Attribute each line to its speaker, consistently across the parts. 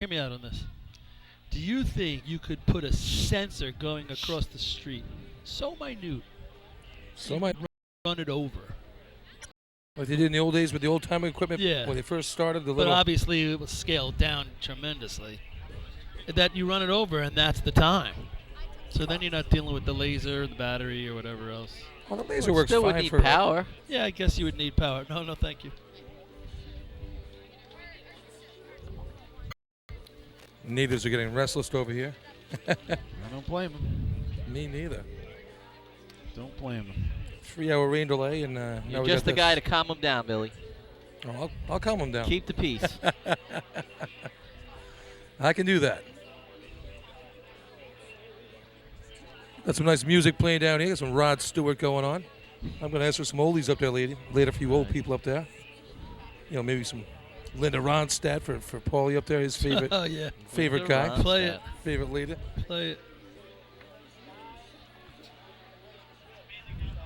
Speaker 1: Hear me out on this. Do you think you could put a sensor going across the street so minute, run it over?
Speaker 2: Like they did in the old days with the old-time equipment
Speaker 1: Yeah.
Speaker 2: when they first started?
Speaker 1: But obviously it was scaled down tremendously. That you run it over and that's the time. So then you're not dealing with the laser, the battery, or whatever else.
Speaker 2: Well, the laser works
Speaker 3: Still
Speaker 2: fine
Speaker 3: would need
Speaker 2: for
Speaker 3: power.
Speaker 1: Yeah, I guess you would need power. No, thank you.
Speaker 2: Neighbors are getting restless over here.
Speaker 4: I don't blame him.
Speaker 2: Me neither.
Speaker 4: Don't blame him.
Speaker 2: 3-hour rain delay, and now
Speaker 3: You're
Speaker 2: we
Speaker 3: just
Speaker 2: got
Speaker 3: the guy
Speaker 2: this.
Speaker 3: to calm him down, Billy.
Speaker 2: Oh, I'll calm him down.
Speaker 3: Keep the peace.
Speaker 2: I can do that. Got some nice music playing down here. Got some Rod Stewart going on. I'm going to ask for some oldies up there, lady. Later, a few old people up there. You know, maybe some Linda Ronstadt for Paulie up there, his favorite
Speaker 1: Oh, yeah.
Speaker 2: favorite
Speaker 3: Linda
Speaker 2: guy.
Speaker 3: Ronstadt.
Speaker 1: Play it.
Speaker 2: Favorite leader.
Speaker 1: Play it.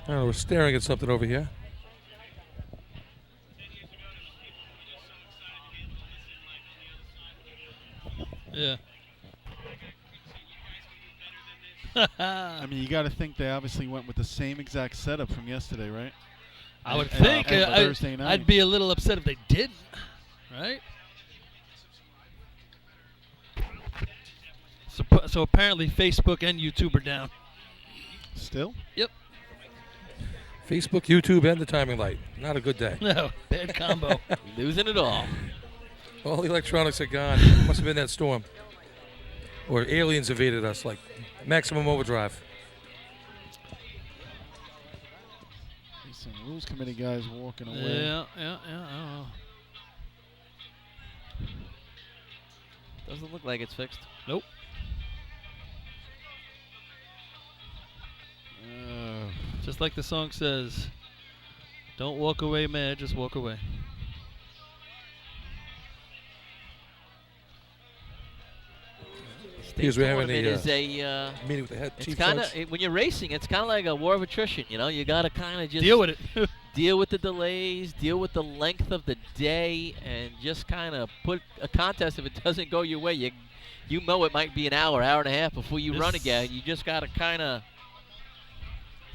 Speaker 2: I don't know, we're staring at something over here.
Speaker 1: Yeah.
Speaker 4: I mean, you got to think they obviously went with the same exact setup from yesterday, right?
Speaker 1: I would
Speaker 4: And-
Speaker 1: think.
Speaker 4: and Thursday night.
Speaker 1: I'd be a little upset if they didn't, right? So apparently Facebook and YouTube are down.
Speaker 4: Still?
Speaker 1: Yep.
Speaker 2: Facebook, YouTube, and the timing light. Not a good day.
Speaker 1: No, bad combo.
Speaker 3: Losing it all.
Speaker 2: All the electronics are gone. Must have been that storm. Or aliens invaded us, like Maximum Overdrive.
Speaker 4: These some rules committee guys walking away.
Speaker 1: Yeah. I don't know.
Speaker 3: Doesn't look like it's fixed.
Speaker 1: Nope. Just like the song says, don't walk away mad, just walk away.
Speaker 2: Because we're having
Speaker 3: Tournament
Speaker 2: a
Speaker 3: is a
Speaker 2: meeting with the head
Speaker 3: it's
Speaker 2: chief
Speaker 3: kind
Speaker 2: judge.
Speaker 3: of when you're racing, it's kind of like a war of attrition. You know, you got to kind of just
Speaker 1: Deal with it.
Speaker 3: deal with the delays, deal with the length of the day, and just kind of put a contest. If it doesn't go your way, you know it might be an hour and a half before you run again. You just got to kind of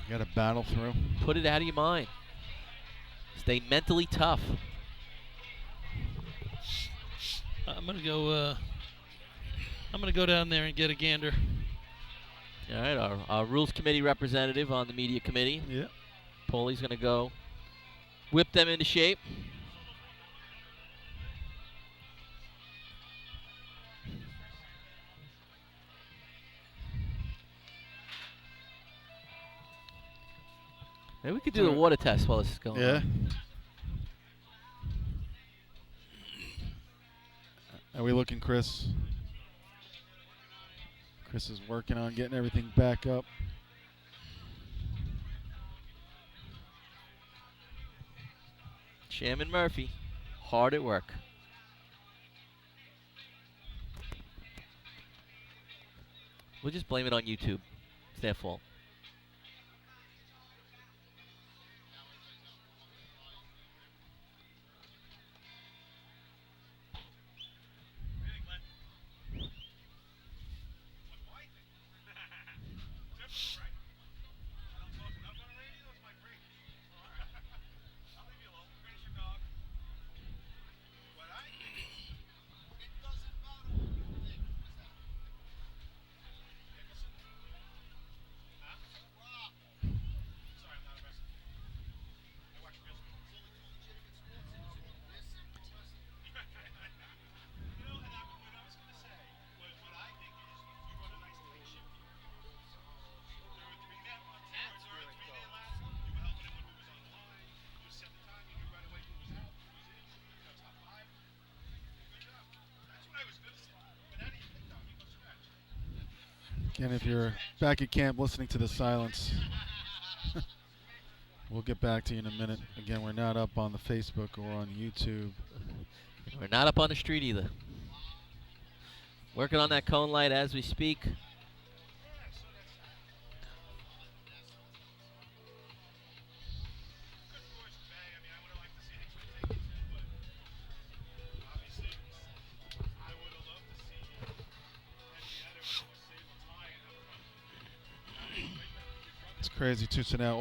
Speaker 4: You got to battle through.
Speaker 3: put it out of your mind. Stay mentally tough.
Speaker 1: I'm gonna go. I'm gonna go down there and get a gander.
Speaker 3: All right, our rules committee representative on the media committee.
Speaker 4: Yeah.
Speaker 3: Paulie's going to go whip them into shape. Maybe we could do the water test while this is going
Speaker 4: Yeah.
Speaker 3: on.
Speaker 4: Are we looking, Chris? Chris is working on getting everything back up.
Speaker 3: Chairman Murphy, hard at work. We'll just blame it on YouTube. It's their fault.
Speaker 4: Again, if you're back at camp listening to the silence, we'll get back to you in a minute. Again, we're not up on the Facebook or on YouTube.
Speaker 3: We're not up on the street either. Working on that cone light as we speak.
Speaker 4: crazy too. So now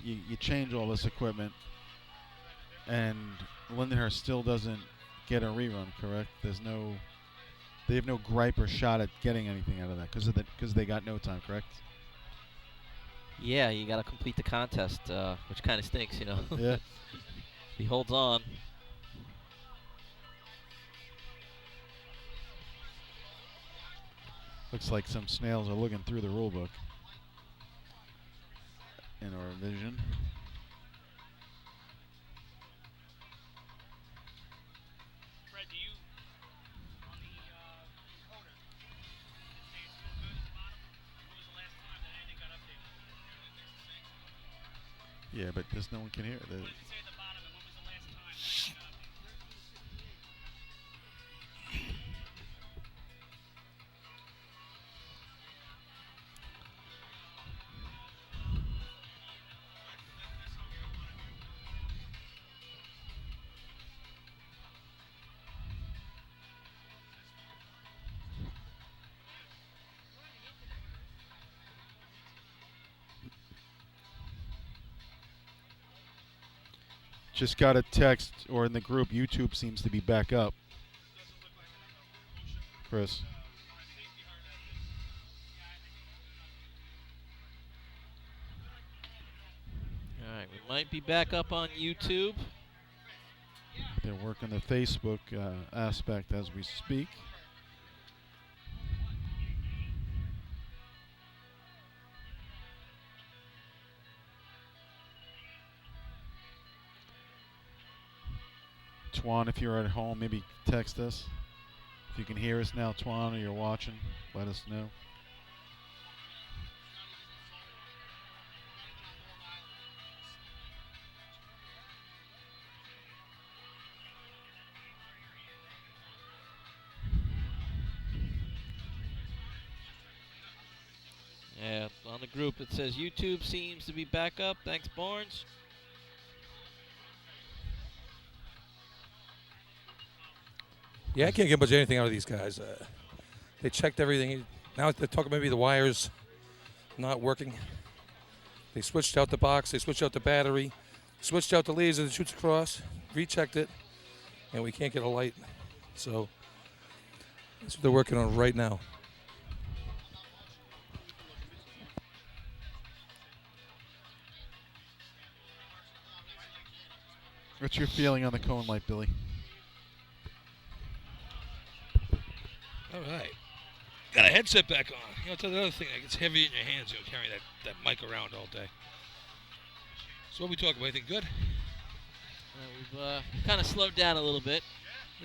Speaker 4: you change all this equipment, and Lindenhurst still doesn't get a rerun, correct? They have no gripe or shot at getting anything out of that because they got no time, correct?
Speaker 3: Yeah, you got to complete the contest, which kind of stinks, you know.
Speaker 4: Yeah.
Speaker 3: He holds on.
Speaker 4: Looks like some snails are looking through the rule book in our vision.
Speaker 5: Fred, do you, on the encoder, say it's still good at the bottom? When was the last time that anything got updated?
Speaker 4: Yeah, but there's no one can hear it.
Speaker 5: What does it say at the bottom, and when was the last time that anything got updated?
Speaker 4: Just got a text, or in the group, YouTube seems to be back up. Chris.
Speaker 3: All right, we might be back up on YouTube.
Speaker 4: They're working the Facebook aspect as we speak. Twan, if you're at home, maybe text us. If you can hear us now, Twan, or you're watching, let us know.
Speaker 3: Yeah, on the group it says YouTube seems to be back up. Thanks, Barnes.
Speaker 2: Yeah, I can't get much of anything out of these guys. They checked everything. Now they're talking maybe the wires not working. They switched out the box. They switched out the battery. Switched out the laser that shoots across. Rechecked it. And we can't get a light. So that's what they're working on right now.
Speaker 4: What's your feeling on the cone light, Billy?
Speaker 6: All right. Got a headset back on. You know, it's another thing. Like, it's heavy in your hands. You know, carrying that mic around all day. So what we talk about? Anything good?
Speaker 3: We've kind of slowed down a little bit.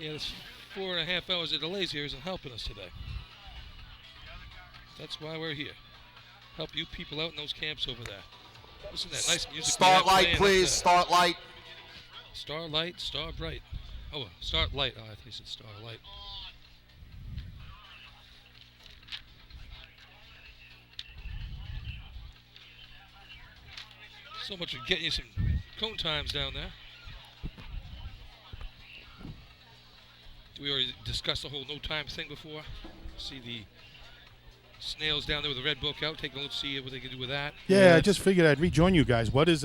Speaker 6: Yeah, this 4.5 hours of delays here isn't helping us today. That's why we're here. Help you people out in those camps over there. Listen to that nice music.
Speaker 7: Start light, please. Start light.
Speaker 6: Starlight, Star Bright. Oh, Start Light. Oh, I think it said Starlight. So much for getting you some cone times down there. We already discussed the whole no time thing before. See the snails down there with the red book out. Take a look, see what they can do with that.
Speaker 8: Yeah, I just figured I'd rejoin you guys. What was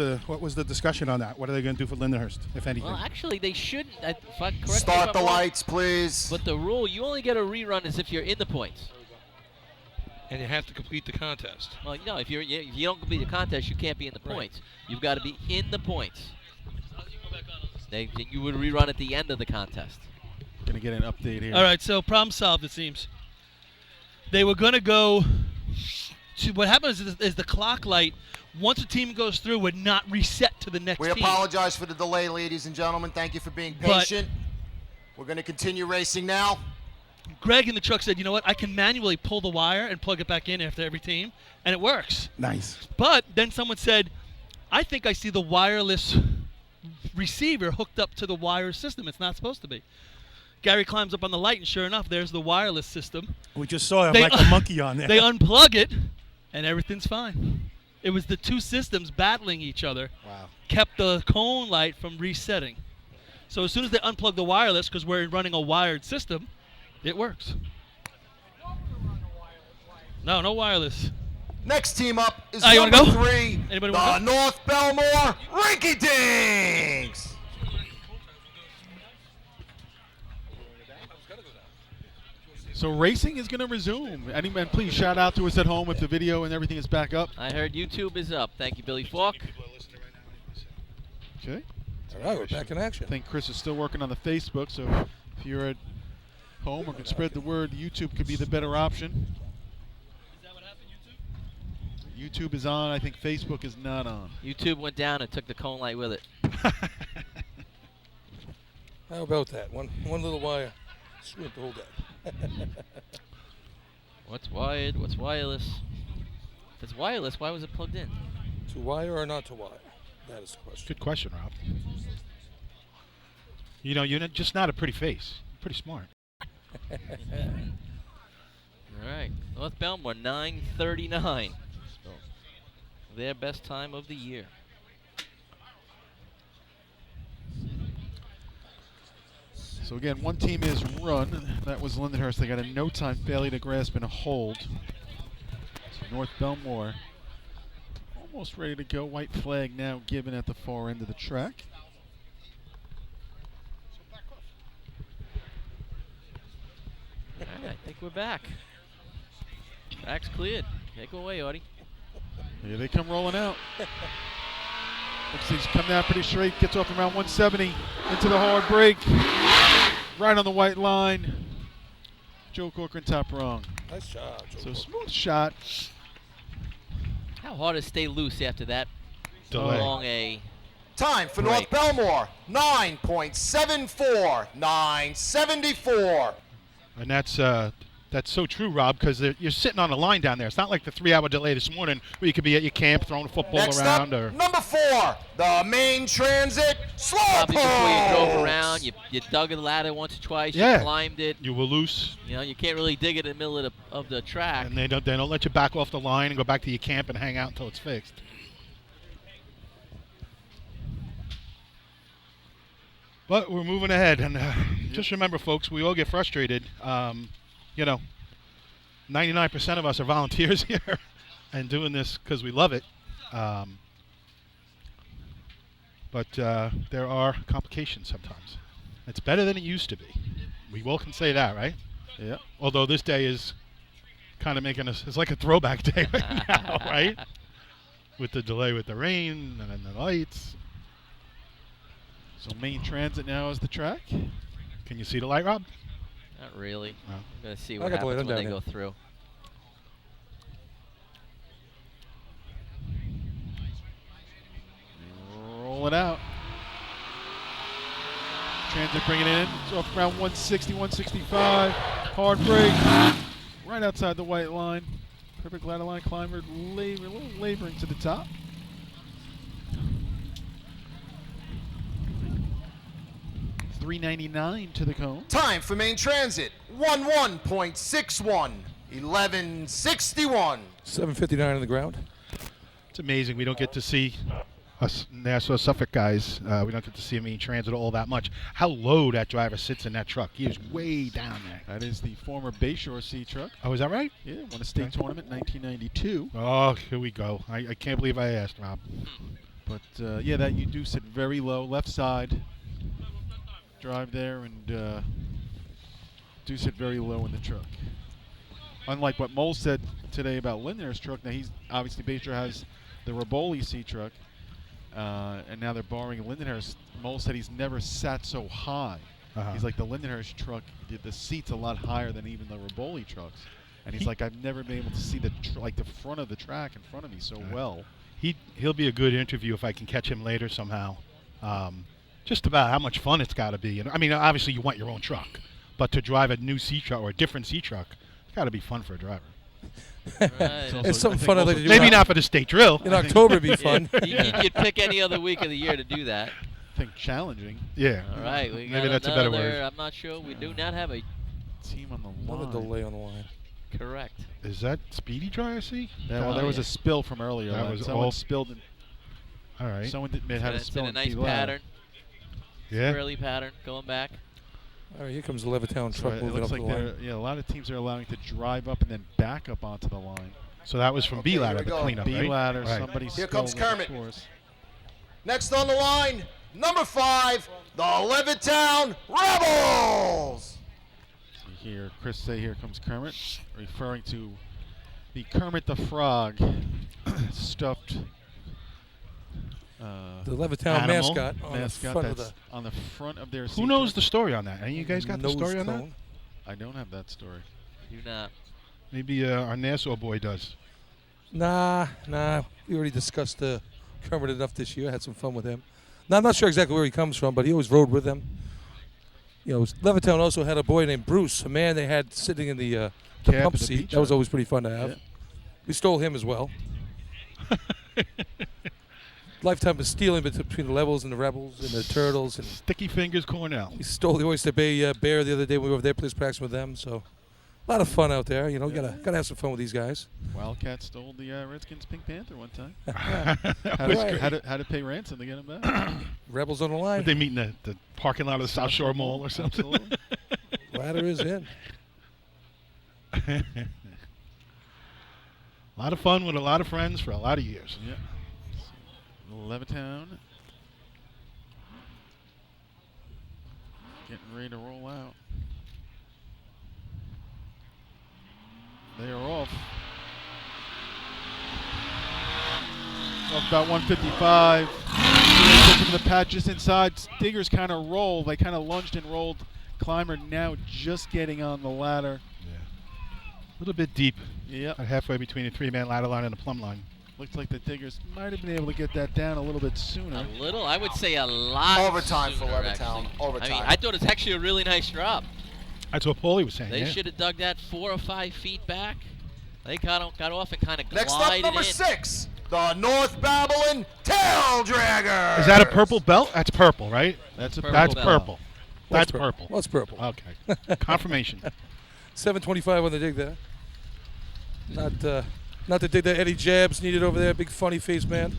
Speaker 8: the discussion on that? What are they going to do for Lindenhurst, if anything?
Speaker 3: Well, actually, they shouldn't. If I correct me
Speaker 7: Start
Speaker 3: if
Speaker 7: the
Speaker 3: I'm wrong,
Speaker 7: lights, please.
Speaker 3: But the rule, you only get a rerun as if you're in the points.
Speaker 6: And you have to complete the contest.
Speaker 3: Well, no, if you don't complete the contest, you can't be in the
Speaker 6: Right.
Speaker 3: points. You've got to be in the points. Then you would rerun at the end of the contest.
Speaker 4: Gonna get an update here.
Speaker 1: All right, so problem solved, it seems. They were going to go to what happens is the clock light, once a team goes through, would not reset to the next
Speaker 7: We
Speaker 1: team.
Speaker 7: apologize for the delay, ladies and gentlemen. Thank you for being
Speaker 1: But-
Speaker 7: patient. We're going to continue racing now.
Speaker 1: Greg in the truck said, you know what, I can manually pull the wire and plug it back in after every team, and it works.
Speaker 8: Nice.
Speaker 1: But then someone said, I think I see the wireless receiver hooked up to the wire system. It's not supposed to be. Gary climbs up on the light, and sure enough, there's the wireless system.
Speaker 8: We just saw him
Speaker 1: They-
Speaker 8: like a monkey on there.
Speaker 1: They unplug it, and everything's fine. It was the two systems battling each other.
Speaker 8: Wow.
Speaker 1: Kept the cone light from resetting. So as soon as they unplug the wireless, because we're running a wired system, it works. No wireless.
Speaker 7: Next team up is
Speaker 1: You wanna
Speaker 7: number
Speaker 1: go?
Speaker 7: 3,
Speaker 1: Anybody
Speaker 7: the
Speaker 1: wanna go?
Speaker 7: North Belmore Rinky Dinks.
Speaker 4: So racing is going to resume. Anyone, please shout out to us at home if the video and everything is back up.
Speaker 3: I heard YouTube is up. Thank you, Billy Falk.
Speaker 4: Okay.
Speaker 2: All right, we're back in action.
Speaker 4: I think Chris is still working on the Facebook, so if you're at home or can spread the word, YouTube could be the better option. YouTube is on. I think Facebook is not on.
Speaker 3: YouTube went down and took the cone light with it.
Speaker 2: How about that? One little wire. Screw it, the whole guy.
Speaker 3: What's wired? What's wireless? If it's wireless, why was it plugged in?
Speaker 2: To wire or not to wire? That is the question.
Speaker 8: Good question, Rob. You know, you're just not a pretty face. You're pretty smart.
Speaker 3: All right. North Belmore, 9:39. Their best time of the year.
Speaker 4: So again, one team is run. That was Lindenhurst. They got a no-time failure to grasp and a hold. So North Belmore almost ready to go. White flag now given at the far end of the track.
Speaker 3: All right, I think we're back. Track's cleared. Take away, Artie.
Speaker 4: Here they come rolling out. Looks like he's coming out pretty straight. Gets off around 170 into the hard break. Right on the white line. Joe Corcoran top wrong.
Speaker 2: Nice job, Joe.
Speaker 4: So smooth shot.
Speaker 3: How hard to stay loose after that
Speaker 8: Delay.
Speaker 3: long a
Speaker 7: Time for
Speaker 3: Break.
Speaker 7: North Belmore, 9.74, 974.
Speaker 8: And that's so true, Rob, because you're sitting on a line down there. It's not like the 3-hour delay this morning where you could be at your camp throwing a football
Speaker 7: Next up,
Speaker 8: around. Or
Speaker 7: number 4, the Main Transit Slow
Speaker 3: probably before you drove
Speaker 7: Post.
Speaker 3: around, you dug the ladder once or twice,
Speaker 8: Yeah.
Speaker 3: you climbed it.
Speaker 8: you were loose,
Speaker 3: You know, you can't really dig it in the middle of the track.
Speaker 8: and they don't let you back off the line and go back to your camp and hang out until it's fixed. But we're moving ahead, and just remember, folks, we all get frustrated. You know, 99% of us are volunteers here and doing this because we love it. But there are complications sometimes. It's better than it used to be. We all can say that, right?
Speaker 4: Yeah.
Speaker 8: Although this day is kind of making us, it's like a throwback day right now, right? With the delay with the rain and then the lights.
Speaker 4: So Main Transit now is the track.
Speaker 8: Can you see the light, Rob?
Speaker 3: Not really.
Speaker 8: No.
Speaker 3: I'm going to see
Speaker 2: I
Speaker 3: what
Speaker 2: got the light,
Speaker 3: happens
Speaker 2: I'm
Speaker 3: when they
Speaker 2: down
Speaker 3: go through.
Speaker 4: Roll it out. Transit bringing it in. It's off around 160, 165. Hard break. Right outside the white line. Perfect ladder line climber. A little laboring to the top. $3.99 to the cone.
Speaker 7: Time for Main Transit, 11.61, 1161.
Speaker 2: 7:59 on the ground.
Speaker 8: It's amazing. We don't get to see us Nassau Suffolk guys. We don't get to see Main Transit all that much. How low that driver sits in that truck. He is way down there.
Speaker 4: That is the former Bayshore Sea truck.
Speaker 8: Oh, is that right?
Speaker 4: Yeah, won a state tournament in 1992.
Speaker 8: Oh, here we go. I can't believe I asked, Rob.
Speaker 4: But yeah, that you do sit very low, left side. Drive there and do sit very low in the truck. Unlike what Mole said today about Lindner's truck, now he's obviously Bayshore has the Raboli C truck, and now they're borrowing Lindenhurst. Mole said he's never sat so high. He's like the Lindenhurst truck, the seat's a lot higher than even the Raboli trucks, and he's like, I've never been able to see the the front of the track in front of me so well.
Speaker 8: He'll be a good interview if I can catch him later somehow. Just about how much fun it's got to be. And I mean, obviously you want your own truck, but to drive a new C truck or a different C truck, it's got to be fun for a driver.
Speaker 3: Right.
Speaker 2: It's something fun I'd like to do.
Speaker 8: Maybe not for the state drill.
Speaker 2: In October, it'd be fun.
Speaker 3: You'd pick any other week of the year to do that.
Speaker 4: I think challenging.
Speaker 8: Yeah.
Speaker 3: All right, we got
Speaker 8: Maybe that's a better
Speaker 3: another,
Speaker 8: word.
Speaker 3: I'm not sure. We do not have a
Speaker 4: Team on the
Speaker 2: Another
Speaker 4: line.
Speaker 2: delay on the line.
Speaker 3: correct.
Speaker 8: Is that Speedy Dry I see?
Speaker 4: Well, there was a spill from earlier.
Speaker 8: That was
Speaker 4: someone
Speaker 8: all-
Speaker 4: spilled.
Speaker 8: All right.
Speaker 4: Someone had a
Speaker 3: It's
Speaker 4: spill
Speaker 3: in a
Speaker 4: in
Speaker 3: nice
Speaker 4: Key Largo.
Speaker 3: pattern,
Speaker 8: Yeah.
Speaker 3: early pattern, going back.
Speaker 2: All right, here comes the Levittown
Speaker 4: So
Speaker 2: truck
Speaker 4: it
Speaker 2: moving
Speaker 4: looks
Speaker 2: up
Speaker 4: like
Speaker 2: the line.
Speaker 4: a lot of teams are allowing to drive up and then back up onto the line.
Speaker 8: So that was from
Speaker 7: Okay,
Speaker 8: B
Speaker 7: here
Speaker 8: ladder,
Speaker 7: we
Speaker 8: the
Speaker 7: go.
Speaker 8: cleanup,
Speaker 4: B
Speaker 8: right?
Speaker 4: ladder,
Speaker 8: Right.
Speaker 4: somebody
Speaker 7: Here
Speaker 4: spilled
Speaker 7: comes
Speaker 4: it, of
Speaker 7: Kermit.
Speaker 4: course.
Speaker 7: Next on the line, number 5, the Levittown Rebels.
Speaker 4: You hear Chris say, "Here comes Kermit," referring to the Kermit the Frog stuffed
Speaker 2: The Levittown
Speaker 8: Animal.
Speaker 2: mascot on the
Speaker 4: mascot
Speaker 2: front of
Speaker 4: that's
Speaker 2: the
Speaker 4: on the front of their.
Speaker 8: Who knows the story on that? Any of you guys got the
Speaker 2: nose
Speaker 8: story on that?
Speaker 2: cone.
Speaker 4: I don't have that story.
Speaker 3: Do not.
Speaker 8: Maybe our Nassau boy does.
Speaker 2: Nah. We already discussed Kermit enough this year. Had some fun with him. Now, I'm not sure exactly where he comes from, but he always rode with them. You know, Levittown also had a boy named Bruce, a man they had sitting in the
Speaker 4: Cab
Speaker 2: pump
Speaker 4: at the
Speaker 2: seat.
Speaker 4: beach,
Speaker 2: That was
Speaker 4: huh?
Speaker 2: always pretty fun to have.
Speaker 4: Yeah.
Speaker 2: We stole him as well. Lifetime of stealing between the Levels and the Rebels and the Turtles. And
Speaker 8: Sticky Fingers Cornell.
Speaker 2: we stole the Oyster Bay Bear the other day when we were over there, place practicing with them. So a lot of fun out there. You know, gotta have some fun with these guys.
Speaker 4: Wildcat stole the Redskins Pink Panther one time.
Speaker 8: That was great.
Speaker 4: Had to pay ransom to get him back.
Speaker 2: Rebels on the line.
Speaker 8: Would they meet in the parking lot of the South Shore Mall or something?
Speaker 4: Absolutely.
Speaker 2: Ladder is in.
Speaker 8: A lot of fun with a lot of friends for a lot of years.
Speaker 4: Yep. Levittown. Getting ready to roll out. They are off. Off about 155. Taking the patch just inside. Diggers kind of rolled. They kind of lunged and rolled. Climber now just getting on the ladder.
Speaker 8: Yeah. A little bit deep.
Speaker 4: Yep.
Speaker 8: About halfway between a 3-man ladder line and a plumb line.
Speaker 4: Looks like the Diggers might have been able to get that down a little bit sooner.
Speaker 3: A little, I would say a lot.
Speaker 7: Overtime for
Speaker 3: sooner,
Speaker 7: Levittown.
Speaker 3: actually.
Speaker 7: Overtime.
Speaker 3: I mean, I thought it's actually a really nice drop.
Speaker 8: That's what Paulie was saying.
Speaker 3: They
Speaker 8: yeah.
Speaker 3: should have dug that 4 or 5 feet back. They got off and kind of glided
Speaker 7: Next up, number
Speaker 3: in.
Speaker 7: 6, the North Babylon Tail Draggers.
Speaker 8: Is that a purple belt? That's purple, right?
Speaker 4: That's a
Speaker 3: Purple
Speaker 8: That's
Speaker 3: belt.
Speaker 8: purple.
Speaker 2: What's
Speaker 8: That's purple.
Speaker 2: What's purple?
Speaker 8: Okay. Confirmation.
Speaker 2: 725 on the dig there. Not the dig that Eddie Jabs needed over there. Big funny face man.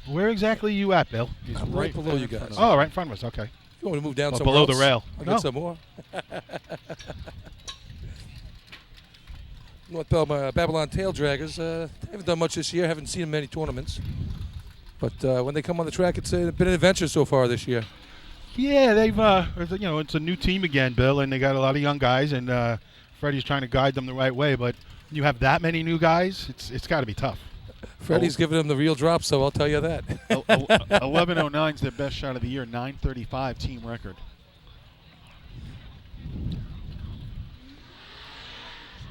Speaker 8: Where exactly are you at, Bill?
Speaker 4: He's
Speaker 2: I'm right below
Speaker 4: there
Speaker 2: you
Speaker 4: in front
Speaker 2: guys.
Speaker 4: of us.
Speaker 8: Oh, right in front of us. Okay.
Speaker 2: If you want me to move down
Speaker 8: Oh,
Speaker 2: somewhere
Speaker 8: below the
Speaker 2: else,
Speaker 8: rail.
Speaker 2: I'll
Speaker 8: No.
Speaker 2: get some more. North Babylon Tail Draggers. Haven't done much this year. Haven't seen them in many tournaments. But when they come on the track, it's been an adventure so far this year.
Speaker 8: Yeah, they've it's a new team again, Bill, and they got a lot of young guys, and Freddie's trying to guide them the right way. But when you have that many new guys, it's got to be tough.
Speaker 2: Freddie's giving them the real drop, so I'll tell you that.
Speaker 4: 11:09 is their best shot of the year. 9:35 team record.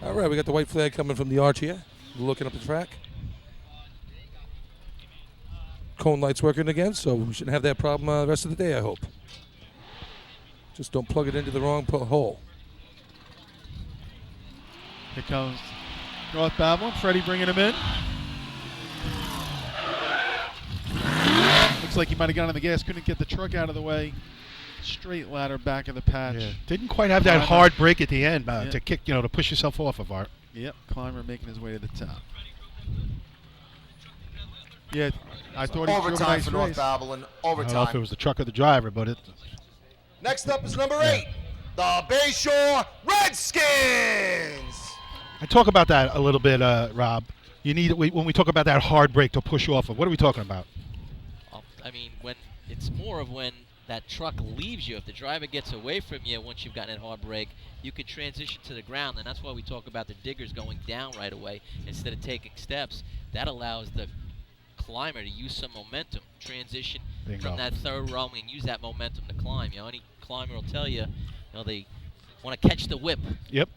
Speaker 2: All right, we got the white flag coming from the arch here. Looking up the track. Cone light's working again, so we shouldn't have that problem the rest of the day, I hope. Just don't plug it into the wrong hole.
Speaker 4: Here comes North Babylon. Freddie bringing him in. Looks like he might have gone on the gas. Couldn't get the truck out of the way. Straight ladder back of the patch.
Speaker 8: Yeah. Didn't quite have that
Speaker 4: Climber.
Speaker 8: hard break at the end
Speaker 4: Yeah.
Speaker 8: to kick, to push yourself off of Art.
Speaker 4: Yep, Climber making his way to the top. Yeah, I thought he drove a
Speaker 7: Overtime
Speaker 4: nice
Speaker 7: for North
Speaker 4: race.
Speaker 7: Babylon.
Speaker 8: I don't know if it
Speaker 7: Overtime.
Speaker 8: was the truck or the driver, but it.
Speaker 7: Next up is number 8, the Bayshore Redskins.
Speaker 8: I talk about that a little bit, Rob. When we talk about that hard break to push you off of, what are we talking about?
Speaker 3: I mean, when it's more of when that truck leaves you. If the driver gets away from you once you've gotten that hard break, you could transition to the ground, and that's why we talk about the diggers going down right away instead of taking steps. That allows the climber to use some momentum, transition
Speaker 8: Bingo.
Speaker 3: from that third rung and use that momentum to climb. Any climber will tell you, they want to catch the whip.
Speaker 8: Yep.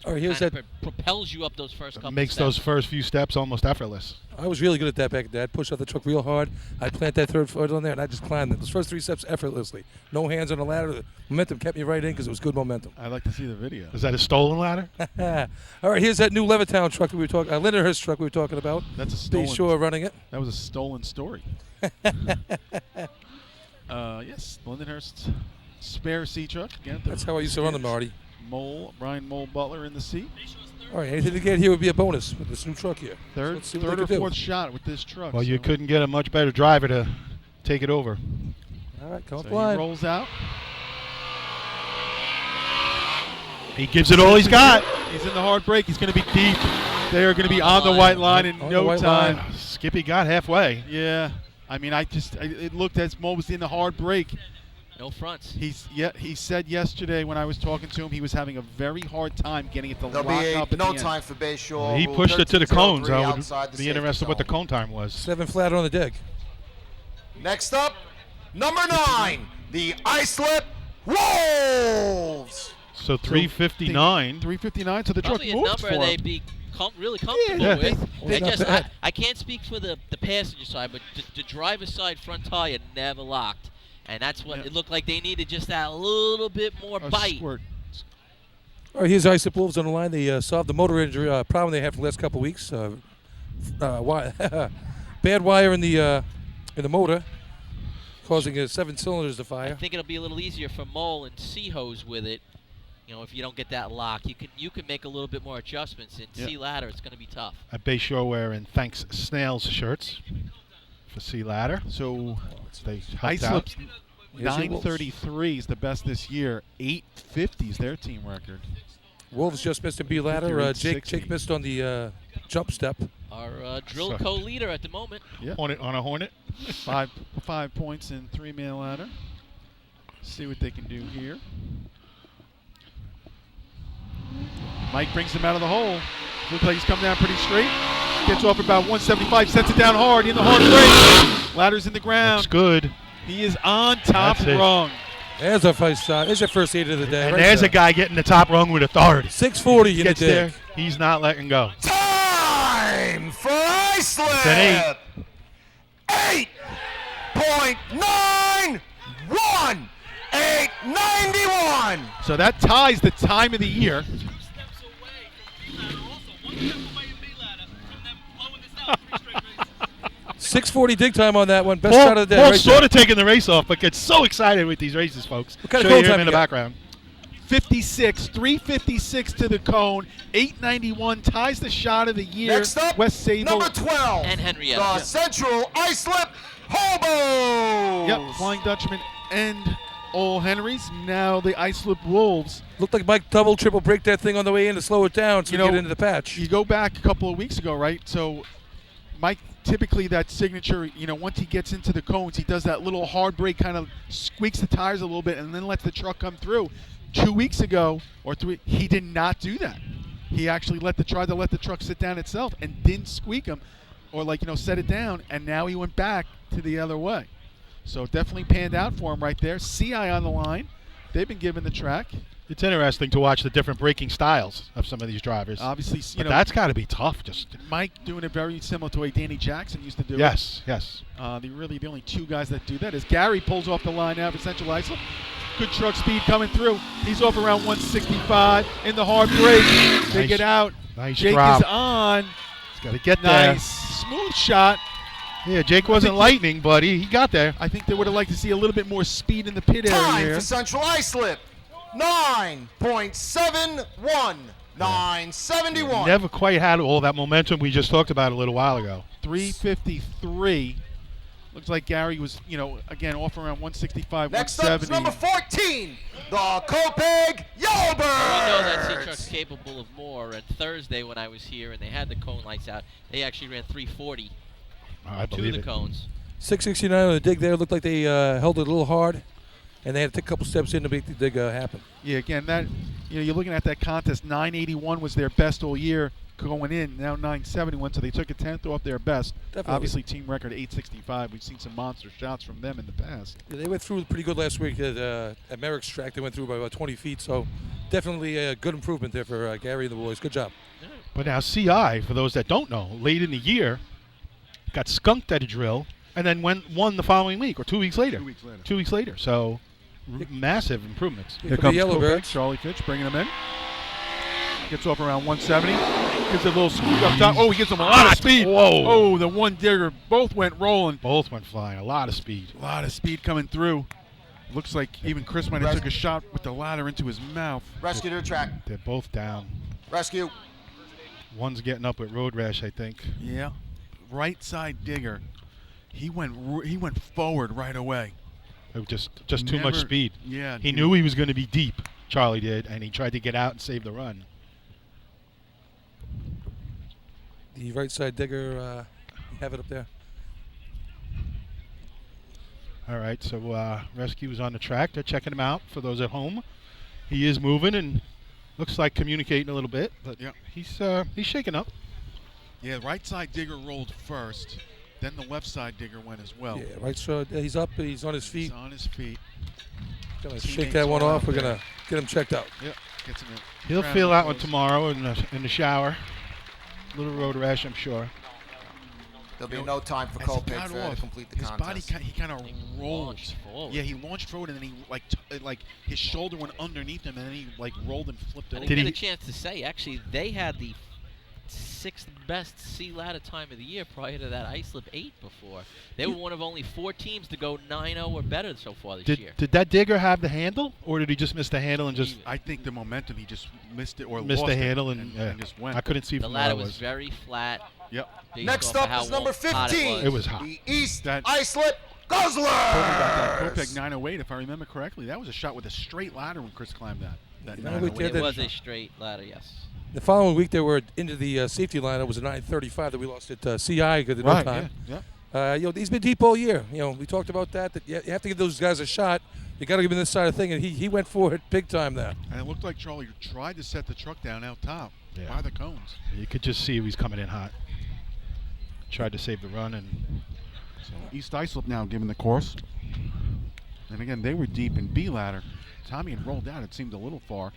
Speaker 2: All right, here's
Speaker 3: Kinda
Speaker 2: that.
Speaker 3: propels you up those first couple
Speaker 8: Makes
Speaker 3: steps.
Speaker 8: those first few steps almost effortless.
Speaker 2: I was really good at that back in the day. I'd push off the truck real hard. I'd plant that third foot on there, and I just climbed it. Those first 3 steps effortlessly. No hands on the ladder. The momentum kept me right in because it was good momentum.
Speaker 4: I'd like to see the video.
Speaker 8: Is that a stolen ladder?
Speaker 2: All right, here's that new Levittown truck that we were talking. Lindenhurst truck we were talking about.
Speaker 4: That's a stolen.
Speaker 2: Bayshore running it.
Speaker 4: That was a stolen story. Yes, Lindenhurst spare C truck. Again,
Speaker 2: That's how I used to run them, Marty.
Speaker 4: Brian Mole Butler in the seat.
Speaker 2: All right, anything to get here would be a bonus with this new truck here.
Speaker 4: Third,
Speaker 2: Let's see what
Speaker 4: third
Speaker 2: they
Speaker 4: or
Speaker 2: can do.
Speaker 4: fourth shot with this truck.
Speaker 8: Well, you
Speaker 4: so-
Speaker 8: couldn't get a much better driver to take it over.
Speaker 2: All right, come
Speaker 4: So
Speaker 2: up
Speaker 4: he
Speaker 2: line.
Speaker 4: rolls out.
Speaker 8: He gives it all he's got.
Speaker 4: He's in the hard break. He's going to be deep. They are going to be on the white line in
Speaker 2: On the
Speaker 4: no
Speaker 2: white
Speaker 4: time.
Speaker 2: line.
Speaker 8: Skippy got halfway.
Speaker 4: Yeah. I mean, it looked as Mo was in the hard break.
Speaker 3: No fronts.
Speaker 4: He said yesterday when I was talking to him, he was having a very hard time getting it to
Speaker 7: There'll
Speaker 4: lock
Speaker 7: be
Speaker 4: up at the
Speaker 7: no
Speaker 4: end.
Speaker 7: time for Bayshore.
Speaker 8: He
Speaker 7: Rule
Speaker 8: pushed it to the
Speaker 7: 13-03
Speaker 8: cones. I
Speaker 7: outside
Speaker 8: would
Speaker 7: the
Speaker 8: be
Speaker 7: safety
Speaker 8: interested what the
Speaker 7: zone.
Speaker 8: cone time was.
Speaker 2: 7 flat on the dig.
Speaker 7: Next up, number 9, the Islip Wolves.
Speaker 8: So 359.
Speaker 4: 359, so the truck
Speaker 3: Probably a
Speaker 4: moved
Speaker 3: number
Speaker 4: for
Speaker 3: they'd
Speaker 4: him.
Speaker 3: be really comfortable
Speaker 8: Yeah.
Speaker 3: with.
Speaker 2: Well, not bad.
Speaker 3: I can't speak for the passenger side, but the driver's side front tire never locked. And that's what it looked like. They needed just that little bit more
Speaker 4: A
Speaker 3: bite.
Speaker 4: squirt.
Speaker 2: All right, here's Islip Wolves on the line. They solved the motor injury problem they had for the last couple of weeks. Bad wire in the motor, causing 7 cylinders to
Speaker 3: I
Speaker 2: fire.
Speaker 3: think it'll be a little easier for Mole and Seahose with it. If you don't get that lock, you can make a little bit more adjustments. In Sea Ladder, it's going to be tough.
Speaker 8: At Bayshore wearing Thanks Snails shirts for Sea Ladder.
Speaker 4: So
Speaker 8: They helped out.
Speaker 4: Islip's
Speaker 2: Here's your Wolves.
Speaker 4: 933 is the best this year. 850 is their team record.
Speaker 2: Wolves just missed a B ladder.
Speaker 4: 58-60.
Speaker 2: Jake missed on the jump step.
Speaker 3: Our drill
Speaker 8: So-
Speaker 3: co-leader at the moment.
Speaker 4: Yeah.
Speaker 8: Hornet on a Hornet.
Speaker 4: 5 points in 3-man ladder. See what they can do here. Mike brings him out of the hole. Looks like he's come down pretty straight. Gets off about 175, sets it down hard in the hard break. Ladder's in the ground.
Speaker 8: Looks good.
Speaker 4: He is on top
Speaker 8: That's it.
Speaker 4: rung.
Speaker 2: There's a first. There's your first 8 of the day.
Speaker 8: And
Speaker 2: right
Speaker 8: there's
Speaker 2: there.
Speaker 8: a guy getting the top rung with authority.
Speaker 2: 640 in the
Speaker 8: Gets
Speaker 2: dig.
Speaker 8: there. He's not letting go.
Speaker 7: Time for Islip.
Speaker 8: It's an
Speaker 7: 8.91. 891.
Speaker 4: So that ties the time of the year.
Speaker 5: 2 steps away from B ladder. Also, 1 step away in B ladder from them blowing this out 3 straight races.
Speaker 2: 640 dig time on that one. Best shot of the day.
Speaker 8: Paul's
Speaker 2: right
Speaker 8: sort
Speaker 2: there.
Speaker 8: of taking the race off, but gets so excited with these races, folks.
Speaker 2: What kind of
Speaker 8: Show
Speaker 2: cone
Speaker 8: you him
Speaker 2: time
Speaker 8: in
Speaker 2: you
Speaker 8: the
Speaker 2: got?
Speaker 8: background.
Speaker 4: 56, 356 to the cone. 891 ties the shot of the year.
Speaker 7: Next up,
Speaker 4: West Sable.
Speaker 7: number 12.
Speaker 3: And Henrietta.
Speaker 7: The
Speaker 3: Yeah.
Speaker 7: Central Islip Hobos.
Speaker 4: Yep, Flying Dutchman and Ole Henrys. Now the Islip Wolves.
Speaker 2: Looked like Mike double, triple break that thing on the way in to slow it down so
Speaker 4: You
Speaker 2: you
Speaker 4: know,
Speaker 2: get into the patch.
Speaker 4: You go back a couple of weeks ago, right? So Mike, typically that signature, once he gets into the cones, he does that little hard brake, kind of squeaks the tires a little bit and then lets the truck come through. 2 weeks ago or 3, he did not do that. He actually tried to let the truck sit down itself and didn't squeak him or set it down, and now he went back to the other way. So definitely panned out for him right there. CI on the line. They've been given the track.
Speaker 8: It's interesting to watch the different braking styles of some of these drivers.
Speaker 4: Obviously,
Speaker 8: But that's got to be tough. Just
Speaker 4: Mike doing it very similar to the way Danny Jackson used to do it.
Speaker 8: yes.
Speaker 4: The only 2 guys that do that is Gary pulls off the line now for Central Islip. Good truck speed coming through. He's off around 165 in the hard break. They
Speaker 8: Nice-
Speaker 4: get out.
Speaker 8: Nice
Speaker 4: Jake
Speaker 8: drop.
Speaker 4: is on.
Speaker 8: He's got to get there.
Speaker 4: Nice. Smooth shot.
Speaker 8: Yeah, Jake wasn't lightning, but he got there.
Speaker 4: I think they would have liked to see a little bit more speed in the pit area
Speaker 7: Time
Speaker 4: here.
Speaker 7: for Central Islip. 9.71. 971.
Speaker 8: Never quite had all that momentum we just talked about a little while ago.
Speaker 4: 353. Looks like Gary was, again, off around 165,
Speaker 7: Next up is
Speaker 4: 170.
Speaker 7: number 14, the Copeg Yellowbirds.
Speaker 3: We know that C-Truck's capable of more. And Thursday when I was here and they had the cone lights out, they actually ran 340
Speaker 8: I
Speaker 3: to
Speaker 8: believe
Speaker 3: the
Speaker 8: it.
Speaker 3: cones.
Speaker 2: 669 on the dig there. Looked like they held it a little hard, and they had to take a couple steps in to make the dig happen.
Speaker 4: Yeah, again, that you're looking at that contest. 981 was their best all year going in. Now 971, so they took a 10th off their best.
Speaker 2: Definitely.
Speaker 4: Obviously, team record 865. We've seen some monster shots from them in the past.
Speaker 2: Yeah, they went through pretty good last week at Merrick's track. They went through by about 20 feet, so definitely a good improvement there for Gary and the boys. Good job.
Speaker 8: But now CI, for those that don't know, late in the year, got skunked at a drill and then won the following week or 2 weeks later. 2 weeks later. So massive improvements.
Speaker 2: Yeah,
Speaker 4: Here
Speaker 2: for
Speaker 4: comes
Speaker 2: the Yellowbirds.
Speaker 4: Kopech, Charlie Fitch bringing him in. Gets off around 170. Gives a little squeak up top. Oh, he gives him a lot of speed.
Speaker 8: Whoa.
Speaker 4: Oh, the one digger. Both went rolling.
Speaker 8: Both went flying. A lot of speed.
Speaker 4: A lot of speed coming through. Looks like even Chris might have took a shot with the ladder into his mouth.
Speaker 7: Rescue to the track.
Speaker 8: They're both down.
Speaker 7: Rescue.
Speaker 8: One's getting up with road rash, I think.
Speaker 4: Yeah. Right side digger. He went forward right away.
Speaker 8: It was just too
Speaker 4: Never-
Speaker 8: much speed.
Speaker 4: Yeah.
Speaker 8: He knew he was going to be deep. Charlie did, and he tried to get out and save the run.
Speaker 2: The right side digger, have it up there.
Speaker 8: All right, so rescue is on the track. They're checking him out for those at home. He is moving and looks like communicating a little bit, but
Speaker 4: Yep.
Speaker 8: he's shaking up.
Speaker 4: Yeah, right side digger rolled first. Then the left side digger went as well.
Speaker 2: Yeah, right side. He's up. He's on his feet.
Speaker 4: He's on his feet.
Speaker 2: Gonna
Speaker 4: Teammates
Speaker 2: shake that one
Speaker 4: all
Speaker 2: off.
Speaker 4: out
Speaker 2: We're
Speaker 4: there.
Speaker 2: gonna get him checked out.
Speaker 4: Yep. Gets him in.
Speaker 8: He'll
Speaker 4: Crown
Speaker 8: feel that one
Speaker 4: close.
Speaker 8: tomorrow in the shower. Little road rash, I'm sure.
Speaker 7: There'll be no time for
Speaker 4: As he
Speaker 7: Cole
Speaker 4: got
Speaker 7: Pigfair to
Speaker 4: off,
Speaker 7: complete the
Speaker 4: his body
Speaker 7: contest.
Speaker 4: he kind of rolled.
Speaker 3: Launched forward.
Speaker 4: Yeah, he launched forward and then he like his shoulder went underneath him and then he like rolled and flipped
Speaker 3: I
Speaker 4: over.
Speaker 3: didn't
Speaker 8: Did
Speaker 3: get
Speaker 8: he-
Speaker 3: a chance to say, actually, they had the 6th best sea ladder time of the year prior to that Islip 8 before. They were one of only 4 teams to go 9-0 or better so far this year.
Speaker 8: Did that digger have the handle, or did he just miss the handle and just
Speaker 4: I think the momentum he just missed it or
Speaker 8: missed
Speaker 4: lost
Speaker 8: the
Speaker 4: it
Speaker 8: handle and
Speaker 4: just went.
Speaker 8: I couldn't see
Speaker 3: The
Speaker 8: from where
Speaker 3: ladder
Speaker 8: I
Speaker 3: was
Speaker 8: was.
Speaker 3: very flat.
Speaker 4: Yep.
Speaker 3: based
Speaker 7: Next
Speaker 3: off of
Speaker 7: up
Speaker 3: how
Speaker 7: is number
Speaker 3: hot
Speaker 7: 15.
Speaker 8: It was hot.
Speaker 7: The East
Speaker 4: That-
Speaker 7: Islip
Speaker 4: Kopech got that
Speaker 7: Guzzlers.
Speaker 4: Kopech 908 if I remember correctly. That was a shot with a straight ladder when Chris climbed that. That
Speaker 2: You know,
Speaker 4: 908.
Speaker 2: we did
Speaker 3: It
Speaker 2: that-
Speaker 3: was a straight ladder, yes.
Speaker 2: The following week, they were into the safety line. It was a 9:35 that we lost at CI because of no
Speaker 4: Right.
Speaker 2: time.
Speaker 4: Yeah. Yeah.
Speaker 2: He's been deep all year. We talked about that. That you have to give those guys a shot. You got to give him this side of thing, and he went for it big time there.
Speaker 4: And it looked like Charlie tried to set the truck down out top
Speaker 8: Yeah.
Speaker 4: by the cones.
Speaker 8: You could just see he was coming in hot. Tried to save the run, and
Speaker 4: So East Islip now given the course. And again, they were deep in B ladder. Tommy had rolled out. It seemed a little far.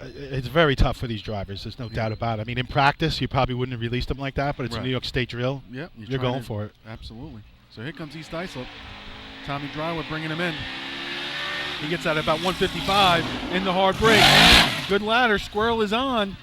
Speaker 8: it's very tough for these drivers. There's no doubt about it. I mean, in practice, you probably wouldn't have released them like that, but it's a
Speaker 4: Right.
Speaker 8: New York State drill.
Speaker 4: Yep.
Speaker 8: You're going for it.
Speaker 4: Absolutely. So here comes East Islip. Tommy Drywood bringing him in. He gets out at about 155 in the hard break. Good ladder. Squirrel is on.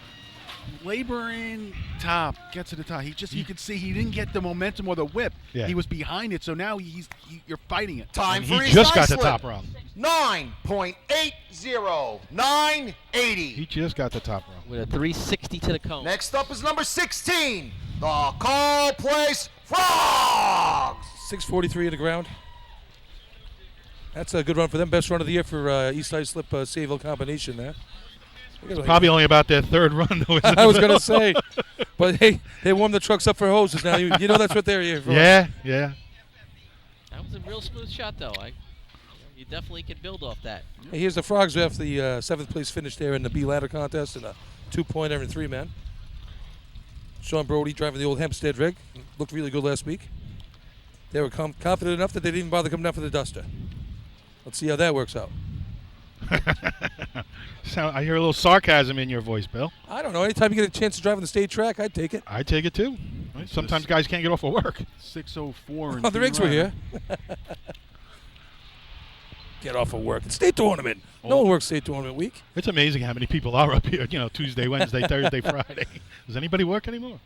Speaker 4: Laboring top. Gets to the top. You could see he didn't get the momentum or the whip.
Speaker 8: Yeah.
Speaker 4: He was behind it, so now you're fighting it.
Speaker 7: Time
Speaker 8: And
Speaker 7: for
Speaker 8: he
Speaker 7: East
Speaker 8: just got the
Speaker 7: Islip.
Speaker 8: top rung.
Speaker 7: 9.80. 980.
Speaker 8: He just got the top rung.
Speaker 3: With a 360 to the cone.
Speaker 7: Next up is number 16. The Call Place Frogs.
Speaker 2: 6:43 in the ground. That's a good run for them. Best run of the year for East Islip Sayville combination there.
Speaker 8: Probably only about their third run, though.
Speaker 2: I was going to say, but hey, they warmed the trucks up for hoses now. You know that's what they're here for.
Speaker 8: Yeah.
Speaker 3: That was a real smooth shot, though. You definitely can build off that.
Speaker 2: Hey, here's the Frogs after the 7th place finish there in the B ladder contest in a 2-pointer and 3-man. Sean Brody driving the old Hempstead rig. Looked really good last week. They were confident enough that they didn't even bother coming down for the duster. Let's see how that works out.
Speaker 8: I hear a little sarcasm in your voice, Bill.
Speaker 2: I don't know. Anytime you get a chance to drive on the state track, I'd take it.
Speaker 8: I take it, too. Sometimes guys can't get off of work.
Speaker 4: 6:04. in
Speaker 2: Oh, the
Speaker 4: B
Speaker 2: rigs were
Speaker 4: ladder.
Speaker 2: here. Get off of work. It's state tournament. No one works state tournament week.
Speaker 8: It's amazing how many people are up here, Tuesday, Wednesday, Thursday, Friday. Does anybody work anymore?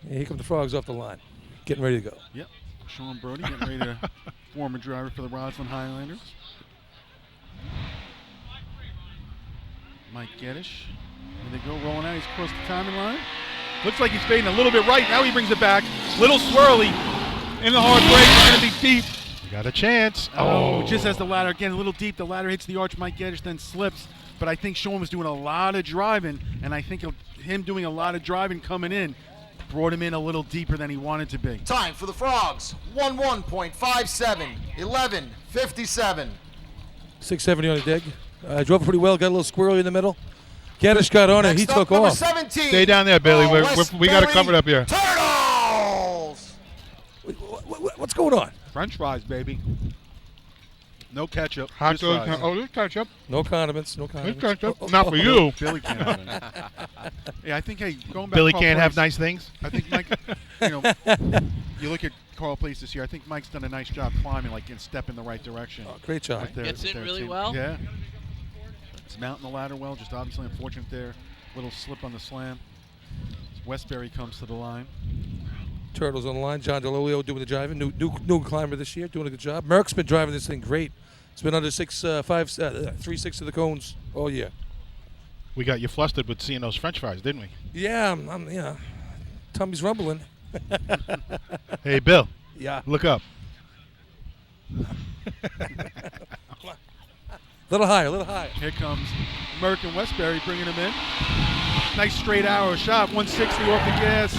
Speaker 2: Yeah, here come the Frogs off the line. Getting ready to go.
Speaker 4: Yep. Sean Brody getting ready to former driver for the Roslyn Highlanders. Mike Geddish. There they go, rolling out. He's across the timing line. Looks like he's fading a little bit right. Now he brings it back. Little swirly in the hard break. It's going to be deep.
Speaker 8: You got a chance.
Speaker 4: Oh, just as the ladder, again, a little deep. The ladder hits the arch. Mike Geddish then slips. But I think Sean was doing a lot of driving, and I think him doing a lot of driving coming in brought him in a little deeper than he wanted to be.
Speaker 7: Time for the Frogs. 11.57. 11.57.
Speaker 2: 670 on the dig. Drove it pretty well. Got a little squirrely in the middle. Geddish got on it. He
Speaker 7: Next
Speaker 2: took
Speaker 7: up, number
Speaker 2: off.
Speaker 7: 17.
Speaker 8: Stay down there, Billy. We got it covered up here.
Speaker 7: Turtles.
Speaker 2: What's going on?
Speaker 4: French fries, baby. No ketchup.
Speaker 8: Hot
Speaker 4: just
Speaker 8: dog.
Speaker 4: fries.
Speaker 8: Oh, there's ketchup.
Speaker 2: No condiments. No
Speaker 8: There's
Speaker 2: condiments.
Speaker 8: ketchup. Not for you.
Speaker 4: Billy can't have it. Yeah, I think, going back
Speaker 8: Billy
Speaker 4: to Carl
Speaker 8: can't have
Speaker 4: Place,
Speaker 8: nice things.
Speaker 4: I think Mike, you look at Carl Place this year, I think Mike's done a nice job climbing, and step in the right direction.
Speaker 2: Oh, great job.
Speaker 4: Right there,
Speaker 3: Gets in
Speaker 4: there,
Speaker 3: really
Speaker 4: team.
Speaker 3: well.
Speaker 4: Yeah. It's mounting the ladder well, just obviously unfortunate there. Little slip on the slam. Westbury comes to the line.
Speaker 2: Turtles on the line. John DeLolio doing the driving. New climber this year, doing a good job. Merck's been driving this thing great. It's been under 3/6 of the cones all year.
Speaker 8: We got you flustered with seeing those French fries, didn't we?
Speaker 2: Yeah, Tommy's rumbling.
Speaker 8: Hey, Bill,
Speaker 2: Yeah.
Speaker 8: look up.
Speaker 2: Little higher, a little higher.
Speaker 4: Here comes Merck and Westbury bringing him in. Nice straight arrow shot, 160 off the gas.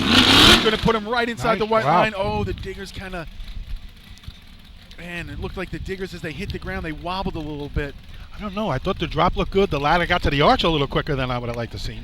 Speaker 4: Going to put him right inside the white line. Oh, the diggers kind of, man, it looked like the diggers as they hit the ground, they wobbled a little bit.
Speaker 8: I don't know. I thought the drop looked good. The ladder got to the arch a little quicker than I would have liked to see.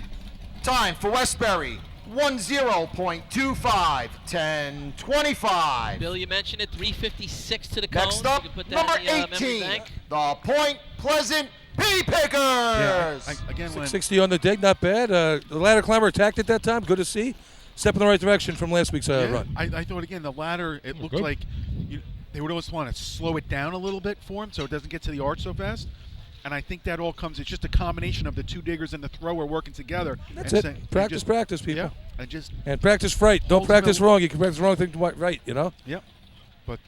Speaker 7: Time for Westbury. 10.25, 10.25.
Speaker 3: Bill, you mentioned it, 356 to the cone.
Speaker 7: Next up,
Speaker 3: You can put that
Speaker 7: number
Speaker 3: in the, memory
Speaker 7: 18,
Speaker 3: bank.
Speaker 7: the Point Pleasant Pea Pickers.
Speaker 4: Again, when
Speaker 2: 660 on the dig, not bad. The ladder climber attacked at that time. Good to see. Step in the right direction from last week's run.
Speaker 4: I thought, again, the ladder, it looked
Speaker 8: good.
Speaker 4: like they would always want to slow it down a little bit for him so it doesn't get to the arch so fast. And I think that all comes, it's just a combination of the two diggers and the thrower working together.
Speaker 2: That's
Speaker 4: and
Speaker 2: it. Practice, people.
Speaker 4: Yeah, and just,
Speaker 2: And practice right. Don't
Speaker 4: Holds
Speaker 2: practice
Speaker 4: it up.
Speaker 2: wrong. You can practice the wrong thing right, you know?
Speaker 4: yep. But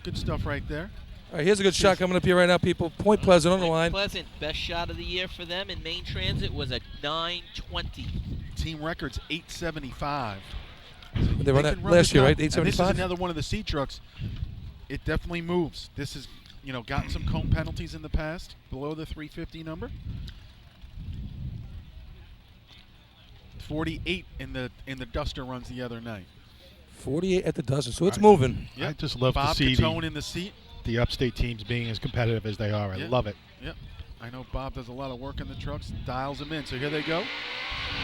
Speaker 4: good stuff right there.
Speaker 2: All right, here's a good shot coming up here right now, people. Point Pleasant on the line.
Speaker 3: Pleasant, best shot of the year for them in main transit was a 920.
Speaker 4: Team record's 875.
Speaker 2: They run that
Speaker 4: can run
Speaker 2: last
Speaker 4: the
Speaker 2: year,
Speaker 4: top.
Speaker 2: right?
Speaker 4: And this is
Speaker 2: 875?
Speaker 4: another one of the C trucks. It definitely moves. This has, gotten some cone penalties in the past, below the 350 number. 48 in the Duster runs the other night.
Speaker 2: 48 at the dozen, so it's moving.
Speaker 4: Yep.
Speaker 8: I just love
Speaker 4: Bob
Speaker 8: to see
Speaker 4: Catone in the seat.
Speaker 8: the upstate teams being as competitive as they are. I
Speaker 4: Yeah.
Speaker 8: love it.
Speaker 4: Yep. I know Bob does a lot of work in the trucks, dials them in. So here they go.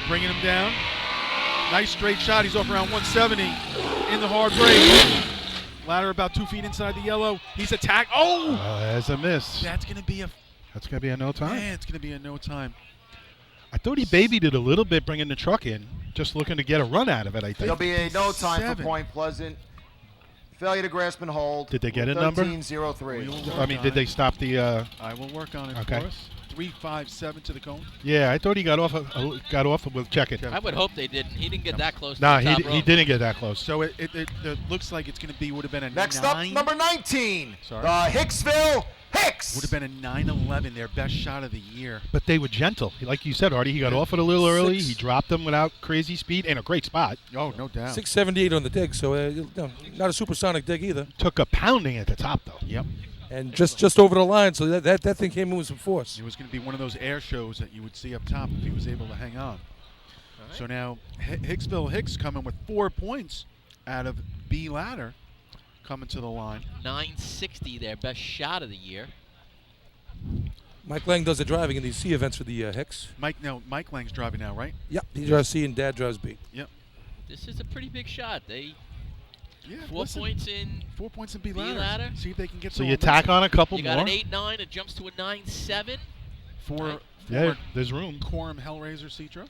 Speaker 4: Bringing him down. Nice straight shot. He's off around 170 in the hard break. Ladder about 2 feet inside the yellow. He's attacked. Oh!
Speaker 8: There's a miss.
Speaker 4: That's going to be a
Speaker 8: no time.
Speaker 4: man, it's going to be a no time.
Speaker 8: I thought he babied it a little bit bringing the truck in, just looking to get a run out of it, I think.
Speaker 7: There'll be a no time for
Speaker 4: 57.
Speaker 7: Point Pleasant. Failure to grasp and hold.
Speaker 8: Did they get a number?
Speaker 7: 13.03.
Speaker 4: We'll
Speaker 8: I mean, did they stop the
Speaker 4: I will work on it
Speaker 8: Okay.
Speaker 4: for us. 357 to the cone.
Speaker 8: Yeah, I thought he got off with check it.
Speaker 3: I would hope they didn't. He didn't get that close
Speaker 8: Nah,
Speaker 3: to the top
Speaker 8: he
Speaker 3: rope.
Speaker 8: didn't get that close.
Speaker 4: So it looks like it's going to be, would have been a
Speaker 7: Next
Speaker 4: 9.
Speaker 7: up, number 19,
Speaker 4: Sorry.
Speaker 7: the Hicksville Hicks.
Speaker 4: Would have been a 911, their best shot of the year.
Speaker 8: But they were gentle. Like you said, Artie, he got off it a little early.
Speaker 2: Six.
Speaker 8: He dropped them without crazy speed and a great spot.
Speaker 4: Oh, no doubt.
Speaker 2: 678 on the dig, so not a supersonic dig either.
Speaker 8: Took a pounding at the top, though.
Speaker 4: Yep.
Speaker 2: And just over the line, so that thing came in with some force.
Speaker 4: It was going to be one of those air shows that you would see up top if he was able to hang on. So now Hicksville Hicks coming with 4 points out of B ladder coming to the line.
Speaker 3: 960, their best shot of the year.
Speaker 2: Mike Lang does the driving in these C events for the Hicks.
Speaker 4: Mike Lang's driving now, right?
Speaker 2: Yep, he drives C and Dad drives B.
Speaker 4: Yep.
Speaker 3: This is a pretty big shot. They
Speaker 4: Yeah.
Speaker 3: 4
Speaker 4: listen,
Speaker 3: points in.
Speaker 4: 4 points in B
Speaker 3: B
Speaker 4: ladder.
Speaker 3: ladder.
Speaker 4: See if they can get
Speaker 8: So
Speaker 4: some
Speaker 8: you tack on a couple
Speaker 3: You got
Speaker 8: more.
Speaker 3: an 8.9. It jumps to a 9.7.
Speaker 4: for
Speaker 8: Yeah, there's room.
Speaker 4: Quorum Hellraiser C truck.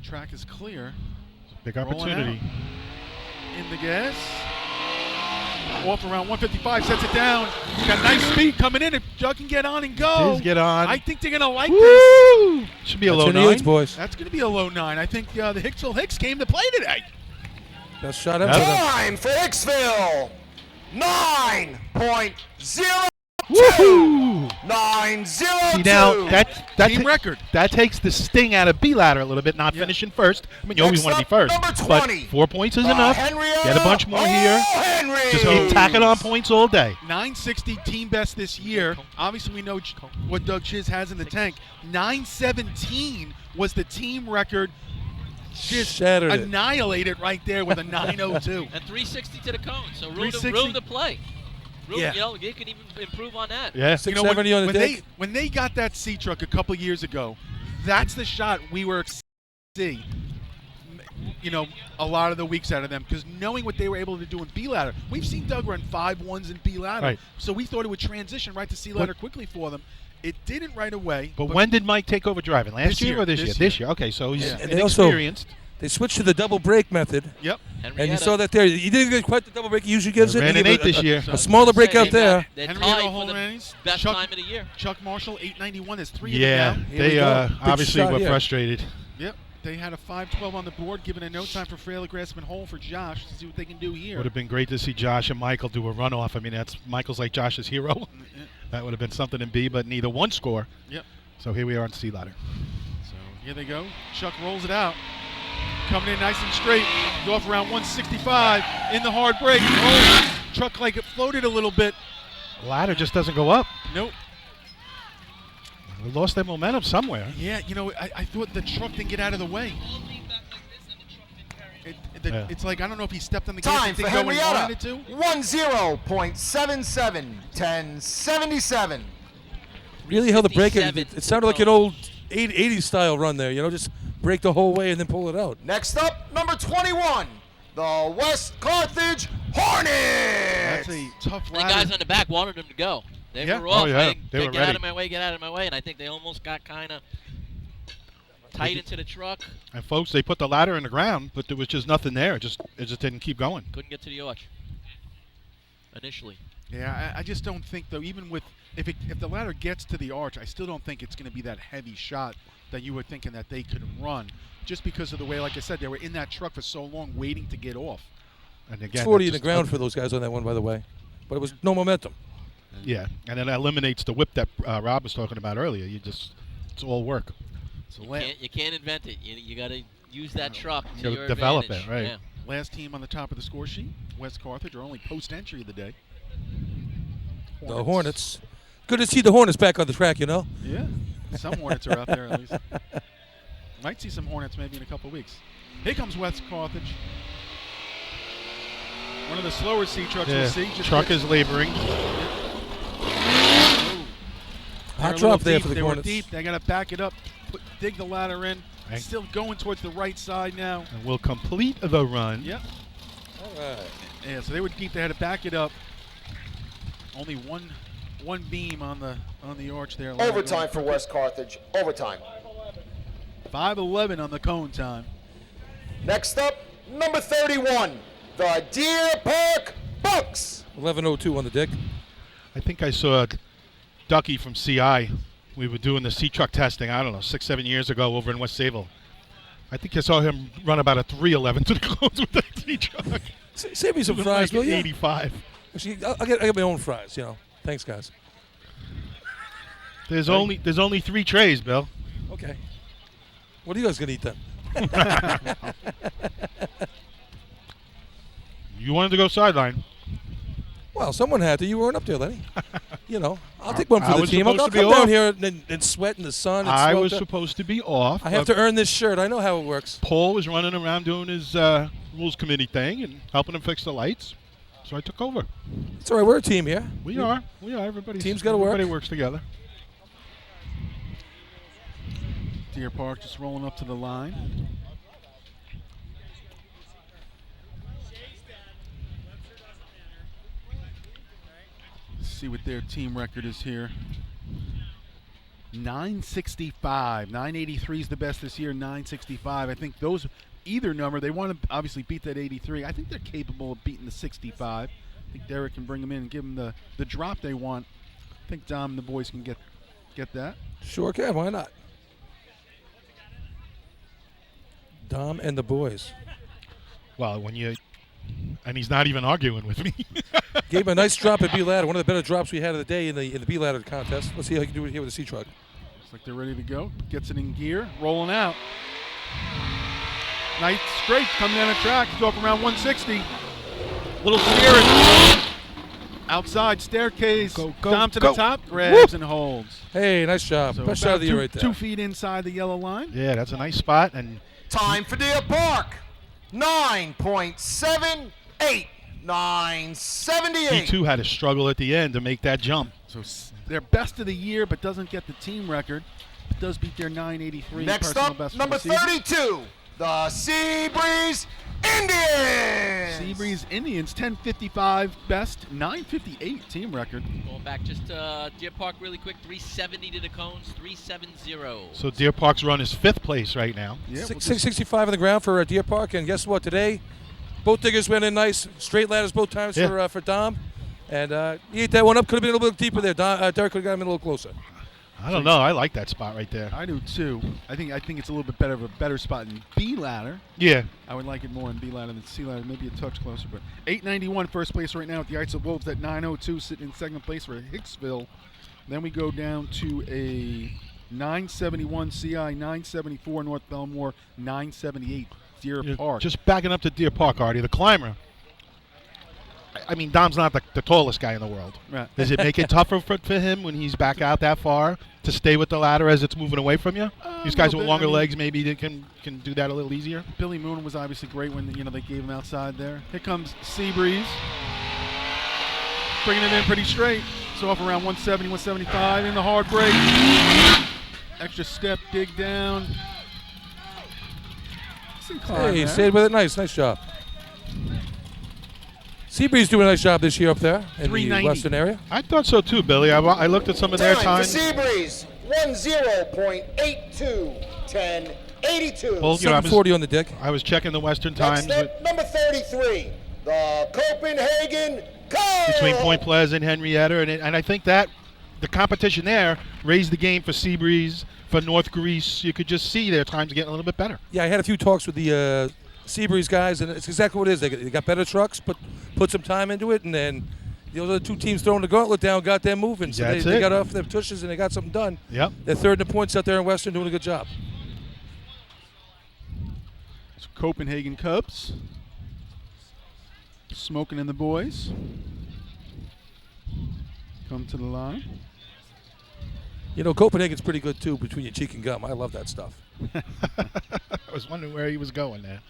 Speaker 4: Track is clear.
Speaker 8: Big
Speaker 4: Rolling
Speaker 8: opportunity.
Speaker 4: In the gas. Off around 155, sets it down. He's got nice speed coming in. If Doug can get on and go.
Speaker 8: Please get on.
Speaker 4: I think they're going to like this.
Speaker 8: Woo! Should be a
Speaker 2: That's
Speaker 8: low
Speaker 2: in the
Speaker 8: 9.
Speaker 2: eights, boys.
Speaker 4: That's going to be a low 9. I think the Hicksville Hicks came to play today.
Speaker 2: Best shot ever.
Speaker 7: Time for Hicksville. 9.02.
Speaker 8: Woohoo!
Speaker 7: 9.02.
Speaker 8: See, now that
Speaker 4: Team record.
Speaker 8: That takes the sting out of B ladder a little bit, not
Speaker 4: Yeah.
Speaker 8: finishing first. I mean, you always
Speaker 7: Next
Speaker 8: want to be
Speaker 7: up,
Speaker 8: first.
Speaker 7: number
Speaker 8: But
Speaker 7: 20.
Speaker 8: 4 points is enough. Get a bunch more here.
Speaker 7: Henry.
Speaker 8: Just keep tacking on points all day.
Speaker 4: 960 team best this year. Obviously, we know what Doug Chiz has in the tank. 917 was the team record. Just
Speaker 2: Shattered it.
Speaker 4: annihilated right there with a 902.
Speaker 3: And 360 to the cone. So room
Speaker 4: 360.
Speaker 3: to play. Room,
Speaker 4: Yeah.
Speaker 3: You can even improve on that.
Speaker 8: Yeah.
Speaker 2: 670 on the dig.
Speaker 4: when they got that C truck a couple years ago, that's the shot we were see. A lot of the weeks out of them, because knowing what they were able to do in B ladder, we've seen Doug run 5.1s in B ladder,
Speaker 8: Right.
Speaker 4: so we thought it would transition right to C ladder quickly for them. It didn't right away.
Speaker 8: But when did Mike take over driving? Last
Speaker 4: This
Speaker 8: year
Speaker 4: year,
Speaker 8: or this
Speaker 4: this
Speaker 8: year?
Speaker 4: year.
Speaker 8: This year. Okay, so he's
Speaker 4: Yeah.
Speaker 2: And they also-
Speaker 8: inexperienced.
Speaker 2: They switched to the double brake method,
Speaker 4: Yep.
Speaker 2: and you saw that there. He didn't get quite the double brake he usually gives it.
Speaker 8: Ran
Speaker 2: He
Speaker 8: an
Speaker 2: gave
Speaker 8: 8 this year.
Speaker 2: A smaller brake out there.
Speaker 3: They're
Speaker 4: Henrietta
Speaker 3: tied for the
Speaker 4: Holmanis,
Speaker 3: best
Speaker 4: Chuck-
Speaker 3: time of the year.
Speaker 4: Chuck Marshall, 891. There's 3
Speaker 8: Yeah,
Speaker 4: of them
Speaker 2: Here we
Speaker 8: they
Speaker 2: go. Big
Speaker 8: obviously
Speaker 2: shot
Speaker 8: were
Speaker 2: here.
Speaker 8: frustrated.
Speaker 4: now. Yep. They had a 512 on the board, giving a no time for Frail Grassman Hole for Josh to see what they can do here.
Speaker 8: Would have been great to see Josh and Michael do a runoff. I mean, Michael's like Josh's hero. That would have been something in B, but neither one score.
Speaker 4: Yep.
Speaker 8: So here we are on C ladder.
Speaker 4: So here they go. Chuck rolls it out. Coming in nice and straight. Go off around 165 in the hard break. Oh, truck like it floated a little bit.
Speaker 8: Ladder just doesn't go up.
Speaker 4: Nope.
Speaker 8: They lost their momentum somewhere.
Speaker 4: Yeah, I thought the truck didn't get out of the way. It's like, I don't know if he stepped on the gas
Speaker 7: Time
Speaker 4: and
Speaker 7: for
Speaker 4: didn't go when he wanted
Speaker 7: Henrietta.
Speaker 4: to.
Speaker 7: 10.77. 10.77.
Speaker 2: Really held the brake.
Speaker 3: 57
Speaker 2: It sounded like an old 80s style run there. Just brake the whole way and then pull it out.
Speaker 7: Next up, number 21, the West Carthage Hornets.
Speaker 4: That's a tough
Speaker 3: The
Speaker 4: ladder.
Speaker 3: guys on the back wanted him to go. They
Speaker 4: Yeah.
Speaker 3: were off.
Speaker 8: Oh, yeah.
Speaker 3: They
Speaker 8: They were
Speaker 3: get out
Speaker 8: ready.
Speaker 3: of my way, get out of my way. And I think they almost got kind of tight into the truck.
Speaker 8: And folks, they put the ladder in the ground, but there was just nothing there. It just didn't keep going.
Speaker 3: Couldn't get to the arch initially.
Speaker 4: Yeah, I just don't think, though, even with if the ladder gets to the arch, I still don't think it's going to be that heavy shot that you were thinking that they could run, just because of the way, like I said, they were in that truck for so long waiting to get off.
Speaker 8: And
Speaker 2: It's
Speaker 8: again,
Speaker 2: 40 in
Speaker 8: that's
Speaker 2: the ground for those guys on that one, by the way. But it was no momentum.
Speaker 8: Yeah, and then that eliminates the whip that Rob was talking about earlier. It's all work.
Speaker 4: So
Speaker 3: You can't invent it. You got to use that truck to
Speaker 8: gotta
Speaker 3: your
Speaker 8: develop
Speaker 3: advantage.
Speaker 8: it, right.
Speaker 3: Yeah.
Speaker 4: last team on the top of the score sheet, West Carthage, are only post-entry of the day.
Speaker 2: The Hornets. Good to see the Hornets back on the track,
Speaker 4: Yeah, some Hornets are out there at least. Might see some Hornets maybe in a couple weeks. Here comes West Carthage. One of the slower C trucks we'll see.
Speaker 8: Truck is laboring.
Speaker 2: Hot drop there for the
Speaker 4: They
Speaker 2: Hornets.
Speaker 4: were deep. They got to back it up, dig the ladder in.
Speaker 8: Right.
Speaker 4: Still going towards the right side now.
Speaker 8: And will complete the run.
Speaker 4: Yep.
Speaker 2: All right.
Speaker 4: Yeah, so they were deep. They had to back it up. Only one beam on the arch there.
Speaker 7: Overtime for West Carthage. Overtime.
Speaker 4: 5:11 on the cone time.
Speaker 7: Next up, number 31, the Deer Park Bucks.
Speaker 2: 11:02 on the deck.
Speaker 8: I think I saw Ducky from CI. We were doing the C-truck testing, I don't know, 6-7 years ago over in West Sayville. I think I saw him run about a 3:11 to the close with that C-truck.
Speaker 2: Save me some
Speaker 8: It was
Speaker 2: fries,
Speaker 8: like
Speaker 2: will you?
Speaker 8: 85.
Speaker 2: Actually, I get my own fries, Thanks, guys.
Speaker 8: There's only 3 trays, Bill.
Speaker 2: Okay. What are you guys going to eat then?
Speaker 8: You wanted to go sideline.
Speaker 2: Well, someone had to. You weren't up there, Lenny. I'll take one
Speaker 8: I
Speaker 2: for the
Speaker 8: was
Speaker 2: team. I'll
Speaker 8: supposed to
Speaker 2: come
Speaker 8: be
Speaker 2: down
Speaker 8: off.
Speaker 2: here and sweat in the sun. And
Speaker 8: I
Speaker 2: smoke
Speaker 8: was
Speaker 2: up.
Speaker 8: supposed to be off.
Speaker 2: I have
Speaker 8: but
Speaker 2: to earn this shirt. I know how it works.
Speaker 8: Paul was running around doing his rules committee thing and helping him fix the lights. So I took over.
Speaker 2: It's all right. We're a team here.
Speaker 8: We are. Everybody's
Speaker 2: Team's gotta work.
Speaker 8: Everybody works together.
Speaker 4: Deer Park just rolling up to the line. Let's see what their team record is here. 965. 983 is the best this year. 965. I think those either number, they want to obviously beat that 83. I think they're capable of beating the 65. I think Derek can bring them in and give them the drop they want. I think Dom and the boys can get that.
Speaker 2: Sure can. Why not? Dom and the boys.
Speaker 8: Well, and he's not even arguing with me.
Speaker 2: Gave him a nice drop at B ladder. One of the better drops we had of the day in the B ladder contest. Let's see how he can do it here with the C truck.
Speaker 4: Looks like they're ready to go. Gets it in gear, rolling out. Nice straight coming down the track. He's off around 160. Little steering. Outside staircase.
Speaker 8: Go,
Speaker 4: Dom to
Speaker 8: go.
Speaker 4: the top. Grabs and holds.
Speaker 2: Hey, nice job.
Speaker 4: So
Speaker 2: Best
Speaker 4: about
Speaker 2: shot of the year right there.
Speaker 4: 2 feet inside the yellow line.
Speaker 8: Yeah, that's a nice spot. And
Speaker 7: Time for Deer Park. 9.78. 978.
Speaker 8: he too had to struggle at the end to make that jump.
Speaker 4: So their best of the year, but doesn't get the team record. It does beat their 983
Speaker 7: Next
Speaker 4: personal
Speaker 7: up,
Speaker 4: best for
Speaker 7: number
Speaker 4: the season.
Speaker 7: 32, the Seabreeze Indians.
Speaker 4: Seabreeze Indians, 1055 best, 958 team record.
Speaker 3: Going back just Deer Park really quick, 370 to the cones, 370.
Speaker 8: So Deer Park's run is 5th place right now.
Speaker 4: Yeah, we'll just-
Speaker 2: 665 on the ground for Deer Park, and guess what? Today, both diggers went in nice, straight ladders both times
Speaker 8: Yeah.
Speaker 2: for Dom, and he ate that one up. Could have been a little bit deeper there. Derek could have got him in a little closer.
Speaker 8: I don't know. I like that spot right there.
Speaker 4: I do too. I think it's a little bit better of a better spot in B ladder.
Speaker 8: Yeah.
Speaker 4: I would like it more in B ladder than C ladder, maybe a touch closer. But 891 first place right now at the Ice of Wolves at 902 sitting in second place for Hicksville. Then we go down to a 971 CI, 974 North Belmore, 978 Deer
Speaker 8: Yeah,
Speaker 4: Park.
Speaker 8: Just backing up to Deer Park, Artie, the climber. I mean, Dom's not the tallest guy in the world.
Speaker 4: Right.
Speaker 8: Does it make it tougher for him when he's back out that far to stay with the ladder as it's moving away from you? These guys with longer legs, maybe they can do that a little easier.
Speaker 4: Billy Moon was obviously great when they gave him outside there. Here comes Seabreeze, bringing it in pretty straight. So off around 170, 175 in the hard break. Extra step, dig down.
Speaker 2: Hey, he stayed with it. Nice job. Seabreeze doing a nice job this year up there in the
Speaker 4: 390.
Speaker 2: western area.
Speaker 8: I thought so too, Billy. I looked at some of their
Speaker 7: Time for
Speaker 8: times.
Speaker 7: Seabreeze, 10.82, 10.82.
Speaker 8: Well, you know,
Speaker 2: 740 on the dick.
Speaker 8: I was checking the Western
Speaker 7: Next
Speaker 8: times
Speaker 7: up, number 33, the Copenhagen Cubs.
Speaker 8: between Point Pleasant and Henrietta, and I think that the competition there raised the game for Seabreeze, for North Greece. You could just see their times getting a little bit better.
Speaker 2: Yeah, I had a few talks with the Seabreeze guys, and it's exactly what it is. They got better trucks, put some time into it, and then the other two teams throwing the gauntlet down got them moving. So
Speaker 8: That's
Speaker 2: they
Speaker 8: it.
Speaker 2: got off their tushes and they got something done.
Speaker 8: Yep.
Speaker 2: They're third in the points out there in Western, doing a good job.
Speaker 4: It's Copenhagen Cubs. Smoking in the boys. Come to the line.
Speaker 2: You know, Copenhagen's pretty good too, between your cheek and gum. I love that stuff.
Speaker 8: I was wondering where he was going there.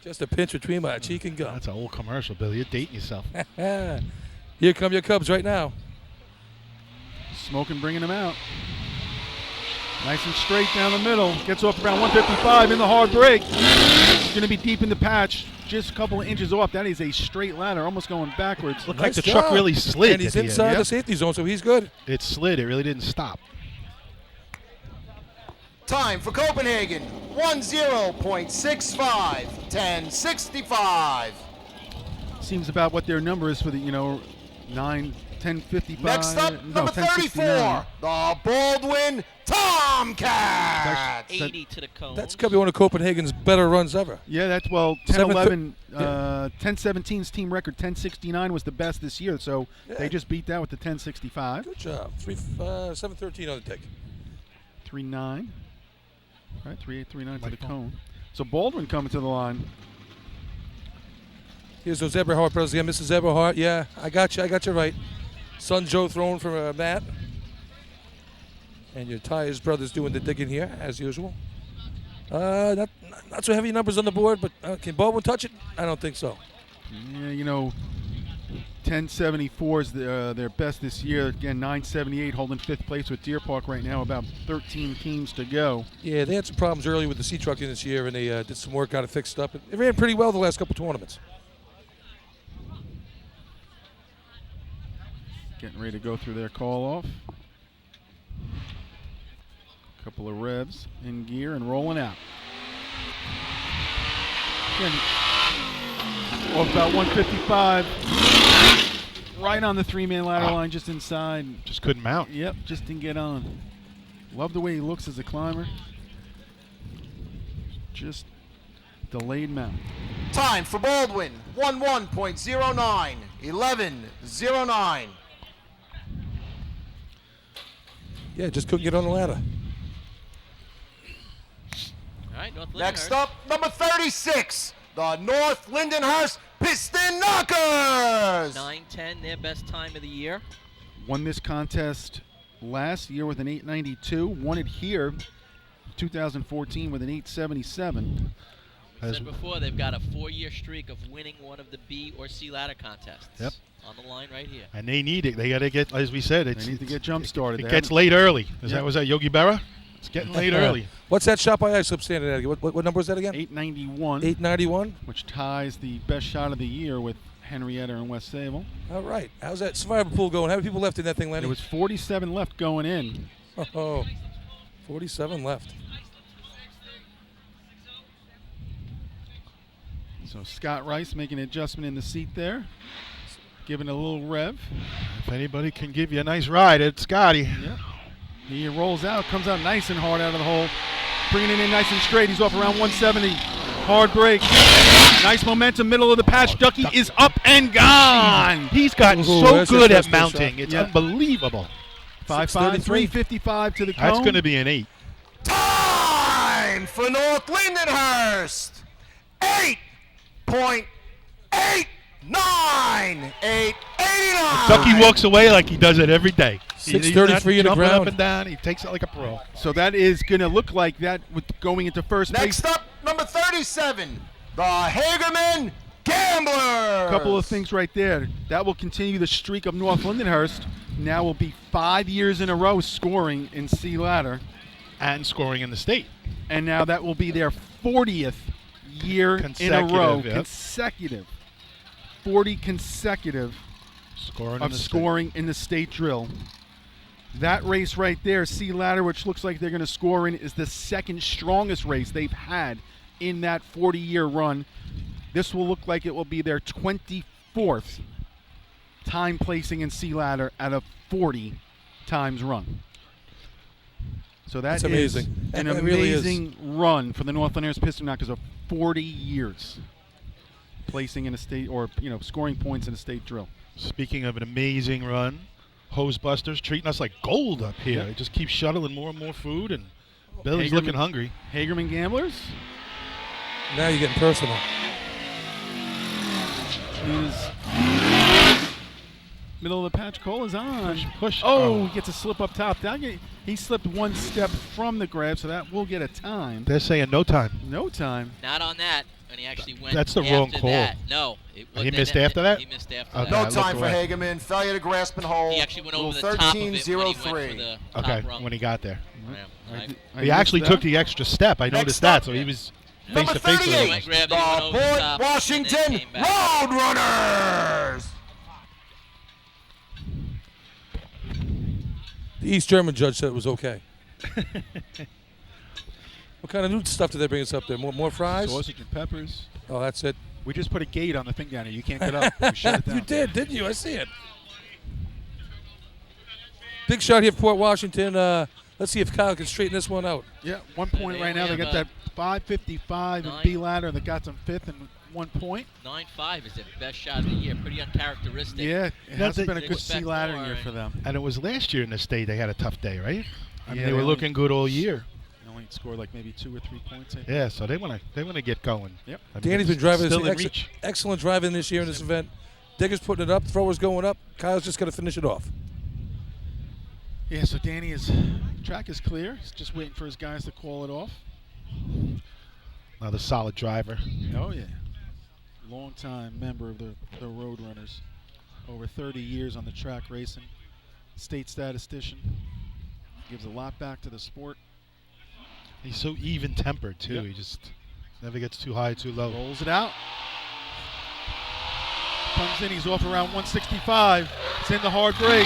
Speaker 2: Just a pinch between my cheek and gum.
Speaker 8: That's an old commercial, Billy. You're dating yourself.
Speaker 2: Here come your Cubs right now.
Speaker 4: Smoking, bringing them out. Nice and straight down the middle. Gets off around 155 in the hard break. Going to be deep in the patch. Just a couple of inches off. That is a straight ladder, almost going backwards.
Speaker 8: Looked
Speaker 2: Nice
Speaker 8: like the
Speaker 2: job.
Speaker 8: truck really slid.
Speaker 2: And he's
Speaker 8: at the end.
Speaker 2: inside
Speaker 8: Yep.
Speaker 2: the safety zone, so he's good.
Speaker 8: It slid. It really didn't stop.
Speaker 7: Time for Copenhagen, 10.65, 10.65.
Speaker 4: Seems about what their number is for the 10.55.
Speaker 7: Next up,
Speaker 4: no,
Speaker 7: number 34,
Speaker 4: 10.69.
Speaker 7: the Baldwin Tomcats.
Speaker 3: 80 to the cone.
Speaker 2: That's got to be one of Copenhagen's better runs ever.
Speaker 4: Yeah, that's 10-11. 10-17's team record. 10.69 was the best this year, so they just beat that with the 10.65.
Speaker 2: Good job. 7:13 on the dick.
Speaker 4: 3.9. Right, 3.8, 3.9 to the cone. So Baldwin coming to the line.
Speaker 2: Here's those Eberhardt brothers again. Mrs. Eberhardt, yeah, I got you right. Son Joe throwing from Matt. And your Tyers brothers doing the digging here, as usual. Not so heavy numbers on the board, but can Baldwin touch it? I don't think so.
Speaker 4: Yeah, 10.74 is their best this year. Again, 9.78 holding fifth place with Deer Park right now. About 13 teams to go.
Speaker 2: Yeah, they had some problems early with the sea trucking this year, and they did some work, got it fixed up. It ran pretty well the last couple tournaments.
Speaker 4: Getting ready to go through their call-off. Couple of revs in gear and rolling out. Again, off about 155. Right on the three-man ladder line, just inside.
Speaker 8: Just couldn't mount.
Speaker 4: Yep, just didn't get on. Love the way he looks as a climber. Just delayed mount.
Speaker 7: Time for Baldwin, 11.09, 11.09.
Speaker 2: Yeah, just couldn't get on the ladder.
Speaker 3: All right, North
Speaker 7: Next
Speaker 3: Lindenhurst.
Speaker 7: up, number 36, the North Lindenhurst Piston Knockers.
Speaker 3: 9:10, their best time of the year.
Speaker 4: Won this contest last year with an 892. Won it here 2014 with an 877.
Speaker 3: I said before, they've got a 4-year streak of winning one of the B or C ladder contests.
Speaker 8: Yep.
Speaker 3: On the line right here.
Speaker 8: And they need it. They got to get, as we said,
Speaker 4: They need to get jump started.
Speaker 8: It gets late early. Was that Yogi Berra? It's getting late early.
Speaker 2: What's that shot by Islip standing at again? What number is that again?
Speaker 4: 891.
Speaker 2: 891.
Speaker 4: Which ties the best shot of the year with Henrietta and West Sable.
Speaker 2: All right. How's that survivor pool going? How many people left in that thing, Lenny?
Speaker 4: There was 47 left going in.
Speaker 2: Oh, 47 left.
Speaker 4: So Scott Rice making an adjustment in the seat there. Giving a little rev.
Speaker 8: If anybody can give you a nice ride, it's Scotty.
Speaker 4: Yep. He rolls out, comes out nice and hard out of the hole. Bringing it in nice and straight. He's off around 170. Hard break. Nice momentum, middle of the patch. Ducky is up and gone.
Speaker 8: He's gotten
Speaker 2: Ooh,
Speaker 8: so
Speaker 2: that's
Speaker 8: good
Speaker 2: his
Speaker 8: at
Speaker 2: best
Speaker 8: mounting.
Speaker 2: shot.
Speaker 8: It's
Speaker 4: Yeah.
Speaker 8: unbelievable.
Speaker 4: 5.5, 355 to the cone.
Speaker 8: That's going to be an 8.
Speaker 7: Time for North Lindenhurst, 8.8 9, 8, 89.
Speaker 8: Ducky walks away like he does it every day. He's not
Speaker 2: 6:33 in the
Speaker 8: jumping
Speaker 2: ground.
Speaker 8: up and down. He takes it like a pro.
Speaker 4: So that is going to look like that with going into first
Speaker 7: Next
Speaker 4: base.
Speaker 7: up, number 37, the Hagerman Gamblers.
Speaker 4: A couple of things right there. That will continue the streak of North Lindenhurst. Now will be 5 years in a row scoring in C ladder.
Speaker 8: And scoring in the state.
Speaker 4: And now that will be their 40th year in a
Speaker 8: Consecutive,
Speaker 4: row.
Speaker 8: yep.
Speaker 4: Consecutive. 40 consecutive
Speaker 8: Scoring
Speaker 4: of scoring in the state drill. That race right there, C ladder, which looks like they're going to score in, is the second strongest race they've had in that 40-year run. This will look like it will be their 24th time placing in C ladder at a 40 times run. So
Speaker 2: That's
Speaker 4: that is
Speaker 2: amazing.
Speaker 4: an
Speaker 2: That really is.
Speaker 4: amazing run for the North Lindenhurst Piston Knockers of 40 years placing in a state, or scoring points in a state drill.
Speaker 8: Speaking of an amazing run, Hose Busters treating us like gold up here.
Speaker 4: Yep.
Speaker 8: They just keep shuttling more and more food, and Billy's
Speaker 4: Hagerman-
Speaker 8: looking hungry.
Speaker 4: Hagerman Gamblers
Speaker 2: Now you're getting personal.
Speaker 4: is middle of the patch. Cole is on.
Speaker 8: Push.
Speaker 4: Oh, he gets a slip up top. He slipped one step from the grab, so that will get a time.
Speaker 8: They're saying no time.
Speaker 4: No time.
Speaker 3: Not on that. And he actually went.
Speaker 8: That's the
Speaker 3: after
Speaker 8: wrong call.
Speaker 3: That. No,
Speaker 8: He missed after that?
Speaker 3: He missed after
Speaker 8: Okay.
Speaker 3: that.
Speaker 7: No
Speaker 8: I looked
Speaker 7: time for
Speaker 8: away.
Speaker 7: Hagerman. Failure to grasp and hold.
Speaker 3: He actually went
Speaker 7: Rule
Speaker 3: over the top of it when he went for
Speaker 7: 1303.
Speaker 3: the
Speaker 8: Okay,
Speaker 3: top rung.
Speaker 8: when he got there.
Speaker 3: Yeah.
Speaker 4: I
Speaker 8: He
Speaker 4: missed
Speaker 8: actually
Speaker 4: that.
Speaker 8: took the extra step. I
Speaker 7: Next
Speaker 8: noticed
Speaker 7: up,
Speaker 8: that, so he was face
Speaker 7: Number
Speaker 8: to face with
Speaker 7: 38,
Speaker 8: him.
Speaker 3: Grabbed
Speaker 7: the
Speaker 3: it, went over the
Speaker 7: Port
Speaker 3: top, and then
Speaker 7: Washington
Speaker 3: came back.
Speaker 7: Roadrunners.
Speaker 2: The East German judge said it was okay. What kind of new stuff did they bring us up there? More fries?
Speaker 4: Sausage and peppers.
Speaker 2: Oh, that's it.
Speaker 4: We just put a gate on the thing down here. You can't get up. We shut it down.
Speaker 2: You did, didn't you? I see it. Big shot here for Port Washington. Let's see if Kyle can straighten this one out.
Speaker 4: Yeah, 1 point
Speaker 3: they
Speaker 4: right now.
Speaker 3: only
Speaker 4: They got
Speaker 3: have,
Speaker 4: that 5:55 in
Speaker 3: nine.
Speaker 4: B ladder. They got some fifth and 1 point.
Speaker 3: 9.5 is their best shot of the year. Pretty uncharacteristic.
Speaker 4: Yeah, it
Speaker 8: Now,
Speaker 4: hasn't
Speaker 8: they-
Speaker 4: been a good C
Speaker 3: expect
Speaker 4: ladder
Speaker 3: more,
Speaker 4: year for them.
Speaker 8: And it was last year in the state they had a tough day, right? I mean,
Speaker 4: Yeah,
Speaker 8: they
Speaker 4: they
Speaker 8: were
Speaker 4: only-
Speaker 8: looking good all year.
Speaker 4: They only scored like maybe 2 or 3 points. I think.
Speaker 8: Yeah, so they want to get going.
Speaker 4: Yep.
Speaker 8: I mean,
Speaker 2: Danny's
Speaker 8: it's
Speaker 2: been driving
Speaker 8: still
Speaker 2: this
Speaker 8: in reach.
Speaker 2: excellent driving this year in this event. Digger's putting it up, throwers going up. Kyle's just going to finish it off.
Speaker 4: Yeah, so Danny track is clear. He's just waiting for his guys to call it off.
Speaker 8: Another solid driver.
Speaker 4: Oh yeah, long time member of the Roadrunners, over 30 years on the track racing, state statistician. Gives a lot back to the sport.
Speaker 8: He's so even-tempered too.
Speaker 4: Yep.
Speaker 8: He just never gets too high, too low.
Speaker 4: Rolls it out. Comes in. He's off around 165. It's in the hard break.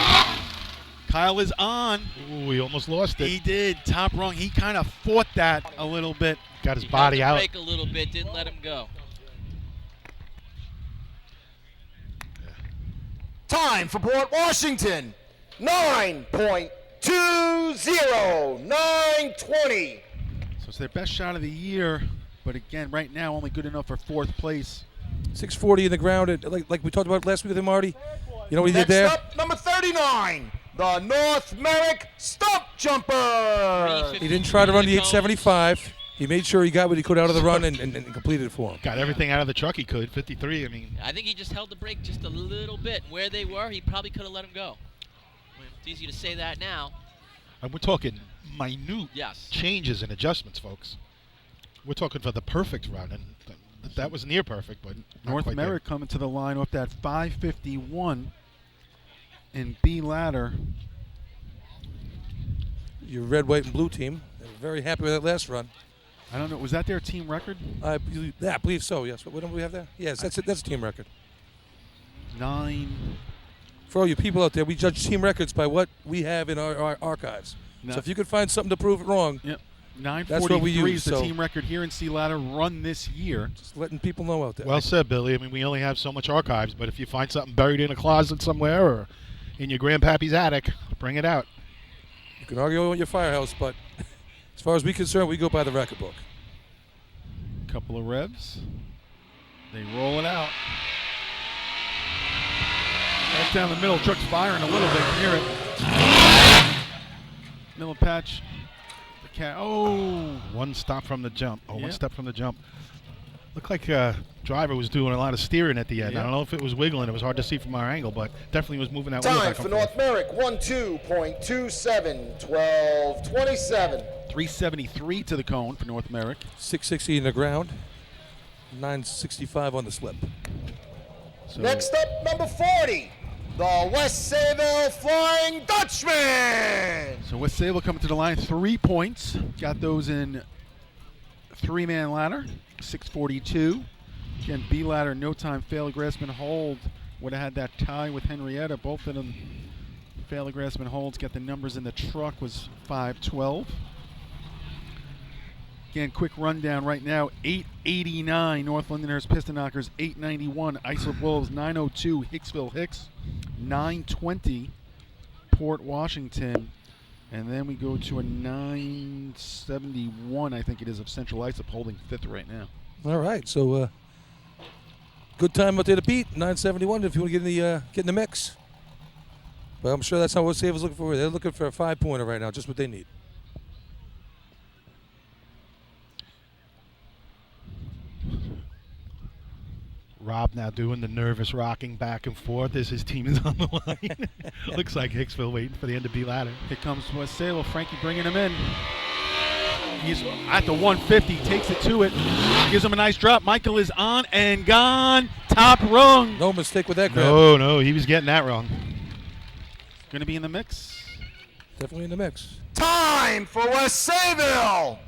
Speaker 4: Kyle is on.
Speaker 8: Ooh, he almost lost it.
Speaker 4: He did. Top rung. He kind of fought that a little bit.
Speaker 8: Got his
Speaker 3: He
Speaker 8: body
Speaker 3: held
Speaker 8: out.
Speaker 3: the brake a little bit, didn't let him go.
Speaker 7: Time for Port Washington. 9.20. 9:20.
Speaker 4: So it's their best shot of the year. But again, right now, only good enough for fourth place.
Speaker 2: 640 in the ground. Like we talked about last week with him, Marty. You know what he did
Speaker 7: Next
Speaker 2: there?
Speaker 7: up, number 39, the North Merrick Stump Jumper.
Speaker 2: He didn't try to run the 875. He made sure he got what he could out of the run and completed it for him.
Speaker 8: Got everything out of the truck he could. 53. I mean,
Speaker 3: I think he just held the brake just a little bit. Where they were, he probably could have let him go. It's easy to say that now.
Speaker 8: and we're talking minute
Speaker 3: Yes.
Speaker 8: changes and adjustments, folks. We're talking for the perfect run, and that was near perfect, but not
Speaker 4: North
Speaker 8: quite there.
Speaker 4: Merrick coming to the line off that 551 in B ladder.
Speaker 2: Your red, white, and blue team. They were very happy with that last run.
Speaker 4: I don't know. Was that their team record?
Speaker 2: I believe so, yes. What do we have there? Yes, that's it. That's a team record.
Speaker 4: 9.
Speaker 2: For all you people out there, we judge team records by what we have in our archives.
Speaker 4: No.
Speaker 2: So if you could find something to prove it wrong,
Speaker 4: Yep.
Speaker 2: That's what we
Speaker 4: 943
Speaker 2: use,
Speaker 4: is the
Speaker 2: so-
Speaker 4: team record here in C ladder run this year.
Speaker 2: just letting people know out there.
Speaker 8: Well said, Billy. I mean, we only have so much archives, but if you find something buried in a closet somewhere or in your grandpappy's attic, bring it out.
Speaker 2: You can argue with your firehouse, but as far as we're concerned, we go by the record book.
Speaker 4: Couple of revs. They roll it out. Right down the middle. Truck's firing a little bit. You hear it. Middle patch. The cat. Oh.
Speaker 8: One stop from the jump.
Speaker 4: Yeah.
Speaker 8: One step from the jump. Looked like driver was doing a lot of steering at the end. I don't know if it was wiggling. It was hard to see from our angle, but definitely was moving that wheel
Speaker 7: Time
Speaker 8: back
Speaker 7: for
Speaker 8: and
Speaker 7: North
Speaker 8: forth.
Speaker 7: Merrick, 1-2.27, 12:27.
Speaker 4: 373 to the cone for North Merrick.
Speaker 2: 660 in the ground, 965 on the slip.
Speaker 4: So
Speaker 7: Next up, number 40, the West Sayville Flying Dutchman.
Speaker 4: So West Sable coming to the line, 3 points. Got those in 3-man ladder, 642. Again, B ladder, no time, fail, Grassman, hold. Would have had that tie with Henrietta. Both of them fail, Grassman, holds. Got the numbers in the truck was 512. Again, quick rundown right now. 889 North Lindenhurst Piston Knockers, 891 Islip Wolves, 902 Hicksville Hicks, 920 Port Washington, and then we go to a 971, I think it is, of Central Islip holding 5th right now.
Speaker 2: All right, so good time out there to beat 971 if you want to get in the mix. But I'm sure that's not what Savers looking for. They're looking for a 5-pointer right now, just what they need.
Speaker 8: Rob now doing the nervous rocking back and forth as his team is on the line. Looks like Hicksville waiting for the end of B ladder.
Speaker 4: Here comes West Sable. Frankie bringing him in. He's at the 150, takes it to it, gives him a nice drop. Michael is on and gone. Top rung.
Speaker 2: No mistake with that grab.
Speaker 8: No, he was getting that wrong.
Speaker 4: Going to be in the mix.
Speaker 2: Definitely in the mix.
Speaker 7: Time for West Sayville,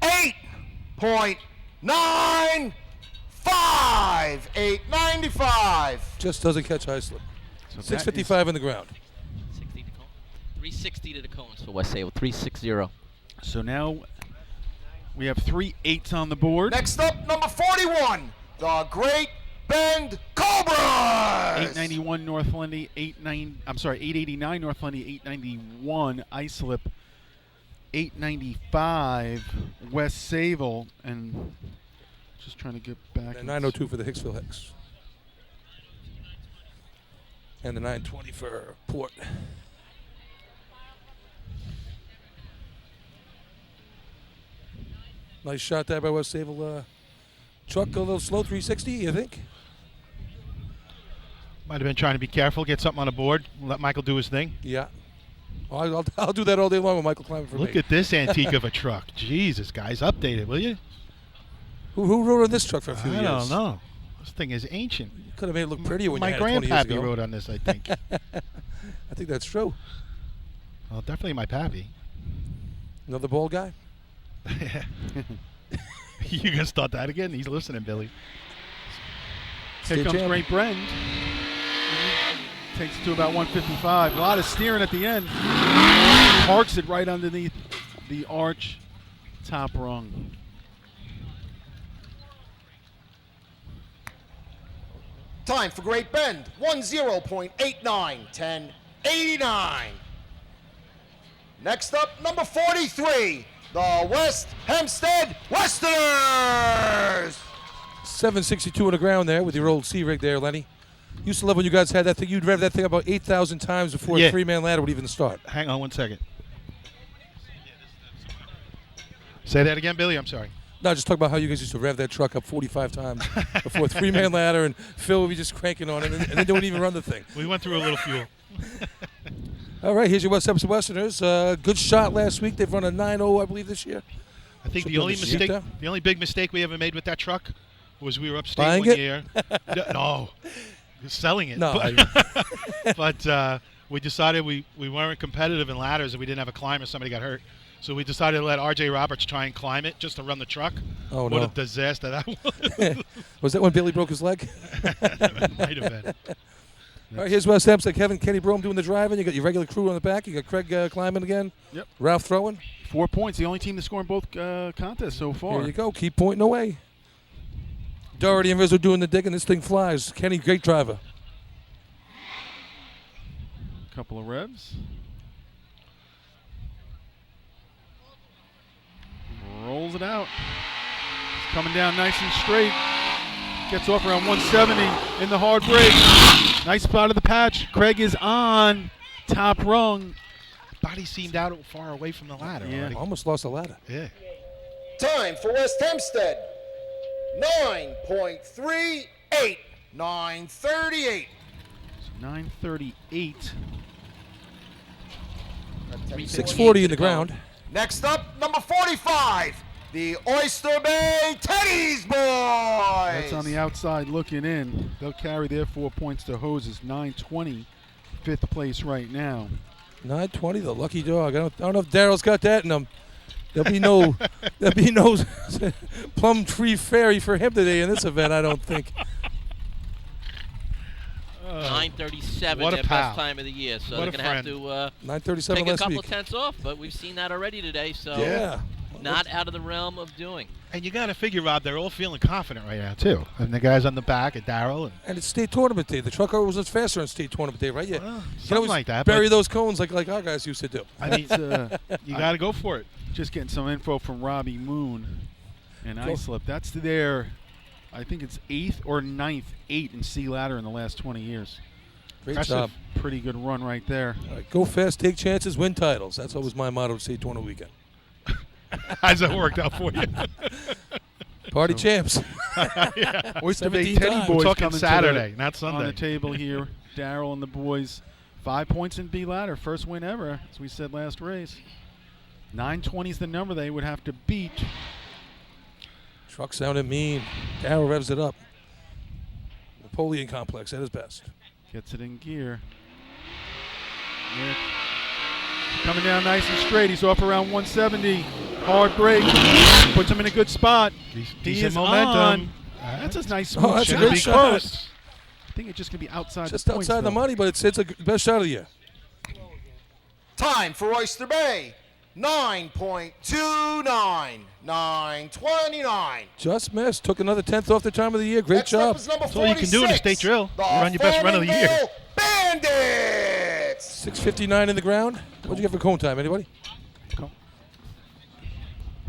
Speaker 7: 8.95, 895.
Speaker 2: Just doesn't catch Islip.
Speaker 4: So that
Speaker 2: 655 in the ground.
Speaker 3: 60 to cone. 360 to the cones for West Sable. 360.
Speaker 4: So now we have 3 8s on the board.
Speaker 7: Next up, number 41, the Great Bend Cobras.
Speaker 4: 891 North Lundy, 889 North Lundy, 891 Islip, 895 West Sable, and just trying to get back.
Speaker 2: And 902 for the Hicksville Hicks. And the 920 for Port. Nice shot there by West Sable. Truck a little slow, 360, you think?
Speaker 8: Might have been trying to be careful, get something on the board, let Michael do his thing.
Speaker 2: Yeah. Well, I'll do that all day long with Michael climbing for me.
Speaker 8: Look at this antique of a truck. Jesus, guys, update it, will you?
Speaker 2: Who rode on this truck for a few years?
Speaker 8: I don't know. This thing is ancient.
Speaker 2: Could have made it look prettier when
Speaker 8: My
Speaker 2: you had it 20 years
Speaker 8: grandpappy
Speaker 2: ago.
Speaker 8: rode on this, I think.
Speaker 2: I think that's true.
Speaker 8: Well, definitely my pappy.
Speaker 2: Another bald guy?
Speaker 8: You gonna start that again? He's listening, Billy.
Speaker 4: Here
Speaker 2: State
Speaker 4: comes
Speaker 2: champ.
Speaker 4: Great Brend. Takes it to about 155. A lot of steering at the end. Parks it right underneath the arch. Top rung.
Speaker 7: Time for Great Bend, 10.89, 1089. Next up, number 43, the West Hempstead Westerners.
Speaker 2: 762 on the ground there with your old C-rig there, Lenny. Used to love when you guys had that thing. You'd rev that thing about 8,000 times before
Speaker 8: Yeah.
Speaker 2: a 3-man ladder would even start.
Speaker 8: Hang on one second. Say that again, Billy. I'm sorry.
Speaker 2: No, just talk about how you guys used to rev that truck up 45 times before a 3-man ladder, and Phil would be just cranking on it, and then they wouldn't even run the thing.
Speaker 8: We went through a little fuel.
Speaker 2: All right, here's your West Hempstead Westerners. Good shot last week. They've run a 9-0, I believe, this year.
Speaker 8: I think
Speaker 2: So
Speaker 8: the only
Speaker 2: does it
Speaker 8: mistake,
Speaker 2: there?
Speaker 8: the only big mistake we ever made with that truck was we were upstate
Speaker 2: Buying
Speaker 8: one
Speaker 2: it?
Speaker 8: year. No, selling it.
Speaker 2: No,
Speaker 8: But we decided we weren't competitive in ladders and we didn't have a climber. Somebody got hurt. So we decided to let R.J. Roberts try and climb it just to run the truck.
Speaker 2: Oh,
Speaker 8: what
Speaker 2: no.
Speaker 8: a disaster that was.
Speaker 2: Was that when Billy broke his leg?
Speaker 8: Might have been.
Speaker 2: All right, here's West Hempstead. Kenny Brome doing the driving. You got your regular crew on the back. You got Craig climbing again.
Speaker 4: Yep.
Speaker 2: Ralph throwing.
Speaker 4: 4 points. The only team to score in both contests so far.
Speaker 2: Here you go. Keep pointing away. Doherty and Rizzo doing the digging. This thing flies. Kenny, great driver.
Speaker 4: Couple of revs. Rolls it out. It's coming down nice and straight. Gets off around 170 in the hard break. Nice spot of the patch. Craig is on. Top rung.
Speaker 8: Body seemed out far away from the ladder.
Speaker 4: Yeah.
Speaker 8: already.
Speaker 2: Almost lost the ladder.
Speaker 8: Yeah.
Speaker 7: Time for West Hempstead, 9.38. 938.
Speaker 4: So 938.
Speaker 2: 640 in the ground.
Speaker 7: Next up, number 45, the Oyster Bay Teddy's Boys.
Speaker 4: That's on the outside looking in. They'll carry their 4 points to Hoses. 920, fifth place right now.
Speaker 2: 920, the lucky dog. I don't know if Daryl's got that in him. There'll be no plum tree fairy for him today in this event, I don't think.
Speaker 3: 9:37,
Speaker 8: what a
Speaker 3: their
Speaker 8: pal.
Speaker 3: best time of the year. So
Speaker 8: What
Speaker 3: they're
Speaker 8: a
Speaker 3: going to have
Speaker 8: friend.
Speaker 3: to
Speaker 2: 937
Speaker 3: take a
Speaker 2: last
Speaker 3: couple
Speaker 2: week.
Speaker 3: of tenths off, but we've seen that already today. So
Speaker 2: Yeah.
Speaker 3: not out of the realm of doing.
Speaker 8: And you got to figure, Rob, they're all feeling confident right now, too. And the guys on the back at Darrell.
Speaker 2: And it's state tournament day. The truck always was faster on state tournament day, right? Yeah.
Speaker 8: Well,
Speaker 2: You can
Speaker 8: something
Speaker 2: always
Speaker 8: like that.
Speaker 2: bury
Speaker 8: but
Speaker 2: those cones like our guys used to do.
Speaker 8: I mean,
Speaker 4: It's,
Speaker 8: you got to go for it.
Speaker 4: just getting some info from Robbie Moon and
Speaker 2: Go.
Speaker 4: Islip. That's their, I think it's 8th or 9th 8 in C ladder in the last 20 years.
Speaker 2: Great
Speaker 8: Impressive.
Speaker 2: job.
Speaker 4: Pretty good run right there.
Speaker 2: All right, go fast, take chances, win titles. That's always my motto of state tournament weekend.
Speaker 8: How's that worked out for you?
Speaker 2: Party champs.
Speaker 8: Yeah.
Speaker 4: Oyster Bay
Speaker 2: 17
Speaker 4: Teddy
Speaker 2: times.
Speaker 4: Boys
Speaker 8: Talking
Speaker 4: coming
Speaker 8: Saturday,
Speaker 4: to
Speaker 8: not
Speaker 4: the,
Speaker 8: Sunday.
Speaker 4: on the table here. Darrell and the boys, 5 points in B ladder, first win ever, as we said last race. 920 is the number they would have to beat.
Speaker 2: Truck sounded mean. Darryl revs it up. Napoleon complex at his best.
Speaker 4: Gets it in gear. Nick coming down nice and straight. He's off around 170. Hard brake. Puts him in a good spot. He
Speaker 8: Decent
Speaker 4: is
Speaker 8: momentum.
Speaker 4: on. That's a nice smooth
Speaker 2: Oh, that's a
Speaker 4: shot.
Speaker 2: great
Speaker 8: be
Speaker 2: shot.
Speaker 8: close.
Speaker 4: I think it's just going to be outside
Speaker 2: Just
Speaker 4: the points,
Speaker 2: outside the
Speaker 4: though.
Speaker 2: money, but it's the best shot of the year.
Speaker 7: Time for Oyster Bay, 9.29. 929.
Speaker 2: Just missed. Took another 10th off the time of the year. Great
Speaker 7: Next up
Speaker 2: job.
Speaker 7: is number
Speaker 8: That's all you can do in a
Speaker 7: 46,
Speaker 8: state drill.
Speaker 7: the
Speaker 8: Run your best run of the year.
Speaker 7: Farmingville Bandits.
Speaker 2: 6:59 in the ground. What'd you get for cone time? Anybody?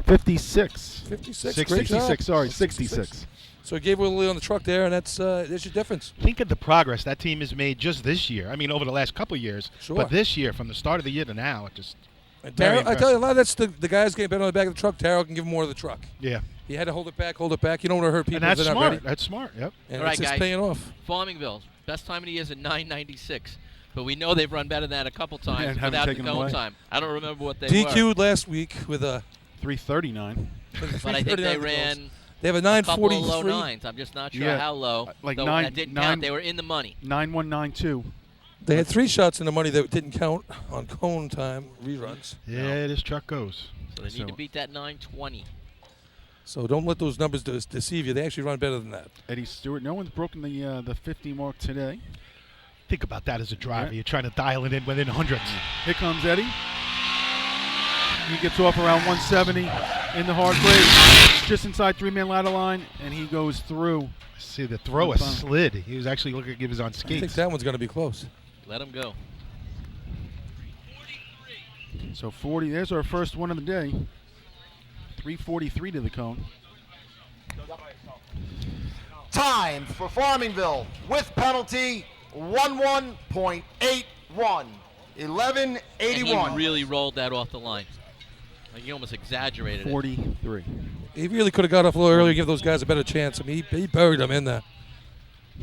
Speaker 4: 56.
Speaker 2: 56.
Speaker 8: 66.
Speaker 2: Great job.
Speaker 4: Sorry, 66.
Speaker 2: So he gave Willie on the truck there, and that's your difference.
Speaker 8: Think of the progress that team has made just this year. I mean, over the last couple of years.
Speaker 2: Sure.
Speaker 8: But this year, from the start of the year to now, it just
Speaker 2: And
Speaker 8: very
Speaker 2: Darryl, I tell you, a
Speaker 8: impressive.
Speaker 2: lot of that's the guys getting better on the back of the truck. Darryl can give him more of the truck.
Speaker 8: Yeah.
Speaker 2: He had to hold it back. You don't want to hurt people
Speaker 8: And that's
Speaker 2: if they're not
Speaker 8: smart.
Speaker 2: ready.
Speaker 8: That's smart. Yep.
Speaker 2: And
Speaker 3: All right,
Speaker 2: it's just
Speaker 3: guys.
Speaker 2: paying off.
Speaker 3: Farmingville, best time of the year is at 9:96. But we know they've run better than that a couple times
Speaker 4: And haven't
Speaker 3: without the
Speaker 4: taken them
Speaker 3: cone
Speaker 4: away.
Speaker 3: time. I don't remember what they
Speaker 2: DQ'd last week with a.
Speaker 4: 339.
Speaker 3: but I think they ran
Speaker 2: They have a
Speaker 3: a couple of low
Speaker 2: 943.
Speaker 3: nines. I'm just not sure
Speaker 4: Yeah.
Speaker 3: how low.
Speaker 4: Like
Speaker 3: though
Speaker 4: nine-
Speaker 3: that didn't
Speaker 4: nine-
Speaker 3: count. They were in the money.
Speaker 4: 9192.
Speaker 2: They had 3 shots in the money that didn't count on cone time reruns.
Speaker 8: Yeah, this truck goes.
Speaker 3: So they need to beat that 920.
Speaker 2: So don't let those numbers deceive you. They actually run better than that.
Speaker 4: Eddie Stewart. No one's broken the 50 mark today.
Speaker 8: Think about that as a driver.
Speaker 4: Yeah.
Speaker 8: You're trying to dial it in within hundreds.
Speaker 4: Here comes Eddie. He gets off around 170 in the hard break, just inside 3-man ladder line, and he goes through.
Speaker 8: See, the throw a slid. He was actually looking like he was on
Speaker 2: I think
Speaker 8: skates.
Speaker 2: that one's going to be close.
Speaker 3: Let them go.
Speaker 4: So 40. There's our first one of the day. 343 to the cone.
Speaker 7: Time for Farmingville with penalty 11.81.
Speaker 3: And
Speaker 7: 1181.
Speaker 3: he really rolled that off the line. Like he almost exaggerated it.
Speaker 4: 43.
Speaker 2: He really could have got off a little earlier, give those guys a better chance. I mean, he buried them in there.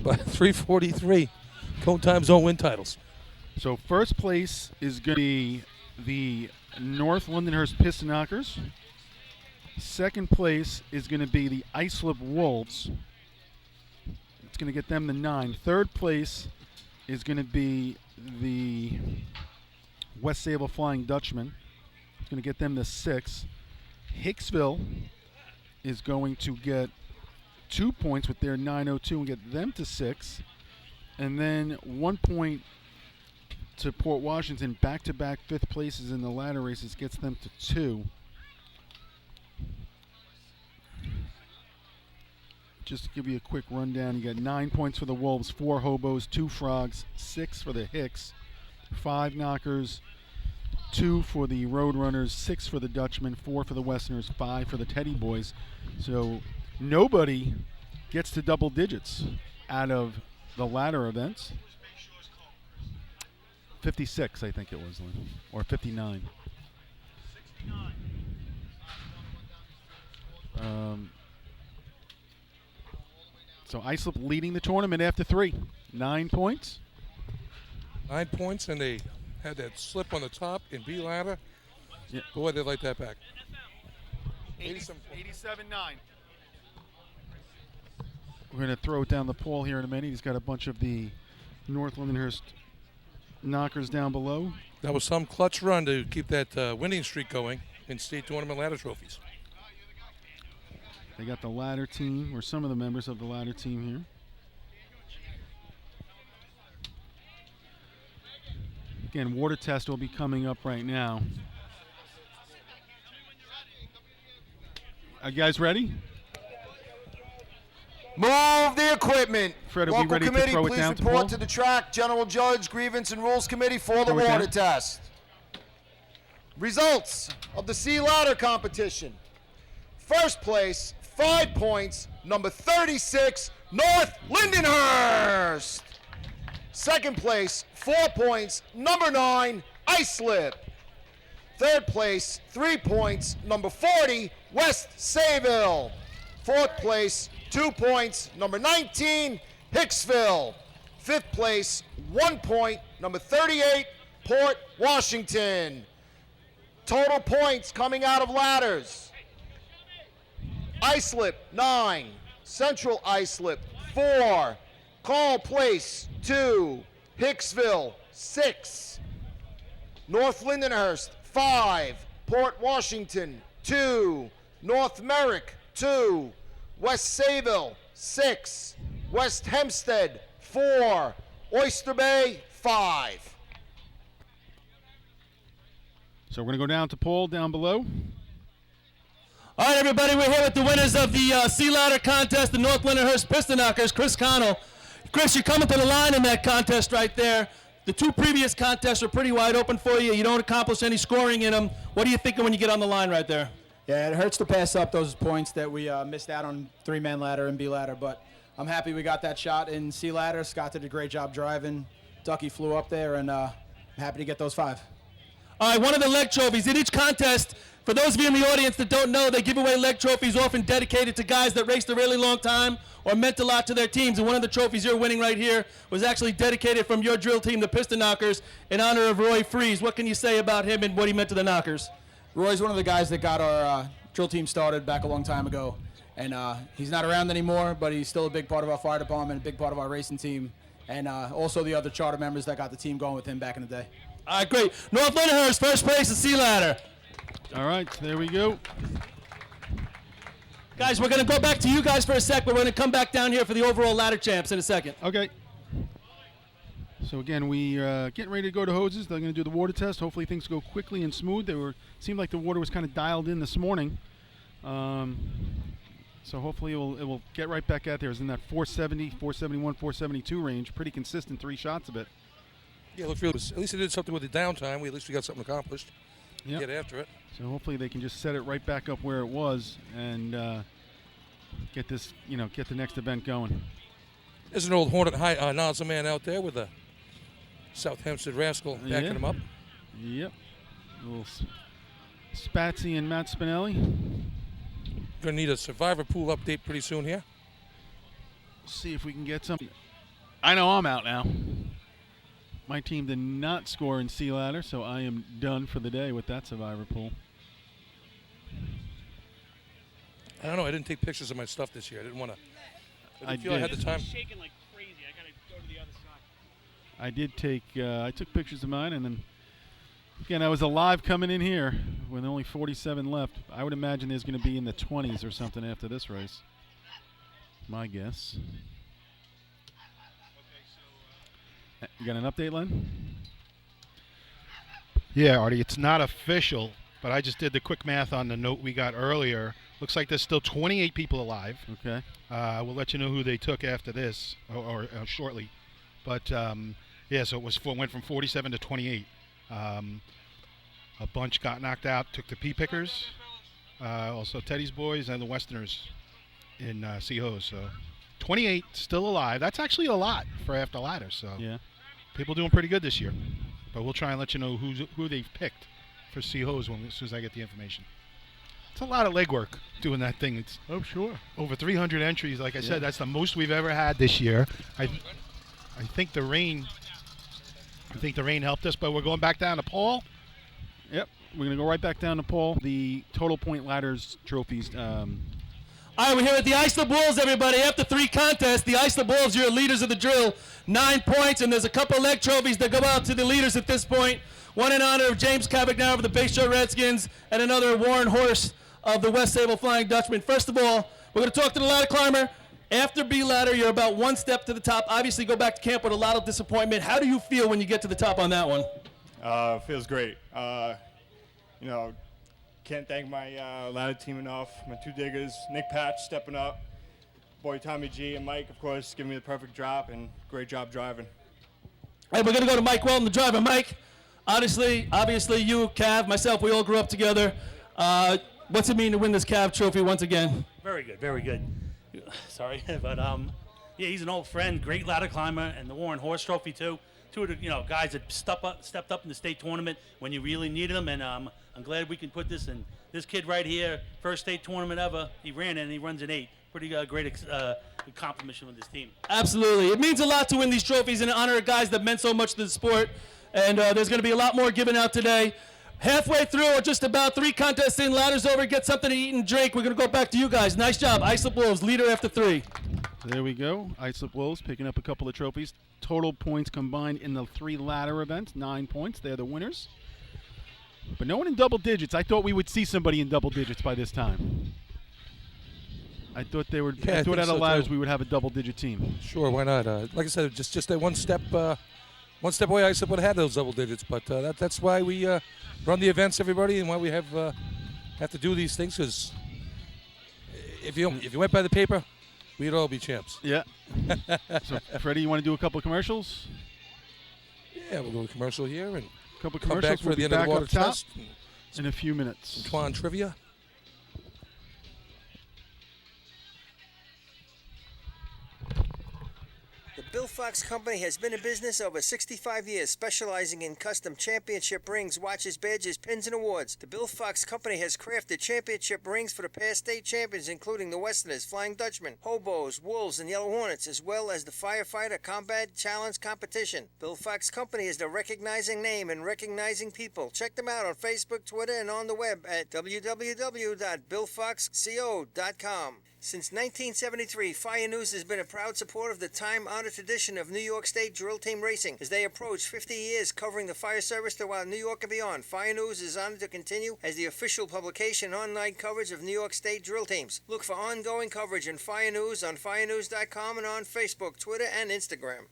Speaker 2: But 343. Cone times don't win titles.
Speaker 4: So first place is going to be the North Lindenhurst Piston Knockers. Second place is going to be the Islip Wolves. It's going to get them the 9. Third place is going to be the West Sable Flying Dutchman. It's going to get them the 6. Hicksville is going to get 2 points with their 902 and get them to 6. And then 1 point to Port Washington, back-to-back 5th places in the ladder races, gets them to 2. Just to give you a quick rundown, you got 9 points for the Wolves, 4 Hobos, 2 Frogs, 6 for the Hicks, 5 Knockers, 2 for the Roadrunners, 6 for the Dutchmen, 4 for the Westerners, 5 for the Teddy Boys. So nobody gets to double digits out of the ladder events. 56, I think it was, Lynn, or 59. So Islip leading the tournament after 3. 9 points.
Speaker 2: 9 points, and they had that slip on the top in B ladder.
Speaker 4: Yeah.
Speaker 2: Boy, they like that back.
Speaker 4: 87-9. We're going to throw it down the pole here in a minute. He's got a bunch of the North Lindenhurst knockers down below.
Speaker 2: That was some clutch run to keep that winning streak going in state tournament ladder trophies.
Speaker 4: They got the ladder team, or some of the members of the ladder team here. Again, water test will be coming up right now. Are you guys ready?
Speaker 7: Move the equipment.
Speaker 4: Fred, are we
Speaker 7: Local
Speaker 4: ready to
Speaker 7: committee,
Speaker 4: throw it
Speaker 7: please
Speaker 4: down to
Speaker 7: report
Speaker 4: Paul?
Speaker 7: to the track. General Judge, Grievance and Rules Committee for the
Speaker 4: Throw it
Speaker 7: water
Speaker 4: down.
Speaker 7: test. Results of the sea ladder competition. First place, 5 points, number 36, North Lindenhurst. Second place, 4 points, number 9, Islip. Third place, 3 points, number 40, West Sayville. Fourth place, 2 points, number 19, Hicksville. Fifth place, 1 point, number 38, Port Washington. Total points coming out of ladders. Islip, 9. Central Islip, 4. Call Place, 2. Hicksville, 6. North Lindenhurst, 5. Port Washington, 2. North Merrick, 2. West Sayville, 6. West Hempstead, 4. Oyster Bay, 5.
Speaker 4: So we're going to go down to Paul down below.
Speaker 9: All right, everybody, we're here with the winners of the sea ladder contest, the North Lindenhurst Piston Knockers, Chris Connell. Chris, you're coming to the line in that contest right there. The 2 previous contests are pretty wide open for you. You don't accomplish any scoring in them. What are you thinking when you get on the line right there?
Speaker 10: Yeah, it hurts to pass up those points that we missed out on 3-man ladder and B ladder, but I'm happy we got that shot in C ladder. Scott did a great job driving. Ducky flew up there, and I'm happy to get those 5.
Speaker 9: All right, one of the leg trophies. In each contest, for those of you in the audience that don't know, they give away leg trophies often dedicated to guys that raced a really long time or meant a lot to their teams. And one of the trophies you're winning right here was actually dedicated from your drill team, the Piston Knockers, in honor of Roy Freeze. What can you say about him and what he meant to the Knockers?
Speaker 10: Roy's one of the guys that got our drill team started back a long time ago. And he's not around anymore, but he's still a big part of our fire department, a big part of our racing team, and also the other charter members that got the team going with him back in the day.
Speaker 9: All right, great. North Lindenhurst, first place in sea ladder.
Speaker 4: All right, there we go.
Speaker 9: Guys, we're going to go back to you guys for a sec, but we're going to come back down here for the overall ladder champs in a second.
Speaker 4: Okay. So again, we getting ready to go to hoses. They're going to do the water test. Hopefully things go quickly and smooth. Seemed like the water was kind of dialed in this morning. So hopefully it will get right back out there. It's in that 470, 471, 472 range. Pretty consistent 3 shots of it.
Speaker 2: Yeah, look, at least they did something with the downtime. At least we got something accomplished.
Speaker 4: Yep.
Speaker 2: Get after it.
Speaker 4: So hopefully they can just set it right back up where it was and get this, get the next event going.
Speaker 2: There's an old Hornet High nozzle man out there with a South Hempstead Rascal backing him up.
Speaker 4: Yep. A little Spatsy and Matt Spinelli.
Speaker 2: Gonna need a survivor pool update pretty soon here.
Speaker 4: See if we can get some. I know I'm out now. My team did not score in sea ladder, so I am done for the day with that survivor pool.
Speaker 2: I don't know. I didn't take pictures of my stuff this year. I didn't want to.
Speaker 4: I
Speaker 2: feel I had
Speaker 4: did.
Speaker 2: the time.
Speaker 5: Shaking like crazy. I gotta go to the other side.
Speaker 4: I did take. I took pictures of mine, and then again, I was alive coming in here with only 47 left. I would imagine there's going to be in the 20s or something after this race. My guess. You got an update, Len?
Speaker 8: Yeah, Artie, it's not official, but I just did the quick math on the note we got earlier. Looks like there's still 28 people alive.
Speaker 4: Okay.
Speaker 8: We'll let you know who they took after this, or shortly. But, yeah, so it went from 47 to 28. A bunch got knocked out, took the P-Pickers, also Teddy's Boys and the Westerners in C-Hose. So 28 still alive. That's actually a lot for after ladder. So
Speaker 4: yeah,
Speaker 8: people doing pretty good this year. But we'll try and let you know who they've picked for C-Hose as soon as I get the information. It's a lot of legwork. doing that thing. It's over 300 entries. Like I said, that's the most we've ever had this year. I think the rain helped us, but we're going back down to Paul.
Speaker 4: Yep, we're going to go right back down to Paul. The total point ladders trophies.
Speaker 9: All right, we're here at the Iceland Bulls, everybody. After 3 contests, the Iceland Bulls, you're leaders of the drill, 9 points, and there's a couple of leg trophies that go out to the leaders at this point. One in honor of James Cavagnaro of the Bayshore Redskins, and another Warren Horst of the West Sable Flying Dutchman. First of all, we're going to talk to the ladder climber. After B ladder, you're about 1 step to the top. Obviously, go back to camp with a lot of disappointment. How do you feel when you get to the top on that one?
Speaker 11: Feels great. Can't thank my ladder team enough. My 2 diggers, Nick Patch stepping up, boy Tommy G, and Mike, of course, giving me the perfect drop, and great job driving.
Speaker 9: Hey, we're going to go to Mike Weldon, the driver. Mike, obviously, you, Cav, myself, we all grew up together. What's it mean to win this Cav trophy once again?
Speaker 12: Very good, very good. Sorry, but yeah, he's an old friend, great ladder climber, and the Warren Horse Trophy too. 2 of the guys that stepped up in the state tournament when you really needed them, and I'm glad we can put this in. This kid right here, first state tournament ever, he ran it and he runs an 8. Pretty great accomplishment with this team.
Speaker 9: Absolutely, it means a lot to win these trophies in honor of guys that meant so much to the sport, and there's going to be a lot more given out today. Halfway through, or just about 3 contests in, ladders over, get something to eat and drink. We're going to go back to you guys. Nice job. Iceland Wolves, leader after 3.
Speaker 4: There we go. Iceland Wolves picking up a couple of trophies. Total points combined in the 3 ladder events, 9 points. They're the winners. But no one in double digits. I thought we would see somebody in double digits by this time. I thought they were.
Speaker 2: Yeah,
Speaker 4: I thought out of ladders
Speaker 2: too.
Speaker 4: we would have a double-digit team.
Speaker 2: Sure, why not? Like I said, just that one step away. I would have had those double digits, but that's why we run the events, everybody, and why we have to do these things. Because if you went by the paper, we'd all be champs.
Speaker 4: Yeah. So, Freddie, you want to do a couple of commercials?
Speaker 2: Yeah, we'll go to commercial here and
Speaker 4: a couple of
Speaker 2: come
Speaker 4: commercials.
Speaker 2: back for
Speaker 4: We'll
Speaker 2: the
Speaker 4: be
Speaker 2: end of
Speaker 4: back
Speaker 2: the water
Speaker 4: up top
Speaker 2: test.
Speaker 4: in a few minutes.
Speaker 2: Twan trivia.
Speaker 13: The Bill Fox Company has been in business over 65 years, specializing in custom championship rings, watches, badges, pins, and awards. The Bill Fox Company has crafted championship rings for the past state champions, including the Westerners, Flying Dutchmen, Hobos, Wolves, and Yellow Hornets, as well as the Firefighter Combat Challenge Competition. Bill Fox Company is the recognizing name and recognizing people. Check them out on Facebook, Twitter, and on the web at www.billfoxco.com. Since 1973, Fire News has been a proud supporter of the time-honored tradition of New York State drill team racing. As they approach 50 years covering the fire service throughout New York and beyond, Fire News is honored to continue as the official publication and online coverage of New York State drill teams. Look for ongoing coverage in Fire News on firenews.com and on Facebook, Twitter, and Instagram.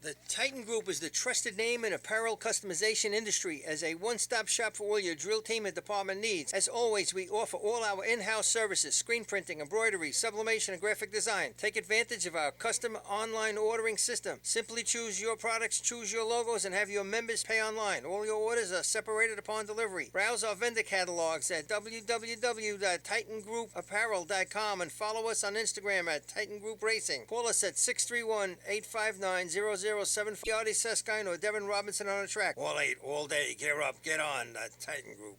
Speaker 13: The Titan Group is the trusted name in apparel customization industry as a one-stop shop for all your drill team and department needs. As always, we offer all our in-house services, screen printing, embroidery, sublimation, and graphic design. Take advantage of our custom online ordering system. Simply choose your products, choose your logos, and have your members pay online. All your orders are separated upon delivery. Browse our vendor catalogs at www.titangrouapparel.com and follow us on Instagram at Titan Group Racing. Call us at 631-859-0075. Artie Seskine or Devin Robinson on the track. All 8, all day. Gear up, get on. The Titan Group.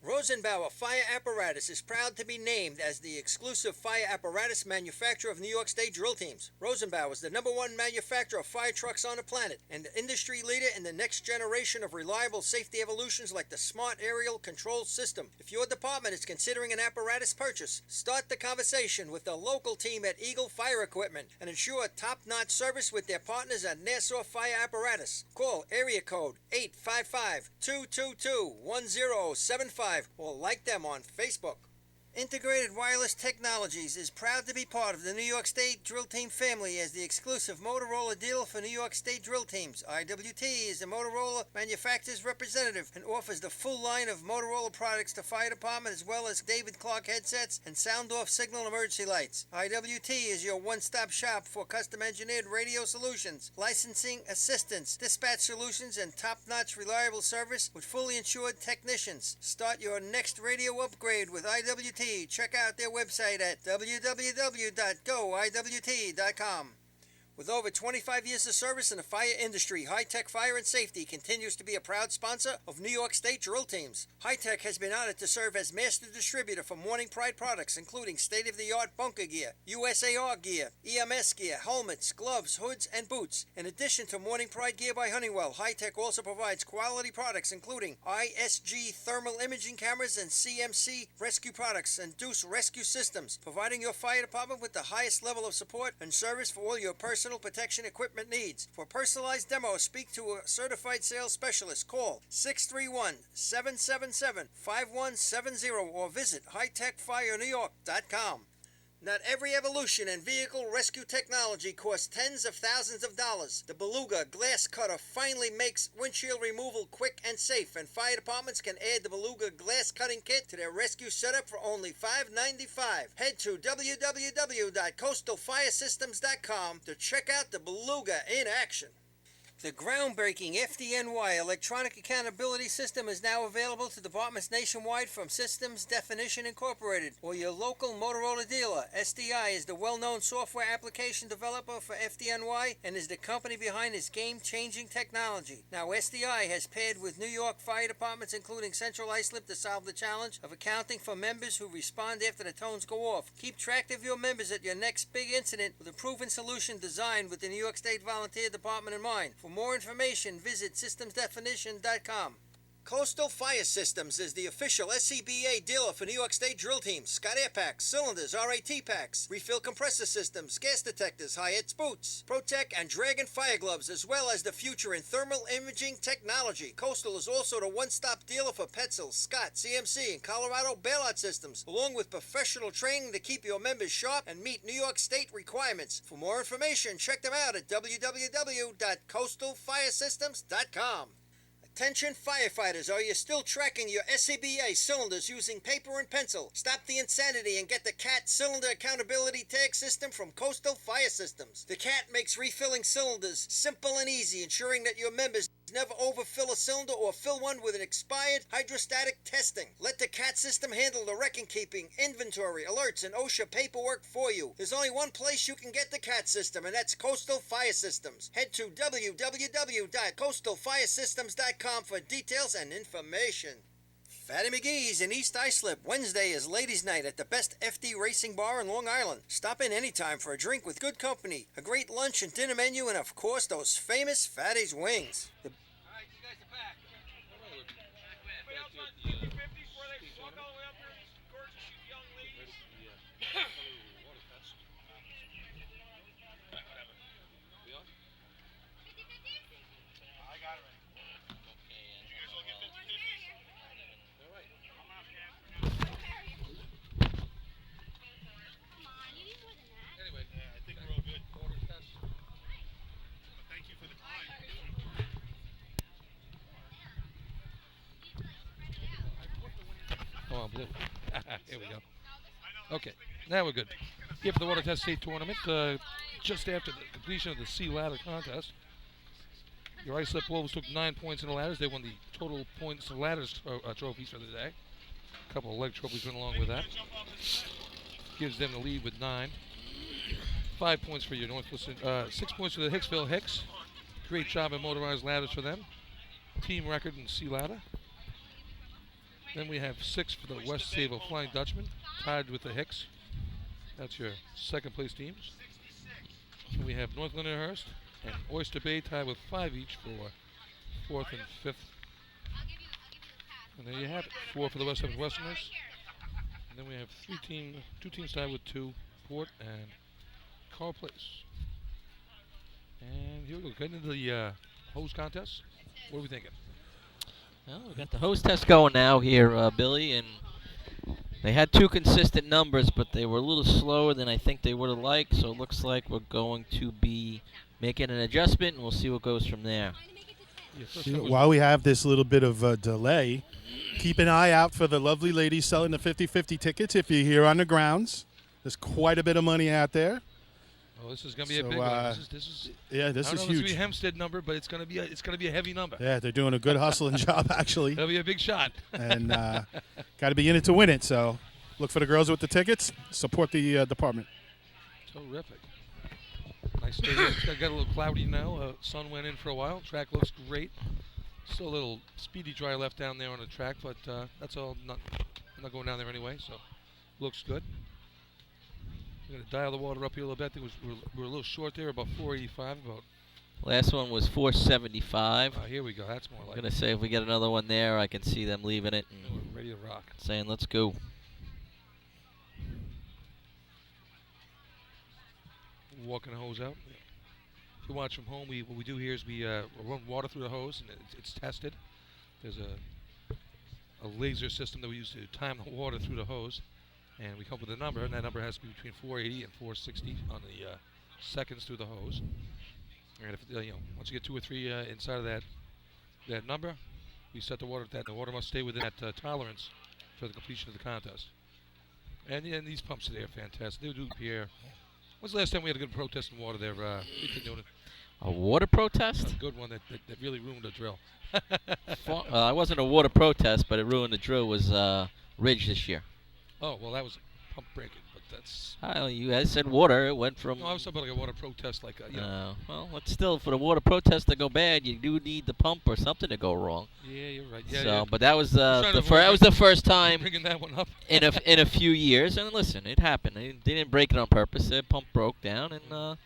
Speaker 13: Rosenbauer Fire Apparatus is proud to be named as the exclusive fire apparatus manufacturer of New York State drill teams. Rosenbauer is the #1 manufacturer of fire trucks on the planet and the industry leader in the next generation of reliable safety evolutions like the Smart Aerial Control System. If your department is considering an apparatus purchase, start the conversation with the local team at Eagle Fire Equipment and ensure top-notch service with their partners at Nassau Fire Apparatus. Call area code 855-222-1075 or like them on Facebook. Integrated Wireless Technologies is proud to be part of the New York State Drill Team family as the exclusive Motorola dealer for New York State drill teams. IWT is a Motorola manufacturer's representative and offers the full line of Motorola products to fire department as well as David Clark headsets and sound-off signal emergency lights. IWT is your one-stop shop for custom-engineered radio solutions, licensing assistance, dispatch solutions, and top-notch reliable service with fully insured technicians. Start your next radio upgrade with IWT. Check out their website at www.goiwt.com. With over 25 years of service in the fire industry, High Tech Fire and Safety continues to be a proud sponsor of New York State drill teams. High Tech has been honored to serve as master distributor for Morning Pride products, including state-of-the-art bunker gear, USAR gear, EMS gear, helmets, gloves, hoods, and boots. In addition to Morning Pride gear by Honeywell, High Tech also provides quality products, including ISG thermal imaging cameras and CMC rescue products and Deuce rescue systems, providing your fire department with the highest level of support and service for all your personal protection equipment needs. For personalized demos, speak to a certified sales specialist. Call 631-777-5170 or visit hightechfirenewyork.com. Not every evolution in vehicle rescue technology costs tens of thousands of dollars. The Beluga Glass Cutter finally makes windshield removal quick and safe, and fire departments can add the Beluga Glass Cutting Kit to their rescue setup for only $5.95. Head to www.coastalfiresystems.com to check out the Beluga in action. The groundbreaking FDNY electronic accountability system is now available to departments nationwide from Systems Definition Incorporated or your local Motorola dealer. SDI is the well-known software application developer for FDNY and is the company behind this game-changing technology. Now, SDI has paired with New York fire departments, including Central Islip, to solve the challenge of accounting for members who respond after the tones go off. Keep track of your members at your next big incident with a proven solution designed with the New York State Volunteer Department in mind. For more information, visit systemsdefinition.com. Coastal Fire Systems is the official SCBA dealer for New York State drill teams. Scott Air Packs, cylinders, RAT packs, refill compressor systems, gas detectors, Hyatt's boots, Protec and Dragon fire gloves, as well as the future in thermal imaging technology. Coastal is also the one-stop dealer for Petzl, Scott, CMC, and Colorado bailout systems, along with professional training to keep your members sharp and meet New York State requirements. For more information, check them out at www.coastalfiresystems.com. Attention firefighters, are you still tracking your SCBA cylinders using paper and pencil? Stop the insanity and get the CAT Cylinder Accountability Tag System from Coastal Fire Systems. The CAT makes refilling cylinders simple and easy, ensuring that your members never overfill a cylinder or fill one with an expired hydrostatic testing. Let the CAT system handle the record keeping, inventory, alerts, and OSHA paperwork for you. There's only one place you can get the CAT system, and that's Coastal Fire Systems. Head to www.coastalfiresystems.com for details and information. Fatty McGee's in East Islip. Wednesday is Ladies' Night at the best FD Racing Bar in Long Island. Stop in anytime for a drink with good company, a great lunch and dinner menu, and of course those famous Fatty's wings.
Speaker 5: Alright, you guys are back. Anybody else on Super 50s before they walk all the way up here? These gorgeous young ladies. I got it ready. Did you guys all get 50-50s? All right. I'm on gas for now.
Speaker 6: Anyway,
Speaker 11: Yeah, I think we're all good.
Speaker 6: order test.
Speaker 11: Thank you for the time.
Speaker 6: Come on, Blue. Here we go. Okay, now we're good. Here for the Water Test State Tournament, just after the completion of the C ladder contest, your Islip Wolves took 9 points in the ladders. They won the total points in ladders trophies for the day. A couple of leg trophies went along with that. Gives them the lead with 9. 5 points for your Northwestern, 6 points for the Hicksville Hicks. Great job in motorized ladders for them. Team record in C ladder. Then we have 6 for the West Sable Flying Dutchman, tied with the Hicks. That's your second place teams. And we have North Lindenhurst and Oyster Bay tied with 5 each for 4th and 5th. And there you have it, 4 for the West End Westerners. And then we have 2 teams tied with 2, Port and Carl Place. And here we go, getting into the hose contest. What are we thinking?
Speaker 3: Well, we've got the hose test going now here, Billy, and they had 2 consistent numbers, but they were a little slower than I think they would have liked, so it looks like we're going to be making an adjustment, and we'll see what goes from there.
Speaker 6: Yeah,
Speaker 8: While we have this little bit of delay, keep an eye out for the lovely ladies selling the 50-50 tickets if you're here on the grounds. There's quite a bit of money out there.
Speaker 6: Oh, this is going to be a big one. This is
Speaker 8: yeah, this
Speaker 6: I don't
Speaker 8: is
Speaker 6: know if it's
Speaker 8: huge.
Speaker 6: gonna be a Hempstead number, but it's going to be a heavy number.
Speaker 8: Yeah, they're doing a good hustling job, actually.
Speaker 6: That'll be a big shot.
Speaker 8: And got to be in it to win it. So look for the girls with the tickets. Support the department.
Speaker 6: Terrific. Nice Nice day. It's got a little cloudy now. Sun went in for a while. Track looks great. Still a little speedy dry left down there on the track, but that's all. I'm not going down there anyway, so looks good. We're going to dial the water up here a little bit. I think we're a little short there, about 485.
Speaker 3: Last one was 475.
Speaker 6: Here we go. That's more like
Speaker 3: I'm going to say if we get another one there, I can see them leaving it and
Speaker 6: we're ready to rock.
Speaker 3: saying, let's go.
Speaker 6: Walking the hose out. If you watch from home, what we do here is we run water through the hose, and it's tested. There's a laser system that we use to time the water through the hose, and we come up with a number, and that number has to be between 480 and 460 on the seconds through the hose. And if once you get 2 or 3 inside of that number, we set the water at that. The water must stay within that tolerance for the completion of the contest. And these pumps today are fantastic. They do Pierre. When's the last time we had a good protest in water there? We've been doing it.
Speaker 3: A water protest?
Speaker 6: A good one that really ruined the drill.
Speaker 3: It wasn't a water protest, but it ruined the drill. Was Ridge this year.
Speaker 6: Oh, well, that was pump breaking, but that's...
Speaker 3: You guys said water. It went from...
Speaker 6: No, I was talking about like a water protest, like...
Speaker 3: well, it's still, for the water protest to go bad, you do need the pump or something to go wrong.
Speaker 6: Yeah, you're right. Yeah,
Speaker 3: so,
Speaker 6: yeah.
Speaker 3: but that was the first time
Speaker 6: bringing that one up.
Speaker 3: in a few years. And listen, it happened. They didn't break it on purpose. The pump broke down, and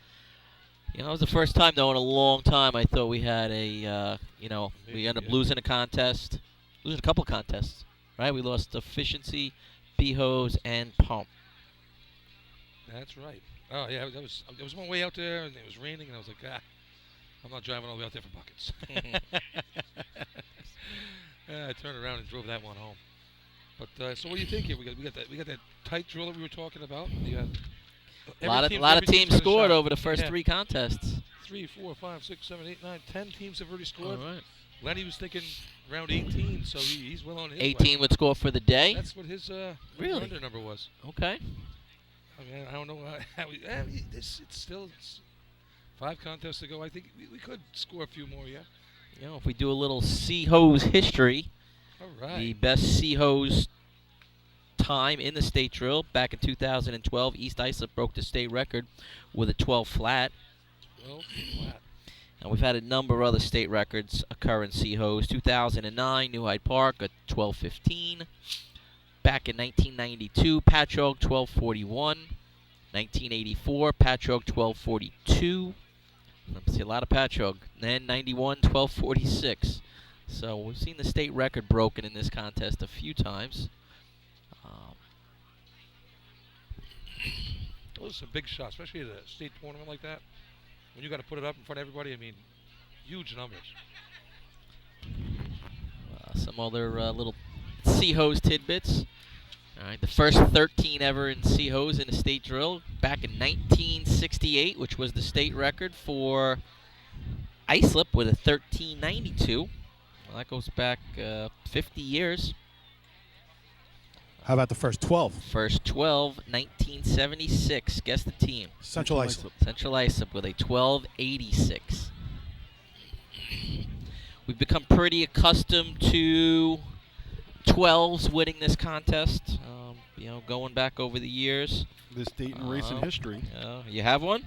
Speaker 3: it was the first time though in a long time I thought we had a we ended up losing a contest, losing a couple contests, right? We lost efficiency, B-hose, and pump.
Speaker 6: That's right. Oh yeah, I was on my way out there, and it was raining, and I was like, I'm not driving all the way out there for buckets. I turned around and drove that one home. But so what do you think here? We got that tight drill that we were talking about.
Speaker 3: A lot of teams scored over the first 3 contests.
Speaker 6: 3, 4, 5, 6, 7, 8, 9, 10 teams have already scored.
Speaker 3: All right.
Speaker 6: Lenny was thinking around 18, so he's well on his
Speaker 3: 18
Speaker 6: way.
Speaker 3: would score for the day?
Speaker 6: That's what his
Speaker 3: really?
Speaker 6: under number was.
Speaker 3: Okay.
Speaker 6: I mean, I don't know how it's still 5 contests to go. I think we could score a few more, yeah.
Speaker 3: If we do a little C-hose history,
Speaker 6: all right.
Speaker 3: The best C-hose time in the state drill back in 2012, East Islip broke the state record with a 12 flat.
Speaker 6: 12 flat.
Speaker 3: And we've had a number of other state records occur in C-hose. 2009, New Hyde Park, a 12:15. Back in 1992, Patchogue 12:41. 1984, Patchogue 12:42. Let's see, a lot of Patchogue. Then 91, 12:46. So we've seen the state record broken in this contest a few times.
Speaker 6: Those are some big shots, especially at a state tournament like that. When you got to put it up in front of everybody, I mean, huge numbers.
Speaker 3: Some other little C-hose tidbits. All right, the first 13 ever in C-hose in a state drill back in 1968, which was the state record for Islip with a 1392. Well, that goes back 50 years.
Speaker 14: How about the first 12?
Speaker 3: First 12, 1976. Guess the team.
Speaker 14: Central Islip.
Speaker 3: Central Islip with a 1286. We've become pretty accustomed to 12s winning this contest, going back over the years.
Speaker 4: This date in racing history.
Speaker 3: You have one?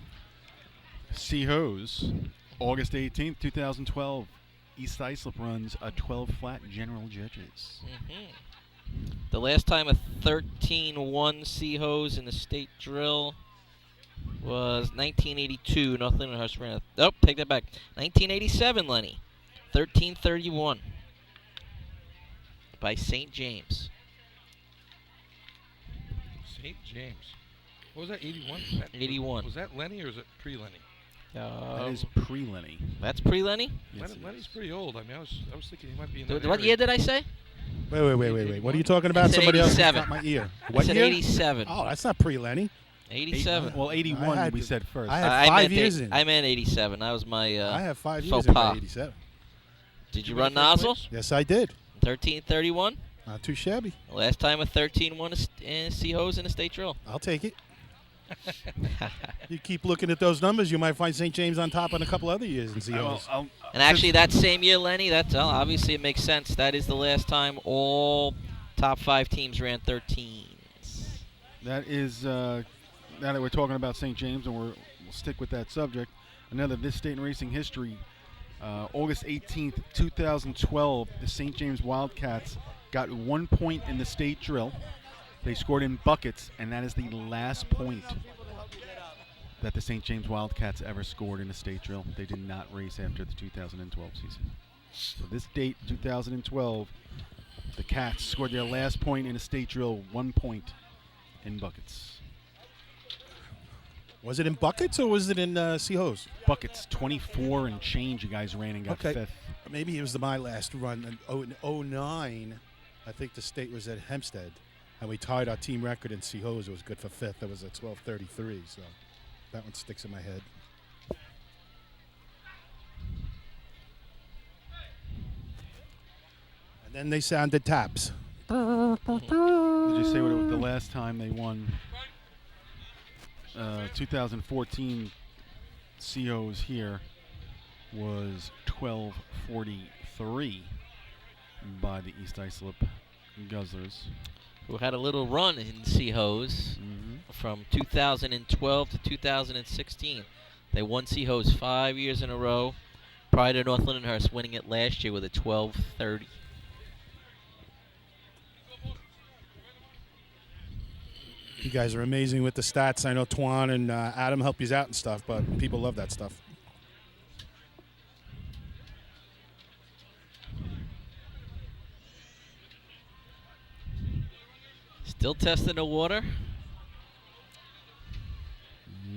Speaker 4: C-hose, August 18th, 2012. East Islip runs a 12 flat general judges.
Speaker 3: The last time a 13-1 C-hose in the state drill was 1982. Nothing in ran. Oh, take that back. 1987, Lenny. 1331 by St. James.
Speaker 6: St. James. What was that, 81?
Speaker 3: 81.
Speaker 6: Was that Lenny or is it pre-Lenny?
Speaker 4: That is pre-Lenny.
Speaker 3: That's pre-Lenny?
Speaker 4: Yes,
Speaker 6: Lenny's pretty old. I mean, I was thinking he might be in
Speaker 3: What
Speaker 6: that
Speaker 3: year did I say?
Speaker 14: Wait. What are you talking about?
Speaker 3: I said
Speaker 14: Somebody
Speaker 3: 87.
Speaker 14: else got my ear.
Speaker 3: I
Speaker 14: What
Speaker 3: said
Speaker 14: year?
Speaker 3: 87.
Speaker 14: Oh, that's not pre-Lenny.
Speaker 3: 87.
Speaker 4: Well, 81 we said first.
Speaker 14: I had 5 years in.
Speaker 3: I meant 87. That was my
Speaker 14: I have 5 years
Speaker 3: faux
Speaker 14: in
Speaker 3: pas.
Speaker 14: by 87.
Speaker 3: Did you run nozzle?
Speaker 14: Yes, I did.
Speaker 3: 1331?
Speaker 14: Not too shabby.
Speaker 3: Last time a 13 won a C-hose in a state drill.
Speaker 14: I'll take it. You keep looking at those numbers, you might find St. James on top in a couple other years in C-hose.
Speaker 3: And actually, that same year, Lenny, that's obviously it makes sense. That is the last time all top 5 teams ran 13s.
Speaker 4: That is, now that we're talking about St. James and we're we'll stick with that subject. Another This State in Racing history. August 18th, 2012, the St. James Wildcats got 1 point in the state drill. They scored in buckets, and that is the last point that the St. James Wildcats ever scored in a state drill. They did not race after the 2012 season. So this date, 2012, the Cats scored their last point in a state drill, 1 point in buckets.
Speaker 14: Was it in buckets or was it in C-Hose?
Speaker 4: Buckets, 24 and change you guys ran and got fifth.
Speaker 14: Maybe it was my last run. In 09, I think the state was at Hempstead, and we tied our team record in C-Hose. It was good for fifth. It was at 12:33, so that one sticks in my head. And then they sounded taps.
Speaker 4: Did you say what the last time they won? 2014 COs here was 12:43 by the East Islip Guzzlers,
Speaker 3: who had a little run in C-Hose from 2012 to 2016. They won C-Hose 5 years in a row, prior to North Lindenhurst winning it last year with a 12:30.
Speaker 14: You guys are amazing with the stats. I know Twan and Adam help you out and stuff, but people love that stuff.
Speaker 3: Still testing the water.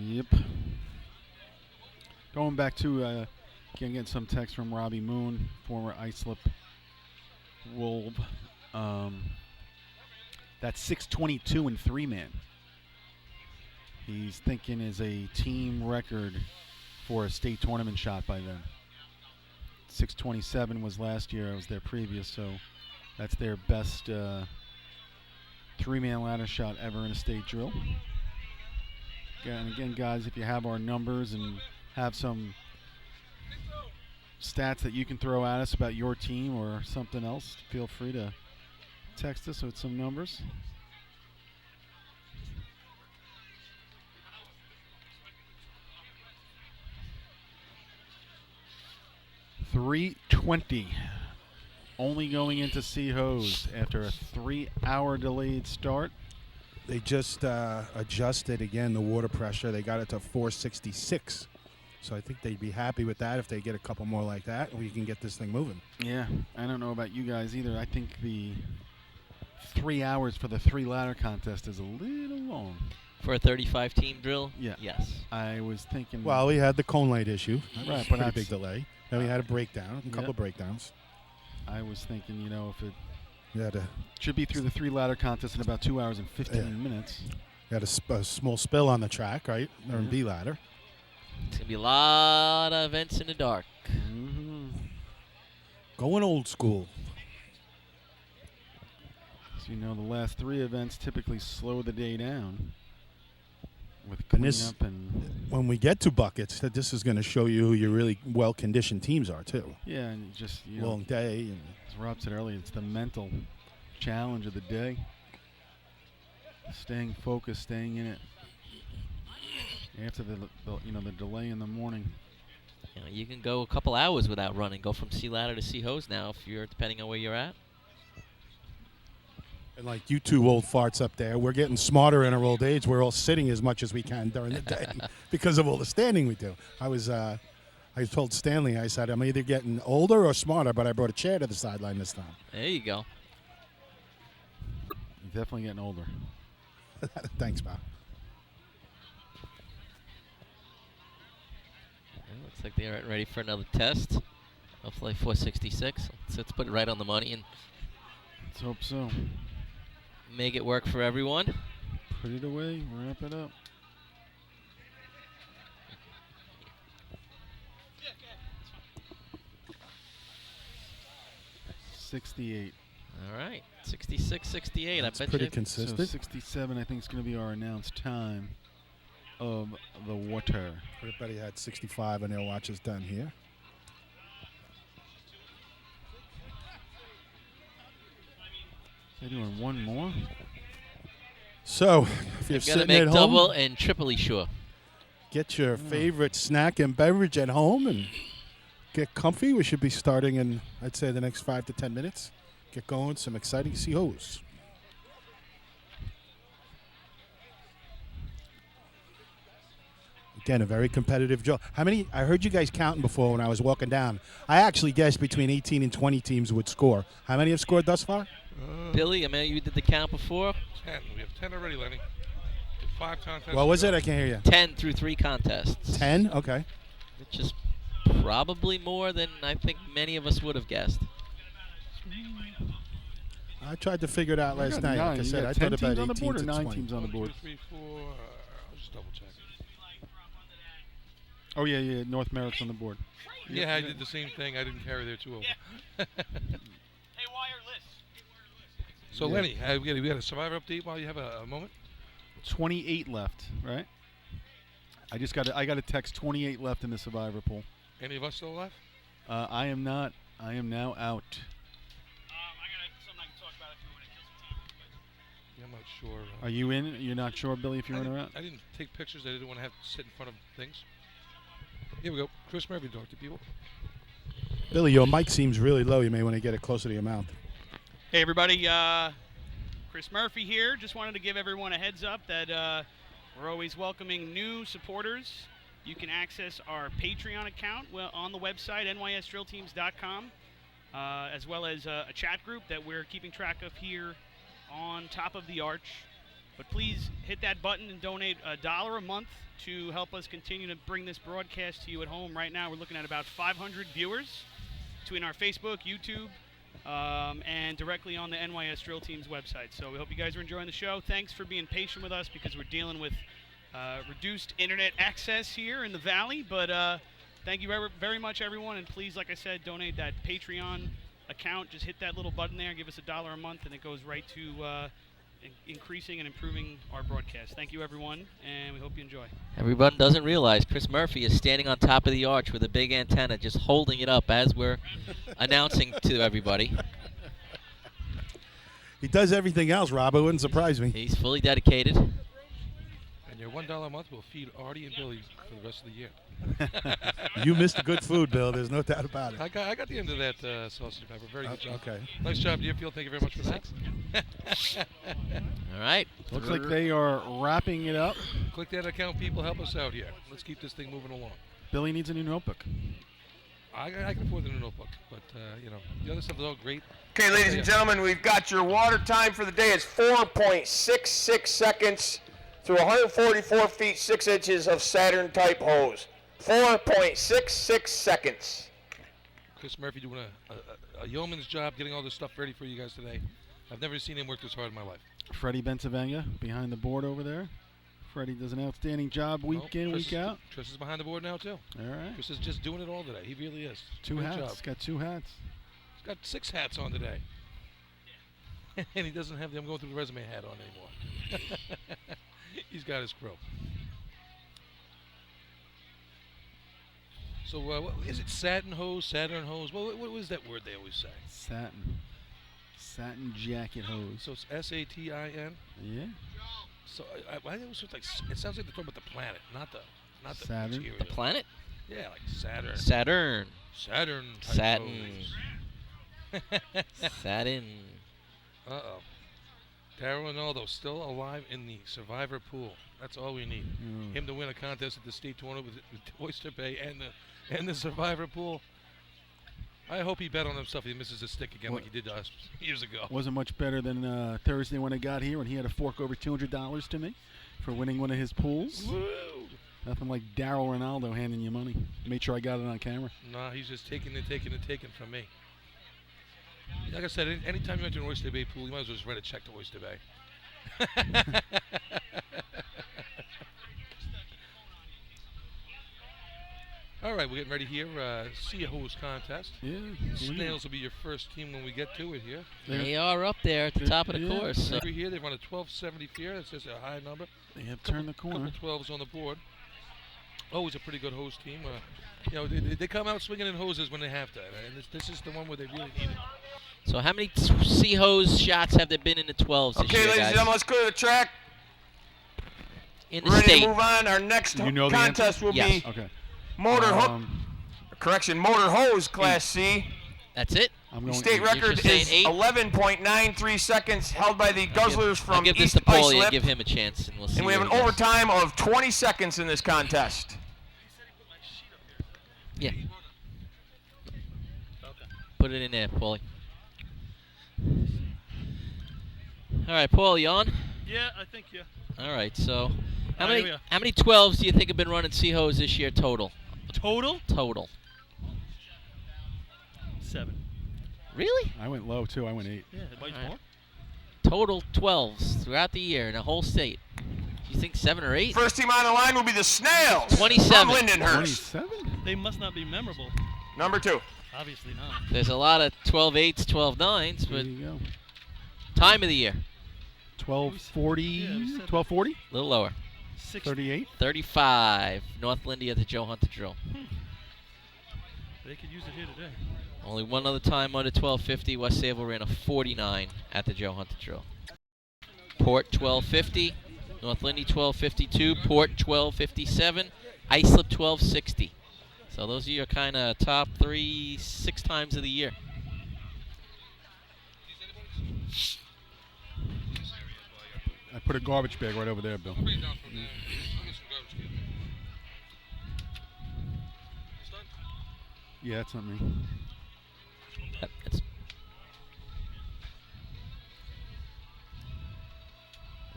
Speaker 4: Yep. Going back to getting some text from Robbie Moon, former Islip Wolf. That's 622 in three-man. He's thinking is a team record for a state tournament shot by then. 627 was last year. It was their previous, so that's their best three-man ladder shot ever in a state drill. And again, guys, if you have our numbers and have some stats that you can throw at us about your team or something else, feel free to text us with some numbers. .320 only going into C-Hose after a 3-hour delayed start.
Speaker 14: They just adjusted again the water pressure. They got it to 466. So I think they'd be happy with that if they get a couple more like that, we can get this thing moving.
Speaker 4: Yeah, I don't know about you guys either. I think the 3 hours for the three ladder contest is a little long.
Speaker 3: For a 35-team drill?
Speaker 4: Yeah.
Speaker 3: Yes.
Speaker 4: I was thinking.
Speaker 14: Well, we had the cone light issue.
Speaker 4: Right,
Speaker 14: Right,
Speaker 4: but
Speaker 14: pretty
Speaker 4: that's-
Speaker 14: big delay. Then we had a breakdown, a couple of breakdowns.
Speaker 4: I was thinking, you know, if it
Speaker 14: You
Speaker 4: should be through the three ladder contest in about 2 hours and 15 minutes.
Speaker 14: had a small spill on the track, right? Or in B ladder.
Speaker 3: It's going to be a lot of events in the dark.
Speaker 14: Going old school.
Speaker 4: So, you know, the last three events typically slow the day down with
Speaker 14: And this,
Speaker 4: cleanup and
Speaker 14: when we get to buckets, that this is going to show you who your really well-conditioned teams are, too.
Speaker 4: yeah, and just, you know,
Speaker 14: Long day. And
Speaker 4: as Rob said earlier, it's the mental challenge of the day. Staying focused, staying in it. After the delay in the morning.
Speaker 3: You know, you can go a couple hours without running. Go from C ladder to C hose now, if you're depending on where you're at.
Speaker 14: And like you two old farts up there, we're getting smarter in our old age. We're all sitting as much as we can during the day because of all the standing we do. I told Stanley, I said, I'm either getting older or smarter, but I brought a chair to the sideline this time.
Speaker 3: There you go.
Speaker 4: You're definitely getting older.
Speaker 14: Thanks, Bob.
Speaker 3: Looks like they're ready for another test. Hopefully 466. Let's put it right on the money and
Speaker 4: let's hope so.
Speaker 3: Make it work for everyone.
Speaker 4: Put it away. Wrap it up. .68.
Speaker 3: All right, 66, 68.
Speaker 14: That's
Speaker 3: I bet
Speaker 14: pretty
Speaker 3: you.
Speaker 14: consistent.
Speaker 4: So 67, I think, is going to be our announced time of the water.
Speaker 14: Everybody had 65 on their watches done here.
Speaker 4: They're doing one more.
Speaker 14: So, if you're
Speaker 3: They're gonna
Speaker 14: sitting
Speaker 3: make
Speaker 14: at home,
Speaker 3: double and triply sure.
Speaker 14: get your favorite snack and beverage at home and get comfy. We should be starting in, I'd say, the next 5 to 10 minutes. Get going. Some exciting C-Hose. Again, a very competitive job. How many? I heard you guys counting before when I was walking down. I actually guessed between 18 and 20 teams would score. How many have scored thus far?
Speaker 3: Billy, I mean, you did the count before.
Speaker 6: 10. We have 10 already, Lenny. 5 contests.
Speaker 14: What was it? I can't hear you.
Speaker 3: 10 through 3 contests.
Speaker 14: 10? Okay.
Speaker 3: Which is probably more than I think many of us would have guessed.
Speaker 14: I tried to figure it out
Speaker 4: You
Speaker 14: last
Speaker 4: got
Speaker 14: night.
Speaker 4: nine.
Speaker 14: Like I
Speaker 4: You
Speaker 14: said,
Speaker 4: got
Speaker 14: I
Speaker 4: 10
Speaker 14: thought
Speaker 4: teams
Speaker 14: about
Speaker 4: on the
Speaker 14: 18
Speaker 4: board or
Speaker 14: to
Speaker 4: 9
Speaker 14: 20.
Speaker 4: teams on the board?
Speaker 6: 1, 2, 3, 4. I'll just double check.
Speaker 4: Oh, yeah. North Merrick's on the board.
Speaker 6: Yeah, I did the same thing. I didn't carry there too over.
Speaker 5: Hey, wireless.
Speaker 6: So,
Speaker 4: Yeah.
Speaker 6: Lenny, we got a Survivor update while you have a moment?
Speaker 4: 28 left, right? I got a text 28 left in the Survivor pool.
Speaker 6: Any of us still alive?
Speaker 4: I am not. I am now out.
Speaker 5: I got something I can talk about if you want to kill some time.
Speaker 6: Yeah, I'm not sure.
Speaker 4: Are you in? You're not sure, Billy, if you're in or out?
Speaker 6: I didn't take pictures. I didn't want to have to sit in front of things. Here we go. Chris Murphy, talk to people.
Speaker 14: Billy, your mic seems really low. You may want to get it closer to your mouth.
Speaker 5: Hey, everybody. Chris Murphy here. Just wanted to give everyone a heads up that we're always welcoming new supporters. You can access our Patreon account on the website, nysdrillteams.com, as well as a chat group that we're keeping track of here on Top of the Arch. But please hit that button and donate $1 a month to help us continue to bring this broadcast to you at home. Right now, we're looking at about 500 viewers between our Facebook, YouTube, and directly on the NYS Drill Team's website. So we hope you guys are enjoying the show. Thanks for being patient with us because we're dealing with reduced internet access here in the Valley. But thank you very much, everyone. And please, like I said, donate that Patreon account. Just hit that little button there and give us $1 a month, and it goes right to increasing and improving our broadcast. Thank you, everyone, and we hope you enjoy.
Speaker 3: Everyone doesn't realize Chris Murphy is standing on top of the arch with a big antenna, just holding it up as we're announcing to everybody.
Speaker 14: He does everything else, Rob. It wouldn't surprise me.
Speaker 3: He's fully dedicated.
Speaker 6: And your $1 a month will feed Artie and Billy for the rest of the year.
Speaker 14: You missed the good food, Bill. There's no doubt about it.
Speaker 6: I got the end of that sausage pepper. Very good job.
Speaker 14: Okay.
Speaker 6: Nice job, Deerfield. Thank you very much for that.
Speaker 3: All right.
Speaker 4: Looks like they are wrapping it up.
Speaker 6: Click that account, people. Help us out here. Let's keep this thing moving along.
Speaker 4: Billy needs a new notebook.
Speaker 6: I can afford the new notebook, but the other stuff is all great.
Speaker 15: Okay, ladies and gentlemen, we've got your water time for the day. It's 4.66 seconds through 144 feet 6 inches of Saturn type hose. 4.66 seconds.
Speaker 6: Chris Murphy doing a yeoman's job getting all this stuff ready for you guys today. I've never seen him work this hard in my life.
Speaker 4: Freddie Bensavanga behind the board over there. Freddie does an outstanding job week in, week out.
Speaker 6: Tris is behind the board now, too.
Speaker 4: All right.
Speaker 6: Chris is just doing it all today. He really is.
Speaker 4: Two
Speaker 6: Great
Speaker 4: hats.
Speaker 6: job.
Speaker 4: Got 2 hats.
Speaker 6: He's got 6 hats on today. And he doesn't have the I'm going through the resume hat on anymore. He's got his crow. So what is it? Satin hose, Saturn hose? What was that word they always say?
Speaker 4: Satin jacket hose.
Speaker 6: So it's S-A-T-I-N?
Speaker 4: Yeah.
Speaker 6: So I always like it sounds like they're talking about the planet, not the
Speaker 4: Saturn.
Speaker 6: material.
Speaker 3: The planet?
Speaker 6: Yeah, like Saturn.
Speaker 3: Saturn.
Speaker 6: Saturn. Type
Speaker 3: Satin.
Speaker 6: hose.
Speaker 3: Satin.
Speaker 6: Uh-oh. Darryl Ronaldo still alive in the Survivor pool. That's all we need. Him to win a contest at the state tournament with Oyster Bay and the Survivor pool. I hope he bet on himself. He misses a stick again like he did to us years ago.
Speaker 4: Wasn't much better than Thursday when I got here and he had to fork over $200 to me for winning one of his pools.
Speaker 6: Woo!
Speaker 4: Nothing like Darryl Ronaldo handing you money. Made sure I got it on camera.
Speaker 6: Nah, he's just taking from me. Like I said, anytime you enter an Oyster Bay pool, you might as well just write a check to Oyster Bay. All right, we're getting ready here. See a hose contest.
Speaker 4: Yeah.
Speaker 6: Snails will be your first team when we get to it here.
Speaker 3: They are up there at the top of the course.
Speaker 6: Over here, they've run a 1270 here. That's just a high number.
Speaker 4: They have turned the corner.
Speaker 6: Couple 12s on the board. Always a pretty good hose team. They come out swinging in hoses when they have to. And this is the one where they really need it.
Speaker 3: So how many sea hose shots have there been in the 12s this year,
Speaker 15: Okay, ladies and
Speaker 3: guys?
Speaker 15: gentlemen, let's go to the track.
Speaker 3: in the
Speaker 15: Ready
Speaker 3: state.
Speaker 15: to move on. Our next
Speaker 8: You know the
Speaker 15: contest
Speaker 8: answer?
Speaker 15: will
Speaker 3: Yes.
Speaker 15: be
Speaker 8: Okay.
Speaker 15: motor hook. Correction, motor hose, Class C.
Speaker 3: That's it.
Speaker 8: I'm
Speaker 15: The
Speaker 8: going
Speaker 15: state
Speaker 8: eight.
Speaker 15: record
Speaker 3: You're
Speaker 15: is
Speaker 3: saying 8?
Speaker 15: 11.93 seconds, held by the Guzzlers
Speaker 3: I'll
Speaker 15: from
Speaker 3: give this
Speaker 15: East
Speaker 3: to Paulie and
Speaker 15: Islip.
Speaker 3: give him a chance, and we'll see.
Speaker 15: And we have an
Speaker 3: where he goes.
Speaker 15: overtime of 20 seconds in this contest.
Speaker 3: Yeah. Put it in there, Paulie. All right, Paul, you on?
Speaker 1: Yeah, I think yeah.
Speaker 3: All right, so how
Speaker 1: All right, here we
Speaker 3: many
Speaker 1: go.
Speaker 3: how many 12s do you think have been running C-Hose this year total?
Speaker 1: Total?
Speaker 3: Total.
Speaker 1: 7.
Speaker 3: Really?
Speaker 8: I went low too. I went 8.
Speaker 1: Yeah, everybody's
Speaker 3: All right.
Speaker 1: more.
Speaker 3: Total 12s throughout the year in the whole state. You think 7 or 8?
Speaker 15: First team on the line will be the Snails
Speaker 3: 27.
Speaker 15: from Lindenhurst.
Speaker 8: 27?
Speaker 1: They must not be memorable.
Speaker 15: Number 2.
Speaker 1: Obviously not.
Speaker 3: There's a lot of 12-8s, 12-9s,
Speaker 8: There
Speaker 3: but
Speaker 8: you go.
Speaker 3: time of the year,
Speaker 8: 1240.
Speaker 1: Yeah, we said
Speaker 8: 1240.
Speaker 3: a little lower.
Speaker 8: 38.
Speaker 3: 35. North Lindy at the Joe Hunter Drill.
Speaker 1: They could use it here today.
Speaker 3: Only one other time under 1250. West Sable ran a 49 at the Joe Hunter Drill. Port 1250. North Lindy 1252. Port 1257. Islip 1260. So those are your kind of top 3 6 times of the year.
Speaker 8: I put a garbage bag right over there, Bill. Yeah, that's not me.
Speaker 3: That's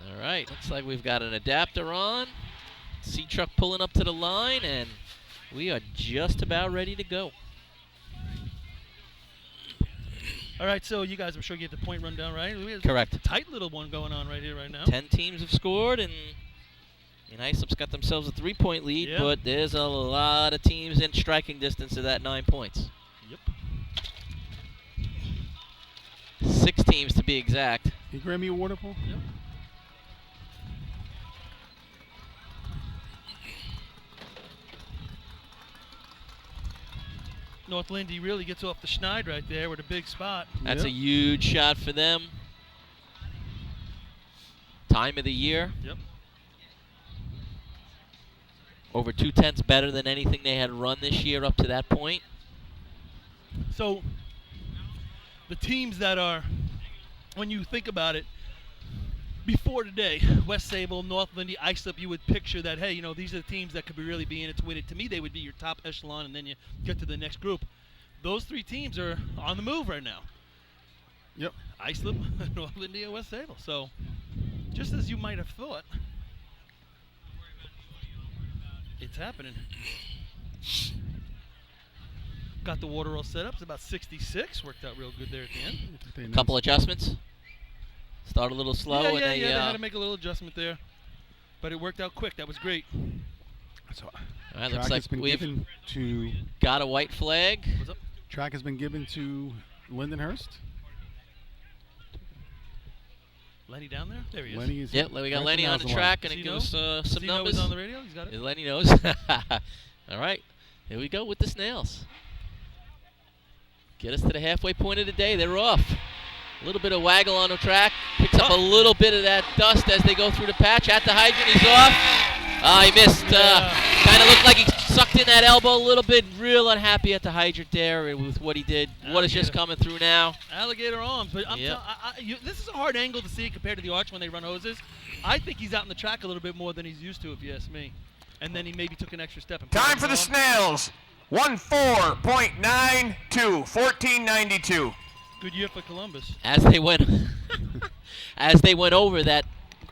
Speaker 3: all right. Looks like we've got an adapter on. C-Truck pulling up to the line, and we are just about ready to go.
Speaker 1: All right, so you guys, I'm sure, get the point rundown, right? We have
Speaker 3: Correct.
Speaker 1: a tight little one going on right here, right now.
Speaker 3: 10 teams have scored, and Islip's got themselves a 3-point lead,
Speaker 1: Yeah.
Speaker 3: but there's a lot of teams in striking distance of that 9 points.
Speaker 1: Yep.
Speaker 3: 6 teams to be exact.
Speaker 8: Can you grab me a water, Paul?
Speaker 1: Yep. North Lindy really gets off the schneid right there with a big spot.
Speaker 3: That's a huge shot for them. Time of the year.
Speaker 1: Yep.
Speaker 3: Over 2/10 better than anything they had run this year up to that point.
Speaker 1: So the teams that are, when you think about it, before today, West Sable, North Lindy, Islip, you would picture that, hey, you know, these are the teams that could be really be in it to win it. To me, they would be your top echelon, and then you get to the next group. Those 3 teams are on the move right now.
Speaker 8: Yep.
Speaker 1: Islip, North Lindy, and West Sable. So just as you might have thought, it's happening. Got the water all set up. It's about 66. Worked out real good there at the end.
Speaker 3: Couple adjustments. Start a little slow.
Speaker 1: Yeah,
Speaker 3: and
Speaker 1: yeah,
Speaker 3: they,
Speaker 1: yeah. They had to make a little adjustment there, but it worked out quick. That was great.
Speaker 8: So,
Speaker 3: all right,
Speaker 8: track
Speaker 3: looks like
Speaker 8: has been
Speaker 3: we've
Speaker 8: given to.
Speaker 3: got a white flag.
Speaker 1: What's up?
Speaker 8: Track has been given to Lindenhurst.
Speaker 1: Lenny down there? There he is.
Speaker 8: Lenny is.
Speaker 3: Yep, we got
Speaker 8: right
Speaker 3: Lenny on
Speaker 8: from
Speaker 3: the
Speaker 8: Line.
Speaker 3: track, and
Speaker 1: Does
Speaker 3: it
Speaker 1: he
Speaker 3: gives
Speaker 1: know?
Speaker 3: us some
Speaker 1: Does he know
Speaker 3: numbers.
Speaker 1: he's on the radio? He's got it?
Speaker 3: Lenny knows. All right, here we go with the Snails. Get us to the halfway point of the day. They're off. A little bit of waggle on the track. Picks up a little bit of that dust as they go through the patch. At the hydrant, he's off. He missed. Kind of looked like he sucked in that elbow a little bit. Real unhappy at the hydrant there with what he did. What is just coming through now?
Speaker 1: Alligator arms. But I'm
Speaker 3: Yep.
Speaker 1: this is a hard angle to see compared to the arch when they run hoses. I think he's out in the track a little bit more than he's used to, if you ask me. And then he maybe took an extra step. And
Speaker 15: Time for the Snails. 14.92, 1492.
Speaker 1: Good year for Columbus.
Speaker 3: As they went over that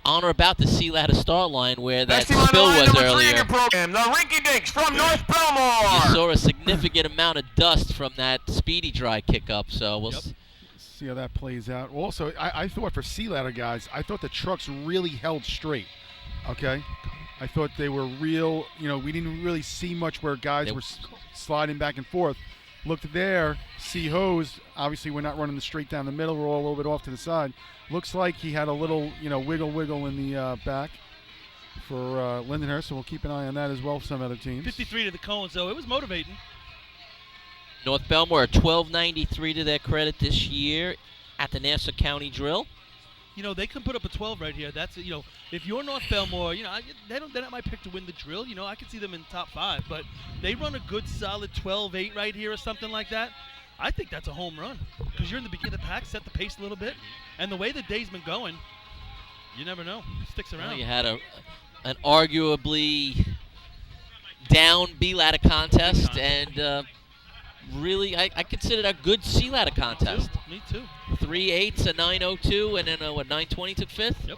Speaker 3: on or about the sea ladder start line where that
Speaker 15: Next team on the
Speaker 3: spill
Speaker 15: line,
Speaker 3: was
Speaker 15: number 3 in
Speaker 3: earlier.
Speaker 15: your program, the Rinky Dinks from North
Speaker 3: You
Speaker 15: Belmore.
Speaker 3: saw a significant amount of dust from that speedy dry kick up, so we'll
Speaker 8: See how that plays out. Also, I thought for sea ladder guys, I thought the trucks really held straight. Okay, I thought they were real. You know, we didn't really see much where guys were sliding back and forth. Looked there, see hose. Obviously, we're not running the straight down the middle. We're all a little bit off to the side. Looks like he had a little, wiggle in the back for Lindenhurst. So we'll keep an eye on that as well for some other teams.
Speaker 1: 53 to the cones, though. It was motivating.
Speaker 3: North Belmore 1293 to their credit this year at the Nassau County Drill.
Speaker 1: they can put up a 12 right here. That's if you're North Belmore, they're not my pick to win the drill. I could see them in top 5, but they run a good solid 12-8 right here or something like that. I think that's a home run because you're in the beginning of the pack, set the pace a little bit, and the way the day's been going, you never know. It sticks around.
Speaker 3: Well, you had an arguably down B ladder contest, and really, I consider it a good C ladder contest.
Speaker 1: Me too.
Speaker 3: 3 8s, a 902, and then 920 took 5th.
Speaker 1: Yep.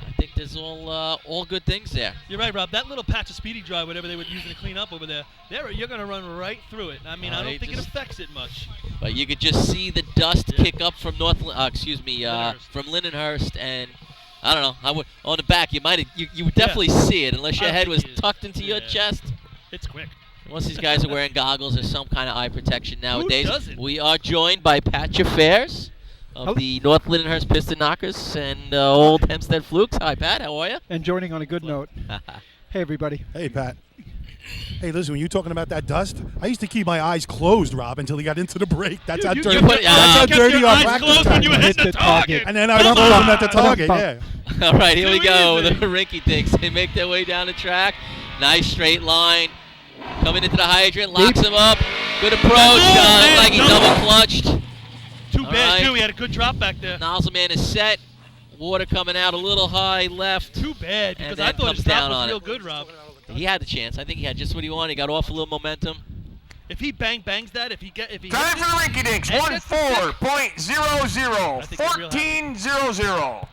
Speaker 3: I think there's all good things there.
Speaker 1: You're right, Rob. That little patch of speedy drive, whatever they were using to clean up over there, you're going to run right through it. I mean, I don't think it affects it much.
Speaker 3: But you could just see the dust kick up from from Lindenhurst, and I don't know. On the back, you would definitely see it unless your head was tucked into your chest.
Speaker 1: It's quick.
Speaker 3: Unless these guys are wearing goggles or some kind of eye protection nowadays.
Speaker 1: Who doesn't?
Speaker 3: We are joined by Patch Affairs of the North Lindenhurst Piston Knockers and Old Hempstead Flukes. Hi, Pat. How are you?
Speaker 16: And joining on a good note. Hey, everybody.
Speaker 14: Hey, Pat. Hey, listen, when you're talking about that dust, I used to keep my eyes closed, Rob, until he got into the break. That's how dirty. That's how dirty our practice
Speaker 1: when you hit the target.
Speaker 14: And then I was closing at the target. Yeah.
Speaker 3: All right, here we go. The rinky dinks. They make their way down the track. Nice straight line. Coming into the hydrant, locks him up. Good approach. Like he double clutched.
Speaker 1: Too bad, too. He had a good drop back there.
Speaker 3: Nozzle man is set. Water coming out a little high left.
Speaker 1: Too bad, because I thought his stop was real good, Rob.
Speaker 3: He had the chance. I think he had just what he wanted. He got off a little momentum.
Speaker 1: If he bangs that, if he
Speaker 15: time for the rinky dinks. 14.00. 14.00.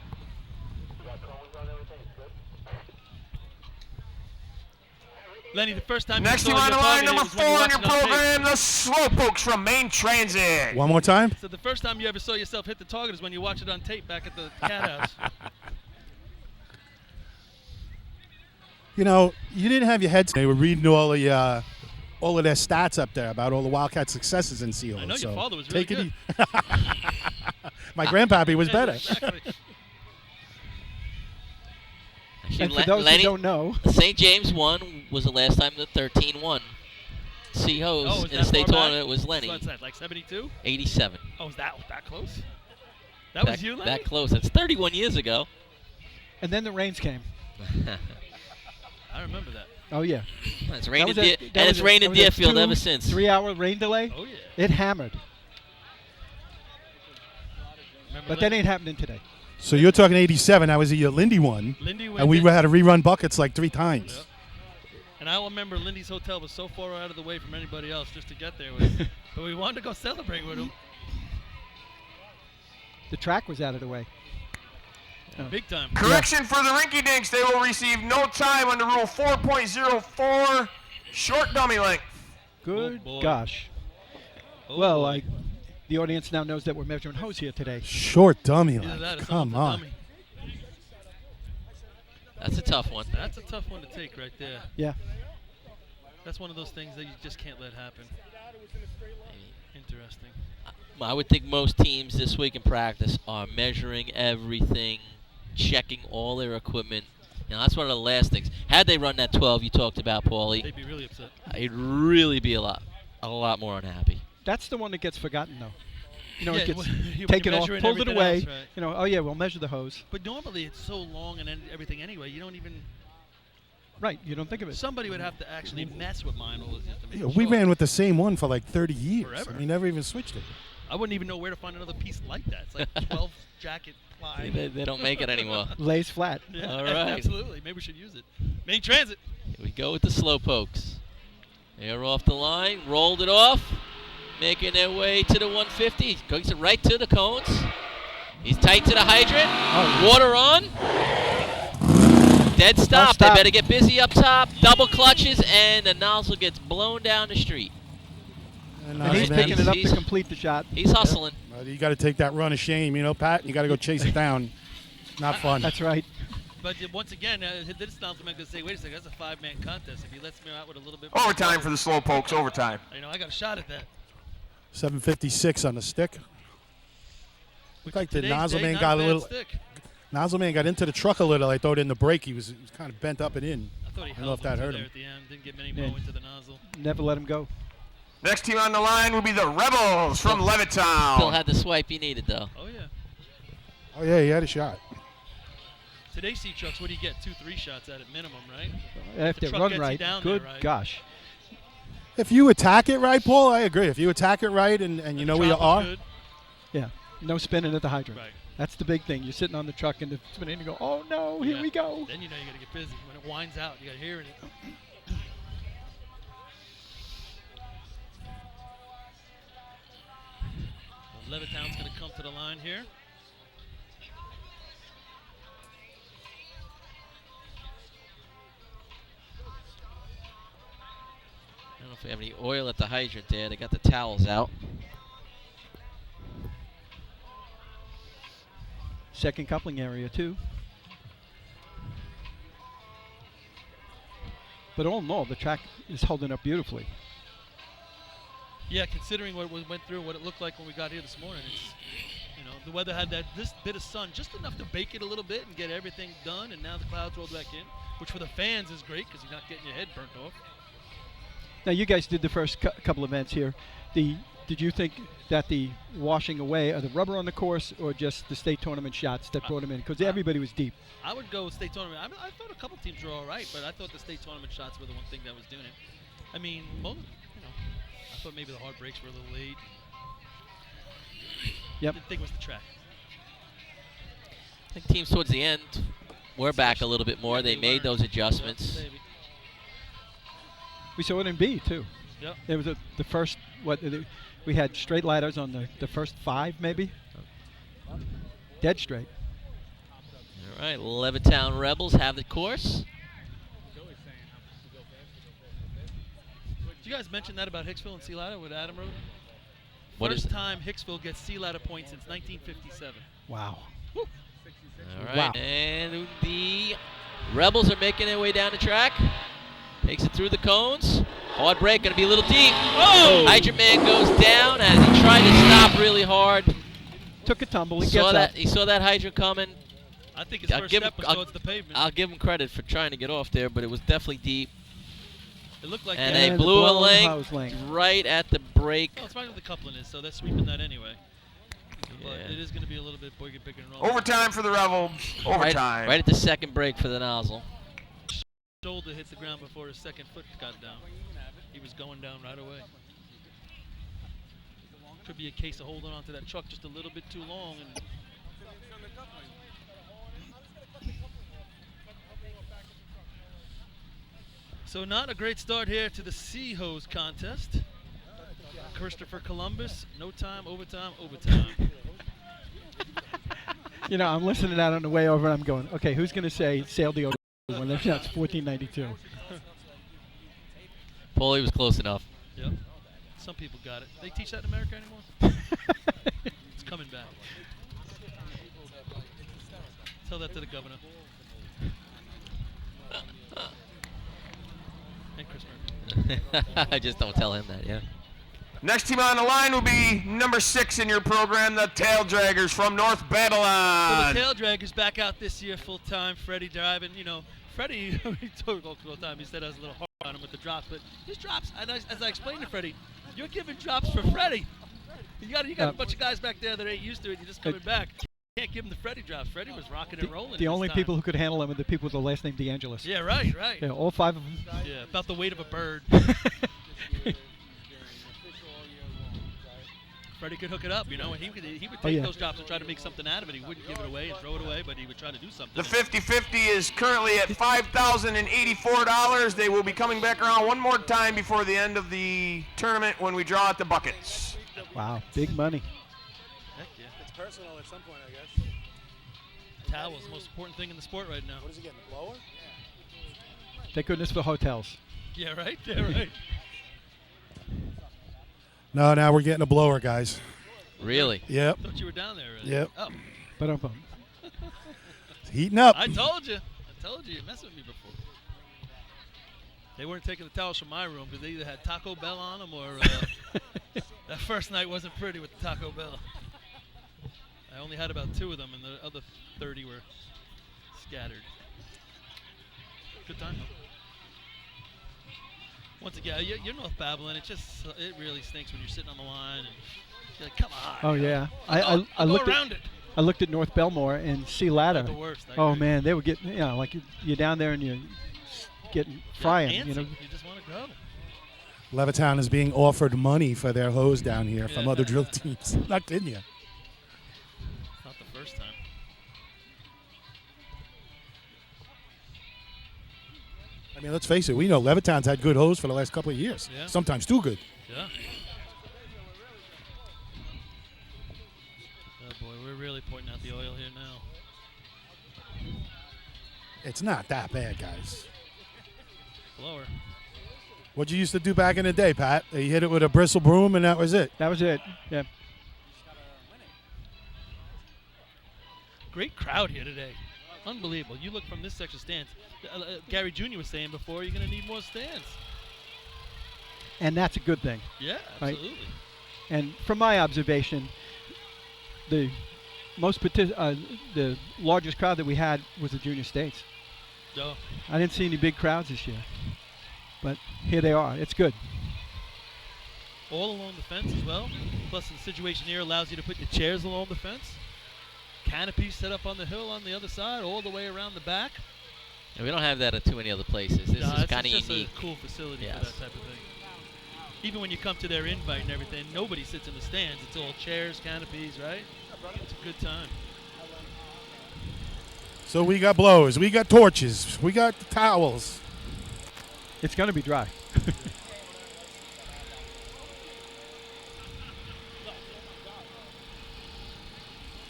Speaker 1: Lenny, the first time
Speaker 15: next team on the line, number 4 on your program, the Slowpokes from Main Transit.
Speaker 14: One more time.
Speaker 1: So the first time you ever saw yourself hit the target is when you watched it on tape back at the Cat House.
Speaker 14: You didn't have your heads. They were reading all of their stats up there about all the Wildcat successes in Seahawks.
Speaker 1: I know your father was really good.
Speaker 14: My grandpappy was better.
Speaker 1: Exactly.
Speaker 16: And for those who don't know,
Speaker 3: St. James 1 was the last time the 13 won. C-Hose in the state tournament was Lenny.
Speaker 1: What's that, like 72?
Speaker 3: 87.
Speaker 1: Oh, was that close? That was you, Lenny?
Speaker 3: That close. That's 31 years ago.
Speaker 16: And then the rains came.
Speaker 1: I remember that.
Speaker 16: Oh, yeah.
Speaker 3: It's rained in Deerfield ever since.
Speaker 16: 3-hour rain delay.
Speaker 1: Oh, yeah.
Speaker 16: It hammered. But that ain't happening today.
Speaker 14: So you're talking 87. I was at your Lindy one. And we had to rerun buckets like 3 times.
Speaker 1: Yep. And I remember Lindy's hotel was so far out of the way from anybody else just to get there. But we wanted to go celebrate with him.
Speaker 16: The track was out of the way.
Speaker 1: Big time.
Speaker 15: Correction for the rinky dinks. They will receive no time under Rule 4.04, short dummy length.
Speaker 16: Good gosh. Well, the audience now knows that we're measuring hose here today.
Speaker 14: Short dummy length. Come on.
Speaker 3: That's a tough one.
Speaker 1: That's a tough one to take right there.
Speaker 16: Yeah.
Speaker 1: That's one of those things that you just can't let happen. Interesting.
Speaker 3: I would think most teams this week in practice are measuring everything, checking all their equipment. That's one of the last things. Had they run that 12 you talked about, Paulie,
Speaker 1: they'd be really upset.
Speaker 3: I'd really be a lot more unhappy.
Speaker 16: That's the one that gets forgotten, though.
Speaker 1: Yeah,
Speaker 16: it gets
Speaker 1: you're
Speaker 16: taken off,
Speaker 1: measuring
Speaker 16: pulled it away.
Speaker 1: everything else, right.
Speaker 16: Oh yeah, we'll measure the hose.
Speaker 1: But normally it's so long and everything anyway. You don't even.
Speaker 16: Right, you don't think of it.
Speaker 1: Somebody would have to actually mess with mine all this just to make
Speaker 14: We ran with the same one for like 30 years.
Speaker 1: Forever.
Speaker 14: We never even switched it.
Speaker 1: I wouldn't even know where to find another piece like that. It's like 12 jacket ply.
Speaker 3: They don't make it anymore.
Speaker 16: Lays flat.
Speaker 1: Yeah,
Speaker 3: all right.
Speaker 1: Absolutely. Maybe we should use it. Main Transit.
Speaker 3: Here we go with the Slowpokes. They're off the line, rolled it off, making their way to the 150. Goes right to the cones. He's tight to the hydrant. Water on. Dead stop. They better get busy up top. Double clutches, and the nozzle gets blown down the street.
Speaker 16: And he's picking it up to complete the shot.
Speaker 3: He's hustling.
Speaker 14: Well, you got to take that run of shame, Pat. You got to go chase it down. Not fun.
Speaker 16: That's right.
Speaker 1: But once again, this announcement going to say, wait a second, that's a 5-man contest. If he lets me out with a little bit more
Speaker 15: overtime for the Slowpokes, overtime.
Speaker 1: I got a shot at that.
Speaker 14: 7:56 on the stick. Looked like the nozzle man got a little. Nozzle man got into the truck a little. I thought in the break he was kind of bent up and in.
Speaker 1: I thought he
Speaker 14: don't know if that hurt him.
Speaker 1: At the end. Didn't get many more into the nozzle.
Speaker 16: Never let him go.
Speaker 15: Next team on the line will be the Rebels from Levittown.
Speaker 3: Still had the swipe he needed, though.
Speaker 1: Oh, yeah.
Speaker 14: Oh, yeah, he had a shot.
Speaker 1: Today's C trucks, what do you get? 2-3 shots at it minimum, right?
Speaker 16: If
Speaker 1: The
Speaker 16: they
Speaker 1: truck
Speaker 16: run
Speaker 1: gets you
Speaker 16: right,
Speaker 1: down
Speaker 16: good
Speaker 1: there, right?
Speaker 16: gosh.
Speaker 14: If you attack it right, Paul, I agree. If you attack it right and you know where you are.
Speaker 1: Good.
Speaker 16: Yeah, no spinning at the hydrant.
Speaker 1: Right.
Speaker 16: That's the big thing. You're sitting on the truck and the spinning and you go, oh no, here we go.
Speaker 1: Then you know you got to get busy. When it winds out, you got to hear it. Well, Levittown's going to come to the line here.
Speaker 3: I don't know if we have any oil at the hydrant there. They got the towels out.
Speaker 16: Second coupling area too. But all in all, the track is holding up beautifully.
Speaker 1: Yeah, considering what we went through and what it looked like when we got here this morning, it's, you know, the weather had this bit of sun, just enough to bake it a little bit and get everything done, and now the clouds rolled back in, which for the fans is great because you're not getting your head burnt off.
Speaker 16: Now you guys did the first couple events here. Did you think that the washing away of the rubber on the course or just the state tournament shots that brought them in? Because everybody was deep.
Speaker 1: I would go with state tournament. I thought a couple teams were all right, but I thought the state tournament shots were the one thing that was doing it. I mean, most, you know, I thought maybe the hard breaks were a little late.
Speaker 16: Yep.
Speaker 1: Didn't think it was the track.
Speaker 3: I think teams towards the end were back a little bit more. They made those adjustments.
Speaker 1: Yep, maybe.
Speaker 16: We saw it in B too.
Speaker 1: Yep.
Speaker 16: It was the first, we had straight ladders on the first 5 maybe. Dead straight.
Speaker 3: All right, Levittown Rebels have the course.
Speaker 1: Did you guys mention that about Hicksville and Sea Ladder with Adam wrote?
Speaker 3: What is
Speaker 1: First
Speaker 3: it?
Speaker 1: time Hicksville gets Sea Ladder points since 1957.
Speaker 16: Wow.
Speaker 1: Woo.
Speaker 3: All right,
Speaker 16: Wow.
Speaker 3: and the Rebels are making their way down the track. Takes it through the cones. Hard break, going to be a little deep.
Speaker 1: Whoa!
Speaker 3: Hydrant Man goes down as he tried to stop really hard.
Speaker 16: Took a tumble. He
Speaker 3: Saw
Speaker 16: gets
Speaker 3: that.
Speaker 16: up.
Speaker 3: He saw that hydrant coming.
Speaker 1: I think his first step was towards the pavement.
Speaker 3: I'll give him credit for trying to get off there, but it was definitely deep.
Speaker 1: It looked like
Speaker 3: And
Speaker 1: that.
Speaker 3: they blew a
Speaker 16: hose
Speaker 3: length right at the break.
Speaker 1: Well, it's right where the coupling is, so they're sweeping that anyway. But
Speaker 3: Yeah.
Speaker 1: it is going to be a little bit bigger and roll.
Speaker 15: Overtime for the Rebels. Overtime.
Speaker 3: Right at the second break for the nozzle.
Speaker 1: Shoulder hit the ground before his second foot got down. He was going down right away. Could be a case of holding on to that truck just a little bit too long. And so not a great start here to the Sea Hose contest. Christopher Columbus, no time, overtime.
Speaker 16: You know, I'm listening to that on the way over and I'm going, okay, who's going to say sail the over when their shot's 1492?
Speaker 3: Paulie was close enough.
Speaker 1: Yep. Some people got it. They teach that in America anymore? It's coming back. Tell that to the governor. And Chris Murphy.
Speaker 3: I just don't tell him that, yeah.
Speaker 15: Next team on the line will be number 6 in your program, the Tail Draggers from North Babylon.
Speaker 1: So the Tail Draggers back out this year full time. Freddie driving. You know, Freddie, he told all the time. He said I was a little hard on him with the drops, but his drops. And as I explained to Freddie, you're giving drops for Freddie. You got a bunch of guys back there that ain't used to it. You're just coming back. You can't give him the Freddie drops. Freddie was rocking and rolling.
Speaker 16: The only people who could handle them are the people with the last name DeAngelis.
Speaker 1: Yeah, right.
Speaker 16: Yeah, all 5 of them.
Speaker 1: Yeah, about the weight of a bird. Freddie could hook it up, you know, and he would take those drops and try to make something out of it. He wouldn't give it away and throw it away, but he would try to do something.
Speaker 15: The 50-50 is currently at $5,084. They will be coming back around one more time before the end of the tournament when we draw out the buckets.
Speaker 16: Wow, big money.
Speaker 1: Heck yeah.
Speaker 14: It's personal at some point, I guess.
Speaker 1: Towel is the most important thing in the sport right now.
Speaker 14: What is he getting, a blower?
Speaker 16: Thank goodness for hotels.
Speaker 1: Yeah, right? Yeah, right.
Speaker 14: No, now we're getting a blower, guys.
Speaker 3: Really?
Speaker 14: Yep.
Speaker 1: I thought you were down there already.
Speaker 14: Yep.
Speaker 1: Oh.
Speaker 16: But
Speaker 14: It's heating up.
Speaker 1: I told you. You messed with me before. They weren't taking the towels from my room because they either had Taco Bell on them or that first night wasn't pretty with the Taco Bell. I only had about 2 of them, and the other 30 were scattered. Good time, though. Once again, you're North Babylon. It really stinks when you're sitting on the line and you're like, come on.
Speaker 16: Oh, yeah.
Speaker 1: I'll go
Speaker 16: looked
Speaker 1: around
Speaker 16: at,
Speaker 1: it.
Speaker 16: I looked at North Belmore and Sea Ladder.
Speaker 1: The worst, I
Speaker 16: Oh
Speaker 1: agree.
Speaker 16: man, they were getting, like you're down there and you're getting frying.
Speaker 1: Antsy. You just want to go.
Speaker 14: Levittown is being offered money for their hose down here from other drill teams. Not kidding you.
Speaker 1: Not the first time.
Speaker 14: I mean, let's face it. We know Levittown's had good hose for the last couple of years.
Speaker 1: Yeah.
Speaker 14: Sometimes too good.
Speaker 1: Yeah. Oh boy, we're really pointing out the oil here now.
Speaker 14: It's not that bad, guys.
Speaker 1: Lower.
Speaker 14: What'd you used to do back in the day, Pat? You hit it with a bristle broom and that was it.
Speaker 16: That was it. Yeah.
Speaker 1: Great crowd here today. Unbelievable. You look from this section stands. Gary Jr. was saying before, you're going to need more stands.
Speaker 16: And that's a good thing.
Speaker 1: Yeah,
Speaker 16: right?
Speaker 1: absolutely.
Speaker 16: And from my observation, the the largest crowd that we had was the junior states.
Speaker 1: Oh.
Speaker 16: I didn't see any big crowds this year, but here they are. It's good.
Speaker 1: All along the fence as well. Plus the situation here allows you to put your chairs along the fence. Canopies set up on the hill on the other side, all the way around the back.
Speaker 3: And we don't have that at too many other places. This is kind of
Speaker 1: It's
Speaker 3: unique.
Speaker 1: a cool facility
Speaker 3: Yes.
Speaker 1: for that type of thing. Even when you come to their invite and everything, nobody sits in the stands. It's all chairs, canopies, right? It's a good time.
Speaker 14: So we got blowers, we got torches, we got towels.
Speaker 16: It's going to be dry.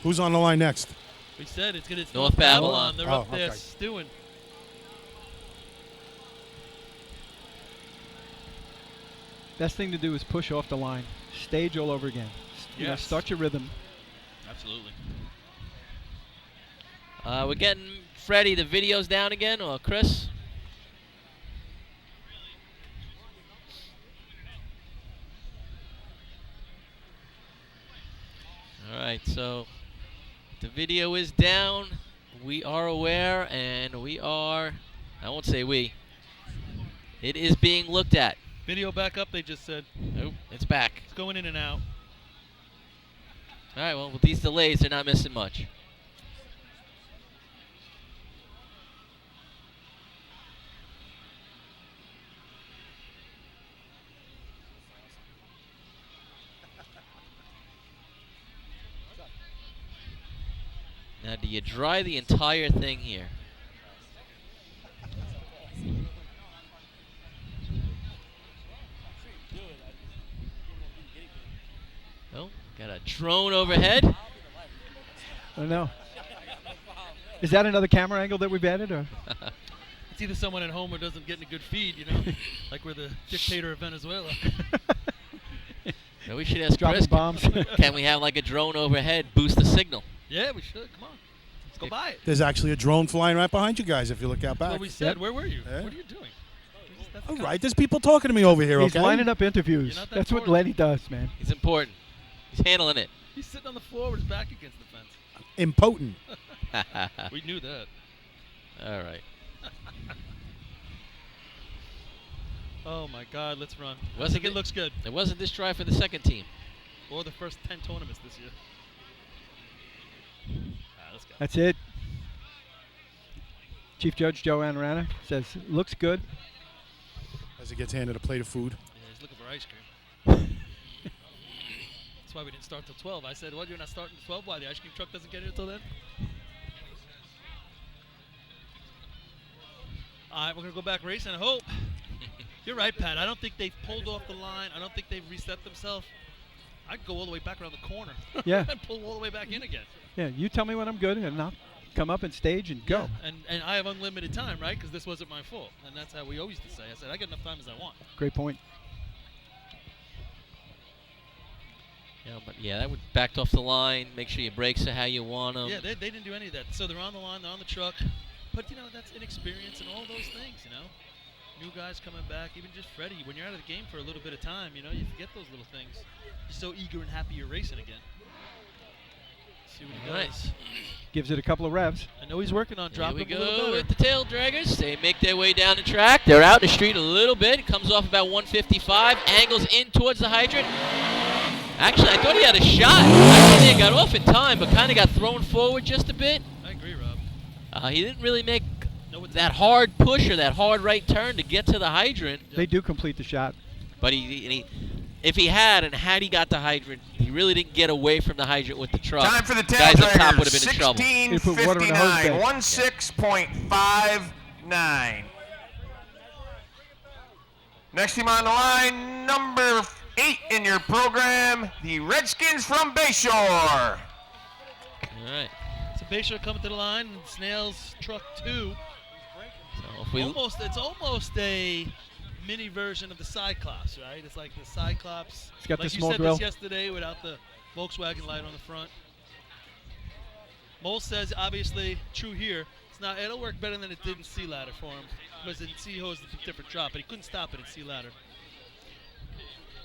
Speaker 14: Who's on the line next?
Speaker 1: We said it's good. It's
Speaker 3: North Babylon.
Speaker 1: They're up there stewing.
Speaker 16: Best thing to do is push off the line. Stage all over again.
Speaker 1: Yes.
Speaker 16: Start your rhythm.
Speaker 1: Absolutely.
Speaker 3: We're getting Freddie, the video's down again, or Chris? All right, so the video is down. We are aware, and we are, I won't say we, it is being looked at.
Speaker 1: Video back up, they just said.
Speaker 3: Nope, it's back.
Speaker 1: It's going in and out.
Speaker 3: All right, well, with these delays, they're not missing much. Now, do you dry the entire thing here? Oh, got a drone overhead.
Speaker 16: I don't know. Is that another camera angle that we've added, or?
Speaker 1: It's either someone at home or doesn't get a good feed, you know, like we're the dictator of Venezuela.
Speaker 3: No, we should ask
Speaker 16: Dropping
Speaker 3: Chris.
Speaker 16: bombs.
Speaker 3: Can we have like a drone overhead boost the signal?
Speaker 1: Yeah, we should. Come on. Let's go buy it.
Speaker 14: There's actually a drone flying right behind you guys if you look out back.
Speaker 1: That's what we said. Where were you?
Speaker 14: Yeah.
Speaker 1: What are you doing?
Speaker 14: All right, there's people talking to me over here,
Speaker 16: He's
Speaker 14: okay?
Speaker 16: lining up interviews.
Speaker 1: You're not that
Speaker 16: That's what
Speaker 1: important.
Speaker 16: Lenny does, man.
Speaker 3: He's important. He's handling it.
Speaker 1: He's sitting on the floor with his back against the fence.
Speaker 14: Impotent.
Speaker 1: We knew that.
Speaker 3: All right.
Speaker 1: Oh my God, let's run. I
Speaker 3: Wasn't
Speaker 1: think it looks good.
Speaker 3: It wasn't this try for the second team.
Speaker 1: Or the first 10 tournaments this year. Let's go.
Speaker 16: That's it. Chief Judge Joe Anarana says, looks good.
Speaker 14: As he gets handed a plate of food.
Speaker 1: Yeah, he's looking for ice cream. That's why we didn't start till 12. I said, what, you're not starting till 12? Why, the ice cream truck doesn't get here till then? All right, we're going to go back racing. I hope. You're right, Pat. I don't think they've pulled off the line. I don't think they've reset themselves. I'd go all the way back around the corner.
Speaker 16: Yeah.
Speaker 1: And pull all the way back in again.
Speaker 16: Yeah, you tell me when I'm good, and I'll come up and stage and go.
Speaker 1: Yeah, and I have unlimited time, right? Because this wasn't my fault. And that's how we always used to say. I said, I got enough time as I want.
Speaker 16: Great point.
Speaker 3: Yeah, but yeah, that would backed off the line. Make sure your brakes are how you want them.
Speaker 1: Yeah, they didn't do any of that. So they're on the line, they're on the truck. But, you know, that's inexperience and all those things, you know. New guys coming back, even just Freddie. When you're out of the game for a little bit of time, you know, you forget those little things. You're so eager and happy you're racing again. See what he does.
Speaker 16: Gives it a couple of revs.
Speaker 1: I know he's working on
Speaker 3: Here
Speaker 1: dropping
Speaker 3: we
Speaker 1: a little
Speaker 3: go
Speaker 1: better.
Speaker 3: with the tail draggers. They make their way down the track. They're out in the street a little bit. It comes off about 155. Angles in towards the hydrant. Actually, I thought he had a shot. I think he got off in time, but kind of got thrown forward just a bit.
Speaker 1: I agree, Rob.
Speaker 3: He didn't really make that hard push or that hard right turn to get to the hydrant.
Speaker 16: They do complete the shot.
Speaker 3: But if he had he got the hydrant, he really didn't get away from the hydrant with the truck.
Speaker 15: Time for the
Speaker 3: guys up top would
Speaker 15: Taildraggers.
Speaker 3: have been in trouble.
Speaker 15: 16:59. 16.59. Next team on the line, number 8 in your program, the Redskins from Bayshore.
Speaker 3: All right.
Speaker 1: So Bayshore coming to the line, and Snail's truck 2.
Speaker 3: So
Speaker 1: it's almost a mini version of the Cyclops, right? It's like the Cyclops.
Speaker 16: It's got
Speaker 1: like
Speaker 16: the small
Speaker 1: you said
Speaker 16: grill.
Speaker 1: this yesterday without the Volkswagen light on the front. Mole says, obviously, true here. It'll work better than it did in Sea Ladder for him. Because in Sea Hose, it's a different drop, but he couldn't stop it in Sea Ladder.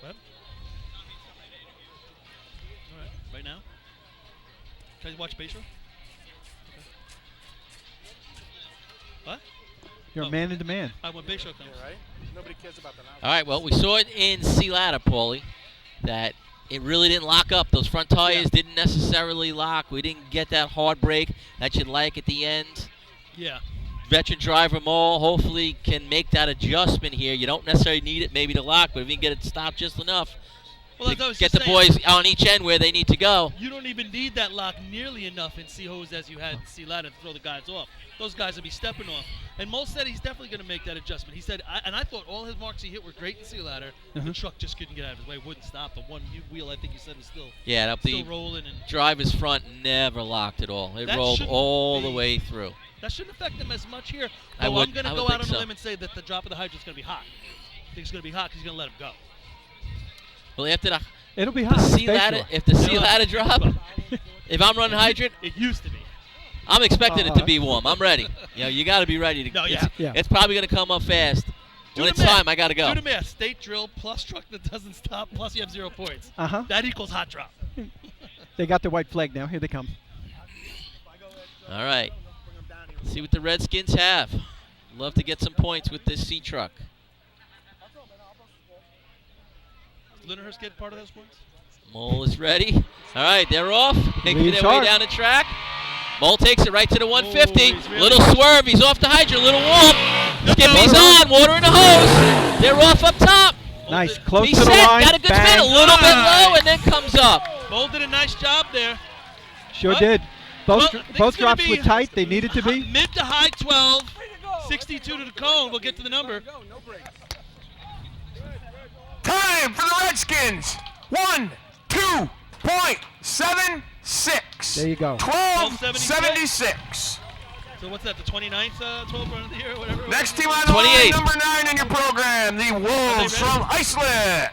Speaker 1: What? All right, right now? Can I watch Bayshore? Okay. What?
Speaker 16: You're a man in demand.
Speaker 1: When Bayshore comes.
Speaker 14: Right? Nobody cares about the now.
Speaker 3: All right, well, we saw it in Sea Ladder, Paulie, that it really didn't lock up. Those front tires didn't necessarily lock. We didn't get that hard brake that you'd like at the end.
Speaker 1: Yeah.
Speaker 3: Veteran driver Mole hopefully can make that adjustment here. You don't necessarily need it maybe to lock, but if you can get it stopped just enough,
Speaker 1: Well,
Speaker 3: to get the boys on each end where they need to go.
Speaker 1: You don't even need that lock nearly enough in Sea Hose as you had in Sea Ladder to throw the guys off. Those guys will be stepping off. And Mole said he's definitely going to make that adjustment. He said, and I thought all his marks he hit were great in Sea Ladder. The truck just couldn't get out of his way, wouldn't stop. The one wheel, I think you said, was still rolling. And
Speaker 3: driver's front never locked at all. It rolled all the way through.
Speaker 1: That shouldn't affect him as much here.
Speaker 3: I'm
Speaker 1: going to go out on
Speaker 3: so.
Speaker 1: a limb and say that the drop of the hydrant's going to be hot. I think it's going to be hot because he's going to let him go.
Speaker 3: Well, after
Speaker 16: it'll be hot.
Speaker 3: If the Sea Ladder drop, if I'm running hydrant,
Speaker 1: it used to be.
Speaker 3: I'm expecting it to be warm. I'm ready. You got to be ready to.
Speaker 1: No, yeah.
Speaker 3: It's probably going to come up fast. When it's time, I got to go.
Speaker 1: Do the math. State drill plus truck that doesn't stop plus you have 0 points. That equals hot drop.
Speaker 16: They got the white flag now. Here they come.
Speaker 3: All right. Let's see what the Redskins have. Love to get some points with this C truck.
Speaker 1: Did Lindenhurst get part of those points?
Speaker 3: Mole is ready. All right, they're off. Making
Speaker 16: Leads
Speaker 3: their way
Speaker 16: hard.
Speaker 3: down the track. Mole takes it right to the 150. Little swerve. He's off the hydrant. Little whoop. Skippy's on. Water in the hose. They're off up top.
Speaker 16: Nice. Close
Speaker 3: He's
Speaker 16: to the
Speaker 3: set.
Speaker 16: line.
Speaker 3: Got a good
Speaker 16: Bang.
Speaker 3: spin. A little bit low and then comes up.
Speaker 1: Mole did a nice job there.
Speaker 16: Sure did. Both
Speaker 1: Well, I think
Speaker 16: both
Speaker 1: it's gonna
Speaker 16: drops
Speaker 1: be
Speaker 16: were tight. They needed to be.
Speaker 1: Mid to high 12. 62 to the cone. We'll get to the number.
Speaker 15: Time for the Redskins. 1:02.76.
Speaker 16: There you go.
Speaker 15: 12:76.
Speaker 1: So what's that, the 29th 12th run of the year or whatever?
Speaker 15: Next team on the line, number 9 in your program, the Wolves from Islip.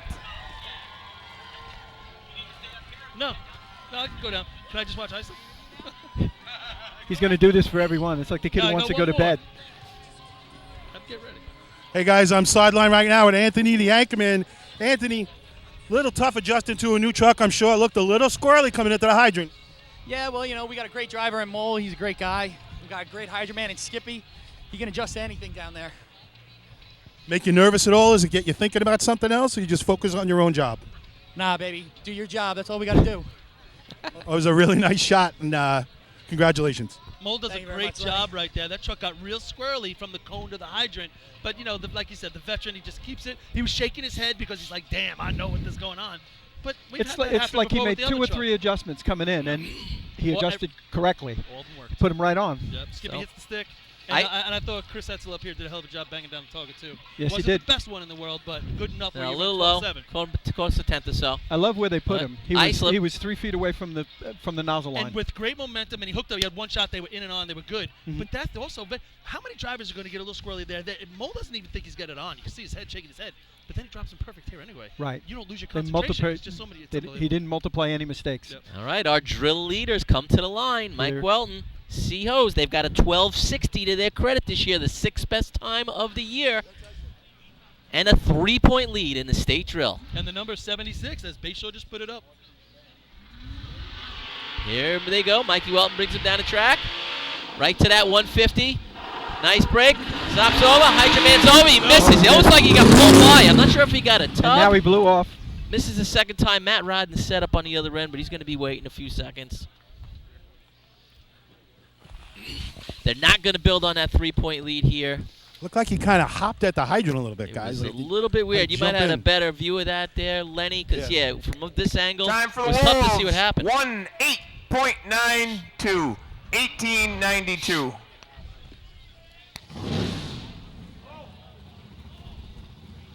Speaker 1: No, I can go down. Can I just watch Iceland?
Speaker 16: He's going to do this for everyone. It's like the kid who wants to go to bed.
Speaker 1: Get ready.
Speaker 14: Hey guys, I'm sideline right now with Anthony, the anchorman. Anthony, little tough adjusting to a new truck. I'm sure it looked a little squirrely coming into the hydrant.
Speaker 17: Yeah, well, we got a great driver in Mole. He's a great guy. We got a great hydrant man in Skippy. He can adjust to anything down there.
Speaker 14: Make you nervous at all? Does it get you thinking about something else, or you just focus on your own job?
Speaker 17: Nah, baby, do your job. That's all we got to do.
Speaker 14: It was a really nice shot, and congratulations.
Speaker 1: Mole does a great job right there. That truck got real squirrely from the cone to the hydrant. But, like you said, the veteran, he just keeps it. He was shaking his head because he's like, damn, I know what is going on. But
Speaker 16: It's like he made 2 or 3 adjustments coming in, and he adjusted correctly.
Speaker 1: All of them worked.
Speaker 16: Put him right on.
Speaker 1: Yep. Skippy hits the stick. And I thought Chris Etzel up here did a hell of a job banging down the target, too.
Speaker 16: Yes,
Speaker 1: Wasn't
Speaker 16: he did.
Speaker 1: the best one in the world, but good enough.
Speaker 3: A little low. Cost a tenth or so.
Speaker 16: I love where they put
Speaker 3: But
Speaker 16: him. He was 3 feet away from the nozzle line.
Speaker 1: And with great momentum, and he hooked up. He had one shot. They were in and on. They were good. But that's also how many drivers are going to get a little squirrely there? Mole doesn't even think he's got it on. You can see his head shaking his head. But then he drops him perfect here anyway.
Speaker 16: Right.
Speaker 1: You don't lose your
Speaker 16: They
Speaker 1: concentration. It's just so many.
Speaker 16: he didn't multiply any mistakes.
Speaker 1: Yep.
Speaker 3: All right, our drill leaders come to the line. Mike
Speaker 16: Here.
Speaker 3: Welton, C-Hose. They've got a 12:60 to their credit this year, the 6th best time of the year, and a 3-point lead in the state drill.
Speaker 1: And the number 76, as Bayshore just put it up.
Speaker 3: Here they go. Mikey Welton brings him down the track, right to that 150. Nice break. Stops over. Hydrant man's over. He misses. It looks like he got pulled by. I'm not sure if he got a tug.
Speaker 16: And now he blew off.
Speaker 3: Misses the second time. Matt Rodden set up on the other end, but he's going to be waiting a few seconds. They're not going to build on that 3-point lead here.
Speaker 14: Looked like he kind of hopped at the hydrant a little bit,
Speaker 3: It
Speaker 14: guys.
Speaker 3: was
Speaker 14: Like
Speaker 3: a little bit weird. You might have had a better view of that there, Lenny, because, yeah, from this angle,
Speaker 15: Time for
Speaker 3: it
Speaker 15: the
Speaker 3: was
Speaker 15: Wolves.
Speaker 3: tough to see what happened.
Speaker 15: 1:08.92. 1892.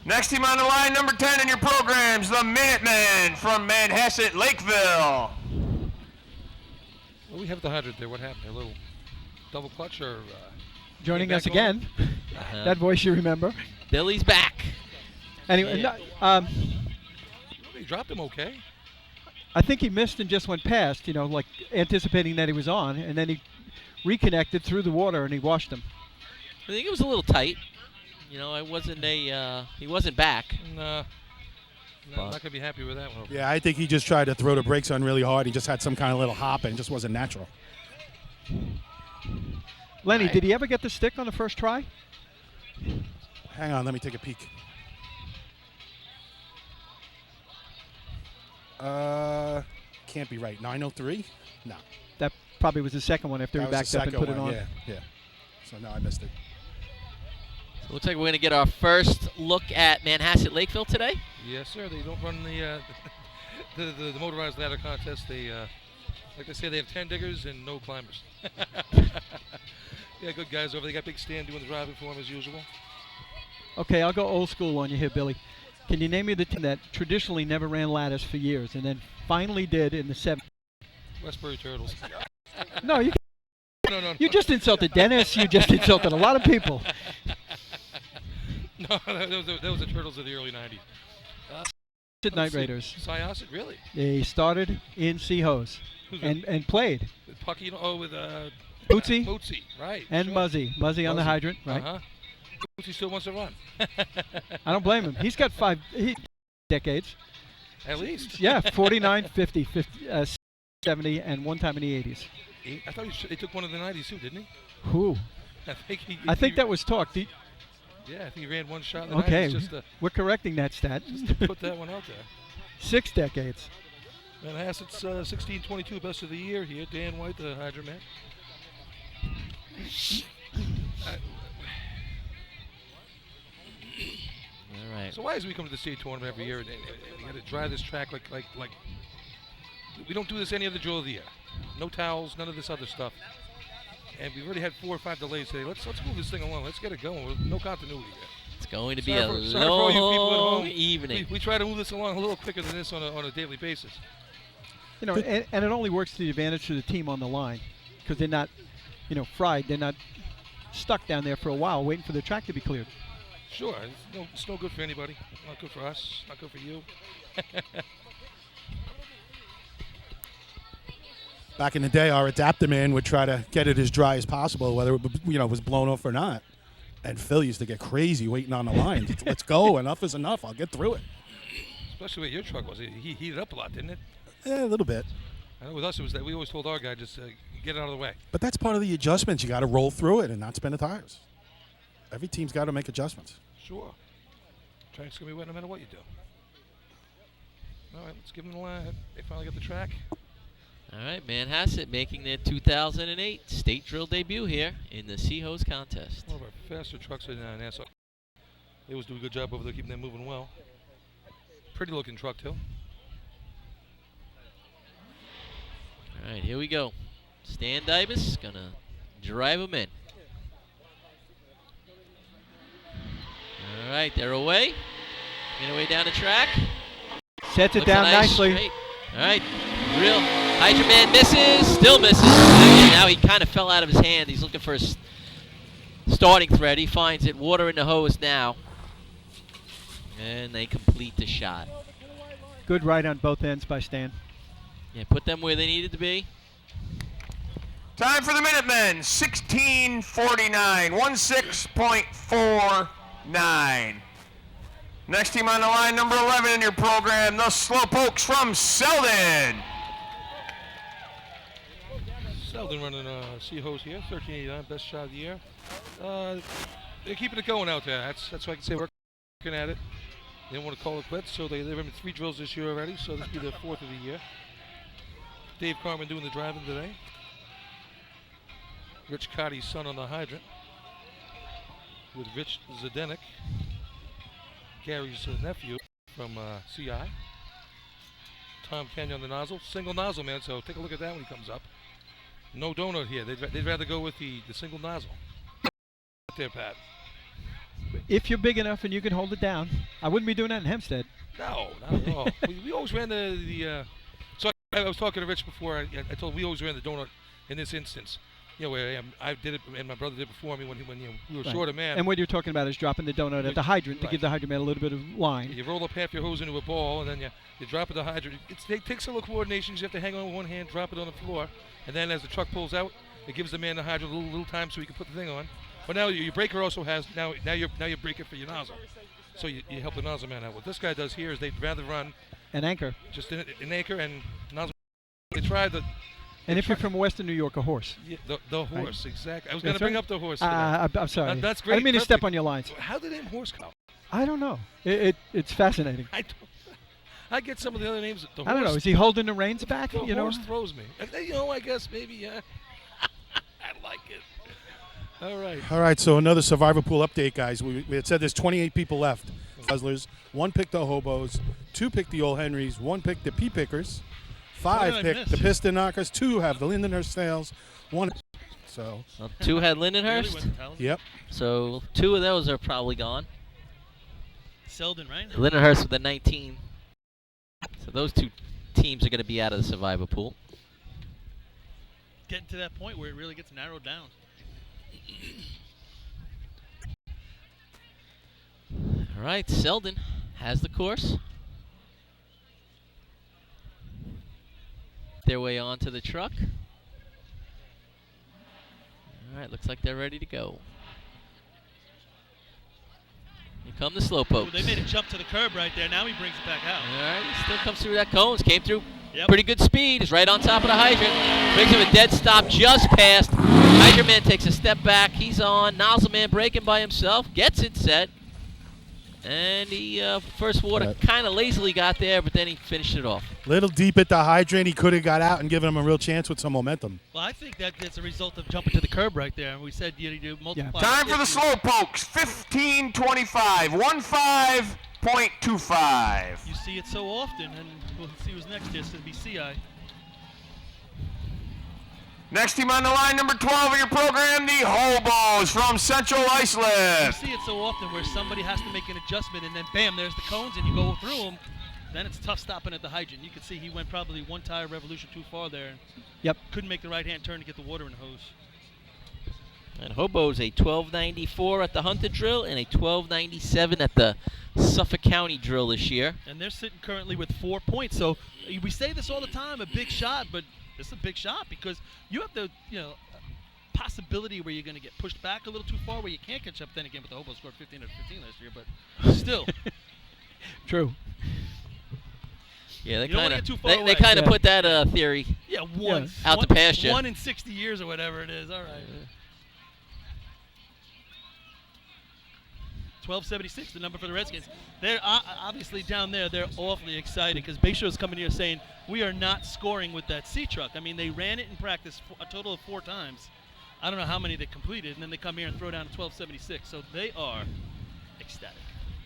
Speaker 15: Next team on the line, number 10 in your programs, the Minutemen from Manhasset, Lakeville.
Speaker 6: Well, we have the 100 there. What happened? A little double clutch or...
Speaker 16: Joining
Speaker 6: came
Speaker 16: us
Speaker 6: back
Speaker 16: again.
Speaker 3: Uh-huh.
Speaker 16: That voice you remember.
Speaker 3: Billy's back.
Speaker 16: Anyway,
Speaker 3: Yeah.
Speaker 6: They dropped him okay.
Speaker 16: I think he missed and just went past, like anticipating that he was on, and then he reconnected through the water and he washed him.
Speaker 3: I think it was a little tight. It wasn't he wasn't back.
Speaker 6: No, I'm not going to be happy with that one.
Speaker 14: Yeah, I think he just tried to throw the brakes on really hard. He just had some kind of little hop and it just wasn't natural.
Speaker 16: Lenny, did he ever get the stick on the first try?
Speaker 14: Hang on, let me take a peek. Can't be right. 9:03? No.
Speaker 16: That probably was the second one after
Speaker 14: That
Speaker 16: he
Speaker 14: was
Speaker 16: backed
Speaker 14: the
Speaker 16: up and put
Speaker 14: second
Speaker 16: it on.
Speaker 14: one, Yeah. So no, I missed it.
Speaker 3: So looks like we're going to get our first look at Manhasset Lakeville today.
Speaker 6: Yes, sir. They don't run the the motorized ladder contest. They, like they say, they have 10 diggers and no climbers. Yeah, good guys over there. They got Big Stan doing the driving for them as usual.
Speaker 16: Okay, I'll go old school on you here, Billy. Can you name me the team that traditionally never ran ladders for years and then finally did in the 70s?
Speaker 6: Westbury Turtles.
Speaker 16: No, you.
Speaker 6: No.
Speaker 16: You just insulted Dennis. You just insulted a lot of people.
Speaker 6: No, that was the Turtles of the early 90s.
Speaker 16: Night Raiders.
Speaker 6: Syosset, really?
Speaker 16: They started in Seahose and played.
Speaker 6: With Pucky, with
Speaker 16: Bootsy.
Speaker 6: Bootsy, right.
Speaker 16: And
Speaker 6: sure.
Speaker 16: Muzzy on the hydrant, right?
Speaker 6: Uh-huh. Bootsy still wants to run.
Speaker 16: I don't blame him. He's got 5 decades.
Speaker 6: At least.
Speaker 16: Yeah, 49, 50, 70, and one time in the 80s.
Speaker 6: I thought he took one in the 90s too, didn't he?
Speaker 16: Who?
Speaker 6: I think
Speaker 16: that was talk.
Speaker 6: Yeah, I think he ran one shot in the
Speaker 16: Okay,
Speaker 6: 90s just to,
Speaker 16: we're correcting that stat.
Speaker 6: just to put that one out there.
Speaker 16: 6 decades.
Speaker 6: Manhasset's 16-22 best of the year here. Dan White, the hydrant man.
Speaker 3: All right.
Speaker 6: So why is we come to the state tournament every year and we got to dry this track like we don't do this any other drill of the year? No towels, none of this other stuff. And we've already had 4 or 5 delays today. Let's move this thing along. Let's get it going. No continuity here.
Speaker 3: It's going to be
Speaker 6: Sorry
Speaker 3: a
Speaker 6: for all you people at
Speaker 3: long
Speaker 6: home.
Speaker 3: evening.
Speaker 6: We try to move this along a little quicker than this on a daily basis.
Speaker 16: And it only works to the advantage of the team on the line because they're not, fried. They're not stuck down there for a while waiting for the track to be cleared.
Speaker 6: Sure. It's no good for anybody. Not good for us. Not good for you.
Speaker 14: Back in the day, our adapter man would try to get it as dry as possible, whether it was blown off or not. And Phil used to get crazy waiting on the line. Let's go. Enough is enough. I'll get through it.
Speaker 6: Especially where your truck was. He heated up a lot, didn't it?
Speaker 14: Yeah, a little bit.
Speaker 6: I know with us it was that we always told our guy just get it out of the way.
Speaker 14: But that's part of the adjustments. You got to roll through it and not spin the tires. Every team's got to make adjustments.
Speaker 6: Sure. Track's going to be wet no matter what you do. All right, let's give them the line. They finally got the track.
Speaker 3: All right, Manhasset making their 2008 state drill debut here in the Seahose contest.
Speaker 6: One of our faster trucks in Nassau. They always do a good job over there keeping them moving well. Pretty looking truck, too.
Speaker 3: All right, here we go. Stan Dybus going to drive them in. All right, they're away. Making their way down the track.
Speaker 16: Sets it
Speaker 3: Looks
Speaker 16: down
Speaker 3: nice
Speaker 16: nicely.
Speaker 3: straight. All right, real Hydrant Man misses, still misses. Now he kind of fell out of his hand. He's looking for a starting thread. He finds it. Water in the hose now. And they complete the shot.
Speaker 16: Good ride on both ends by Stan.
Speaker 3: Yeah, put them where they needed to be.
Speaker 15: Time for the Minutemen, 16:49, 16.49. Next team on the line, number 11 in your program, the Slowpokes from Selden.
Speaker 6: Selden running Seahose here, 1389, best shot of the year. They're keeping it going out there. That's what I can say. We're working at it. They didn't want to call it quits, so they've been 3 drills this year already, so this will be their 4th of the year. Dave Carmen doing the driving today. Rich Cotty's son on the hydrant with Rich Zdenek, Gary's nephew from CI. Tom Kenyon on the nozzle. Single nozzle, man, so take a look at that when he comes up. No donut here. They'd rather go with the single nozzle. There, Pat.
Speaker 16: If you're big enough and you can hold it down, I wouldn't be doing that in Hempstead.
Speaker 6: No, not at all. we always ran so I was talking to Rich before. I told him we always ran the donut in this instance. You know, where I did it and my brother did before me when we were
Speaker 16: Right.
Speaker 6: short of man.
Speaker 16: And what you're talking about is dropping the donut at the hydrant to give the hydrant man a little bit of line.
Speaker 6: You roll up half your hose into a ball, and then you drop it the hydrant. It takes a little coordination. You have to hang on with one hand, drop it on the floor, and then as the truck pulls out, it gives the man the hydrant a little time so he can put the thing on. But now your breaker also has now you break it for your nozzle, so you help the nozzle man out. What this guy does here is they'd rather run
Speaker 16: An anchor.
Speaker 6: just an anchor and nozzle. They try the.
Speaker 16: And if you're from Western New York, a horse.
Speaker 6: Yeah, the horse,
Speaker 16: Right.
Speaker 6: exactly. I was
Speaker 16: That's
Speaker 6: going to bring
Speaker 16: right.
Speaker 6: up the horse.
Speaker 16: I'm sorry.
Speaker 6: That's great.
Speaker 16: I didn't mean to step on your lines.
Speaker 6: How did the name horse come?
Speaker 16: I don't know. It's fascinating.
Speaker 6: I get some of the other names. The horse,
Speaker 16: I don't know. Is he holding the reins back?
Speaker 6: The
Speaker 16: You know.
Speaker 6: horse throws me. I guess maybe, yeah. I like it. All right.
Speaker 14: All right, so another survivor pool update, guys. We had said there's 28 people left. Guzzlers. 1 picked the Hobos, 2 picked the Old Henrys, 1 picked the Pea Pickers, 5
Speaker 3: did I
Speaker 14: picked
Speaker 3: miss?
Speaker 14: the Piston Knockers, 2 have the Lindenhurst Snails, 1. So.
Speaker 3: Well, 2 had Lindenhurst.
Speaker 14: Yep.
Speaker 3: So 2 of those are probably gone.
Speaker 1: Selden, right?
Speaker 3: Lindenhurst with the 19. So those 2 teams are going to be out of the survivor pool.
Speaker 1: Getting to that point where it really gets narrowed down.
Speaker 3: All right, Selden has the course. Their way onto the truck. All right, looks like they're ready to go. Here come the slowpokes.
Speaker 1: Ooh, they made a jump to the curb right there. Now he brings it back out.
Speaker 3: All right, he still comes through that cones. Came through
Speaker 1: Yep.
Speaker 3: pretty good speed. Is right on top of the hydrant. Brings him a dead stop just past. Hydrant man takes a step back. He's on. Nozzle man braking by himself. Gets it set. And he, first water kind of lazily got there, but then he finished it off.
Speaker 14: Little deep at the hydrant. He could have got out and given him a real chance with some momentum.
Speaker 1: Well, I think that's a result of jumping to the curb right there. And we said you do multiply.
Speaker 15: Time for the slowpokes. 15:25. 15.25.
Speaker 1: You see it so often, and we'll see who's next here. It's going to be CI.
Speaker 15: Next team on the line, number 12 of your program, the Hobos from Central
Speaker 1: You
Speaker 15: Iceland.
Speaker 1: see it so often where somebody has to make an adjustment, and then bam, there's the cones, and you go through them. Then it's tough stopping at the hydrant. You can see he went probably 1 tire revolution too far there. And
Speaker 16: Yep.
Speaker 1: Couldn't make the right-hand turn to get the water in the hose.
Speaker 3: And Hobo's a 1294 at the Hunter drill and a 1297 at the Suffolk County drill this year.
Speaker 1: And they're sitting currently with 4 points. So we say this all the time, a big shot, but it's a big shot because you have the possibility where you're going to get pushed back a little too far where you can't catch up. Then again, but the Hobos scored 15 out of 15 last year, but still.
Speaker 16: True.
Speaker 3: Yeah, they
Speaker 1: You don't wanna
Speaker 3: kind
Speaker 1: get too
Speaker 3: of
Speaker 1: far
Speaker 3: they
Speaker 1: away.
Speaker 3: kind of
Speaker 1: Yeah.
Speaker 3: put that theory out to pasture.
Speaker 1: 1 in 60 years or whatever it is. All right. 1276, the number for the Redskins. They're obviously down there. They're awfully excited because Bayshore's coming here saying we are not scoring with that C truck. I mean, they ran it in practice a total of 4 times. I don't know how many they completed, and then they come here and throw down a 1276. So they are ecstatic.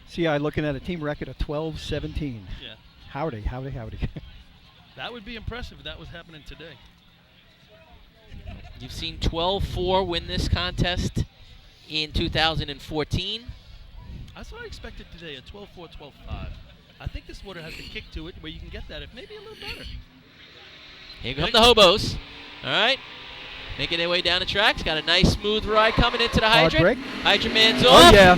Speaker 16: CI looking at a team record of 12-17.
Speaker 1: Yeah.
Speaker 16: Howdy.
Speaker 1: That would be impressive if that was happening today.
Speaker 3: You've seen 12-4 win this contest in 2014.
Speaker 1: That's what I expected today, a 12-4, 12-5. I think this water has the kick to it where you can get that, if maybe a little better.
Speaker 3: Here come the Hobos. All right. Making their way down the tracks. Got a nice smooth ride coming into the
Speaker 16: Hard
Speaker 3: hydrant.
Speaker 16: break.
Speaker 3: Hydrant man's
Speaker 16: Oh,
Speaker 3: off.
Speaker 16: yeah.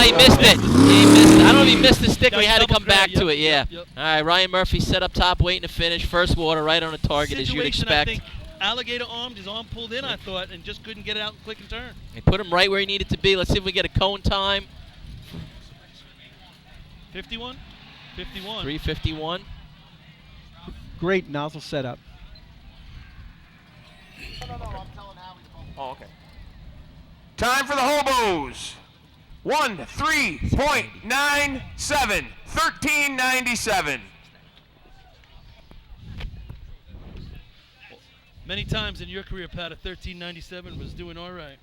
Speaker 3: He missed it. He missed it. I don't know if he missed the stick, but he had to come back to it. Yeah.
Speaker 1: Yep.
Speaker 3: All right. Ryan Murphy set up top, waiting to finish. First water right on the target, as you'd
Speaker 1: Situation,
Speaker 3: expect.
Speaker 1: I think Alligator armed, his arm pulled in, I thought, and just couldn't get it out and click and turn.
Speaker 3: They put him right where he needed to be. Let's see if we get a cone time.
Speaker 1: 51? 51.
Speaker 3: 3:51.
Speaker 16: Great nozzle setup.
Speaker 15: Oh, okay. Time for the Hobos. 13.97. 13.97.
Speaker 1: Many times in your career, Pat, a 13.97 was doing all right.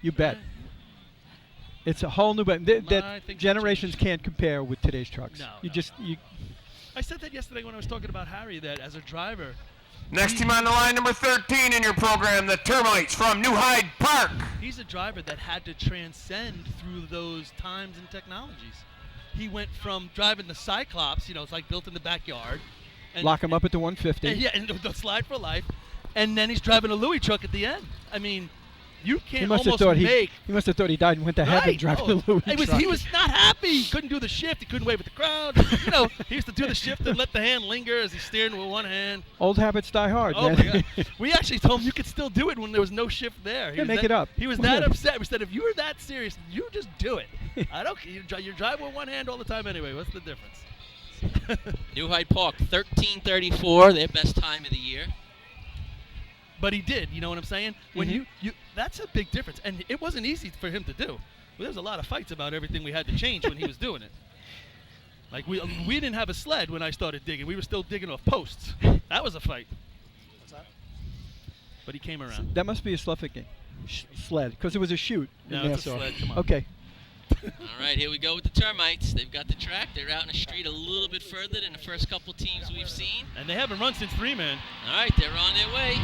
Speaker 16: You bet. It's a whole new, but that generations can't compare with today's trucks.
Speaker 1: No,
Speaker 16: you
Speaker 1: no,
Speaker 16: just
Speaker 1: no. I said that yesterday when I was talking about Harry, that as a driver.
Speaker 15: Next team on the line, number 13 in your program, the Termites from New Hyde Park.
Speaker 1: He's a driver that had to transcend through those times and technologies. He went from driving the Cyclops, it's like built in the backyard. And,
Speaker 16: lock him up at the 150.
Speaker 1: And, yeah, and the slide for life. And then he's driving a Louis truck at the end. I mean, you can't
Speaker 16: He must
Speaker 1: almost
Speaker 16: have thought
Speaker 1: make.
Speaker 16: he must have thought he died and went to heaven driving a Louis truck.
Speaker 1: He was not happy. He couldn't do the shift. He couldn't wave at the crowd. He used to do the shift and let the hand linger as he's steering with one hand.
Speaker 16: Old habits die hard,
Speaker 1: Oh,
Speaker 16: man.
Speaker 1: my God. We actually told him you could still do it when there was no shift there.
Speaker 16: Yeah, make it up.
Speaker 1: He was that upset. We said, if you were that serious, you just do it. I don't care. You're driving with one hand all the time anyway. What's the difference?
Speaker 3: New Hyde Park, 13:34, their best time of the year.
Speaker 1: But he did, you know what I'm saying? When you that's a big difference. And it wasn't easy for him to do. There was a lot of fights about everything we had to change when he was doing it. Like, we didn't have a sled when I started digging. We were still digging off posts. That was a fight. What's that? But he came around.
Speaker 16: That must be a sled, because it was a chute.
Speaker 1: No,
Speaker 16: in
Speaker 1: it's a
Speaker 16: Nassau.
Speaker 1: sled. Come on.
Speaker 16: Okay.
Speaker 3: All right, here we go with the Termites. They've got the track. They're out in the street a little bit further than the first couple teams we've seen.
Speaker 1: And they haven't run since 3-man.
Speaker 3: All right, they're on their way.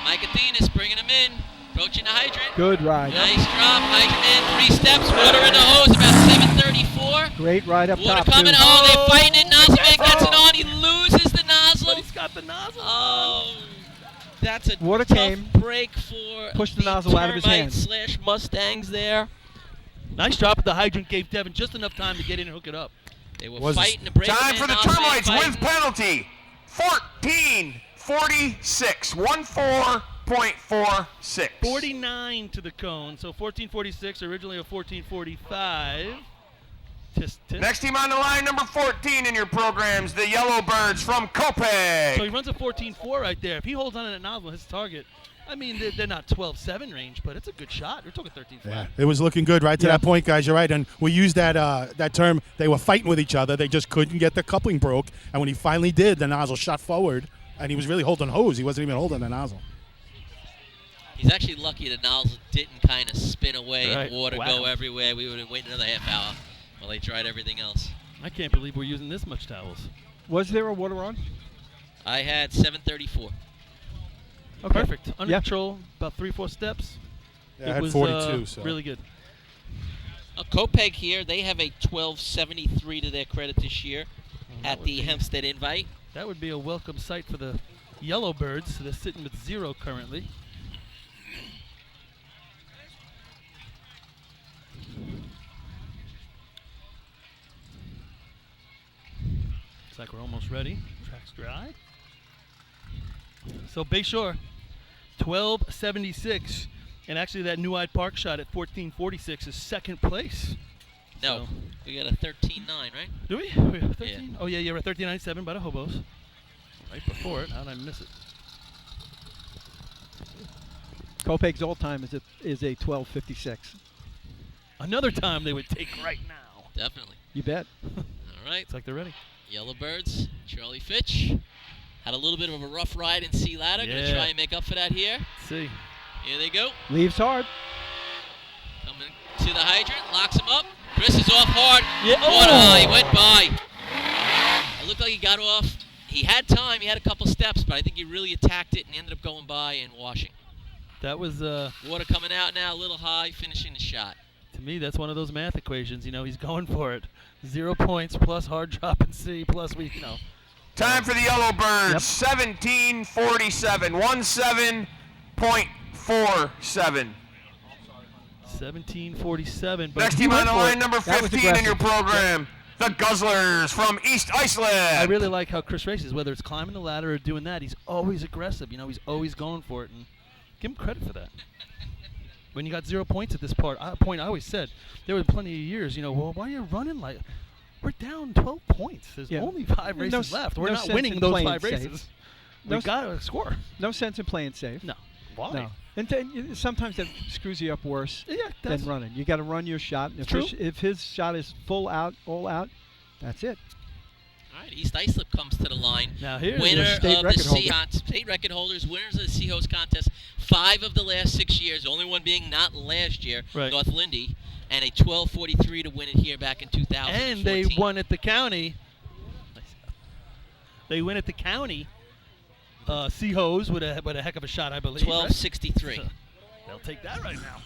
Speaker 3: Mike Athenas bringing them in. Approaching the hydrant.
Speaker 16: Good ride.
Speaker 3: Nice drop. Hydrant in. 3 steps. Water in the hose. About 7:34.
Speaker 16: Great ride up
Speaker 3: Water
Speaker 16: top,
Speaker 3: coming.
Speaker 16: too.
Speaker 3: Oh, they're fighting it. Nozzle man gets it on. He loses the nozzle.
Speaker 1: But he's got the nozzle.
Speaker 3: Oh, that's a
Speaker 16: Water
Speaker 3: tough
Speaker 16: came.
Speaker 3: break for
Speaker 16: Pushed the nozzle out of his hand.
Speaker 3: Termites / Mustangs there.
Speaker 1: Nice drop at the hydrant. Gave Devin just enough time to get in and hook it up.
Speaker 3: They were fighting to break
Speaker 15: Time
Speaker 3: it
Speaker 15: for
Speaker 3: in.
Speaker 15: the
Speaker 3: Nozzle man
Speaker 15: Termites
Speaker 3: fighting.
Speaker 15: with penalty. 14.46. 14.46.
Speaker 1: 49 to the cone. So 14.46, originally a 14.45. Tisk, tisk.
Speaker 15: Next team on the line, number 14 in your programs, the Yellowbirds from Copiague.
Speaker 1: So he runs a 14.4 right there. If he holds on to that nozzle, his target, I mean, they're not 12.7 range, but it's a good shot. We're talking 13.5.
Speaker 14: Yeah, it was looking good right to that point, guys. You're right, and we used that term. They were fighting with each other. They just couldn't get the coupling broke, and when he finally did, the nozzle shot forward, and he was really holding hose. He wasn't even holding the nozzle.
Speaker 3: He's actually lucky the nozzle didn't kind of spin away
Speaker 1: Right.
Speaker 3: and water
Speaker 1: Wow.
Speaker 3: go everywhere. We would have waited another half hour while they tried everything else.
Speaker 1: I can't believe we're using this much towels.
Speaker 16: Was there a water on?
Speaker 3: I had 7:34.
Speaker 1: Okay. Perfect. Under
Speaker 16: Yeah.
Speaker 1: control, about 3-4 steps.
Speaker 14: Yeah, I
Speaker 1: It
Speaker 14: had
Speaker 1: was
Speaker 14: 42, so.
Speaker 1: really good.
Speaker 3: Copiague here, they have a 12.73 to their credit this year at the Hempstead Invite.
Speaker 1: That would be a welcome sight for the Yellowbirds. They're sitting with 0 currently. Looks like we're almost ready. Track's dry. So Bayshore, 12.76. And actually that New Hyde Park shot at 14.46 is second place.
Speaker 3: No,
Speaker 1: So-
Speaker 3: we got a 13.9, right?
Speaker 1: Do we? We have 13?
Speaker 3: Yeah.
Speaker 1: Oh, yeah, we're at 13.97 by the Hobos. Right before it. How did I miss it?
Speaker 16: Copiague's all time is a 12.56.
Speaker 1: Another time they would take right now.
Speaker 3: Definitely.
Speaker 16: You bet.
Speaker 3: All right.
Speaker 1: It's like they're ready.
Speaker 3: Yellowbirds, Charlie Fitch. Had a little bit of a rough ride in Sea Ladder. Going to
Speaker 1: Yeah.
Speaker 3: try and make up for that here.
Speaker 1: Let's see.
Speaker 3: Here they go.
Speaker 16: Leaves hard.
Speaker 3: Coming to the hydrant. Locks him up. Chris is off hard.
Speaker 1: Yeah.
Speaker 3: Oh, he went by. It looked like he got off. He had time. He had a couple steps, but I think he really attacked it and ended up going by and washing.
Speaker 1: That was,
Speaker 3: Water coming out now, a little high, finishing the shot.
Speaker 1: to me, that's one of those math equations. You know, he's going for it. 0 points plus hard drop in C plus we, you know.
Speaker 15: Time for the Yellowbirds, 17.47. 17.47.
Speaker 1: 17.47. But
Speaker 15: Next
Speaker 1: he
Speaker 15: team on
Speaker 1: went
Speaker 15: the
Speaker 1: for
Speaker 15: line,
Speaker 1: it.
Speaker 15: number 15 in your program, the Guzzlers from East Iceland.
Speaker 1: I really like how Chris races, whether it's climbing the ladder or doing that. He's always aggressive. You know, he's always going for it, and give him credit for that. When you got 0 points at this point, I always said there were plenty of years. You know, well, why are you running like? We're down 12 points. There's only 5 races left. We're
Speaker 16: no
Speaker 1: not
Speaker 16: sense
Speaker 1: winning
Speaker 16: in
Speaker 1: those
Speaker 16: playing
Speaker 1: 5
Speaker 16: safe.
Speaker 1: races.
Speaker 16: No
Speaker 1: We've got to score.
Speaker 16: No sense in playing safe.
Speaker 1: No. Why?
Speaker 16: No. And sometimes that screws you up worse than running. You got to run your shot. And if his shot is full out, all out, that's it.
Speaker 3: All right, East Islip comes to the line.
Speaker 1: Now here,
Speaker 3: winner of
Speaker 16: state
Speaker 3: the
Speaker 16: record holder.
Speaker 3: state record holders, winners of the Seahawks contest. 5 of the last 6 years. The only one being not last year, North Lindy, and a 12:43 to win it here back in 2014.
Speaker 1: And they won at the county. They win at the county. Seahawks with a heck of a shot, I believe.
Speaker 3: 12:63.
Speaker 1: Right? They'll take that right now.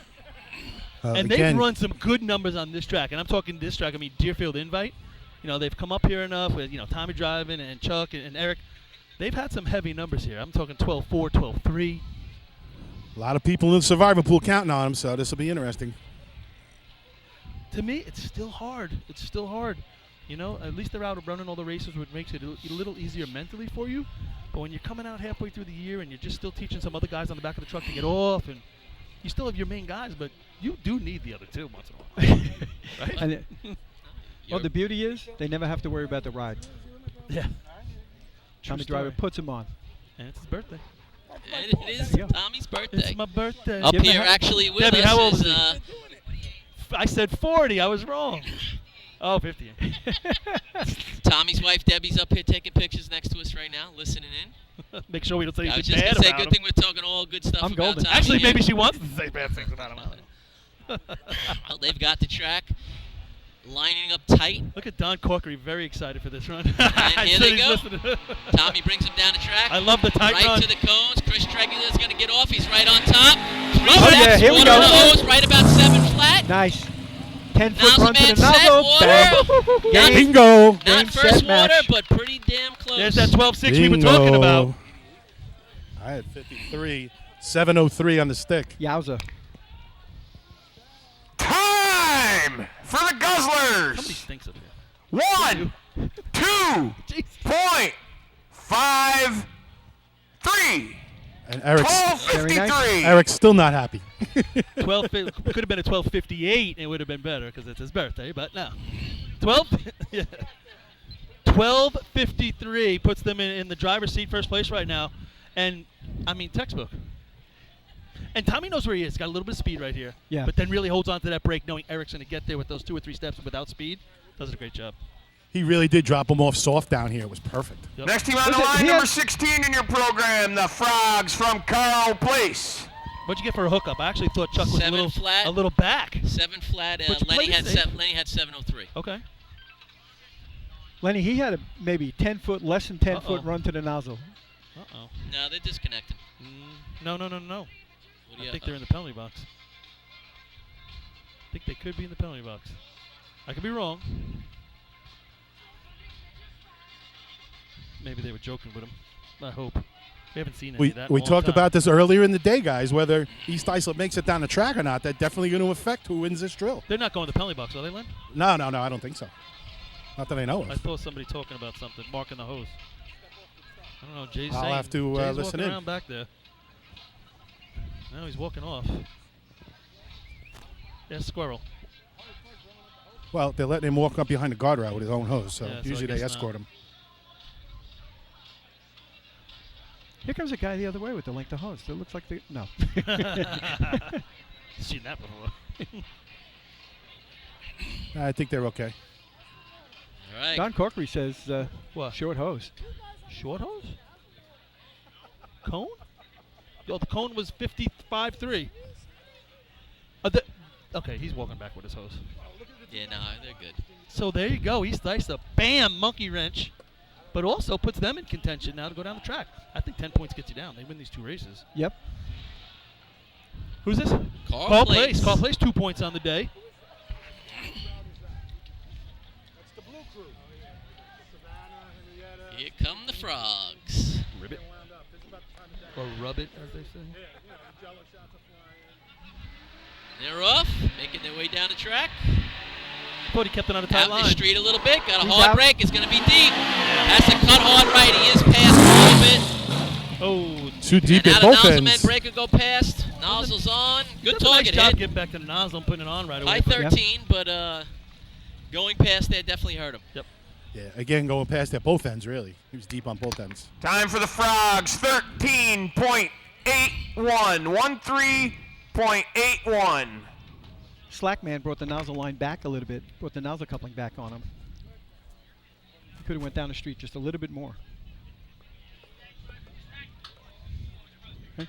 Speaker 14: again,
Speaker 1: And they've run some good numbers on this track. And I'm talking this track, I mean Deerfield Invite. You know, they've come up here enough with, Tommy driving and Chuck and Eric. They've had some heavy numbers here. I'm talking 12-4, 12-3.
Speaker 14: A lot of people in the survivor pool counting on him, so this will be interesting.
Speaker 1: To me, it's still hard. It's still hard. You know, at least they're out running all the races, which makes it a little easier mentally for you. But when you're coming out halfway through the year and you're just still teaching some other guys on the back of the truck to get off, and you still have your main guys, but you do need the other two once in a while. Right?
Speaker 16: And well, the beauty is they never have to worry about the ride.
Speaker 1: Yeah.
Speaker 16: Tommy Driver puts him on.
Speaker 1: And it's his birthday.
Speaker 3: And it is Tommy's birthday.
Speaker 1: It's my birthday.
Speaker 3: Up here actually with
Speaker 1: Debbie,
Speaker 3: us
Speaker 1: how old
Speaker 3: is...
Speaker 1: is he? I said 40. I was wrong. Oh, 50.
Speaker 3: Tommy's wife Debbie's up here taking pictures next to us right now, listening in.
Speaker 1: Make sure we don't say
Speaker 3: I was
Speaker 1: anything
Speaker 3: just
Speaker 1: bad
Speaker 3: going to say,
Speaker 1: about
Speaker 3: good
Speaker 1: him.
Speaker 3: thing we're talking all good stuff
Speaker 1: I'm
Speaker 3: about
Speaker 1: golden.
Speaker 3: Tommy.
Speaker 1: Actually,
Speaker 3: here.
Speaker 1: maybe she wants to say bad things about him.
Speaker 3: Well, they've got the track lining up tight.
Speaker 1: Look at Don Corkery, very excited for this run.
Speaker 3: And here they go. Tommy brings him down the track.
Speaker 1: I love the tight
Speaker 3: right
Speaker 1: run.
Speaker 3: to the cones. Chris Tregula is going to get off. He's right on top. 3
Speaker 16: Oh,
Speaker 3: steps,
Speaker 16: yeah, here we
Speaker 3: water
Speaker 16: go.
Speaker 3: on the hose, right about 7 flat.
Speaker 16: Nice. 10-foot
Speaker 3: Nozzle
Speaker 16: run to
Speaker 3: man
Speaker 16: the
Speaker 3: set,
Speaker 16: nozzle.
Speaker 3: water.
Speaker 16: Bam.
Speaker 14: Bingo.
Speaker 3: Not
Speaker 16: Game,
Speaker 3: first
Speaker 16: set,
Speaker 3: water,
Speaker 16: match.
Speaker 3: but pretty damn close.
Speaker 1: There's that 12.6 we were talking about.
Speaker 14: I had 53, 7:03 on the stick.
Speaker 16: Yowza.
Speaker 15: Time for the Guzzlers.
Speaker 1: Somebody stinks up here.
Speaker 15: 1, 2.53.
Speaker 14: And Eric's
Speaker 15: 12:53.
Speaker 14: Eric's still not happy.
Speaker 1: 12 could have been a 12:58. It would have been better because it's his birthday, but no. 12:53 puts them in the driver's seat, first place right now, and I mean textbook. And Tommy knows where he is. Got a little bit of speed right here.
Speaker 16: Yeah.
Speaker 1: But then really holds on to that brake, knowing Eric's going to get there with those 2 or 3 steps without speed. Does a great job.
Speaker 14: He really did drop him off soft down here. It was perfect.
Speaker 1: Yep.
Speaker 15: Next team on the line, number 16 in your program, the Frogs from Carl Place.
Speaker 1: What'd you get for a hookup? I actually thought Chuck was
Speaker 3: 7 flat.
Speaker 1: a little back.
Speaker 3: 7 flat.
Speaker 1: But you
Speaker 3: Lenny
Speaker 1: played
Speaker 3: had
Speaker 1: it safe.
Speaker 3: Lenny had 7:03.
Speaker 1: Okay.
Speaker 16: Lenny, he had a maybe 10-foot, less than 10-foot run to the nozzle.
Speaker 1: Uh-oh.
Speaker 3: No, they're disconnected.
Speaker 1: No.
Speaker 3: What do
Speaker 1: I
Speaker 3: you-
Speaker 1: think they're in the penalty box. I think they could be in the penalty box. I could be wrong. Maybe they were joking with him. I hope. We haven't seen any of that. in
Speaker 14: We
Speaker 1: a long
Speaker 14: talked
Speaker 1: time.
Speaker 14: about this earlier in the day, guys, whether East Islip makes it down the track or not. That's definitely going to affect who wins this drill.
Speaker 1: They're not going to the penalty box, are they, Len?
Speaker 14: No, I don't think so. Not that I know
Speaker 1: I
Speaker 14: of.
Speaker 1: saw somebody talking about something, marking the hose. I don't know. Jay's
Speaker 14: I'll
Speaker 1: saying.
Speaker 14: have to,
Speaker 1: Jay's
Speaker 14: listen
Speaker 1: walking
Speaker 14: in.
Speaker 1: around back there. Now he's walking off. Yeah, squirrel.
Speaker 14: Well, they're letting him walk up behind the guardrail with his own hose, so
Speaker 1: Yeah, so I
Speaker 14: usually they
Speaker 1: guess
Speaker 14: escort
Speaker 1: not.
Speaker 14: him.
Speaker 16: Here comes a guy the other way with the length of hose. It looks like the no.
Speaker 1: Seen that before.
Speaker 14: I think they're okay.
Speaker 3: All right.
Speaker 16: Don Corkery says
Speaker 1: What?
Speaker 16: short hose.
Speaker 1: Short hose? Cone? Yo, the cone was 55.3. Okay, he's walking back with his hose.
Speaker 3: Yeah, no, they're good.
Speaker 1: So there you go. East Islip, bam, monkey wrench. But also puts them in contention now to go down the track. I think 10 points gets you down. They win these 2 races.
Speaker 16: Yep.
Speaker 1: Who's this?
Speaker 3: Carl Place.
Speaker 1: Carl Place, 2 points on the day.
Speaker 3: Here come the Frogs.
Speaker 1: Ribbit. Or rub it, as they say.
Speaker 3: They're off, making their way down the track.
Speaker 1: Thought he kept it on the tight
Speaker 3: Out
Speaker 1: line.
Speaker 3: the street a little bit. Got a
Speaker 16: He's
Speaker 3: hard
Speaker 16: out.
Speaker 3: break. It's going to be deep. Has to cut hard right. He is past a little bit.
Speaker 1: Oh,
Speaker 14: Too deep
Speaker 3: And
Speaker 14: at
Speaker 3: now the
Speaker 14: both
Speaker 3: nozzle man
Speaker 14: ends.
Speaker 3: breaker go past. Nozzle's on. Good
Speaker 1: does a nice
Speaker 3: target
Speaker 1: job
Speaker 3: hit.
Speaker 1: getting back to the nozzle and putting it on right away.
Speaker 3: High 13, but going past there definitely hurt him.
Speaker 1: Yep.
Speaker 14: Yeah, again, going past at both ends, really. He was deep on both ends.
Speaker 15: Time for the Frogs, 13.8 13.81.
Speaker 16: Slackman brought the nozzle line back a little bit, brought the nozzle coupling back on him. He could have went down the street just a little bit more. Okay.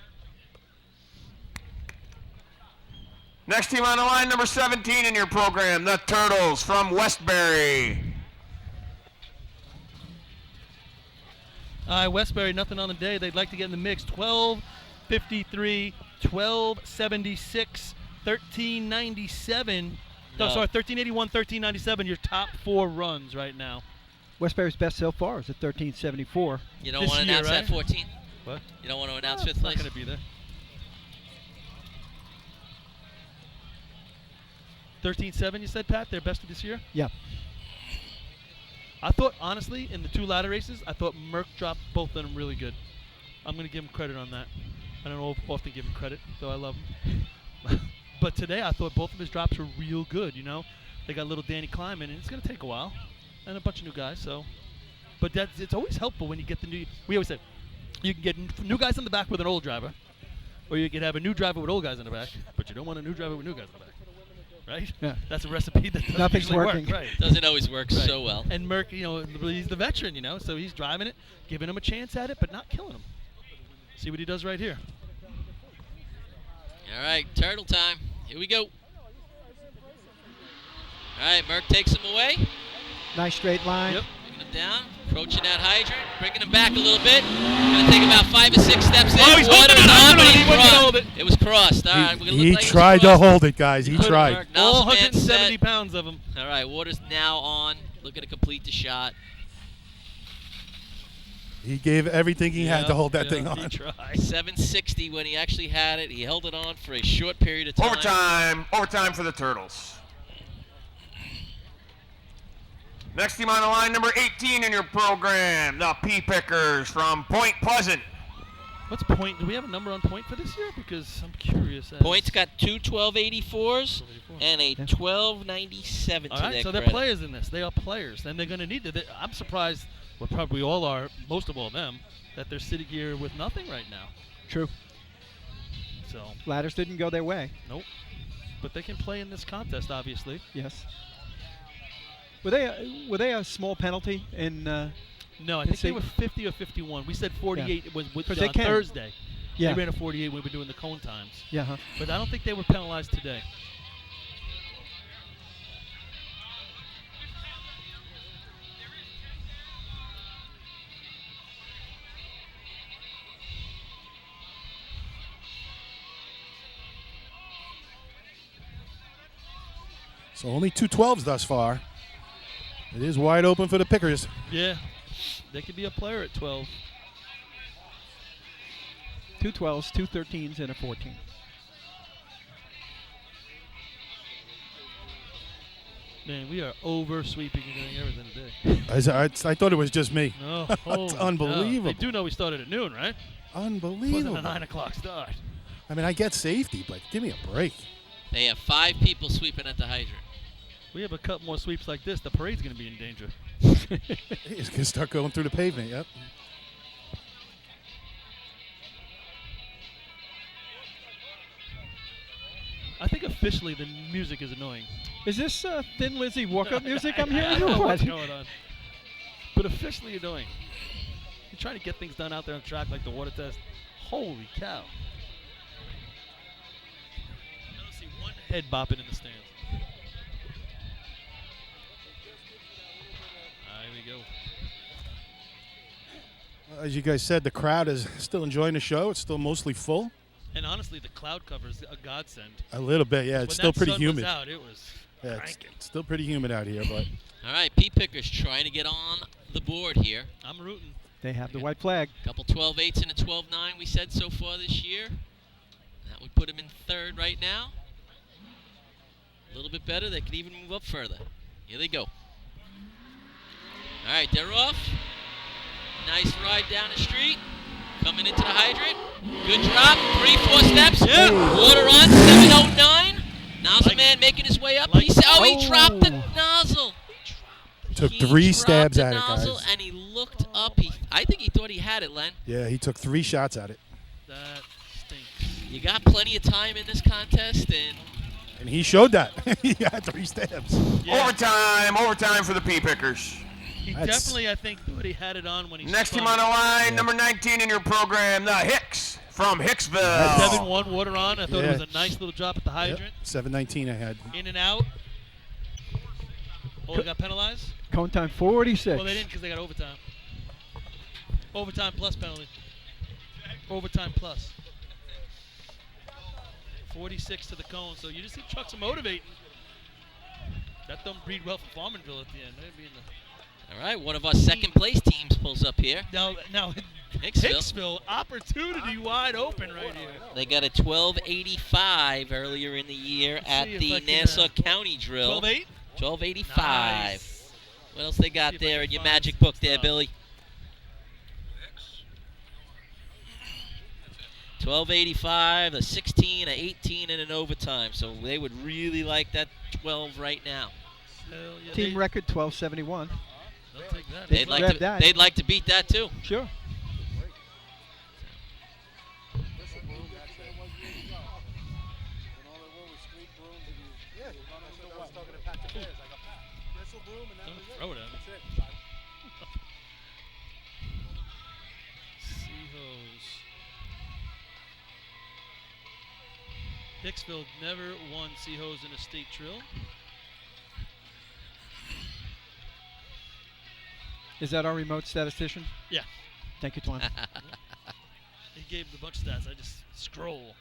Speaker 15: Next team on the line, number 17 in your program, the Turtles from Westbury.
Speaker 1: All right, Westbury, nothing on the day. They'd like to get in the mix. 12:53, 12:76, 13:97. No, sorry, 13:81, 13:97. Your top 4 runs right now.
Speaker 16: Westbury's best so far is at 13:74.
Speaker 3: You don't want to announce that 14?
Speaker 1: What?
Speaker 3: You don't want to announce 5th
Speaker 1: It's
Speaker 3: place?
Speaker 1: not going to be there. 13.7, you said, Pat? Their best of this year?
Speaker 16: Yeah.
Speaker 1: I thought, honestly, in the 2 ladder races, I thought Merck dropped both of them really good. I'm going to give him credit on that. I don't often give him credit, though I love him. But today, I thought both of his drops were real good, you know? They got little Danny Kleiman, and it's going to take a while. And a bunch of new guys, so. But it's always helpful when you get the new. We always say, you can get new guys in the back with an old driver, or you can have a new driver with old guys in the back, but you don't want a new driver with new guys in the back. Right?
Speaker 16: Yeah.
Speaker 1: That's a recipe that doesn't
Speaker 16: Nothing's
Speaker 1: usually
Speaker 16: working.
Speaker 1: work. Right.
Speaker 3: Doesn't always work
Speaker 1: Right.
Speaker 3: so well.
Speaker 1: And Merck, you know, he's the veteran, you know, so he's driving it, giving him a chance at it, but not killing him. See what he does right here.
Speaker 3: All right, turtle time. Here we go. All right, Merck takes him away.
Speaker 16: Nice straight line.
Speaker 1: Yep.
Speaker 3: Bringing him down, approaching that hydrant, bringing him back a little bit. Going to take about 5 or 6 steps in.
Speaker 1: Oh, he's
Speaker 3: Water's
Speaker 1: holding it on,
Speaker 3: on, but
Speaker 1: he
Speaker 3: he
Speaker 1: wouldn't hold
Speaker 3: crossed.
Speaker 1: it.
Speaker 3: It was crossed. All right, we're going to
Speaker 14: He
Speaker 3: look like
Speaker 14: tried
Speaker 3: it was
Speaker 14: to
Speaker 3: crossed.
Speaker 14: hold it, guys. He tried.
Speaker 3: Merck,
Speaker 1: All
Speaker 3: nozzle man
Speaker 1: 170
Speaker 3: set.
Speaker 1: pounds of him.
Speaker 3: All right, water's now on. Looking to complete the shot.
Speaker 14: He gave everything he had to hold that thing on.
Speaker 1: He tried.
Speaker 3: 760 when he actually had it. He held it on for a short period of time.
Speaker 15: Overtime for the Turtles. Next team on the line, number 18 in your program, the Pea Pickers from Point Pleasant.
Speaker 1: What's Point? Do we have a number on Point for this year? Because I'm curious.
Speaker 3: Point's got 2 1284s and a 1297
Speaker 1: All
Speaker 3: to
Speaker 1: right,
Speaker 3: their
Speaker 1: so they're
Speaker 3: credit.
Speaker 1: players in this. They are players, and they're going to need to. I'm surprised. Well, probably all are. Most of all them, that they're sitting here with nothing right now.
Speaker 16: True.
Speaker 1: So
Speaker 16: Ladders didn't go their way.
Speaker 1: nope. But they can play in this contest, obviously.
Speaker 16: Yes. Were they a small penalty in?
Speaker 1: No, I think they were 50 or 51. We said 48 It was with,
Speaker 16: 'Cause they can.
Speaker 1: Thursday.
Speaker 16: Yeah.
Speaker 1: They ran a 48 when we were doing the cone times.
Speaker 16: Yeah. Huh.
Speaker 1: But I don't think they were penalized today.
Speaker 14: So only 2 12s thus far. It is wide open for the Pickers.
Speaker 1: Yeah, they could be a player at 12.
Speaker 16: 2 12s, 2 13s, and a 14.
Speaker 1: Man, we are over sweeping and doing everything today.
Speaker 14: I thought it was just me.
Speaker 1: No,
Speaker 14: It's
Speaker 1: holy
Speaker 14: unbelievable.
Speaker 1: cow. They do know we started at noon, right?
Speaker 14: Unbelievable.
Speaker 1: Wasn't a 9 o'clock start.
Speaker 14: I mean, I get safety, but give me a break.
Speaker 3: They have 5 people sweeping at the hydrant.
Speaker 1: We have a couple more sweeps like this. The parade's going to be in danger.
Speaker 14: He's going to start going through the pavement, yep.
Speaker 1: I think officially the music is annoying.
Speaker 16: Is this Thin Lizzy walk-up music I'm
Speaker 1: I
Speaker 16: hearing?
Speaker 1: don't know
Speaker 16: or
Speaker 1: what's
Speaker 16: what?
Speaker 1: going on. But officially annoying. You're trying to get things done out there on track like the water test. Holy cow. I don't see one head bopping in the stands. Here we go.
Speaker 14: As you guys said, the crowd is still enjoying the show. It's still mostly full.
Speaker 1: And honestly, the cloud cover is a godsend.
Speaker 14: A little bit, yeah. It's
Speaker 1: When
Speaker 14: still
Speaker 1: that
Speaker 14: pretty
Speaker 1: sun
Speaker 14: humid.
Speaker 1: was out, it was
Speaker 14: Yeah,
Speaker 1: cranking.
Speaker 14: it's still pretty humid out here, but
Speaker 3: All right, Pea Pickers trying to get on the board here.
Speaker 1: I'm rooting.
Speaker 16: They have the white flag.
Speaker 3: Couple 12-8s and a 12-9 we said so far this year. That would put them in third right now. A little bit better. They could even move up further. Here they go. All right, they're off. Nice ride down the street. Coming into the hydrant. Good drop. 3-4 steps.
Speaker 1: Yeah.
Speaker 3: Water on. 709. Nozzle man making his way up. He dropped the nozzle.
Speaker 14: took
Speaker 3: He
Speaker 14: 3
Speaker 3: dropped
Speaker 14: stabs
Speaker 3: the
Speaker 14: at it,
Speaker 3: nozzle
Speaker 14: guys.
Speaker 3: And he looked up. I think he thought he had it, Len.
Speaker 14: Yeah, he took 3 shots at it.
Speaker 1: That
Speaker 3: You got plenty of time in this contest,
Speaker 14: And he showed that. He had 3 stabs.
Speaker 1: Yeah.
Speaker 15: Overtime for the Pea Pickers.
Speaker 1: He definitely, I think, thought he had it on when he
Speaker 15: Next
Speaker 1: spun.
Speaker 15: team on the line, number 19 in your program, the Hicks from Hicksville.
Speaker 1: 7-1 water on. I thought it was a nice little drop at the hydrant.
Speaker 14: 7:19 ahead.
Speaker 1: In and out. Oh, they got penalized?
Speaker 16: Cone time 46.
Speaker 1: Well, they didn't because they got overtime. Overtime plus penalty. Overtime plus. 46 to the cone. So you just see trucks are motivating. That don't breed well for Farmanville at the end. They'd be in the
Speaker 3: all right, one of our second place teams pulls up here.
Speaker 1: Now Hicksville, opportunity wide open right here.
Speaker 3: They got a 1285 earlier in the year at
Speaker 1: see if
Speaker 3: the
Speaker 1: I can,
Speaker 3: Nassau County drill.
Speaker 1: 12.8?
Speaker 3: 1285.
Speaker 1: Nice.
Speaker 3: What else they got there in your magic book there, Billy? 1285, a 16, a 18, and an overtime. So they would really like that 12 right now.
Speaker 1: Yeah,
Speaker 16: Team record 1271.
Speaker 1: They'll take that.
Speaker 3: They'd like to beat that too.
Speaker 16: Sure.
Speaker 1: Throw it at me. Hicksville never won Seahose in a state drill.
Speaker 16: Is that our remote statistician?
Speaker 1: Yeah.
Speaker 16: Thank you, Twan.
Speaker 1: He gave the bunch of stats. I just scroll.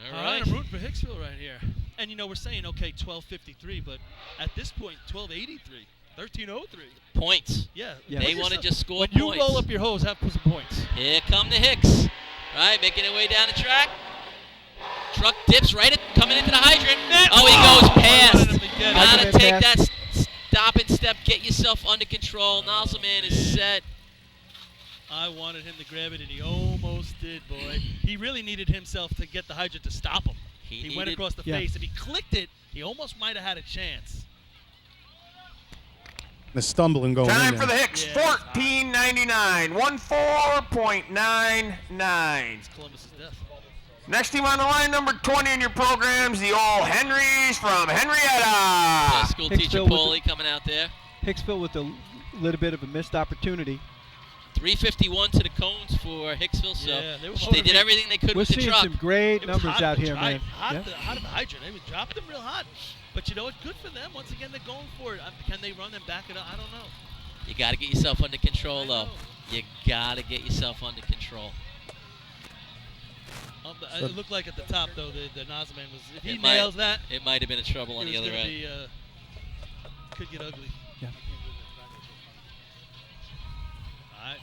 Speaker 3: All
Speaker 1: right,
Speaker 3: right.
Speaker 1: I'm rooting for Hicksville right here. And we're saying, okay, 1253, but at this point, 1283, 1303.
Speaker 3: Points.
Speaker 1: Yeah.
Speaker 3: They want to just score
Speaker 1: when
Speaker 3: points.
Speaker 1: you roll up your hose, have some points.
Speaker 3: Here come the Hicks. Right, making their way down the track. Truck dips coming into the hydrant. Oh, he goes past. Gotta take that stop and step, get yourself under control. Nozzleman is set.
Speaker 1: I wanted him to grab it, and he almost did, boy. He really needed himself to get the hydrant to stop him. He went across the face. If he clicked it, he almost might have had a chance.
Speaker 14: The stumbling going
Speaker 15: Time
Speaker 14: in
Speaker 15: for the
Speaker 14: there.
Speaker 15: Hicks, 14.99, 14.99.
Speaker 1: Columbus's death.
Speaker 15: Next team on the line, number 20 in your programs, the All Henrys from Henrietta.
Speaker 3: School teacher Paulie coming out there.
Speaker 16: Hicksville with a little bit of a missed opportunity.
Speaker 3: 351 to the cones for Hicksville, so
Speaker 1: Yeah,
Speaker 3: they did everything they could
Speaker 16: We're
Speaker 3: with the
Speaker 16: seeing
Speaker 3: truck.
Speaker 16: some great
Speaker 1: It was
Speaker 16: numbers
Speaker 1: hot,
Speaker 16: out here,
Speaker 1: hot,
Speaker 16: man.
Speaker 1: Hot,
Speaker 16: Yeah.
Speaker 1: hot at the hydrant. They dropped them real hot. But it's good for them. Once again, they're going for it. Can they run and back it up? I don't know.
Speaker 3: You got to get yourself under control, though. You got to get yourself under control.
Speaker 1: It looked like at the top, though, the Nozzleman was. If he
Speaker 3: It
Speaker 1: nails
Speaker 3: might,
Speaker 1: that,
Speaker 3: it might have been a trouble on
Speaker 1: it
Speaker 3: the
Speaker 1: was
Speaker 3: other
Speaker 1: gonna
Speaker 3: end.
Speaker 1: be, could get ugly.
Speaker 16: Yeah.
Speaker 1: All right.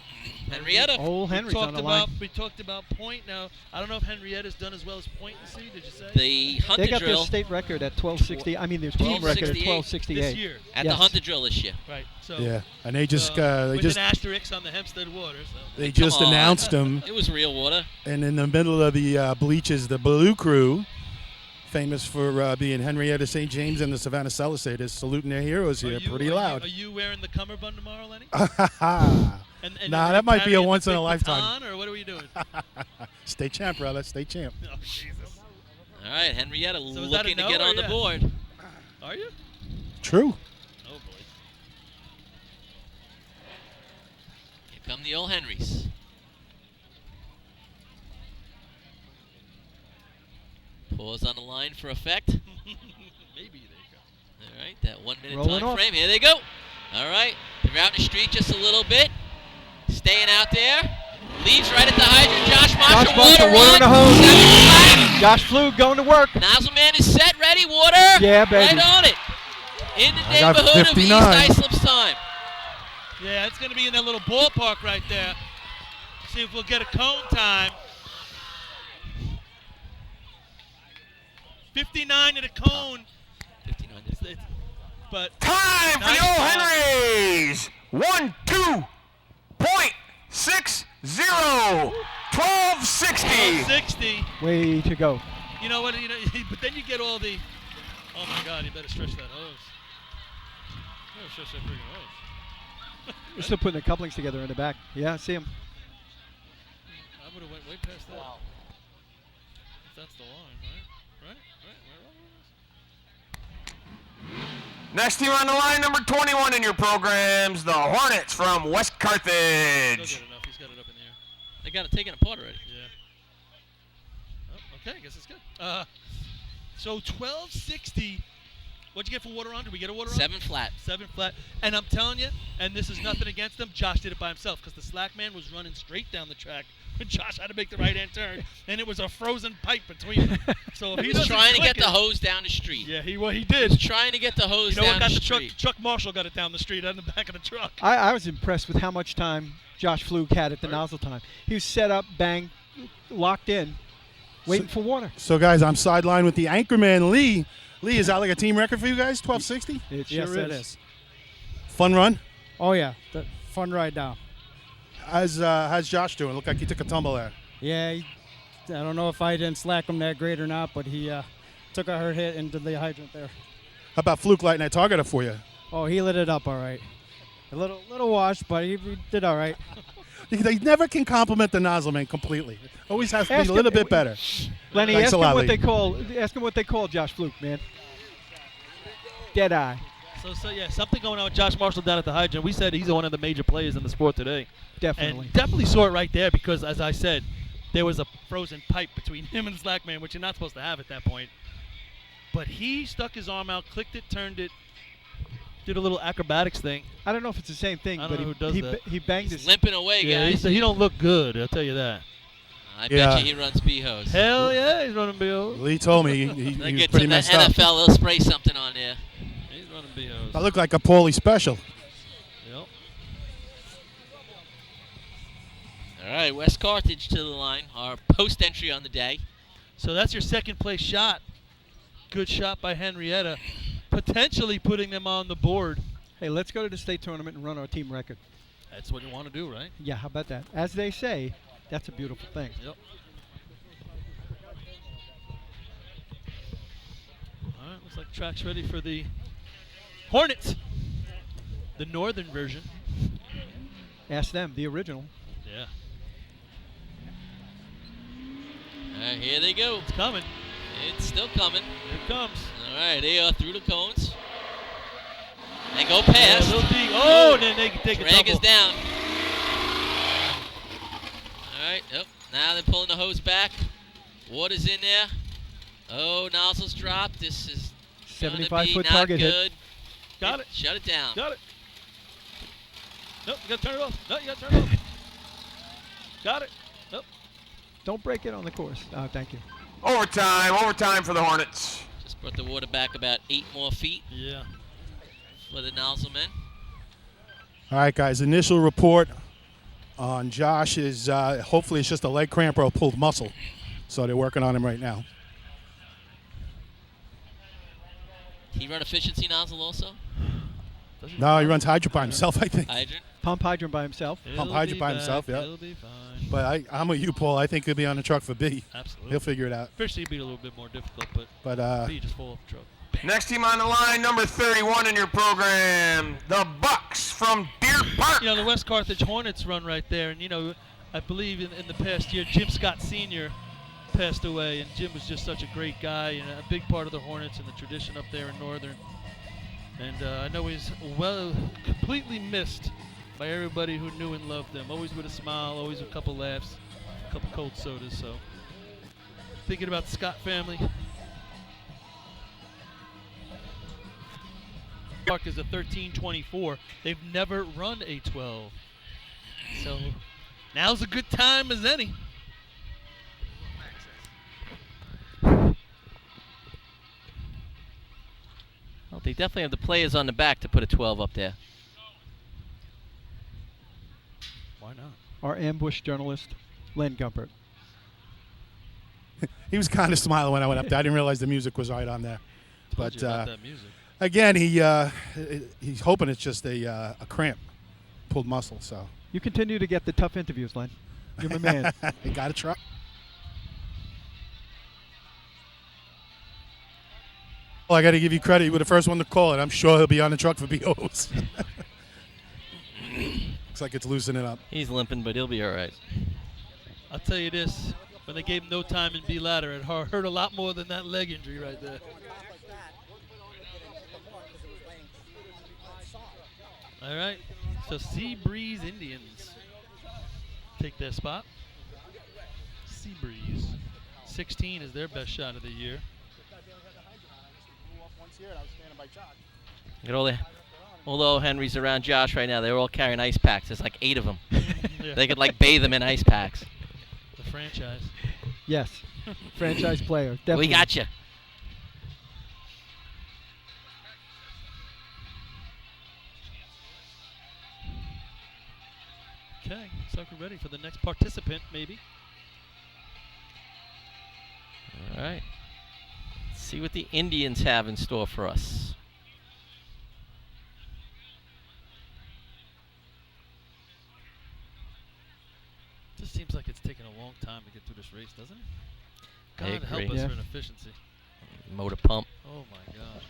Speaker 3: Henrietta.
Speaker 16: Old Henry's on the line.
Speaker 1: We talked about Point. Now, I don't know if Henrietta's done as well as Point in C. Did you say?
Speaker 3: The Hunter
Speaker 16: They got
Speaker 3: drill.
Speaker 16: their state record at 1260. I mean, their team record at 1268.
Speaker 1: This year.
Speaker 3: At the Hunter drill this year.
Speaker 1: Right. So.
Speaker 14: Yeah, and they just
Speaker 1: with an asterisk on the Hempstead water. So.
Speaker 14: they just
Speaker 3: Come on.
Speaker 14: announced them.
Speaker 3: It was real water.
Speaker 14: And in the middle of the bleachers, the Blue Crew, famous for being Henrietta St. James and the Savannah Celicators, saluting their heroes here pretty loud.
Speaker 1: Are you wearing the cummerbund tomorrow, Lenny?
Speaker 14: Nah, that might be a once in a lifetime.
Speaker 1: Baton, or what are we doing?
Speaker 14: State champ, brother. State champ.
Speaker 1: Oh, Jesus.
Speaker 3: All right, Henrietta
Speaker 1: So is that a
Speaker 3: looking to
Speaker 1: no
Speaker 3: get
Speaker 1: or
Speaker 3: on the
Speaker 1: yes?
Speaker 3: board.
Speaker 1: Are you?
Speaker 14: True.
Speaker 1: Oh, boy.
Speaker 3: Here come the old Henrys. Pause on the line for effect.
Speaker 1: Maybe they go.
Speaker 3: All right, that 1 minute
Speaker 16: Rolling
Speaker 3: time
Speaker 16: off.
Speaker 3: frame. Here they go. All right, they're out in the street just a little bit. Staying out there. Leaves right at the hydrant. Josh Marshall,
Speaker 16: Marshall, water in the hose. Josh Flug going to work.
Speaker 3: Nozzleman is set, ready, water.
Speaker 16: Yeah, baby.
Speaker 3: Right on it. In the
Speaker 14: I got
Speaker 3: neighborhood of East
Speaker 14: 59.
Speaker 3: Islip's time.
Speaker 1: Yeah, it's going to be in that little ballpark right there. See if we'll get a cone time. 59 at a cone.
Speaker 3: 59.
Speaker 1: But
Speaker 15: Time for
Speaker 1: nice
Speaker 15: the Old
Speaker 1: job.
Speaker 15: Henrys. 12.60. 1260.
Speaker 1: 60.
Speaker 16: Way to go.
Speaker 1: You know what? But then you get all the. Oh my God! You better stretch that hose. You better stretch that freaking hose.
Speaker 16: We're still putting the couplings together in the back. Yeah, see him.
Speaker 1: would have went way past that. Wow. If that's the line, right?
Speaker 15: Next team on the line, number 21 in your programs, the Hornets from West Carthage.
Speaker 1: Still good enough. He's got it up in the air.
Speaker 3: They got it taken apart already.
Speaker 1: Yeah. Oh, okay, I guess it's good. So 1260. What'd you get for water on? Did we get a water on?
Speaker 3: 7 flat.
Speaker 1: 7 flat. And I'm telling you, and this is nothing against him, Josh did it by himself because the slack man was running straight down the track. Josh had to make the right-hand turn, and it was a frozen pipe between them. So if
Speaker 3: he was trying to get the hose down the street.
Speaker 1: Yeah, he did.
Speaker 3: He was trying to get the hose down the street.
Speaker 1: Truck Marshall got it down the street on the back of the truck.
Speaker 16: I was impressed with how much time Josh Flug had at the nozzle time. He was set up, bang, locked in, waiting for water.
Speaker 14: So, guys, I'm sidelined with the anchorman, Lee. Lee, is that like a team record for you guys, 1260?
Speaker 16: It
Speaker 18: Yes,
Speaker 16: sure
Speaker 18: it
Speaker 16: is.
Speaker 18: is.
Speaker 14: Fun run?
Speaker 18: Oh, yeah. Fun ride down.
Speaker 14: How's Josh doing? Looked like he took a tumble there.
Speaker 18: Yeah, I don't know if I didn't slack him that great or not, but he took a hard hit into the hydrant there.
Speaker 14: How about Fluke lighting that target up for you?
Speaker 18: Oh, he lit it up all right. A little washed, but he did all right.
Speaker 14: They never can compliment the nozzle man completely. Always has to be a little bit better.
Speaker 16: Lenny,
Speaker 14: Thanks
Speaker 16: ask
Speaker 14: a
Speaker 16: him
Speaker 14: lot,
Speaker 16: what
Speaker 14: Lee.
Speaker 16: ask him what they call Josh Flug, man. Dead eye.
Speaker 1: So yeah, something going on with Josh Marshall down at the hydrant. We said he's one of the major players in the sport today.
Speaker 16: Definitely.
Speaker 1: And definitely saw it right there because, as I said, there was a frozen pipe between him and Slackman, which you're not supposed to have at that point. But he stuck his arm out, clicked it, turned it, did a little acrobatics thing.
Speaker 16: I don't know if it's the same thing,
Speaker 1: I don't
Speaker 16: but
Speaker 1: know who does that.
Speaker 16: he banged
Speaker 3: He's
Speaker 16: his
Speaker 3: limping away,
Speaker 1: Yeah,
Speaker 3: guys.
Speaker 1: he don't look good, I'll tell you that.
Speaker 3: I bet you he runs B-hose.
Speaker 1: Hell yeah, he's running B-hose.
Speaker 14: Lee told me he
Speaker 3: They
Speaker 14: was
Speaker 3: get
Speaker 14: pretty
Speaker 3: to the
Speaker 14: messed up.
Speaker 3: NFL, they'll spray something on there.
Speaker 1: He's running B-hose.
Speaker 14: I look like a Paulie special.
Speaker 1: Yep.
Speaker 3: All right, West Carthage to the line, our post entry on the day.
Speaker 1: So that's your second place shot. Good shot by Henrietta, potentially putting them on the board.
Speaker 16: Hey, let's go to the state tournament and run our team record.
Speaker 1: That's what you want to do, right?
Speaker 16: Yeah, how about that? As they say, that's a beautiful thing.
Speaker 1: Yep. All right, looks like track's ready for the Hornets, the northern version.
Speaker 16: Ask them, the original.
Speaker 1: Yeah.
Speaker 3: All right, here they go.
Speaker 1: It's coming.
Speaker 3: It's still coming.
Speaker 1: Here it comes.
Speaker 3: All right, they are through the cones. They go past.
Speaker 1: Yeah, oh, then they can take a
Speaker 3: Drag
Speaker 1: double.
Speaker 3: is down. All right, yep. Now they're pulling the hose back. Water's in there. Oh, nozzles dropped. This is
Speaker 16: 75-foot
Speaker 3: not
Speaker 16: target hit.
Speaker 3: good.
Speaker 1: Got it.
Speaker 3: Shut it down.
Speaker 1: Got it. Nope, you got to turn it off. No, you got to turn it off. Got it. Nope.
Speaker 16: Don't break it on the course. Thank you.
Speaker 15: Overtime for the Hornets.
Speaker 3: Just brought the water back about 8 more feet
Speaker 1: Yeah.
Speaker 3: for the nozzle men.
Speaker 14: All right, guys, initial report on Josh is hopefully it's just a leg cramp or a pulled muscle. So they're working on him right now.
Speaker 3: He run efficiency nozzle also?
Speaker 14: No, he runs hydrant by himself, I think.
Speaker 3: Hydrant?
Speaker 16: Pump hydrant by himself.
Speaker 14: Pump hydrant by himself, yeah.
Speaker 1: He'll be fine.
Speaker 14: But I'm with you, Paul. I think he'll be on the truck for B.
Speaker 1: Absolutely.
Speaker 14: He'll figure it out.
Speaker 1: Officially, it'd be a little bit more difficult, but B just fall off the truck.
Speaker 15: Next team on the line, number 31 in your program, the Bucks from Deer Park.
Speaker 1: You know, the West Carthage Hornets run right there, and, you know, I believe in the past year, Jim Scott Sr. passed away, and Jim was just such a great guy and a big part of the Hornets and the tradition up there in Northern. And I know he's completely missed by everybody who knew and loved him. Always with a smile, always a couple laughs, a couple cold sodas. So, thinking about the Scott family. Park is a 13-24. They've never run a 12. So, now's a good time as any.
Speaker 3: Well, they definitely have the players on the back to put a 12 up there.
Speaker 1: Why not?
Speaker 16: Our ambush journalist, Len Gumpert.
Speaker 14: He was kind of smiling when I went up there. I didn't realize the music was right on there.
Speaker 1: Told you about that music.
Speaker 14: Again, he's hoping it's just a cramp, pulled muscle. So
Speaker 16: You continue to get the tough interviews, Len. You're my man.
Speaker 14: You got to try. Well, I got to give you credit. You were the first one to call it. I'm sure he'll be on the truck for BOs. Looks like it's loosening up.
Speaker 3: He's limping, but he'll be all right.
Speaker 1: I'll tell you this, when they gave him no time in B ladder, it hurt a lot more than that leg injury right there. All right, so Sea Breeze Indians take their spot. Sea Breeze, 16 is their best shot of the year.
Speaker 3: Look at all the Henrys around Josh right now. They're all carrying ice packs. There's like 8 of them.
Speaker 1: Yeah.
Speaker 3: They could like bathe them in ice packs.
Speaker 1: The franchise.
Speaker 16: Yes, franchise player. Definitely.
Speaker 3: We got you.
Speaker 1: Okay, so we're ready for the next participant, maybe.
Speaker 3: All right. Let's see what the Indians have in store for us.
Speaker 1: Just seems like it's taking a long time to get through this race, doesn't it?
Speaker 3: I
Speaker 1: God help
Speaker 3: agree.
Speaker 1: us for inefficiency.
Speaker 3: Motor pump.
Speaker 1: Oh my God.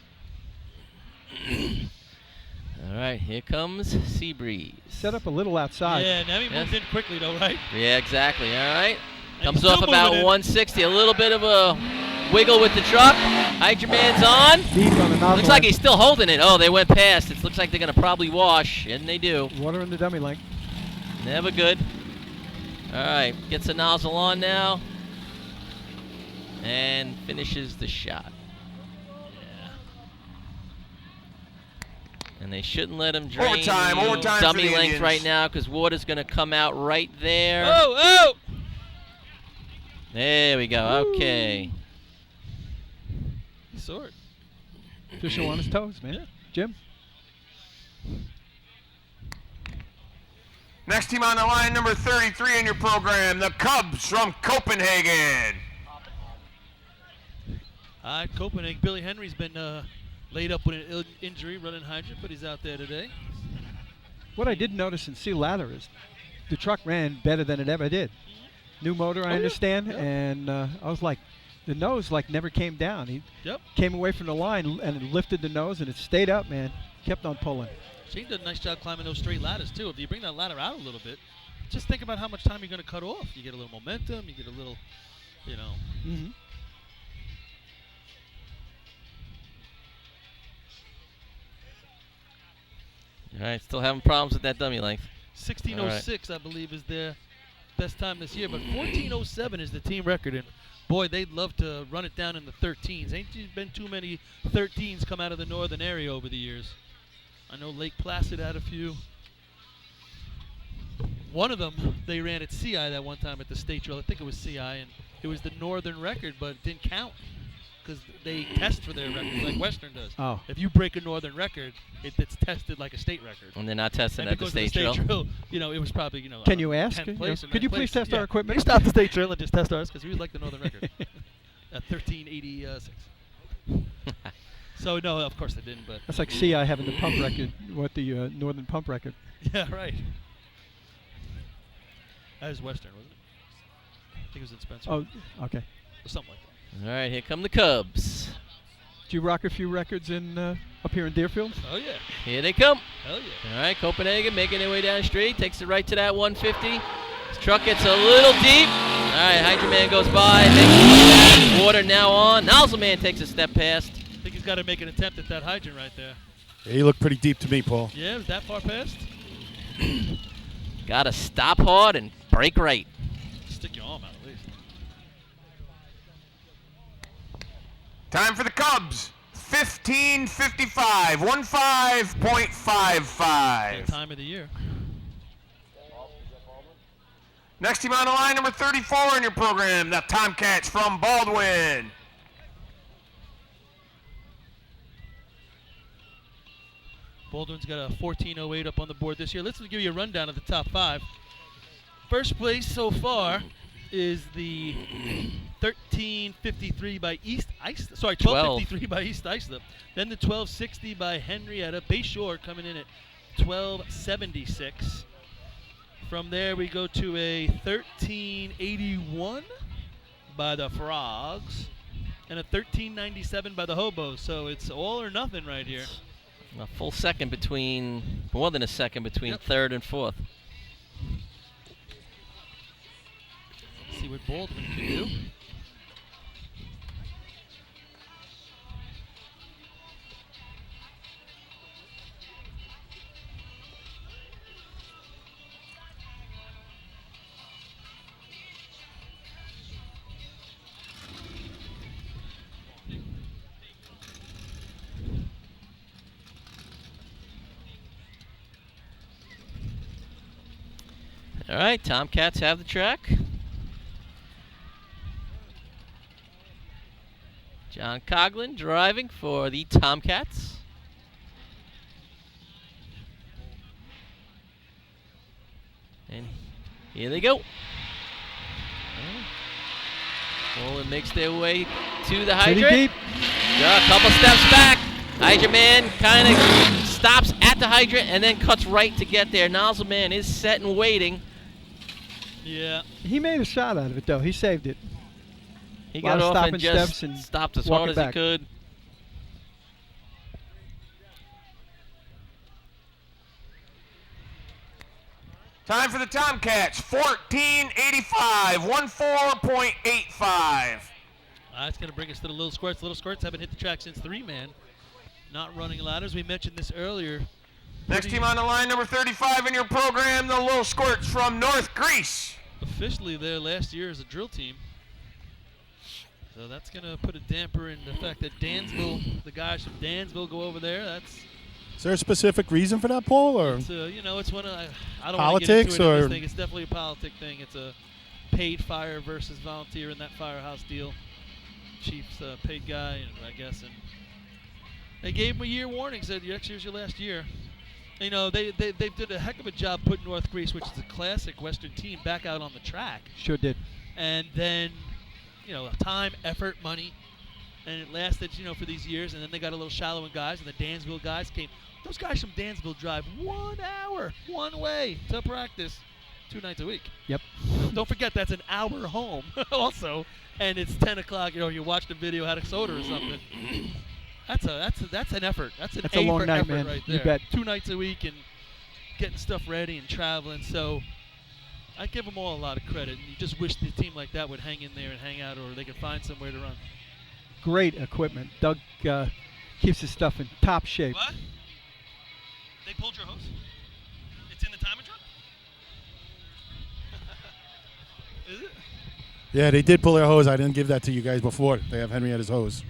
Speaker 3: All right, here comes Seabreeze.
Speaker 16: Set up a little outside.
Speaker 1: Yeah, now he moved in quickly though, right?
Speaker 3: Yeah, exactly. All right.
Speaker 1: And
Speaker 3: Comes
Speaker 1: he's
Speaker 3: off
Speaker 1: still
Speaker 3: about
Speaker 1: moving in.
Speaker 3: 160. A little bit of a wiggle with the truck. Hydroman's on.
Speaker 16: Deep on the nozzle.
Speaker 3: Looks like he's still holding it. Oh, they went past. It looks like they're going to probably wash, and they do.
Speaker 16: Water in the dummy length.
Speaker 3: Never good. All right, gets the nozzle on now. And finishes the shot. And they shouldn't let him drain
Speaker 15: Overtime for
Speaker 3: dummy
Speaker 15: the
Speaker 3: length
Speaker 15: Indians.
Speaker 3: right now because water's going to come out right there.
Speaker 1: Oh, oh!
Speaker 3: There we go. Okay.
Speaker 1: He saw it.
Speaker 16: Official on his toes, man.
Speaker 1: Yeah.
Speaker 16: Jim?
Speaker 15: Next team on the line, number 33 in your program, the Cubs from Copenhagen.
Speaker 1: Copenhagen. Billy Henry's been laid up with an injury, running hydrant, but he's out there today.
Speaker 16: What I did notice in Sea Ladder is the truck ran better than it ever did. New motor, I understand, and I was like, the nose like never came down. He came away from the line and it lifted the nose and it stayed up, man. Kept on pulling.
Speaker 1: Shane did a nice job climbing those straight ladders too. If you bring that ladder out a little bit, just think about how much time you're going to cut off. You get a little momentum, you get a little, you know.
Speaker 16: Mm-hmm.
Speaker 3: All right, still having problems with that dummy length.
Speaker 1: 16:06, I believe, is their best time this year, but 14:07 is the team record, and boy, they'd love to run it down in the 13s. Ain't been too many 13s come out of the northern area over the years. I know Lake Placid had a few. One of them, they ran at CI that one time at the state drill. I think it was CI, and it was the northern record, but it didn't count because they test for their records like Western does.
Speaker 16: Oh.
Speaker 1: If you break a northern record, it's tested like a state record.
Speaker 3: And they're not testing
Speaker 1: And
Speaker 3: at the
Speaker 1: because of
Speaker 3: state drill.
Speaker 1: You know, it was probably, you know,
Speaker 16: Can you ask?
Speaker 1: 10th
Speaker 16: You know,
Speaker 1: place or
Speaker 16: could you
Speaker 1: 9th
Speaker 16: please
Speaker 1: place.
Speaker 16: test our equipment?
Speaker 1: We stopped the state drill and just test ours because we would like the northern record at 1386. So no, of course they didn't. But
Speaker 16: That's like CI having the pump record, what the northern pump record.
Speaker 1: yeah, right. That was Western, wasn't it? I think it was in Spencer.
Speaker 16: Oh, okay.
Speaker 1: Or something like that.
Speaker 3: All right, here come the Cubs.
Speaker 16: Did you rock a few records in up here in Deerfield?
Speaker 1: Oh yeah.
Speaker 3: Here they come.
Speaker 1: Hell yeah.
Speaker 3: All right, Copenhagen making their way down the street, takes it right to that 150. His truck gets a little deep. All right, Hydro Man goes by, makes water now on. Nozzle Man takes a step past.
Speaker 1: I think he's got to make an attempt at that hydrant right there.
Speaker 14: Yeah, you look pretty deep to me, Paul.
Speaker 1: Yeah, was that far past?
Speaker 3: Got to stop hard and brake right.
Speaker 1: Stick your arm out at least.
Speaker 15: Time for the Cubs. 15:55, 15.55.
Speaker 1: Time of the year.
Speaker 15: Next team on the line, number 34 in your program, the Tomcats from Baldwin.
Speaker 1: Baldwin's got a 14:08 up on the board this year. Let's give you a rundown of the top 5. First place so far is the 13:53 by East Islip. Sorry, 12:53 by East Islip. Then the 12:60 by Henrietta. Bayshore coming in at 12:76. From there we go to a 13:81 by the Frogs and a 13:97 by the Hobos. So it's all or nothing right here.
Speaker 3: A full second between, more than a second between third and fourth.
Speaker 1: see what Baldwin can do.
Speaker 3: All right, Tomcats have the track. John Coughlin driving for the Tomcats. And here they go. Bowling makes their way to the hydrant.
Speaker 16: Pretty deep.
Speaker 3: A couple steps back. Hydrant man kind of stops at the hydrant and then cuts right to get there. Nozzle man is set and waiting.
Speaker 1: Yeah.
Speaker 16: He made a shot out of it, though. He saved it.
Speaker 3: He
Speaker 16: Lot
Speaker 3: got
Speaker 16: of
Speaker 3: off
Speaker 16: stopping
Speaker 3: and just
Speaker 16: steps and
Speaker 3: stopped as
Speaker 16: walking
Speaker 3: hard as he
Speaker 16: back.
Speaker 3: could.
Speaker 15: Time for the Tomcats, 1485, 14.85.
Speaker 1: That's going to bring us to the Little Squirts. Little Squirts haven't hit the track since 3-man. Not running ladders. We mentioned this earlier.
Speaker 15: Next team on the line, number 35 in your program, the Little Squirts from North Greece.
Speaker 1: Officially there last year as a drill team. So that's going to put a damper in the fact that Dansville, the guys from Dansville go over there. That's
Speaker 14: Is there a specific reason for that, Paul? Or
Speaker 1: it's it's one of I don't
Speaker 14: politics
Speaker 1: want to get into it in
Speaker 14: or
Speaker 1: this thing. It's definitely a politic thing. It's a paid fire versus volunteer in that firehouse deal. Chief's a paid guy, and I guess, and they gave him a year warning. Said next year's your last year. You know, they did a heck of a job putting North Greece, which is a classic Western team, back out on the track.
Speaker 16: Sure did.
Speaker 1: And then, time, effort, money, and it lasted, for these years. And then they got a little shallow in guys, and the Dansville guys came. Those guys from Dansville drive 1 hour one way to practice 2 nights a week.
Speaker 16: Yep.
Speaker 1: Don't forget that's an hour home also, and it's 10 o'clock. You watch the video, had a soda or something. That's an effort. That's
Speaker 16: a long
Speaker 1: for
Speaker 16: night,
Speaker 1: effort
Speaker 16: man.
Speaker 1: right
Speaker 16: You
Speaker 1: there.
Speaker 16: bet.
Speaker 1: 2 nights a week and getting stuff ready and traveling. So I give them all a lot of credit. And you just wish the team like that would hang in there and hang out, or they could find somewhere to run.
Speaker 16: Great equipment. Doug keeps his stuff in top shape.
Speaker 1: What? They pulled your hose? It's in the timer truck? Is it?
Speaker 14: yeah, they did pull their hose. I didn't give that to you guys before. They have Henrietta's hose.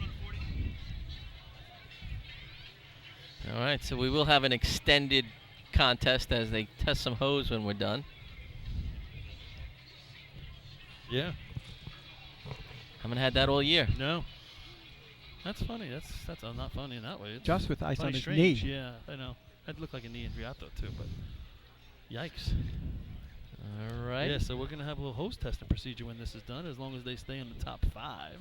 Speaker 3: All right, so we will have an extended contest as they test some hose when we're done.
Speaker 1: Yeah.
Speaker 3: Haven't had that all year.
Speaker 1: No. That's funny. That's not funny in that way. It's
Speaker 16: Just with ice
Speaker 1: funny
Speaker 16: on his
Speaker 1: strange.
Speaker 16: knee.
Speaker 1: Yeah, I know. That'd look like a knee injury, I thought too, but yikes.
Speaker 3: All right.
Speaker 1: Yeah, so we're going to have a little hose testing procedure when this is done, as long as they stay in the top 5,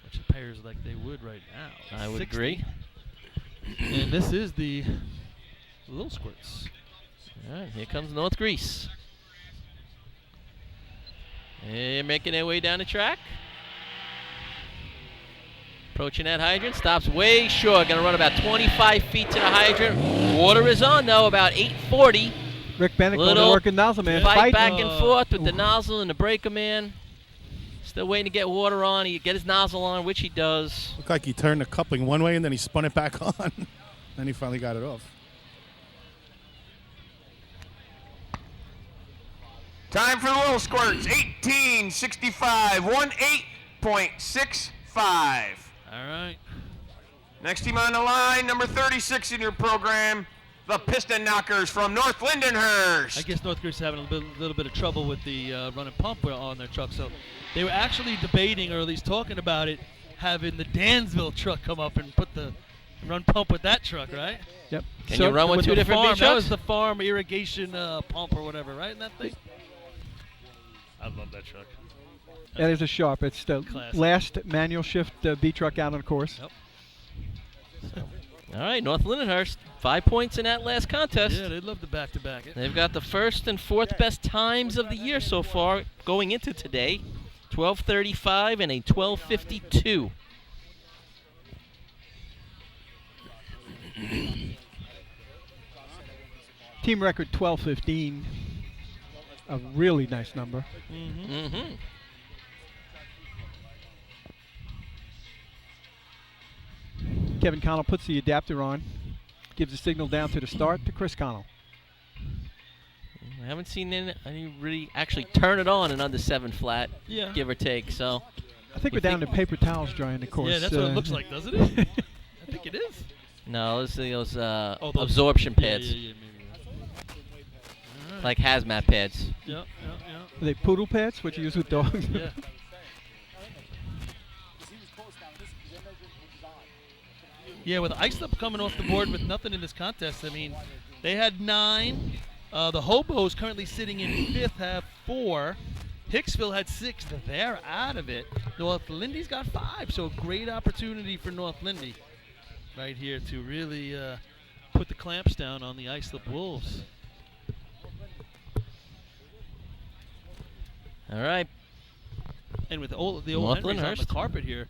Speaker 1: which appears like they would right now.
Speaker 3: I would
Speaker 1: 60.
Speaker 3: agree.
Speaker 1: And this is the Little Squirts.
Speaker 3: All right, here comes North Greece. They're making their way down the track. Approaching that hydrant, stops way short. Going to run about 25 feet to the hydrant. Water is on, though, about 840.
Speaker 16: Rick Bennett going to
Speaker 3: Little
Speaker 16: work in nozzle, man.
Speaker 3: fight back and forth with the nozzle and the breaker man. Still waiting to get water on. He get his nozzle on, which he does.
Speaker 14: Looked like he turned the coupling one way and then he spun it back on. Then he finally got it off.
Speaker 15: Time for the Little Squirts, 1865, 18.65.
Speaker 1: All right.
Speaker 15: Next team on the line, number 36 in your program, the Piston Knockers from North Lindenhurst.
Speaker 1: I guess North Greece is having a little bit of trouble with the running pump on their truck. So they were actually debating, or at least talking about it, having the Dansville truck come up and put the run pump with that truck, right?
Speaker 16: Yep.
Speaker 3: Can you run with 2 different
Speaker 1: farm,
Speaker 3: beach
Speaker 1: That
Speaker 3: trucks?
Speaker 1: was the farm irrigation pump or whatever, right? In that thing? I love that truck.
Speaker 16: That is a sharp. It's the
Speaker 1: Classic.
Speaker 16: last manual shift B truck out on the course.
Speaker 1: Yep.
Speaker 3: All right, North Lindenhurst, 5 points in that last contest.
Speaker 1: Yeah, they'd love to back-to-back it.
Speaker 3: They've got the first and fourth best times of the year so far going into today. 12:35 and a 12:52.
Speaker 16: Team record 12:15. a really nice number.
Speaker 3: Mm-hmm.
Speaker 16: Kevin Connell puts the adapter on, gives a signal down to the start to Chris Connell.
Speaker 3: I haven't seen any really actually turn it on in under 7 flat, give or take. So
Speaker 16: I think we're down to paper towels drying the course.
Speaker 1: Yeah, that's what it looks like, doesn't it? I think it is.
Speaker 3: No, those those
Speaker 1: those
Speaker 3: absorption pads,
Speaker 1: maybe.
Speaker 3: like hazmat pads.
Speaker 1: Yep.
Speaker 16: Are they poodle pads? What you use with dogs?
Speaker 1: Yeah. Yeah, with Islip coming off the board with nothing in this contest, I mean, they had 9. The Hobos currently sitting in 5th have 4. Hicksville had 6. They're out of it. North Lindy's got 5, so a great opportunity for North Lindy right here to really put the clamps down on the Islip Wolves.
Speaker 3: All right.
Speaker 1: And with the old Henrys on the carpet here,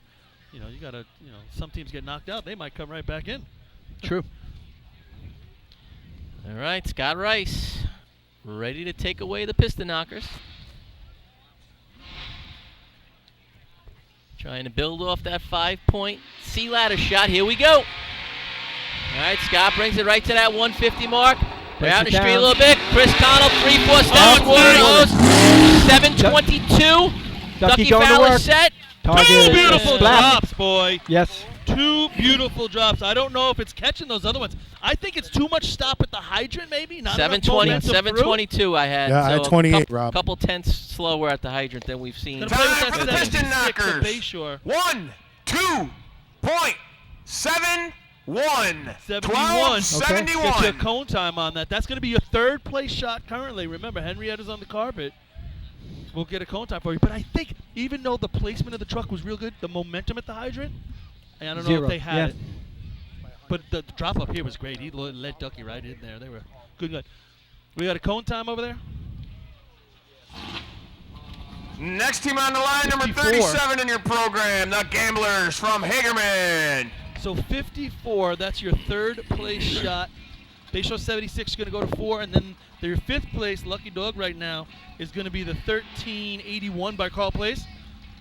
Speaker 1: you gotta, some teams get knocked out, they might come right back in.
Speaker 16: True.
Speaker 3: All right, Scott Rice, ready to take away the piston knockers. Trying to build off that 5-point C ladder shot. Here we go. All right, Scott brings it right to that 150 mark. We're out in the street a little bit. Chris Connell, 3-4 step. Water goes. 7:22. Ducky Fowler set.
Speaker 1: Two beautiful drops, boy.
Speaker 16: Yes.
Speaker 1: 2 beautiful drops. I don't know if it's catching those other ones. I think it's too much stop at the hydrant, maybe. Not
Speaker 3: 7:22 I had.
Speaker 14: Yeah, I had 28,
Speaker 3: Rob. A couple tenths slower at the hydrant than we've seen.
Speaker 15: Time for the piston knockers. 1:2.71. 12:71.
Speaker 1: Get your cone time on that. That's going to be your 3rd place shot currently. Remember, Henrietta's on the carpet. We'll get a cone time for you. But I think even though the placement of the truck was real good, the momentum at the hydrant, I don't know if they had it. But the drop up here was great. He led Ducky right in there. They were good. We got a cone time over there?
Speaker 15: Next team on the line,
Speaker 1: 54.
Speaker 15: number 37 in your program, the Gamblers from Hagerman.
Speaker 1: So 54, that's your 3rd place shot. Base show 76 is going to go to 4, and then their 5th place, Lucky Dog right now, is going to be the 1381 by Carl Place.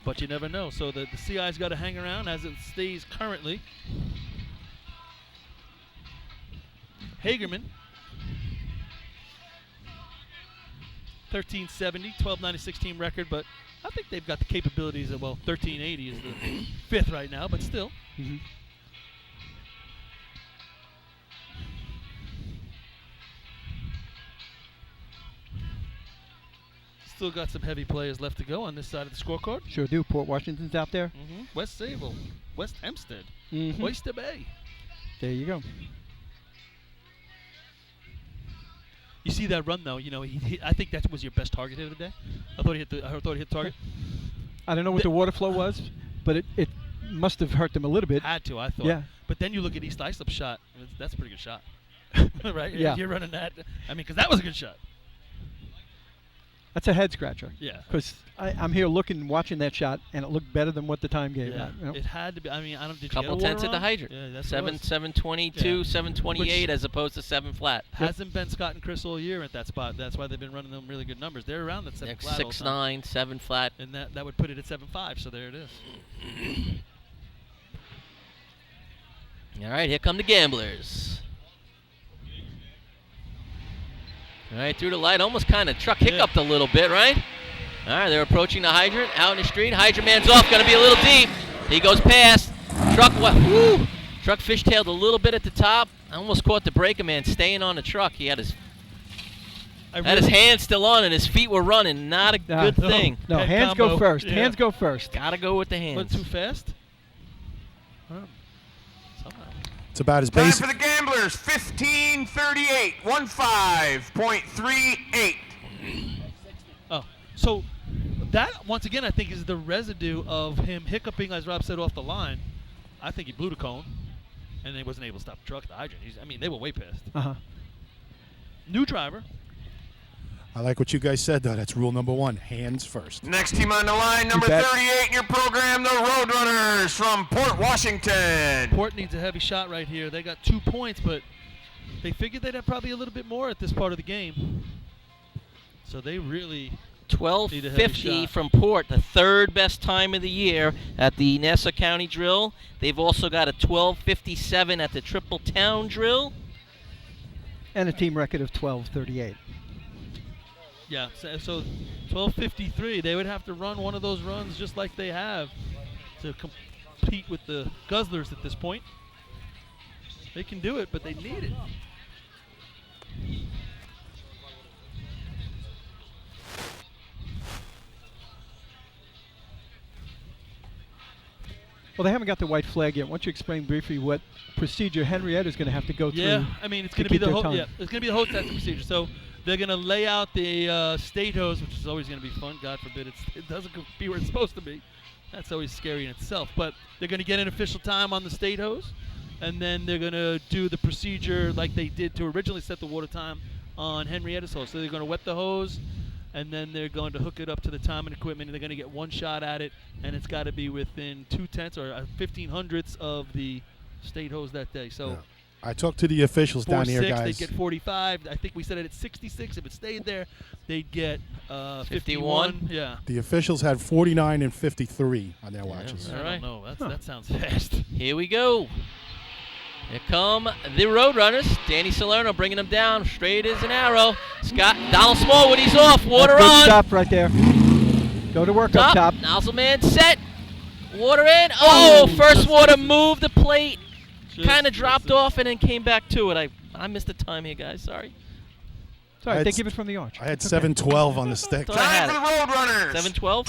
Speaker 1: But you never know. So the CI's got to hang around as it stays currently. Hagerman, 1370, 1296 team record, but I think they've got the capabilities of, 1380 is the 5th right now, but still.
Speaker 16: Mm-hmm.
Speaker 1: Still got some heavy players left to go on this side of the scorecard.
Speaker 16: Sure do. Port Washington's out there.
Speaker 1: Mm-hmm. West Sayville, West Hempstead,
Speaker 16: Mm-hmm.
Speaker 1: Oyster Bay.
Speaker 16: There you go.
Speaker 1: You see that run though? I think that was your best target of the day. I thought he hit the target.
Speaker 16: I don't know what the water flow was, but it must have hurt them a little bit.
Speaker 1: Had to, I thought.
Speaker 16: Yeah.
Speaker 1: But then you look at East Islip's shot. That's a pretty good shot, right?
Speaker 16: Yeah.
Speaker 1: If you're running that. Because that was a good shot.
Speaker 16: That's a head scratcher.
Speaker 1: Yeah.
Speaker 16: Because I'm here watching that shot, and it looked better than what the time gave.
Speaker 1: Yeah.
Speaker 16: Out,
Speaker 1: It had to be. Did you
Speaker 3: Couple
Speaker 1: get a
Speaker 3: tenths
Speaker 1: water
Speaker 3: at the
Speaker 1: on?
Speaker 3: hydrant.
Speaker 1: Yeah, that's
Speaker 3: 7:22, 7:28 as opposed to 7 flat.
Speaker 1: Hasn't been Scott and Chris all year at that spot. That's why they've been running them really good numbers. They're around that 7 flat.
Speaker 3: 6.9, 7 flat.
Speaker 1: And that would put it at 7.5. So there it is.
Speaker 3: All right, here come the Gamblers. All right, through the light, almost kind of truck hiccuped a little bit, right? All right, they're approaching the hydrant, out in the street. Hydrant man's off, going to be a little deep. He goes past. Truck fishtailed a little bit at the top. I almost caught the breaker man staying on the truck. He had his hands still on and his feet were running. Not a good thing.
Speaker 16: No, hands go first.
Speaker 1: Yeah.
Speaker 16: Hands go first.
Speaker 3: Got to go with the hands.
Speaker 1: Went too fast?
Speaker 14: It's about as
Speaker 15: Time
Speaker 14: basic.
Speaker 15: for the Gamblers, 15:38, 15.38.
Speaker 1: Oh, so that, once again, I think is the residue of him hiccuping, as Rob said, off the line. I think he blew the cone, and he wasn't able to stop the truck at the hydrant. They were way pissed.
Speaker 16: Uh-huh.
Speaker 1: New driver.
Speaker 14: I like what you guys said, though. That's rule number 1. Hands first.
Speaker 15: Next team on the line, number 38 in your program, the Roadrunners from Port Washington.
Speaker 1: Port needs a heavy shot right here. They got 2 points, but they figured they'd have probably a little bit more at this part of the game. So they really
Speaker 3: 12:50 from Port, the third best time of the year at the Nassau County drill. They've also got a 12:57 at the Triple Town drill.
Speaker 16: And a team record of 12:38.
Speaker 1: Yeah, so 12:53, they would have to run one of those runs just like they have to compete with the Guzzlers at this point. They can do it, but they need it.
Speaker 16: Well, they haven't got the white flag yet. Why don't you explain briefly what procedure Henrietta's going to have to go through?
Speaker 1: Yeah, I mean, it's going to be the it's going to be the host testing procedure. So they're going to lay out the state hose, which is always going to be fun. God forbid it doesn't be where it's supposed to be. That's always scary in itself. But they're going to get an official time on the state hose, and then they're going to do the procedure like they did to originally set the water time on Henrietta's hose. So they're going to wet the hose, and then they're going to hook it up to the timing equipment, and they're going to get one shot at it, and it's got to be within 0.2 or 0.15 of the state hose that day. So.
Speaker 14: Yeah. I talked to the officials down here, guys.
Speaker 1: They'd get 45. I think we said it at 66. If it stayed there, they'd get 51. Yeah.
Speaker 14: The officials had 49 and 53 on their watches.
Speaker 1: I don't know. That sounds fast.
Speaker 3: Here we go. Here come the Roadrunners. Danny Salerno bringing them down straight as an arrow. Scott Donald Smallwood, he's off. Water
Speaker 16: That's good
Speaker 3: on.
Speaker 16: stop right there. Go to work up top.
Speaker 3: Nozzle man set. Water in. Oh, first water moved the plate. Kind of dropped off and then came back to it. I missed the time here, guys. Sorry.
Speaker 16: Sorry, they give it from the arch.
Speaker 14: I had 7:12 on the stick.
Speaker 15: Time for the Roadrunners.
Speaker 3: 7:12.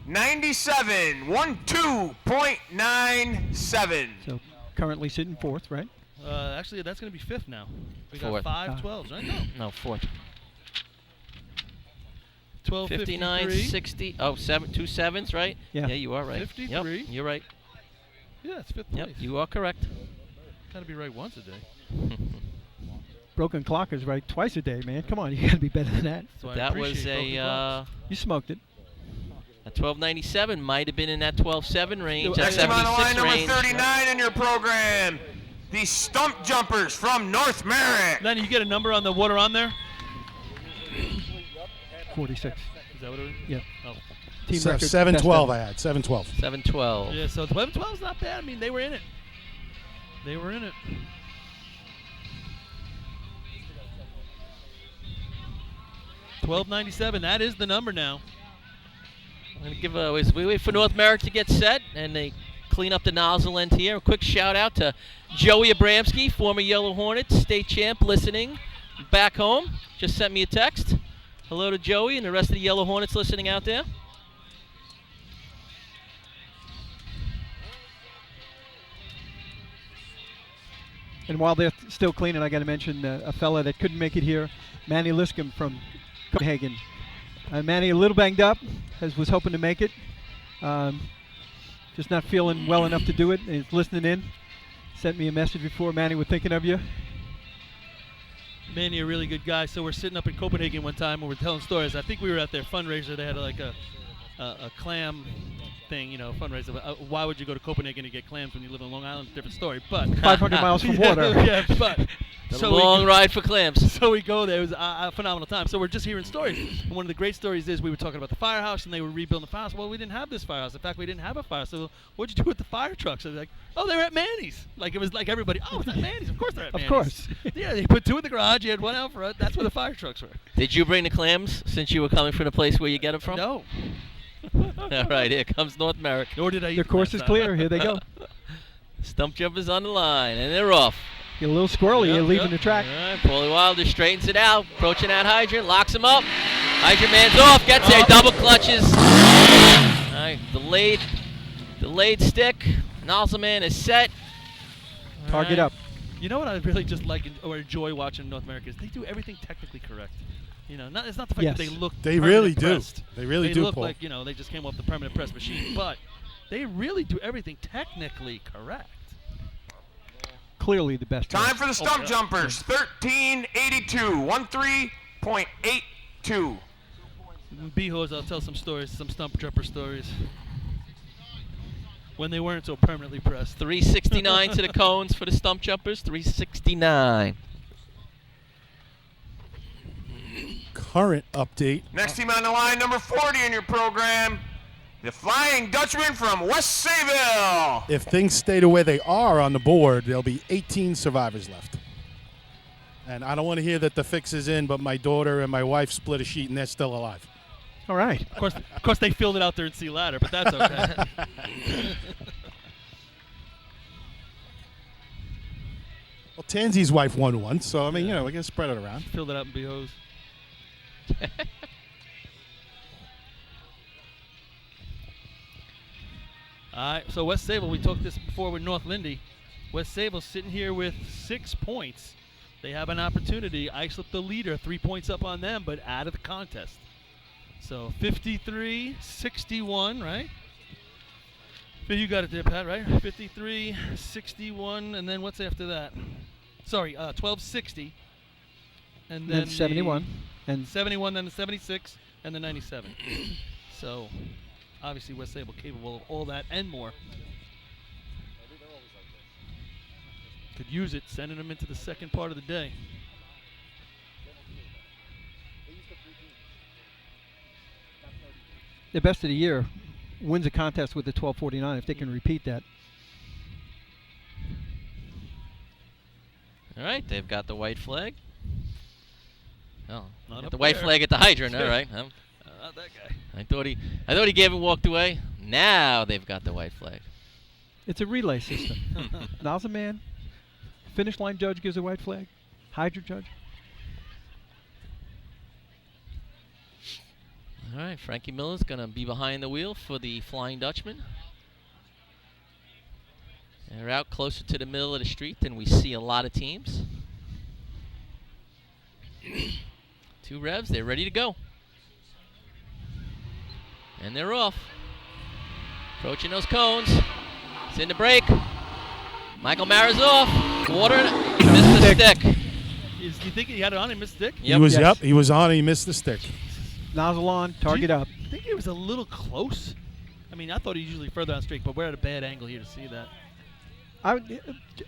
Speaker 15: 12:97. 12.97.
Speaker 16: So currently sitting fourth, right?
Speaker 1: Actually, that's going to be fifth now. We got
Speaker 3: Fourth.
Speaker 1: 5 12s, right?
Speaker 3: No, fourth.
Speaker 1: 12:59.
Speaker 3: 59-60. Oh, 2 sevens, right?
Speaker 16: Yeah.
Speaker 3: Yeah, you are right.
Speaker 1: 53.
Speaker 3: Yep, you're right.
Speaker 1: Yeah, it's fifth
Speaker 3: Yep,
Speaker 1: place.
Speaker 3: you are correct.
Speaker 1: Got to be right once a day.
Speaker 16: Broken clock is right twice a day, man. Come on, you got to be better than that.
Speaker 1: So
Speaker 3: That was a
Speaker 16: you smoked it.
Speaker 3: 1297 might have been in that 12-7 range. That
Speaker 15: Next time on the
Speaker 3: 76
Speaker 15: line, number
Speaker 3: range.
Speaker 15: 39 in your program, the Stump Jumpers from North Merrick.
Speaker 1: Lenny, you get a number on the water on there?
Speaker 16: 46.
Speaker 1: Is that what it is?
Speaker 16: Yeah.
Speaker 1: Oh.
Speaker 16: Team
Speaker 14: So
Speaker 16: record.
Speaker 14: 7:12 I had. 7:12.
Speaker 3: 7-12.
Speaker 1: Yeah, so 12's not bad. I mean, they were in it. They were in it. $12.97. That is the number now.
Speaker 3: I'm going to give as we wait for North Merrick to get set and they clean up the nozzle end here. A quick shout out to Joey Abramski, former Yellow Hornets state champ, listening back home. Just sent me a text. Hello to Joey and the rest of the Yellow Hornets listening out there.
Speaker 16: And while they're still cleaning, I got to mention a fella that couldn't make it here, Manny Liscombe from Copenhagen. Manny a little banged up, was hoping to make it. Just not feeling well enough to do it. He's listening in. Sent me a message before. Manny, we're thinking of you.
Speaker 1: Manny, a really good guy. So we're sitting up in Copenhagen one time and we're telling stories. I think we were at their fundraiser. They had like a clam thing, fundraiser. Why would you go to Copenhagen to get clams when you live in Long Island? Different story. But
Speaker 16: 500 miles from water.
Speaker 1: Yeah, but
Speaker 3: a long ride for clams.
Speaker 1: So we go there. It was a phenomenal time. So we're just hearing stories. And one of the great stories is we were talking about the firehouse and they were rebuilding the firehouse. Well, we didn't have this firehouse. In fact, we didn't have a firehouse. So what'd you do with the fire trucks? So they're like, oh, they were at Manny's. Like it was like everybody, oh, it's at Manny's. Of course they're at Manny's.
Speaker 16: Of course.
Speaker 1: Yeah, they put 2 in the garage. You had 1 out front. That's where the fire trucks were.
Speaker 3: Did you bring the clams since you were coming from the place where you get them from?
Speaker 1: No.
Speaker 3: All right, here comes North Merrick.
Speaker 1: Nor did I eat
Speaker 16: Their course is clear. Here they go.
Speaker 3: Stump jumpers on the line, and they're off.
Speaker 16: Get a little squirrely. You're leaving the track.
Speaker 3: All right, Paulie Wilder straightens it out, approaching that hydrant, locks him up. Hydrant man's off, gets there, double clutches. All right, delayed stick. Nozzle man is set.
Speaker 16: Target up.
Speaker 1: You know what I really just like or enjoy watching North America is they do everything technically correct. It's not the fact that they look
Speaker 14: They really do.
Speaker 1: pressed.
Speaker 14: They really do,
Speaker 1: look
Speaker 14: Paul.
Speaker 1: like, they just came off the permanent press machine, but they really do everything technically correct.
Speaker 16: Clearly the best.
Speaker 15: Time for the Stump Jumpers. 1382. 13.82.
Speaker 1: B-Hose, I'll tell some stories, some stump jumper stories. When they weren't so permanently pressed.
Speaker 3: 369 to the cones for the stump jumpers. 369.
Speaker 14: current update.
Speaker 15: Next team on the line, number 40 in your program, the Flying Dutchman from West Sayville.
Speaker 14: If things stay the way they are on the board, there'll be 18 survivors left. And I don't want to hear that the fix is in, but my daughter and my wife split a sheet and they're still alive.
Speaker 16: All right.
Speaker 1: Of course, they filled it out there in Sea Ladder, but that's okay.
Speaker 14: Well, Tansy's wife won once, so I mean, we can spread it around.
Speaker 1: Filled it out in BOs. All right, so West Sayville, we talked this before with North Lindy. West Sayville sitting here with 6 points. They have an opportunity. Islip the leader, 3 points up on them, but out of the contest. So 53-61, right? You got it there, Pat, right? 53-61, and then what's after that? Sorry, 12-60. And then
Speaker 16: 71. And
Speaker 1: 71, then the 76, and the 97. So obviously West Sayville capable of all that and more. Could use it, sending them into the second part of the day.
Speaker 16: The best of the year wins a contest with the 1249 if they can repeat that.
Speaker 3: All right, they've got the white flag. Oh,
Speaker 1: Not
Speaker 3: got
Speaker 1: up
Speaker 3: the white
Speaker 1: there.
Speaker 3: flag at the hydrant. All right.
Speaker 1: Not that guy.
Speaker 3: I thought he gave it, walked away. Now they've got the white flag.
Speaker 16: It's a relay system. Nozzle man, finish line judge gives a white flag. Hydrant judge.
Speaker 3: All right, Frankie Miller's going to be behind the wheel for the Flying Dutchman. They're out closer to the middle of the street than we see a lot of teams. 2 revs, they're ready to go. And they're off. Approaching those cones. It's in the break. Michael Mara's off. Water, he missed the stick.
Speaker 1: You think he had it on and missed stick?
Speaker 14: He was he was on and he missed the stick.
Speaker 16: Nozzle on, target up.
Speaker 1: I think it was a little close. I mean, I thought he was usually further on streak, but we're at a bad angle here to see that.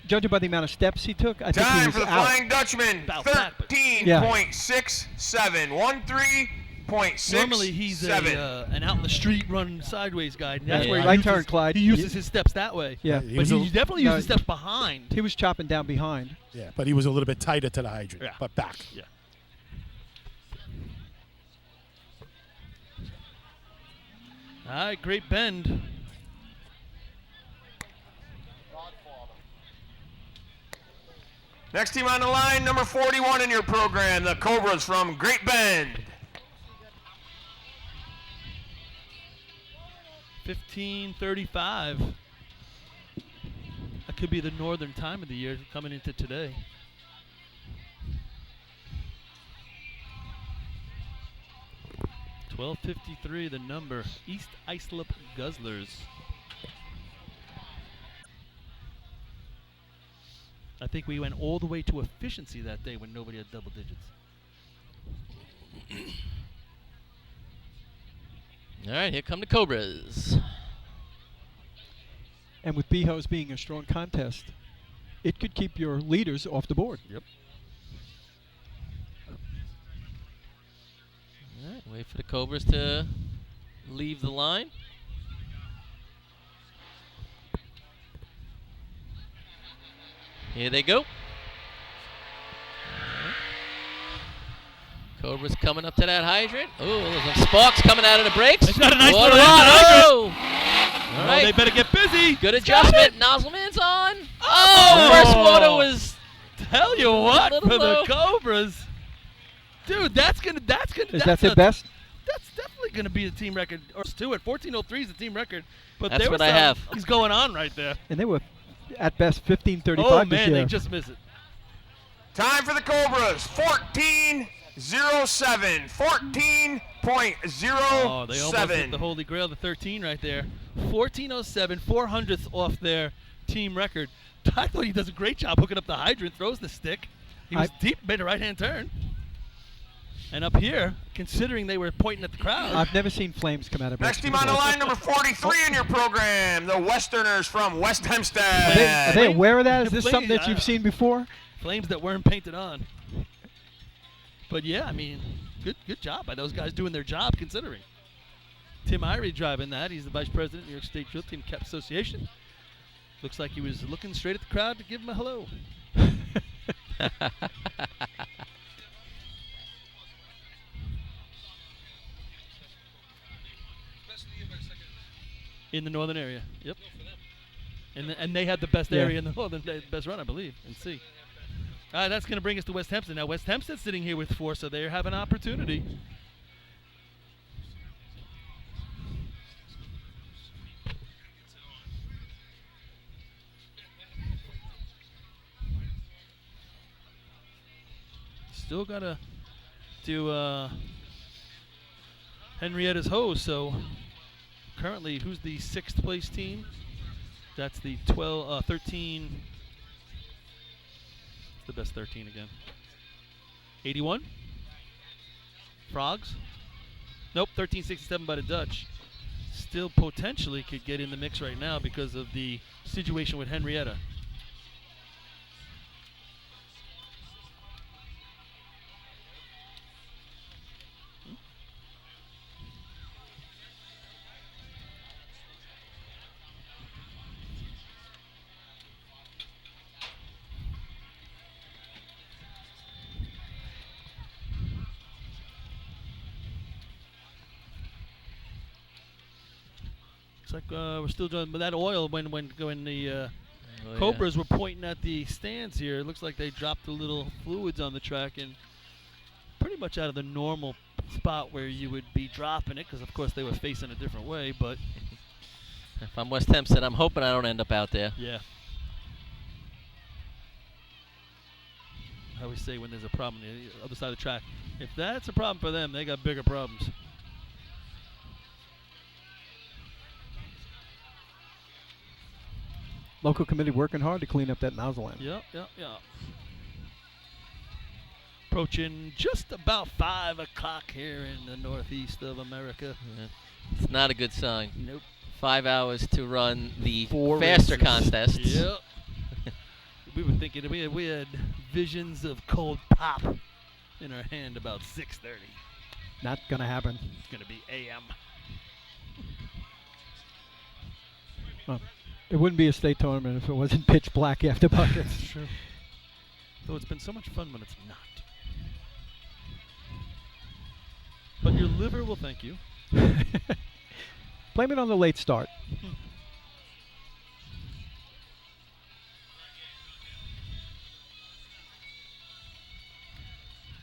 Speaker 16: Judging by the amount of steps he took, I think he
Speaker 15: Time
Speaker 16: was
Speaker 15: for the
Speaker 16: out.
Speaker 15: Flying Dutchman, 13.67. 13.67.
Speaker 1: Normally he's an out in the street running sideways guy. And that's where he
Speaker 16: right
Speaker 1: uses,
Speaker 16: turn, Clyde.
Speaker 1: He uses his steps that way.
Speaker 16: Yeah,
Speaker 1: but he definitely uses steps behind.
Speaker 16: He was chopping down behind.
Speaker 14: Yeah, but he was a little bit tighter to the hydrant, but back.
Speaker 1: Yeah. All right, great bend.
Speaker 15: Next team on the line, number 41 in your program, the Cobras from Great Bend.
Speaker 1: 15:35. That could be the northern time of the year coming into today. $12.53 the number. East Islip Guzzlers. I think we went all the way to efficiency that day when nobody had double digits.
Speaker 3: All right, here come the Cobras.
Speaker 16: And with BHOs being a strong contest, it could keep your leaders off the board.
Speaker 1: Yep.
Speaker 3: All right, wait for the Cobras to leave the line. Here they go. Cobras coming up to that hydrant. Oh, there's some sparks coming out of the brakes.
Speaker 1: It's got a nice
Speaker 3: Water
Speaker 1: little
Speaker 3: on.
Speaker 1: hydrant.
Speaker 3: Oh! All right.
Speaker 1: They better get busy.
Speaker 3: Good adjustment. Nozzleman's on. Oh, first water was.
Speaker 1: Tell you what,
Speaker 3: little
Speaker 1: for
Speaker 3: low.
Speaker 1: the Cobras, dude, that's gonna.
Speaker 16: Is that their best?
Speaker 1: That's definitely gonna be the team record. Or two at 14:03 is the team record. But
Speaker 3: That's
Speaker 1: there
Speaker 3: what
Speaker 1: was
Speaker 3: I have.
Speaker 1: He's going on right there.
Speaker 16: And they were at best 15:35
Speaker 1: Oh
Speaker 16: this
Speaker 1: man,
Speaker 16: year.
Speaker 1: they just miss it.
Speaker 15: Time for the Cobras, 14.07. 14.07.
Speaker 1: Oh, they almost hit the holy grail, the 13 right there. 14:07, 400th off their team record. I thought he does a great job hooking up the hydrant, throws the stick. He was deep, made a right-hand turn. And up here, considering they were pointing at the crowd.
Speaker 16: I've never seen flames come out of
Speaker 15: Next team on the line, number 43 in your program, the Westerners from West Hempstead.
Speaker 16: Are they aware of that? Is this
Speaker 1: Flames,
Speaker 16: something that you've seen before?
Speaker 1: Flames that weren't painted on. But yeah, I mean, good job by those guys doing their job, considering. Tim Irie driving that. He's the vice president of New York State Drill Team Cap Association. Looks like he was looking straight at the crowd to give him a hello. In the northern area. Yep. And they had the best area in the northern, the best run, I believe, and see. That's going to bring us to West Hempstead. Now, West Hempstead's sitting here with 4, so they have an opportunity. Still got to do Henrietta's hose, so currently, who's the 6th place team? That's the 13. The best 13 again. 81. Frogs. Nope, 1367 by the Dutch. Still potentially could get in the mix right now because of the situation with Henrietta. Looks like we're still doing that oil when the Cobras were pointing at the stands here. It looks like they dropped the little fluids on the track and pretty much out of the normal spot where you would be dropping it, because of course they were facing a different way. But
Speaker 3: if I'm West Hempstead, I'm hoping I don't end up out there.
Speaker 1: Yeah. I always say when there's a problem on the other side of the track, if that's a problem for them, they got bigger problems.
Speaker 16: Local committee working hard to clean up that nozzle end.
Speaker 1: Yep. Approaching just about 5 o'clock here in the northeast of America.
Speaker 3: Yeah. It's not a good sign.
Speaker 1: Nope.
Speaker 3: 5 hours to run the
Speaker 1: 4
Speaker 3: faster
Speaker 1: races.
Speaker 3: contests.
Speaker 1: Yep. We were thinking we had visions of cold pop in our hand about 6:30.
Speaker 16: Not going to happen.
Speaker 1: It's going to be a.m.
Speaker 16: Well, it wouldn't be a state tournament if it wasn't pitch black after buckets.
Speaker 1: True. Though it's been so much fun when it's not. But your liver will thank you.
Speaker 16: Blame it on the late start.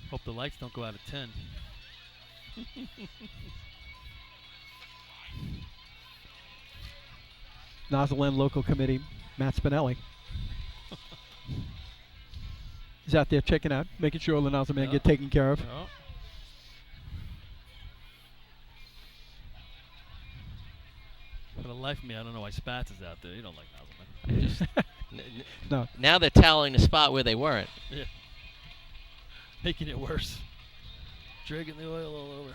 Speaker 1: Hope the lights don't go out at 10.
Speaker 16: Nozzle End Local Committee, Matt Spinelli. He's out there checking out, making sure the nozzle men get taken care of.
Speaker 1: Oh. For the life of me, I don't know why Spats is out there. You don't like nozzle men.
Speaker 16: No.
Speaker 3: Now they're tallying the spot where they weren't.
Speaker 1: Yeah. Making it worse. Dragging the oil all over.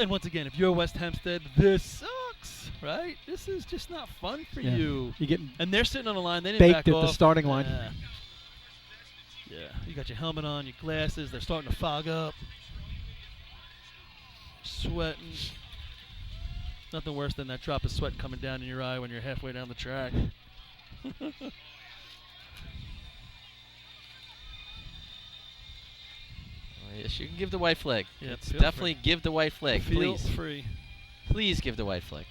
Speaker 1: And once again, if you're West Hempstead, this sucks, right? This is just not fun for you.
Speaker 16: You're getting
Speaker 1: and they're sitting on the line. They didn't
Speaker 16: baked
Speaker 1: back
Speaker 16: at
Speaker 1: off.
Speaker 16: the starting line.
Speaker 1: Yeah. You got your helmet on, your glasses. They're starting to fog up. Sweating. Nothing worse than that drop of sweat coming down in your eye when you're halfway down the track.
Speaker 3: Yes, you can give the white flag.
Speaker 1: Yeah,
Speaker 3: It's definitely give the white flag,
Speaker 1: Feel
Speaker 3: please.
Speaker 1: free.
Speaker 3: Please give the white flag.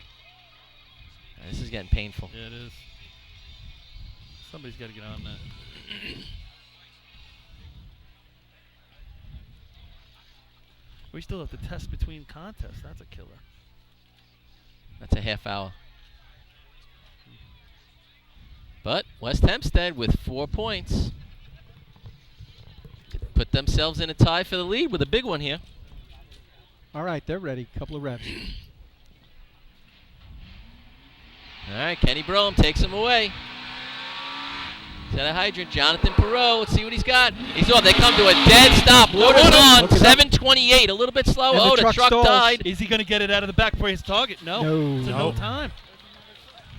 Speaker 3: This is getting painful.
Speaker 1: Yeah, it is. Somebody's got to get on that. We still have to test between contests. That's a killer.
Speaker 3: That's a half hour. But West Hempstead with 4 points put themselves in a tie for the lead with a big one here.
Speaker 16: All right, they're ready. Couple of reps.
Speaker 3: All right, Kenny Brougham takes him away. Center hydrant, Jonathan Perot. Let's see what he's got. He's off. They come to a dead stop. Water's on. 7:28. A little bit slow.
Speaker 16: And
Speaker 3: Oh,
Speaker 16: the
Speaker 3: the
Speaker 16: truck
Speaker 3: truck
Speaker 16: stalls.
Speaker 3: died.
Speaker 1: Is he going to get it out of the back for his target? No. It's a no time.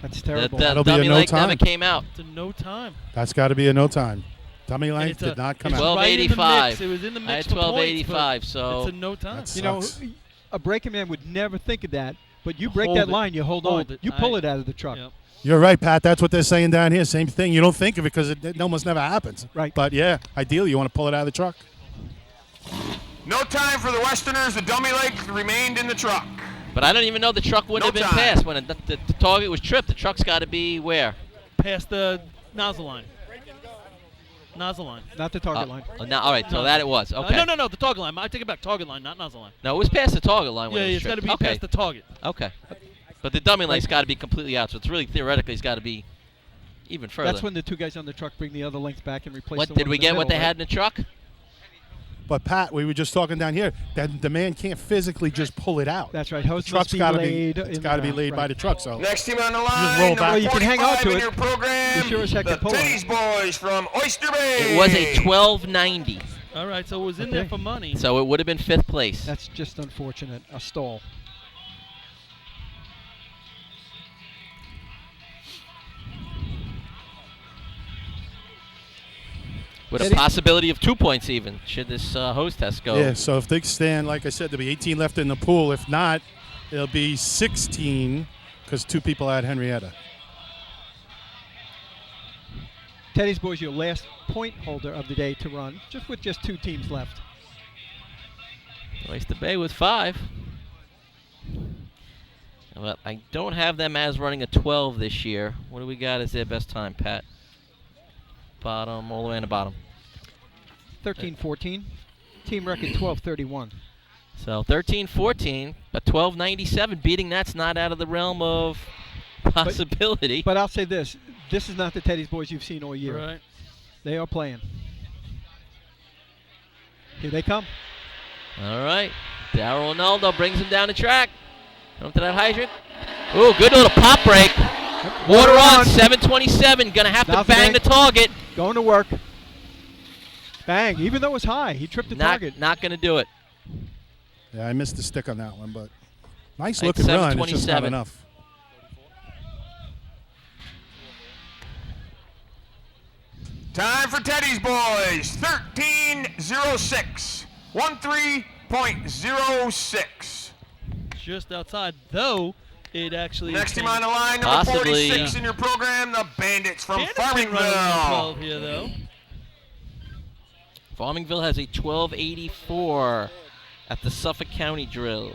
Speaker 16: That's
Speaker 3: The
Speaker 16: terrible.
Speaker 14: That'll be a
Speaker 3: dummy
Speaker 14: no
Speaker 3: leg
Speaker 14: time.
Speaker 3: never came out.
Speaker 1: It's a no time.
Speaker 14: That's got to be a no time. Dummy
Speaker 1: And
Speaker 14: length
Speaker 1: it's
Speaker 14: did not come out.
Speaker 3: 1285.
Speaker 1: It was in the
Speaker 3: I
Speaker 1: mix
Speaker 3: had
Speaker 1: for points,
Speaker 3: 1285,
Speaker 1: but
Speaker 3: so
Speaker 1: it's a no time.
Speaker 14: That
Speaker 16: You know,
Speaker 14: sucks.
Speaker 16: a braking man would never think of that, but you break
Speaker 1: Hold
Speaker 16: that
Speaker 1: it.
Speaker 16: line, you hold
Speaker 1: Hold
Speaker 16: on.
Speaker 1: it.
Speaker 16: You pull
Speaker 1: I-
Speaker 16: it out of the truck.
Speaker 1: Yep.
Speaker 14: You're right, Pat. That's what they're saying down here. Same thing. You don't think of it because it almost never happens.
Speaker 16: Right.
Speaker 14: But yeah, ideally you want to pull it out of the truck.
Speaker 15: No time for the Westerners. The dummy leg remained in the truck.
Speaker 3: But I don't even know the truck would
Speaker 15: No
Speaker 3: have been
Speaker 15: time.
Speaker 3: passed when the target was tripped. The truck's got to be where?
Speaker 1: Past the nozzle line. Nozzle line.
Speaker 16: Not the target line.
Speaker 3: All right, so
Speaker 1: No.
Speaker 3: that it was. Okay.
Speaker 1: No, the target line. I take it back. Target line, not nozzle line.
Speaker 3: No, it was past the target line when
Speaker 1: Yeah,
Speaker 3: it was
Speaker 1: it's got to
Speaker 3: tripped.
Speaker 1: be
Speaker 3: Okay.
Speaker 1: past the target.
Speaker 3: Okay. But the dummy light's got to be completely out, so it's really theoretically it's got to be even further.
Speaker 16: That's when the two guys on the truck bring the other length back and replace
Speaker 3: What
Speaker 16: the
Speaker 3: did
Speaker 16: one
Speaker 3: we
Speaker 16: in the
Speaker 3: get? What they
Speaker 16: middle,
Speaker 3: had in the truck?
Speaker 14: But Pat, we were just talking down here that the man can't physically just pull it out.
Speaker 16: That's right.
Speaker 14: The
Speaker 16: Hose
Speaker 14: truck's
Speaker 16: must be
Speaker 14: got to
Speaker 16: laid
Speaker 14: be. It's
Speaker 16: in
Speaker 14: got to
Speaker 16: the
Speaker 14: be laid
Speaker 16: right.
Speaker 14: by the truck. So
Speaker 15: Next team on the
Speaker 14: just
Speaker 15: line,
Speaker 14: roll
Speaker 15: number
Speaker 14: back.
Speaker 16: you can hang on
Speaker 15: 45
Speaker 16: to
Speaker 15: in
Speaker 16: it.
Speaker 15: your program,
Speaker 16: You sure as heck
Speaker 15: the
Speaker 16: can pull it.
Speaker 15: Teddy's boys from Oyster Bay.
Speaker 3: It was a 1290,
Speaker 1: All right, so it was in there for money.
Speaker 3: so it would have been 5th place.
Speaker 16: That's just unfortunate. A stall.
Speaker 3: With a
Speaker 16: Eddie-
Speaker 3: possibility of 2 points even, should this hose test go.
Speaker 14: yeah. So if they stand, like I said, there'll be 18 left in the pool. If not, it'll be 16 because 2 people had Henrietta.
Speaker 16: Teddy's boys, your last point holder of the day to run, just with just 2 teams left.
Speaker 3: Oyster Bay with 5. Well, I don't have them as running a 12 this year. What do we got as their best time, Pat? Bottom, all the way in the bottom.
Speaker 16: 13-14. Team record 12-31.
Speaker 3: So 13-14, but 12.97. Beating that's not out of the realm of possibility.
Speaker 16: But I'll say this. This is not the Teddy's boys you've seen all year.
Speaker 1: Right.
Speaker 16: They are playing. Here they come.
Speaker 3: All right. Darryl Ronaldo brings him down the track. Come to that hydrant. Ooh, good little pop break. Water on, 727. Gonna have to
Speaker 16: Mouth
Speaker 3: bang the
Speaker 16: bank.
Speaker 3: target.
Speaker 16: Going to work. Bang. Even though it was high, he tripped the target.
Speaker 3: Not gonna do it.
Speaker 14: Yeah, I missed the stick on that one, but nice
Speaker 3: Right,
Speaker 14: looking run. It's just not
Speaker 3: 727.
Speaker 14: enough.
Speaker 15: Time for Teddy's boys, 13:06, 13.06.
Speaker 1: Just outside, though, it actually.
Speaker 15: Next
Speaker 1: came-
Speaker 15: team on the line, number
Speaker 3: Possibly,
Speaker 15: 46
Speaker 3: yeah.
Speaker 15: in your program, the Bandits from
Speaker 1: Bandits been running around
Speaker 15: Farmingville.
Speaker 1: 12 here, though.
Speaker 3: Farmingville has a 1284 at the Suffolk County drill.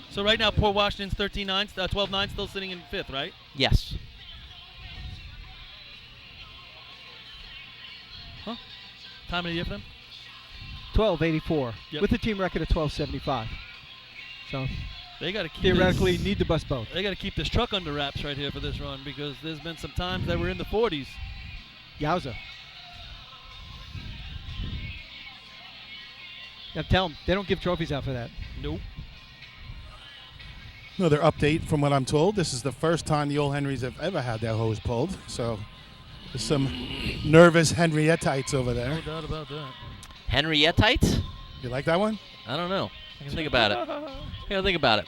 Speaker 1: So right now, Port Washington's 13-9, 12-9, still sitting in 5th, right?
Speaker 3: Yes.
Speaker 1: Huh? Time of the year for them?
Speaker 16: 12-84.
Speaker 1: Yep.
Speaker 16: With a team record of 12-75. So
Speaker 1: They got to keep
Speaker 16: theoretically
Speaker 1: this,
Speaker 16: need to bust both.
Speaker 1: They got to keep this truck under wraps right here for this run because there's been some times that we're in the 40s.
Speaker 16: Yowza. Yeah, tell them they don't give trophies out for that.
Speaker 1: Nope.
Speaker 14: Another update from what I'm told. This is the first time the old Henrys have ever had their hose pulled. So there's some nervous Henriettites over there.
Speaker 1: No doubt about that.
Speaker 3: Henriettites?
Speaker 14: You like that one?
Speaker 3: I don't know. I can think about it. Think about it.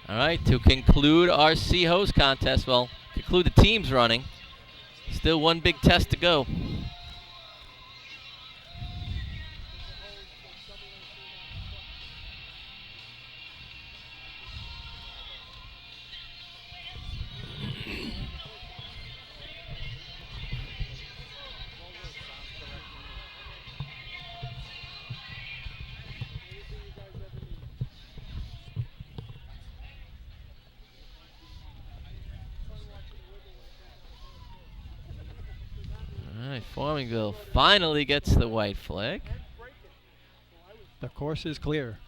Speaker 3: All right, to conclude our C hose contest, well, conclude the teams running. Still one big test to go. All right, Farmingville finally gets the white flag.
Speaker 16: The course is clear.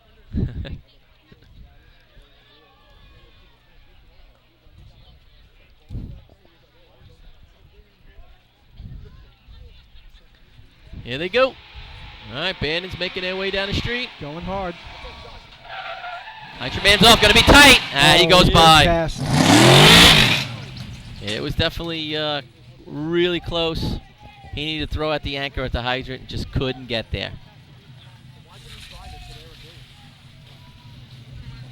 Speaker 3: Here they go. All right, Bandits making their way down the street.
Speaker 16: Going hard.
Speaker 3: Nitro Man's off, gonna be tight. He goes by.
Speaker 16: Fast.
Speaker 3: It was definitely really close. He needed to throw at the anchor at the hydrant and just couldn't get there.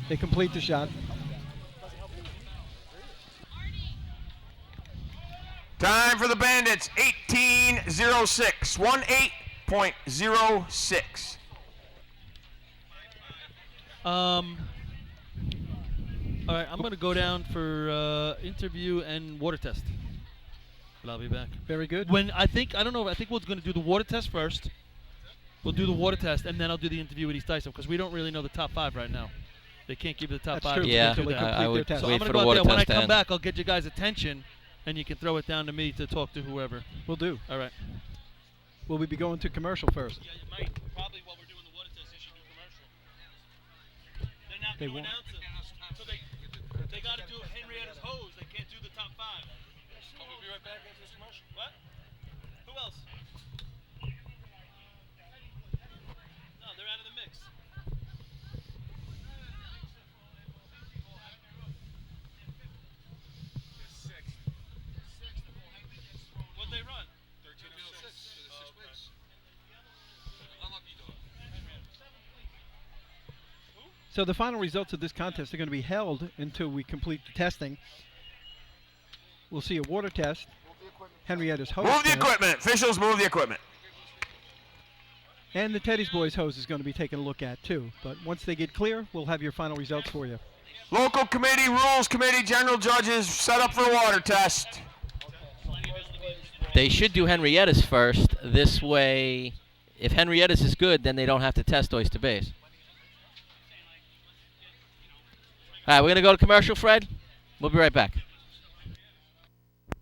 Speaker 16: They complete the shot.
Speaker 15: Time for the Bandits, 18:06, 18.06.
Speaker 1: All right, I'm going to go down for interview and water test. But I'll be back.
Speaker 16: Very good.
Speaker 1: I think we're going to do the water test first. We'll do the water test, and then I'll do the interview with East Tyson, because we don't really know the top 5 right now. They can't give you the top
Speaker 16: That's
Speaker 1: 5.
Speaker 16: true.
Speaker 3: Yeah,
Speaker 16: Until they complete
Speaker 3: I would
Speaker 16: their test.
Speaker 1: So
Speaker 3: wait
Speaker 1: I'm
Speaker 3: for
Speaker 1: going to
Speaker 3: the
Speaker 1: go out
Speaker 3: water
Speaker 1: there. When I
Speaker 3: test to
Speaker 1: come
Speaker 3: end.
Speaker 1: back, I'll get you guys' attention, and you can throw it down to me to talk to whoever.
Speaker 16: We'll do.
Speaker 1: All right.
Speaker 16: Will we be going to commercial first?
Speaker 1: Yeah, you might. Probably while we're doing the water test, they should do commercial. They're not
Speaker 16: They
Speaker 1: going to
Speaker 16: won't.
Speaker 1: announce it. So they got to do Henrietta's hose. They can't do the top 5. We'll be right back after this commercial. What? Who else? No, they're out of the mix. What'd they run? 13:06 for the 6 weeks.
Speaker 16: So the final results of this contest are going to be held until we complete the testing. We'll see a water test. Henrietta's hose
Speaker 15: Move the
Speaker 16: test,
Speaker 15: equipment. Officials, move the equipment.
Speaker 16: and the Teddy's Boys hose is going to be taken a look at too. But once they get clear, we'll have your final results for you.
Speaker 15: Local committee, rules committee, general judges, set up for a water test.
Speaker 3: They should do Henrietta's first. This way, if Henrietta's is good, then they don't have to test Oyster Bay's. All right, we're going to go to commercial, Fred. We'll be right back.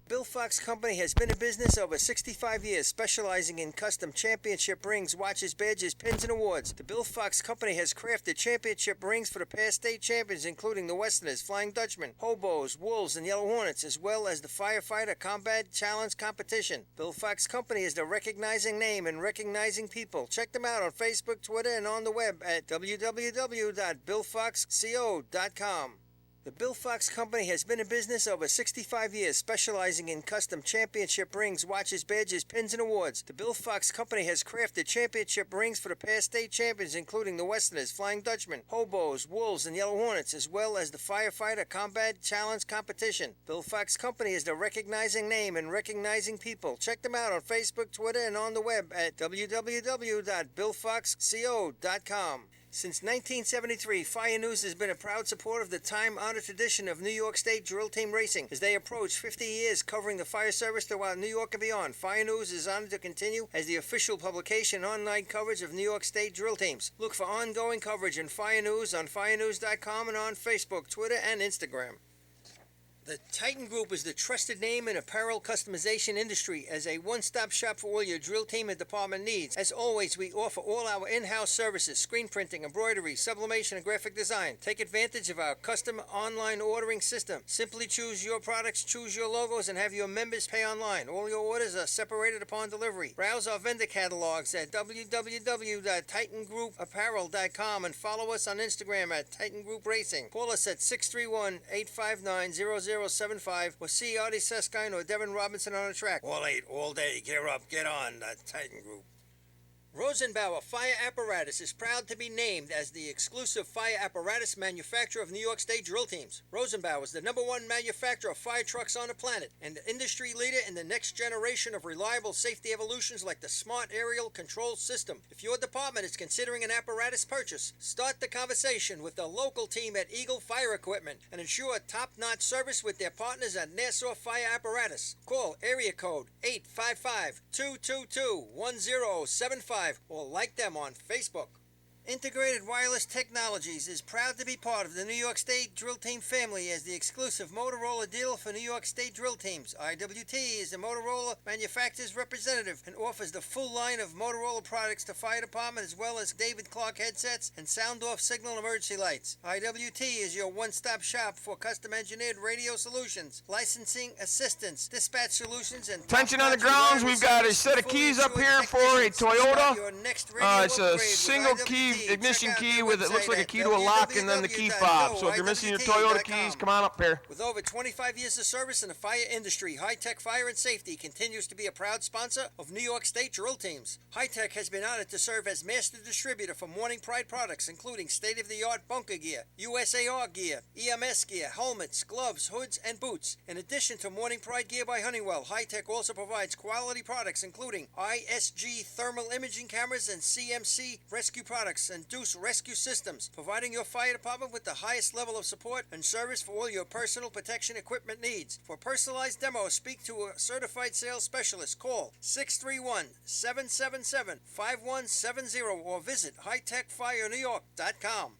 Speaker 13: Bill Fox Company has been in business over 65 years, specializing in custom championship rings, watches, badges, pins, and awards. The Bill Fox Company has crafted championship rings for the past state champions, including the Westerners, Flying Dutchmen, Hobos, Wolves, and Yellow Hornets, as well as the Firefighter Combat Challenge Competition. Bill Fox Company is the recognizing name and recognizing people. Check them out on Facebook, Twitter, and on the web at www.billfoxco.com. The Bill Fox Company has been in business over 65 years, specializing in custom championship rings, watches, badges, pins, and awards. The Bill Fox Company has crafted championship rings for the past state champions, including the Westerners, Flying Dutchmen, Hobos, Wolves, and Yellow Hornets, as well as the Firefighter Combat Challenge Competition. Bill Fox Company is the recognizing name and recognizing people. Check them out on Facebook, Twitter, and on the web at www.billfoxco.com. Since 1973, Fire News has been a proud supporter of the time-honored tradition of New York State drill team racing. As they approach 50 years covering the fire service throughout New York and beyond, Fire News is honored to continue as the official publication and online coverage of New York State drill teams. Look for ongoing coverage in Fire News on firenews.com and on Facebook, Twitter, and Instagram. The Titan Group is the trusted name in apparel customization industry as a one-stop shop for all your drill team and department needs. As always, we offer all our in-house services, screen printing, embroidery, sublimation, and graphic design. Take advantage of our custom online ordering system. Simply choose your products, choose your logos, and have your members pay online. All your orders are separated upon delivery. Browse our vendor catalogs at www.titangrouapparel.com and follow us on Instagram at Titan Group Racing. Call us at 631-859-0075 or see Artie Seskine or Devin Robinson on the track. All 8, all day. Gear up, get on, the Titan Group. Rosenbauer Fire Apparatus is proud to be named as the exclusive fire apparatus manufacturer of New York State drill teams. Rosenbauer is the #1 manufacturer of fire trucks on the planet and the industry leader in the next generation of reliable safety evolutions like the Smart Aerial Control System. If your department is considering an apparatus purchase, start the conversation with the local team at Eagle Fire Equipment and ensure top-notch service with their partners at Nassau Fire Apparatus. Call area code 855-222-1075 or like them on Facebook. Integrated Wireless Technologies is proud to be part of the New York State Drill Team family as the exclusive Motorola dealer for New York State drill teams. IWT is the Motorola manufacturer's representative and offers the full line of Motorola products to fire department as well as David Clark headsets and sound-off signal emergency lights. IWT is your one-stop shop for custom-engineered radio solutions, licensing assistance, dispatch solutions, and
Speaker 15: Attention on the grounds, we've got a set of keys up here for a Toyota. It's a single key ignition key with it looks like a key to a lock and then the key fob. So if you're missing your Toyota keys, come on up here.
Speaker 13: With over 25 years of service in the fire industry, High Tech Fire and Safety continues to be a proud sponsor of New York State drill teams. High Tech has been honored to serve as master distributor for Morning Pride products, including state-of-the-art bunker gear, USAR gear, EMS gear, helmets, gloves, hoods, and boots. In addition to Morning Pride gear by Honeywell, High Tech also provides quality products including ISG thermal imaging cameras and CMC rescue products and Deuce rescue systems, providing your fire department with the highest level of support and service for all your personal protection equipment needs. For personalized demos, speak to a certified sales specialist. Call 631-777-5170 or visit hightechfirenewyork.com.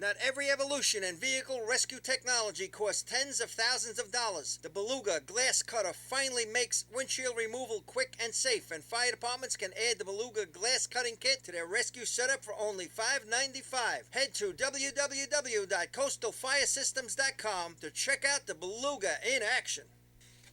Speaker 13: Not every evolution in vehicle rescue technology costs tens of thousands of dollars. The Beluga Glass Cutter finally makes windshield removal quick and safe, and fire departments can add the Beluga Glass Cutting Kit to their rescue setup for only $5.95. Head to www.coastalfiresystems.com to check out the Beluga in action.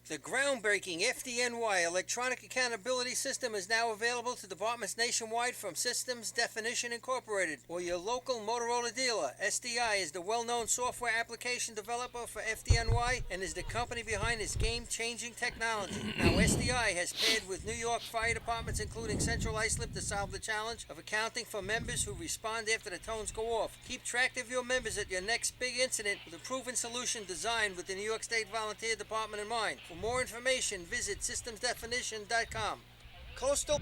Speaker 13: The groundbreaking FDNY electronic accountability system is now available to departments nationwide from Systems Definition Incorporated or your local Motorola dealer. SDI is the well-known software application developer for FDNY and is the company behind this game-changing technology. Now, SDI has paired with New York fire departments, including Central Islip, to solve the challenge of accounting for members who respond after the tones go off. Keep track of your members at your next big incident with a proven solution designed with the New York State Volunteer Department in mind. For more information, visit systemsdefinition.com. Coastal.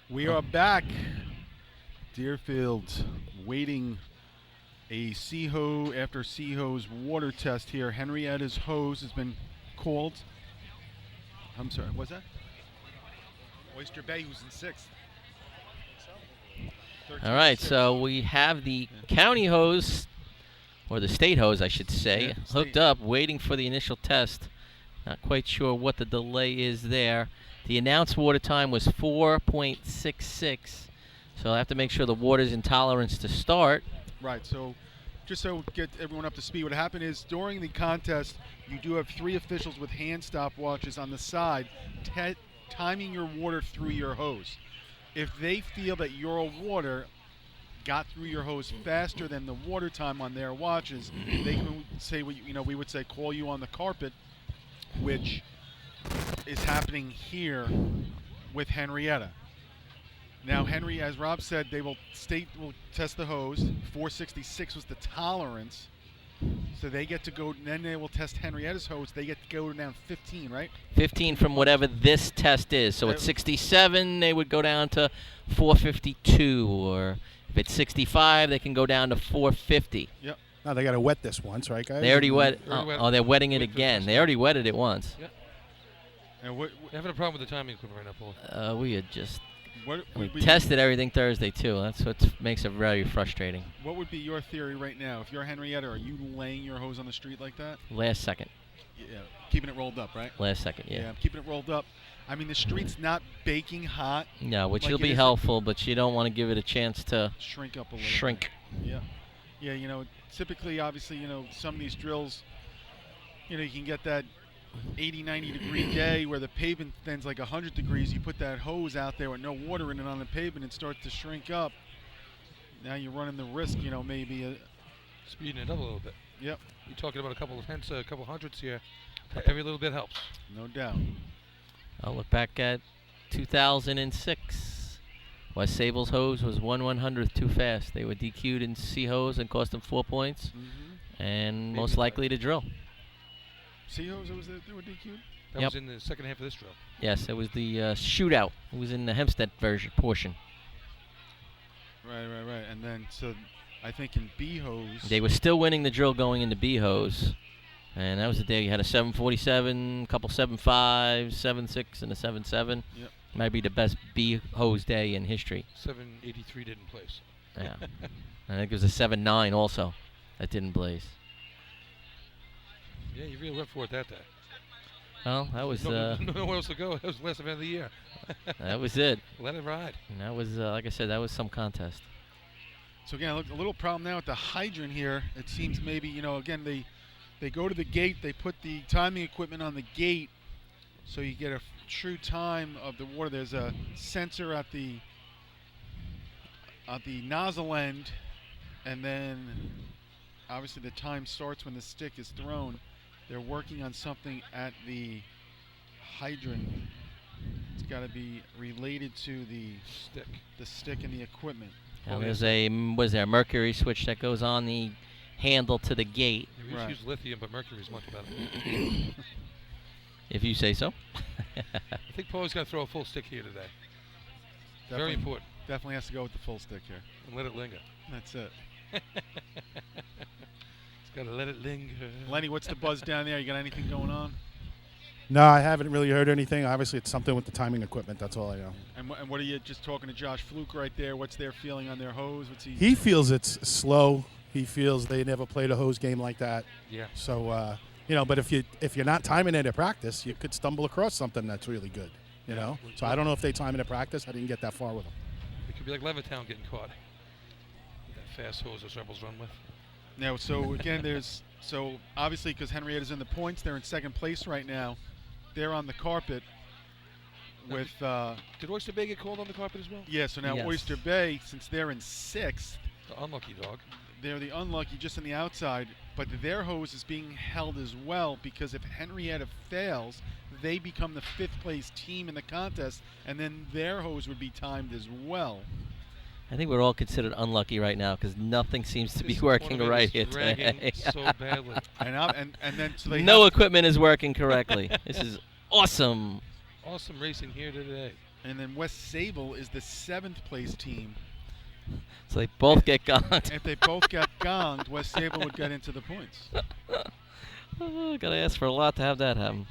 Speaker 4: We are back. Deerfield waiting a C-hose after C-hose water test here. Henrietta's hose has been called. I'm sorry, what's that?
Speaker 6: Oyster Bay, who's in 6th.
Speaker 3: All right, so we have the county hose, or the state hose, I should say, hooked up, waiting for the initial test. Not quite sure what the delay is there. The announced water time was 4.66, so I have to make sure the water's in tolerance to start.
Speaker 4: Right, so just so get everyone up to speed, what happened is during the contest, you do have 3 officials with hand stopwatches on the side timing your water through your hose. If they feel that your water got through your hose faster than the water time on their watches, they can say, we would say call you on the carpet, which is happening here with Henrietta. Now, Henry, as Rob said, state will test the hose. 466 was the tolerance. So they get to go, then they will test Henrietta's hose. They get to go down 15, right?
Speaker 3: 15 from whatever this test is. So at 67, they would go down to 452, or if it's 65, they can go down to 450.
Speaker 14: Yep. Now they got to wet this once, right, guys?
Speaker 3: They already wet. Oh, they're wetting it again. They already wetted it once.
Speaker 6: Yeah. And we're having a problem with the timing equipment right now, Paul.
Speaker 3: We had just we tested everything Thursday too. That's what makes it very frustrating.
Speaker 4: What would be your theory right now? If you're Henrietta, are you laying your hose on the street like that?
Speaker 3: Last second.
Speaker 4: Yeah, keeping it rolled up, right?
Speaker 3: Last second, yeah.
Speaker 4: Yeah, keeping it rolled up. I mean, the street's not baking hot.
Speaker 3: No, which
Speaker 4: like
Speaker 3: will be helpful, but you don't want to give it a chance to
Speaker 4: shrink up a little.
Speaker 3: Shrink.
Speaker 4: Yeah. Yeah, typically, obviously, some of these drills, you can get that 80, 90 degree day where the pavement thin's like 100 degrees. You put that hose out there with no water in it on the pavement and starts to shrink up. Now you're running the risk, maybe
Speaker 6: speeding it up a little bit.
Speaker 4: Yep.
Speaker 6: You're talking about a couple of hundreds here. Every little bit helps.
Speaker 4: No doubt.
Speaker 3: I'll look back at 2006. West Sable's hose was 1/100th too fast. They were DQ'd in C hose and cost them 4 points, and most likely to drill.
Speaker 4: C hose, they were DQ'd?
Speaker 6: That was in the second half of this drill.
Speaker 3: Yes, it was the shootout. It was in the Hempstead portion.
Speaker 4: Right. And then, so I think in B hose,
Speaker 3: they were still winning the drill going into B hose, and that was the day you had a 747, a couple 7.5, 7.6, and a 7.7.
Speaker 4: Yep.
Speaker 3: Might be the best B hose day in history.
Speaker 6: 783 didn't place.
Speaker 3: Yeah. I think it was a 7.9 also that didn't blaze.
Speaker 6: Yeah, you really went for it that day.
Speaker 3: Well, that was...
Speaker 6: nowhere else to go. That was the last event of the year.
Speaker 3: That was it.
Speaker 6: Let it ride.
Speaker 3: And that was, like I said, that was some contest.
Speaker 4: So, again, look, a little problem now with the hydrant here. It seems maybe, again, they go to the gate. They put the timing equipment on the gate so you get a true time of the water. There's a sensor at the at the nozzle end, and then obviously the time starts when the stick is thrown. They're working on something at the hydrant. It's got to be related to the stick and the equipment.
Speaker 3: Now there's a mercury switch that goes on the handle to the gate.
Speaker 6: We used to use lithium, but mercury's much better.
Speaker 3: If you say so.
Speaker 6: I think Paul's got to throw a full stick here today.
Speaker 4: Definitely,
Speaker 6: Very important.
Speaker 4: Definitely has to go with the full stick here.
Speaker 6: And let it linger.
Speaker 4: That's it.
Speaker 6: It's got to let it linger.
Speaker 4: Lenny, what's the buzz down there? You got anything going on?
Speaker 14: No, I haven't really heard anything. Obviously, it's something with the timing equipment. That's all I know.
Speaker 4: And what are you just talking to Josh Fluke right there? What's their feeling on their hose? What's
Speaker 14: He feels it's slow. He feels they never played a hose game like that.
Speaker 6: Yeah.
Speaker 14: So, but if you're not timing it at practice, you could stumble across something that's really good. You know. So I don't know if they time it at practice. I didn't get that far with them.
Speaker 6: It could be like Levittown getting caught. With that fast hose those Rebels run with.
Speaker 4: Now, so again, obviously because Henrietta's in the points, they're in second place right now. They're on the carpet with.
Speaker 6: Did Oyster Bay get called on the carpet as well?
Speaker 4: Yeah. So now Oyster Bay, since they're in sixth,
Speaker 6: the unlucky dog.
Speaker 4: They're the unlucky, just on the outside, but their hose is being held as well because if Henrietta fails, they become the fifth place team in the contest, and then their hose would be timed as well.
Speaker 3: I think we're all considered unlucky right now because nothing seems to be working right here today.
Speaker 6: So badly.
Speaker 4: and then so they
Speaker 3: no equipment is working correctly. This is awesome.
Speaker 6: Awesome racing here today.
Speaker 4: And then West Sable is the seventh place team.
Speaker 3: So they both get gonged.
Speaker 4: If they both get gonged, West Sable would get into the points.
Speaker 3: Gotta ask for a lot to have that happen.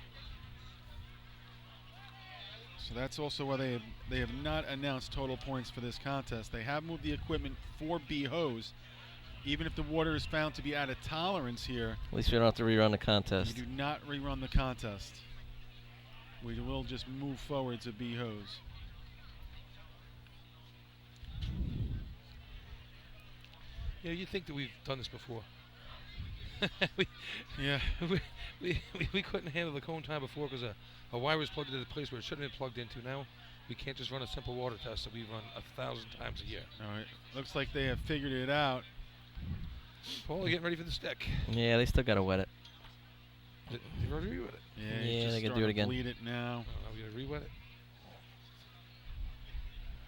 Speaker 4: So that's also why they have not announced total points for this contest. They have moved the equipment for B hose. Even if the water is found to be out of tolerance here,
Speaker 3: At least we don't have to rerun the contest.
Speaker 4: you do not rerun the contest. We will just move forward to B hose.
Speaker 6: Yeah, you think that we've done this before.
Speaker 4: Yeah.
Speaker 6: We couldn't handle the cone time before because a wire was plugged into the place where it shouldn't have been plugged into. Now we can't just run a simple water test that we run 1,000 times a year.
Speaker 4: All right. Looks like they have figured it out.
Speaker 6: Paul, they're getting ready for the stick.
Speaker 3: Yeah, they still gotta wet it.
Speaker 6: They've already re-wet it.
Speaker 4: Yeah,
Speaker 3: they can do it again.
Speaker 4: Bleed it now.
Speaker 6: Oh, we gotta re-wet it.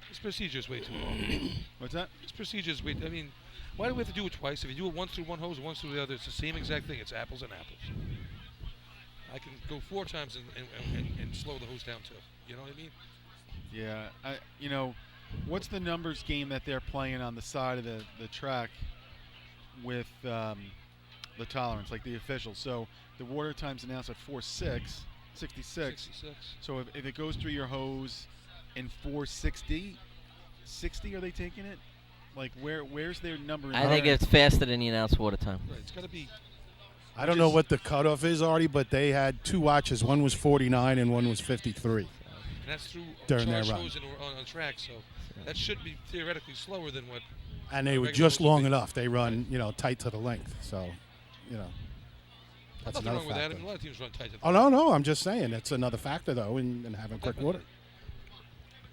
Speaker 6: This procedure is way too long.
Speaker 4: What's that?
Speaker 6: This procedure is way. I mean, why do we have to do it twice? If you do it once through one hose and once through the other, it's the same exact thing. It's apples and apples. I can go 4 times and slow the hose down too. You know what I mean?
Speaker 4: Yeah. What's the numbers game that they're playing on the side of the track with the tolerance, like the officials? So the water time's announced at 4:66. So if it goes through your hose in 4:60, 60, are they taking it? Like where's their number?
Speaker 3: I think it's faster than the announced water time.
Speaker 6: Right, it's got to be.
Speaker 14: I don't know what the cutoff is, Artie, but they had 2 watches. One was 49 and one was 53.
Speaker 6: And that's through
Speaker 14: during their
Speaker 6: charged
Speaker 14: run.
Speaker 6: hose on track, so that should be theoretically slower than what.
Speaker 14: And they were
Speaker 6: regular
Speaker 14: just
Speaker 6: hose would
Speaker 14: long
Speaker 6: be.
Speaker 14: enough. They run, tight to the length. So, that's
Speaker 6: Nothing
Speaker 14: another
Speaker 6: wrong with that. I
Speaker 14: factor.
Speaker 6: mean, a lot of teams run tight.
Speaker 14: Oh, no. I'm just saying. It's another factor, though, in having quick water.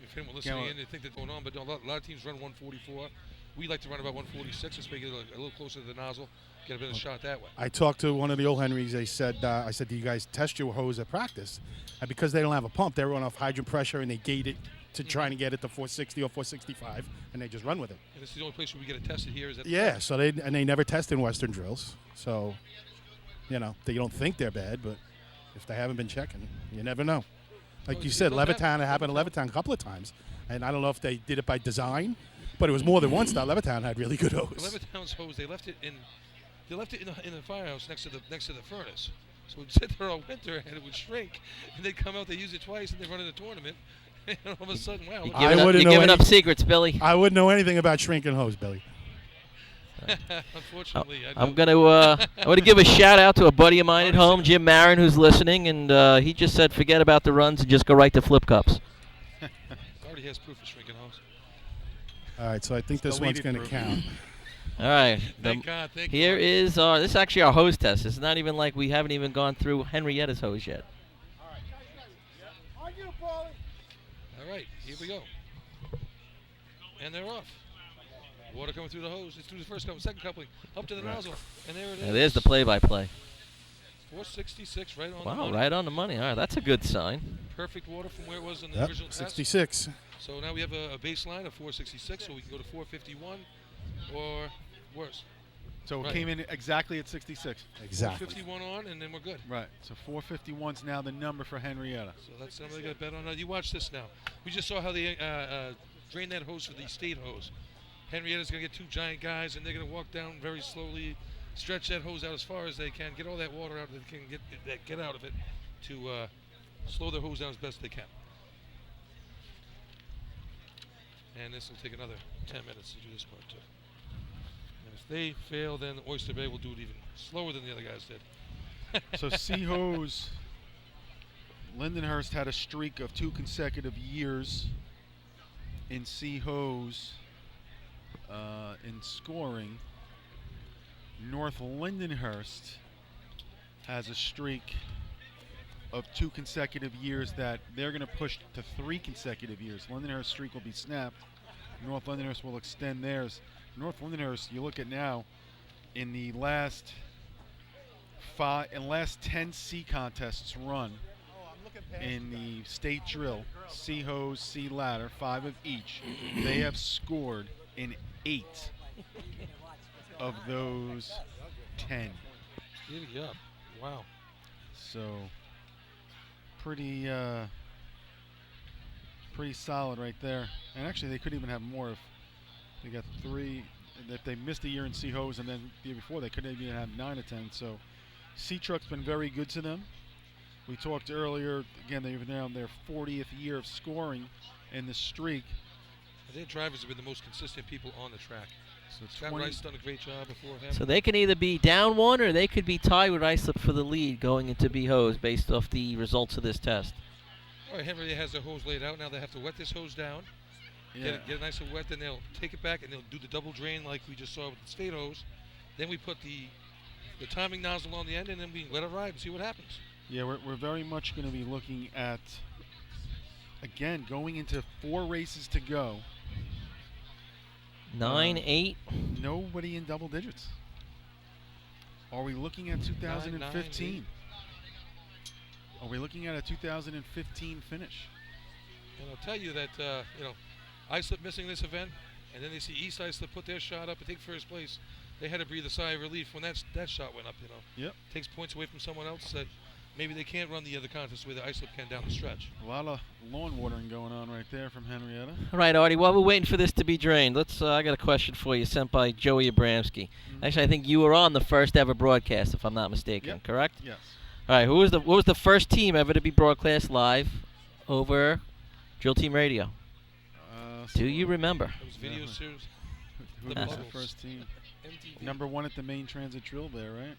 Speaker 6: If anyone listening in, they think that's going on, but a lot of teams run 144. We like to run about 146. Let's make it a little closer to the nozzle, get a bit of a shot that way.
Speaker 14: I talked to one of the old Henrys. They said, I said, do you guys test your hose at practice? And because they don't have a pump, they run off hydrant pressure and they gate it to trying to get it to 460 or 465, and they just run with it.
Speaker 6: And this is the only place where we get it tested here. Is that
Speaker 14: Yeah, so they never test in Western drills. So, they don't think they're bad, but if they haven't been checking, you never know. Like you said, Levittown, it happened to Levittown a couple of times. And I don't know if they did it by design, but it was more than once that Levittown had really good hose.
Speaker 6: Levittown's hose, they left it in the firehouse next to the furnace. So it'd sit there all winter and it would shrink, and they'd come out, they use it twice, and they run in the tournament. And all of a sudden, wow!
Speaker 3: You're giving up secrets, Billy.
Speaker 14: I wouldn't know anything about shrinking hose, Billy.
Speaker 6: Unfortunately,
Speaker 3: I'm gonna give a shout out to a buddy of mine at home, Jim Marin, who's listening, and he just said forget about the runs and just go right to flip cups.
Speaker 6: Already has proof of shrinking hose.
Speaker 14: All right, so I think this one's going to count.
Speaker 3: All right.
Speaker 6: Thank God.
Speaker 3: Here is this is actually our hose test. It's not even like we haven't even gone through Henrietta's hose yet.
Speaker 6: All right, here we go. And they're off. Water coming through the hose. It's through the first coupling, second coupling, up to the nozzle, and there it is.
Speaker 3: Now, there's the play-by-play.
Speaker 6: 466 right on the
Speaker 3: Wow,
Speaker 6: money.
Speaker 3: right on the money. All right, that's a good sign.
Speaker 6: Perfect water from where it was in the
Speaker 14: Yep,
Speaker 6: original test.
Speaker 14: 66.
Speaker 6: So now we have a baseline of 466, so we can go to 451 or worse.
Speaker 4: So it
Speaker 6: Right.
Speaker 4: came in exactly at 66.
Speaker 14: Exactly.
Speaker 6: 451 on, and then we're good.
Speaker 4: Right. So 451's now the number for Henrietta.
Speaker 6: So that's something they got to bet on. Now, you watch this now. We just saw how they drain that hose for the state hose. Henrietta's going to get two giant guys, and they're going to walk down very slowly, stretch that hose out as far as they can, get all that water out that they can get out of it to slow the hose down as best they can. And this will take another 10 minutes to do this part, too. And if they fail, then Oyster Bay will do it even slower than the other guys did.
Speaker 4: So C-Hose, Lindenhurst had a streak of 2 consecutive years in C-Hose in scoring. North Lindenhurst has a streak of 2 consecutive years that they're going to push to 3 consecutive years. Lindenhurst's streak will be snapped. North Lindenhurst will extend theirs. North Lindenhurst, you look at now, in the last 10 C contests run in the state drill, C-Hose, C-Ladder, 5 of each, they have scored in 8 of those 10.
Speaker 6: Giddy up. Wow.
Speaker 4: So pretty solid right there. And actually they could even have more if they got 3. If they missed a year in C-Hose and then the year before they could even have 9 or 10. So C-Truck's been very good to them. We talked earlier, again, they've now their 40th year of scoring in the streak.
Speaker 6: Their drivers have been the most consistent people on the track.
Speaker 4: So
Speaker 6: Scott Rice done a great job before him.
Speaker 3: So they can either be down 1 or they could be tied with Islip for the lead going into B-Hose based off the results of this test.
Speaker 6: All right, Henry has their hose laid out. Now they have to wet this hose down, get it nice and wet, then they'll take it back and they'll do the double drain like we just saw with the state hose. Then we put the timing nozzle on the end and then we let it ride and see what happens.
Speaker 4: Yeah, we're very much going to be looking at, again, going into 4 races to go.
Speaker 3: 9, 8.
Speaker 4: Nobody in double digits. Are we looking at 2015?
Speaker 6: 9,
Speaker 4: Are we looking at a 2015 finish?
Speaker 6: And I'll tell you that, Islip missing this event, and then they see East Islip put their shot up and take first place. They had to breathe a sigh of relief when that shot went up,
Speaker 4: Yep.
Speaker 6: Takes points away from someone else that maybe they can't run the other contest the way that Islip can down the stretch.
Speaker 4: A lot of lawn watering going on right there from Henrietta.
Speaker 3: All right, Artie, while we're waiting for this to be drained, I got a question for you sent by Joey Abramski. Actually, I think you were on the first ever broadcast, if I'm not mistaken, correct?
Speaker 4: Yes.
Speaker 3: All right, what was the first team ever to be broadcast live over Drill Team Radio? Do you remember?
Speaker 6: It was video series.
Speaker 4: Who was the first team?
Speaker 6: MTV.
Speaker 4: Number 1 at the main transit drill there, right?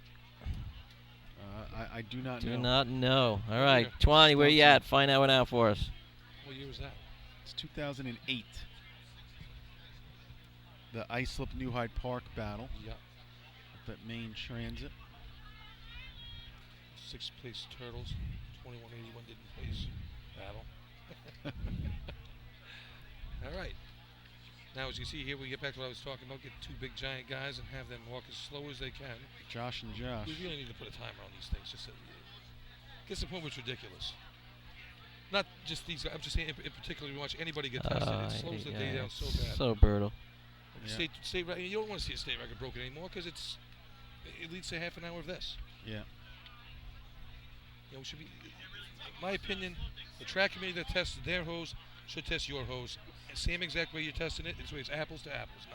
Speaker 4: I do not know.
Speaker 3: Do not know. All right, Twani, where you at? Find that one out for us.
Speaker 6: What year was that?
Speaker 4: It's 2008. The Islip New Hyde Park battle.
Speaker 6: Yeah.
Speaker 4: At main transit.
Speaker 6: 6th place Turtles, 2181 didn't place battle. All right. Now, as you see here, we get back to what I was talking about. Get 2 big giant guys and have them walk as slow as they can.
Speaker 4: Josh and Josh.
Speaker 6: We really need to put a timer on these things. Just gets to the point where it's ridiculous. Not just these guys. I'm just saying, in particular, we watch anybody get tested. It slows the day down so bad.
Speaker 3: So brutal.
Speaker 6: State you don't want to see a state record broken anymore because it leads to half an hour of this.
Speaker 4: Yeah.
Speaker 6: It should be, in my opinion, the track committee that tests their hose should test your hose. Same exact way you're testing it. It's apples to apples,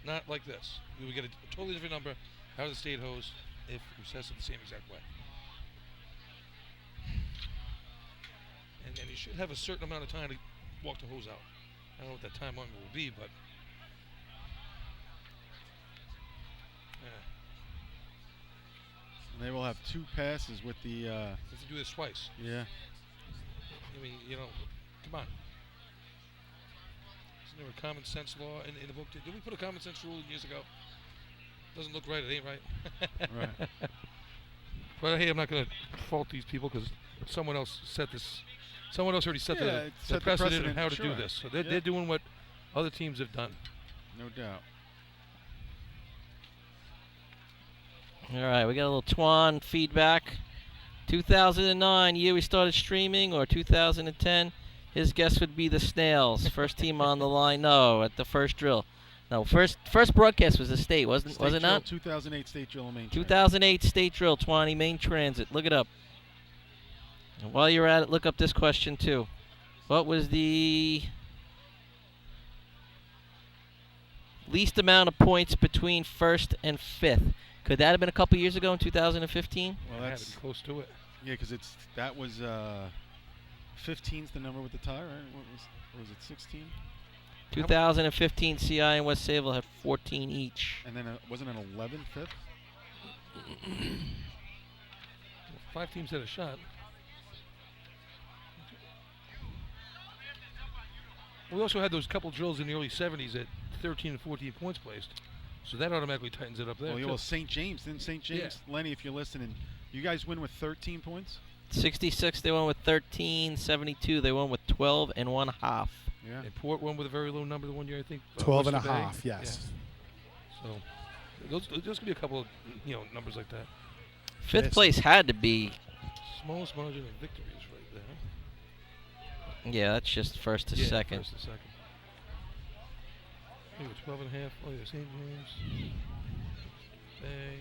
Speaker 6: not like this. We would get a totally different number out of the state hose if we test it the same exact way. And you should have a certain amount of time to walk the hose out. I don't know what that time limit will be, but
Speaker 4: And they will have 2 passes with the.
Speaker 6: They have to do this twice.
Speaker 4: Yeah.
Speaker 6: I mean, come on. Isn't there a common sense law in the book? Did we put a common sense rule years ago? Doesn't look right. It ain't right.
Speaker 4: Right.
Speaker 6: But hey, I'm not going to fault these people because someone else set this. Someone else already set the precedent on how to do this. So they're doing what other teams have done.
Speaker 4: No doubt.
Speaker 3: All right, we got a little Twan feedback. 2009, year we started streaming, or 2010? His guess would be the Snails. First team on the line. No, at the first drill. No, first broadcast was the state, was it
Speaker 4: drill,
Speaker 3: not?
Speaker 4: 2008 state drill main.
Speaker 3: 2008 state drill, Twanny, main transit. Look it up. And while you're at it, look up this question too. What was the least amount of points between first and fifth? Could that have been a couple years ago in 2015?
Speaker 4: Well, that's
Speaker 6: close to it.
Speaker 4: Yeah, because that was 15's the number with the tie, right? Or was it 16?
Speaker 3: 2015 CI and West Sayville had 14 each.
Speaker 4: And then wasn't an 11 fifth?
Speaker 6: 5 teams had a shot. We also had those couple drills in the early 70s at 13 and 14 points placed. So that automatically tightens it up there.
Speaker 4: Well, St. James. Didn't St. James, Lenny, if you're listening, you guys win with 13 points?
Speaker 3: 66 they won with 13, 72 they won with 12 and 1/2.
Speaker 4: Yeah.
Speaker 6: And Port won with a very low number the one year, I think.
Speaker 14: 12 and a
Speaker 6: Oyster Bay.
Speaker 14: half, yes.
Speaker 6: Yeah. So there's gonna be a couple of numbers like that.
Speaker 3: Fifth place had to be.
Speaker 6: Smallest margin of victories right there.
Speaker 3: Yeah, that's just first to second.
Speaker 6: First to second. Maybe 12 and a half. Oh, yeah, St. James. Bay.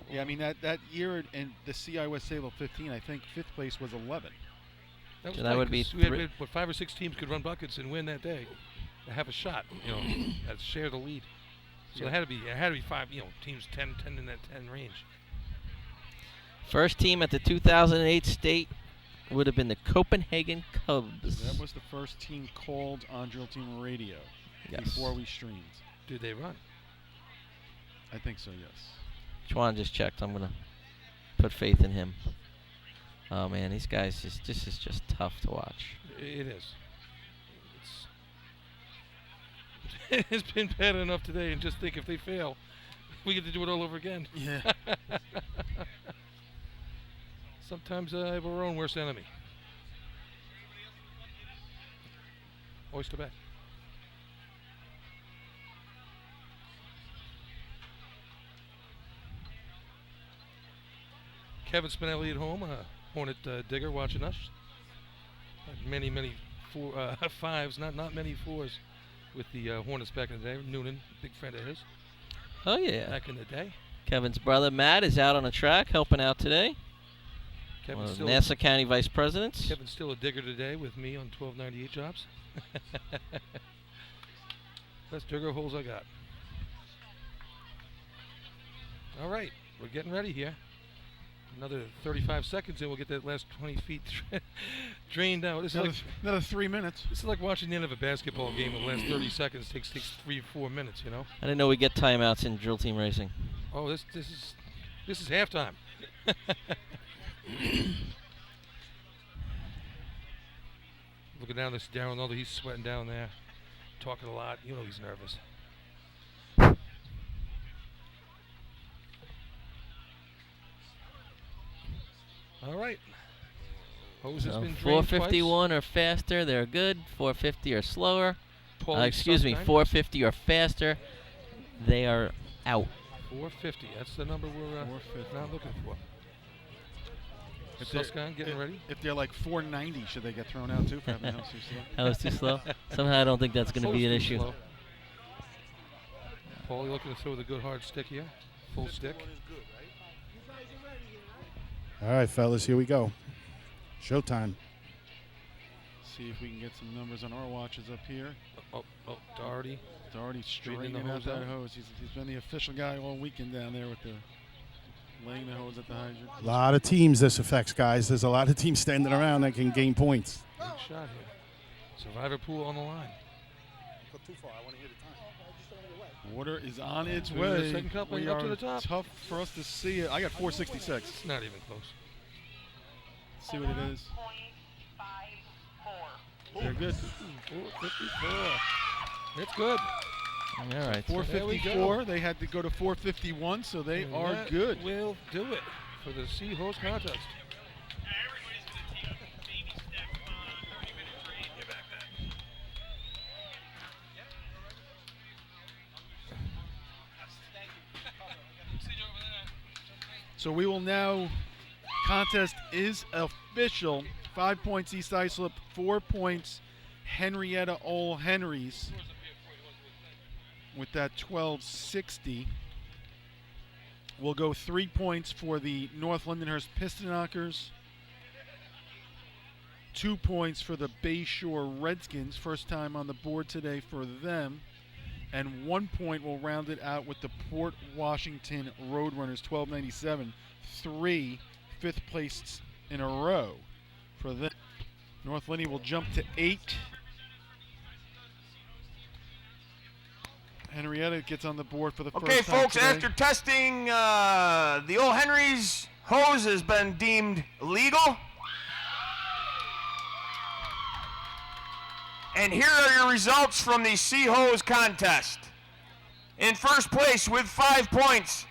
Speaker 4: Yeah, I mean that year in the CI West Sayville 15, I think fifth place was 11.
Speaker 3: So that would be
Speaker 6: we had, 5 or 6 teams could run buckets and win that day. They have a shot, that share the lead. So it had to be 5, teams 10 in that 10 range.
Speaker 3: First team at the 2008 state would have been the Copenhagen Cubs.
Speaker 4: That was the first team called on Drill Team Radio before we streamed.
Speaker 6: Did they run?
Speaker 4: I think so, yes.
Speaker 3: Juan just checked. I'm gonna put faith in him. Oh man, these guys this is just tough to watch.
Speaker 6: It is. It's been bad enough today, and just think if they fail, we get to do it all over again.
Speaker 4: Yeah.
Speaker 6: Sometimes I have our own worst enemy. Oyster Bay. Kevin Spinelli at home, Hornet digger watching us. Many fives, not many fours with the Hornets back in the day. Noonan, big friend of his.
Speaker 3: Oh yeah.
Speaker 6: Back in the day.
Speaker 3: Kevin's brother Matt is out on the track helping out today.
Speaker 6: Kevin's still
Speaker 3: Nassau County Vice Presidents.
Speaker 6: Kevin's still a digger today with me on 1298 jobs. Best digger holes I got. All right, we're getting ready here. Another 35 seconds and we'll get that last 20 feet drained out. This is
Speaker 4: another 3 minutes.
Speaker 6: This is like watching the end of a basketball game. The last 30 seconds takes 3 or 4 minutes,
Speaker 3: I didn't know we get timeouts in drill team racing.
Speaker 6: Oh, this is halftime. Looking down this Darren, although he's sweating down there, talking a lot. He's nervous. All right. Hose has been
Speaker 3: 451 or faster, they're good. 450 or slower. 450 or faster, they are out.
Speaker 6: 450. That's the number we're not looking for. Suscan getting ready.
Speaker 4: If they're like 490, should they get thrown out too for having the house too slow?
Speaker 3: That was too slow. Somehow I don't think that's going to be an issue.
Speaker 6: Paulie looking to throw with a good hard stick here. Full stick.
Speaker 14: All right, fellas, here we go. Showtime.
Speaker 4: See if we can get some numbers on our watches up here.
Speaker 6: Doherty.
Speaker 4: Doherty straightening out that hose. He's been the official guy all weekend down there with the laying the hose at the hydrant.
Speaker 14: A lot of teams this affects, guys. There's a lot of teams standing around that can gain points.
Speaker 6: Big shot here. Survivor pool on the line.
Speaker 14: Go too far. I want to hear the time.
Speaker 4: Water is on its
Speaker 6: The
Speaker 4: way.
Speaker 6: second cup
Speaker 4: We
Speaker 6: up
Speaker 4: are
Speaker 6: to the top.
Speaker 4: tough for us to see it. I got 466.
Speaker 6: It's not even close.
Speaker 4: See what it is. They're good.
Speaker 6: 454. It's good.
Speaker 3: All right.
Speaker 4: 454. They had to go to 451, so they are
Speaker 6: that
Speaker 4: good.
Speaker 6: Will do it for the Seahorse contest.
Speaker 4: So we will now, contest is official. 5 points East Islip, 4 points Henrietta Ole Henrys with that 1260. We'll go 3 points for the North Lindenhurst Piston Knockers, 2 points for the Bayshore Redskins, first time on the board today for them, and 1 point will round it out with the Port Washington Roadrunners, 1297, 3 fifth places in a row for them. North Lindy will jump to 8. Henrietta gets on the board for the first time.
Speaker 15: Okay, folks,
Speaker 4: today.
Speaker 15: after testing, the Ole Henry's hose has been deemed legal. And here are your results from the Sea Hose contest. In first place with 5 points,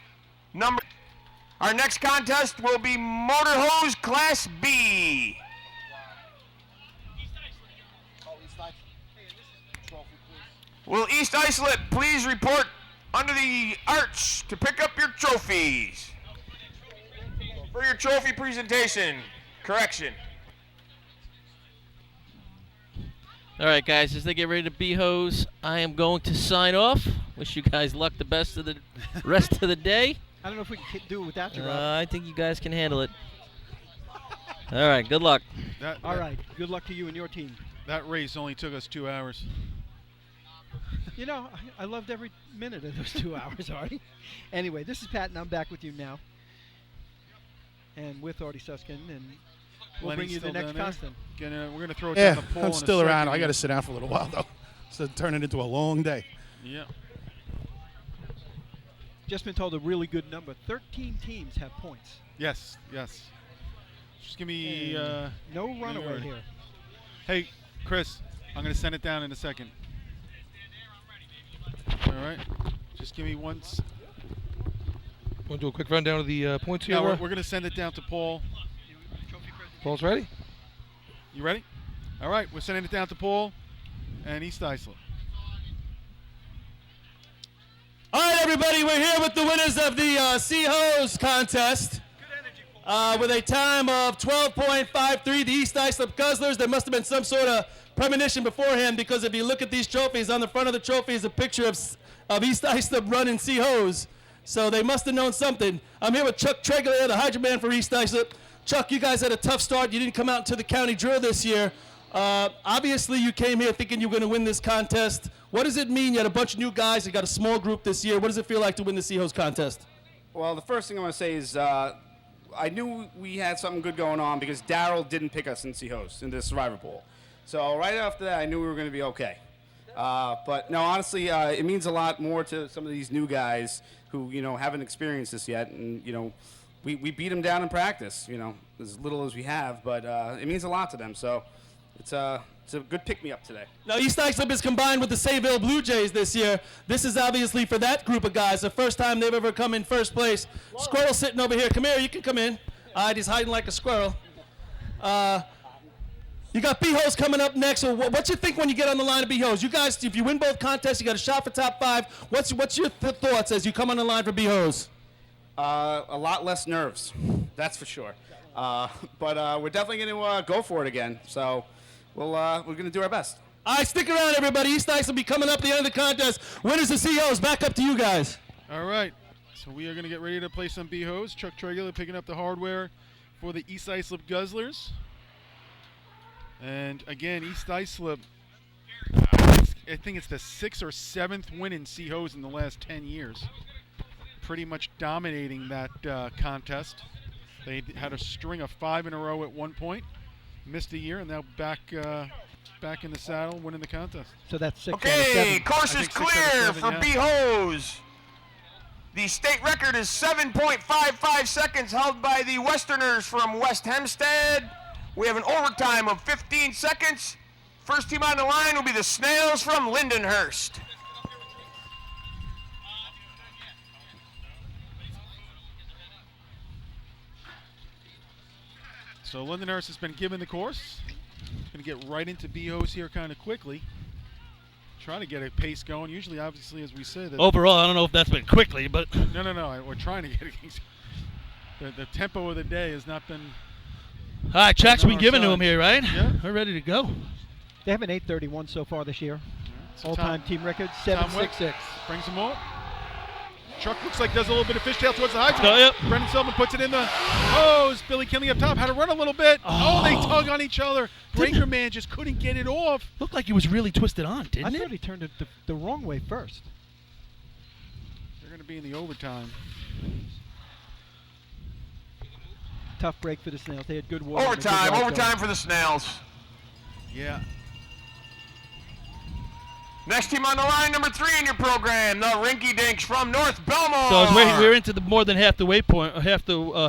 Speaker 15: our next contest will be Motor Hose Class B. Will East Islip please report under the arch to pick up your trophies? For your trophy presentation, correction.
Speaker 3: All right, guys, as they get ready to B-hose, I am going to sign off. Wish you guys luck the best of the rest of the day.
Speaker 16: I don't know if we can do it without you, Rob.
Speaker 3: I think you guys can handle it. All right, good luck.
Speaker 16: All right, good luck to you and your team.
Speaker 4: That race only took us 2 hours.
Speaker 16: You know, I loved every minute of those 2 hours, Artie. Anyway, this is Pat, and I'm back with you now. And with Artie Suskin, and we'll bring you the next constant.
Speaker 4: We're going to throw it down the pole.
Speaker 14: I'm still around. I got to sit down for a little while, though. So turn it into a long day.
Speaker 4: Yeah.
Speaker 16: Just been told a really good number. 13 teams have points.
Speaker 4: Yes, yes. Just give me...
Speaker 16: no runaway here.
Speaker 4: Hey, Chris, I'm going to send it down in a second. All right. Just give me one.
Speaker 6: Want to do a quick rundown of the points here?
Speaker 4: No, we're going to send it down to Paul.
Speaker 6: Paul's ready?
Speaker 4: You ready? All right. We're sending it down to Paul and East Islip.
Speaker 9: All right, everybody, we're here with the winners of the Sea Hose contest. With a time of 12.53, the East Islip Guzzlers. There must have been some sort of premonition beforehand, because if you look at these trophies, on the front of the trophy is a picture of East Islip running Sea Hose. So they must have known something. I'm here with Chuck Tregler, the hydroman for East Islip. Chuck, you guys had a tough start. You didn't come out to the county drill this year. Obviously, you came here thinking you were going to win this contest. What does it mean? You had a bunch of new guys. You got a small group this year. What does it feel like to win the Sea Hose contest?
Speaker 19: Well, the first thing I want to say is I knew we had something good going on because Daryl didn't pick us in Sea Hose, in the Survivor Pool. So right after that, I knew we were going to be okay. But no, honestly, it means a lot more to some of these new guys who, haven't experienced this yet. And, we beat them down in practice, as little as we have. But it means a lot to them. So it's a good pick-me-up today.
Speaker 9: Now, East Islip is combined with the Sayville Blue Jays this year. This is obviously for that group of guys, the first time they've ever come in first place. Squirrel sitting over here. Come here, you can come in. All right, he's hiding like a squirrel. You got B-Hose coming up next. So what you think when you get on the line of B-Hose? You guys, if you win both contests, you got a shot for top 5. What's your thoughts as you come on the line for B-Hose?
Speaker 19: A lot less nerves, that's for sure. But we're definitely going to go for it again. So we're going to do our best.
Speaker 9: All right, stick around, everybody. East Islip will be coming up at the end of the contest. Winners of C.O.'s. Back up to you guys.
Speaker 4: All right. So we are going to get ready to play some B-Hose. Chuck Tregler picking up the hardware for the East Islip Guzzlers. And again, East Islip, I think it's the 6th or 7th win in C-Hose in the last 10 years. Pretty much dominating that contest. They had a string of 5 in a row at one point, missed a year, and now back in the saddle, winning the contest.
Speaker 16: So that's 6
Speaker 15: Okay, course is clear for B-Hose. The state record is 7.55 seconds, held by the Westerners from West Hempstead. We have an overtime of 15 seconds. First team on the line will be the Snails from Lindenhurst.
Speaker 4: So Lindenhurst has been given the course. Going to get right into B-Hose here kind of quickly. Trying to get a pace going. Usually, obviously, as we said.
Speaker 1: Overall, I don't know if that's been quickly, but...
Speaker 4: No. We're trying to get it. the tempo of the day has not been.
Speaker 1: All right, checks
Speaker 4: on
Speaker 1: we
Speaker 4: our
Speaker 1: given to
Speaker 4: side.
Speaker 1: him here, right?
Speaker 4: Yeah.
Speaker 1: We're ready to go.
Speaker 16: They have an 8:31 so far this year.
Speaker 4: So
Speaker 16: All-time
Speaker 4: Tom-
Speaker 16: team record,
Speaker 4: Tom Wick
Speaker 16: 7.66.
Speaker 4: brings them up. Truck looks like does a little bit of fishtail towards the hydrant.
Speaker 1: Yep.
Speaker 4: Brendan Sullivan puts it in the hose. Billy Kinley up top had to run a little bit. Oh, they tug on each other. Breaker man just couldn't get it off.
Speaker 1: Looked like he was really twisted on, didn't
Speaker 16: I
Speaker 1: it?
Speaker 16: thought he turned it the wrong way first.
Speaker 4: They're going to be in the overtime.
Speaker 16: Tough break for the Snails. They had good water. and a good
Speaker 15: Overtime,
Speaker 16: ride
Speaker 15: overtime
Speaker 16: going.
Speaker 15: for the Snails.
Speaker 4: Yeah.
Speaker 15: Next team on the line, number 3 in your program, the Rinky Dinks from North Belmore.
Speaker 1: So as we're into the more than half the waypoint,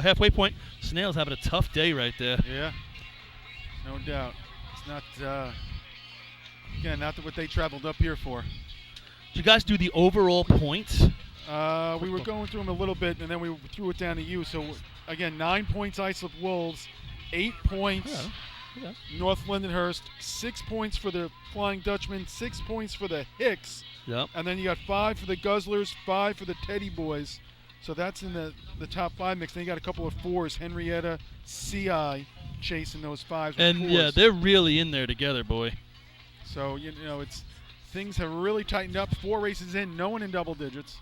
Speaker 1: halfway point. Snails having a tough day right there.
Speaker 4: Yeah. No doubt. It's not, again, not what they traveled up here for.
Speaker 1: Did you guys do the overall points?
Speaker 4: We were going through them a little bit, and then we threw it down to you. So, again, 9 points Islip Wolves, 8 points North Lindenhurst, 6 points for the Flying Dutchman, 6 points for the Hicks.
Speaker 1: Yep.
Speaker 4: And then you got 5 for the Guzzlers, 5 for the Teddy Boys. So that's in the top 5 mix. Then you got a couple of 4s, Henrietta, CI chasing those 5s with
Speaker 1: And
Speaker 4: 4s.
Speaker 1: yeah, they're really in there together, boy.
Speaker 4: So, you know, things have really tightened up. 4 races in, no one in double digits.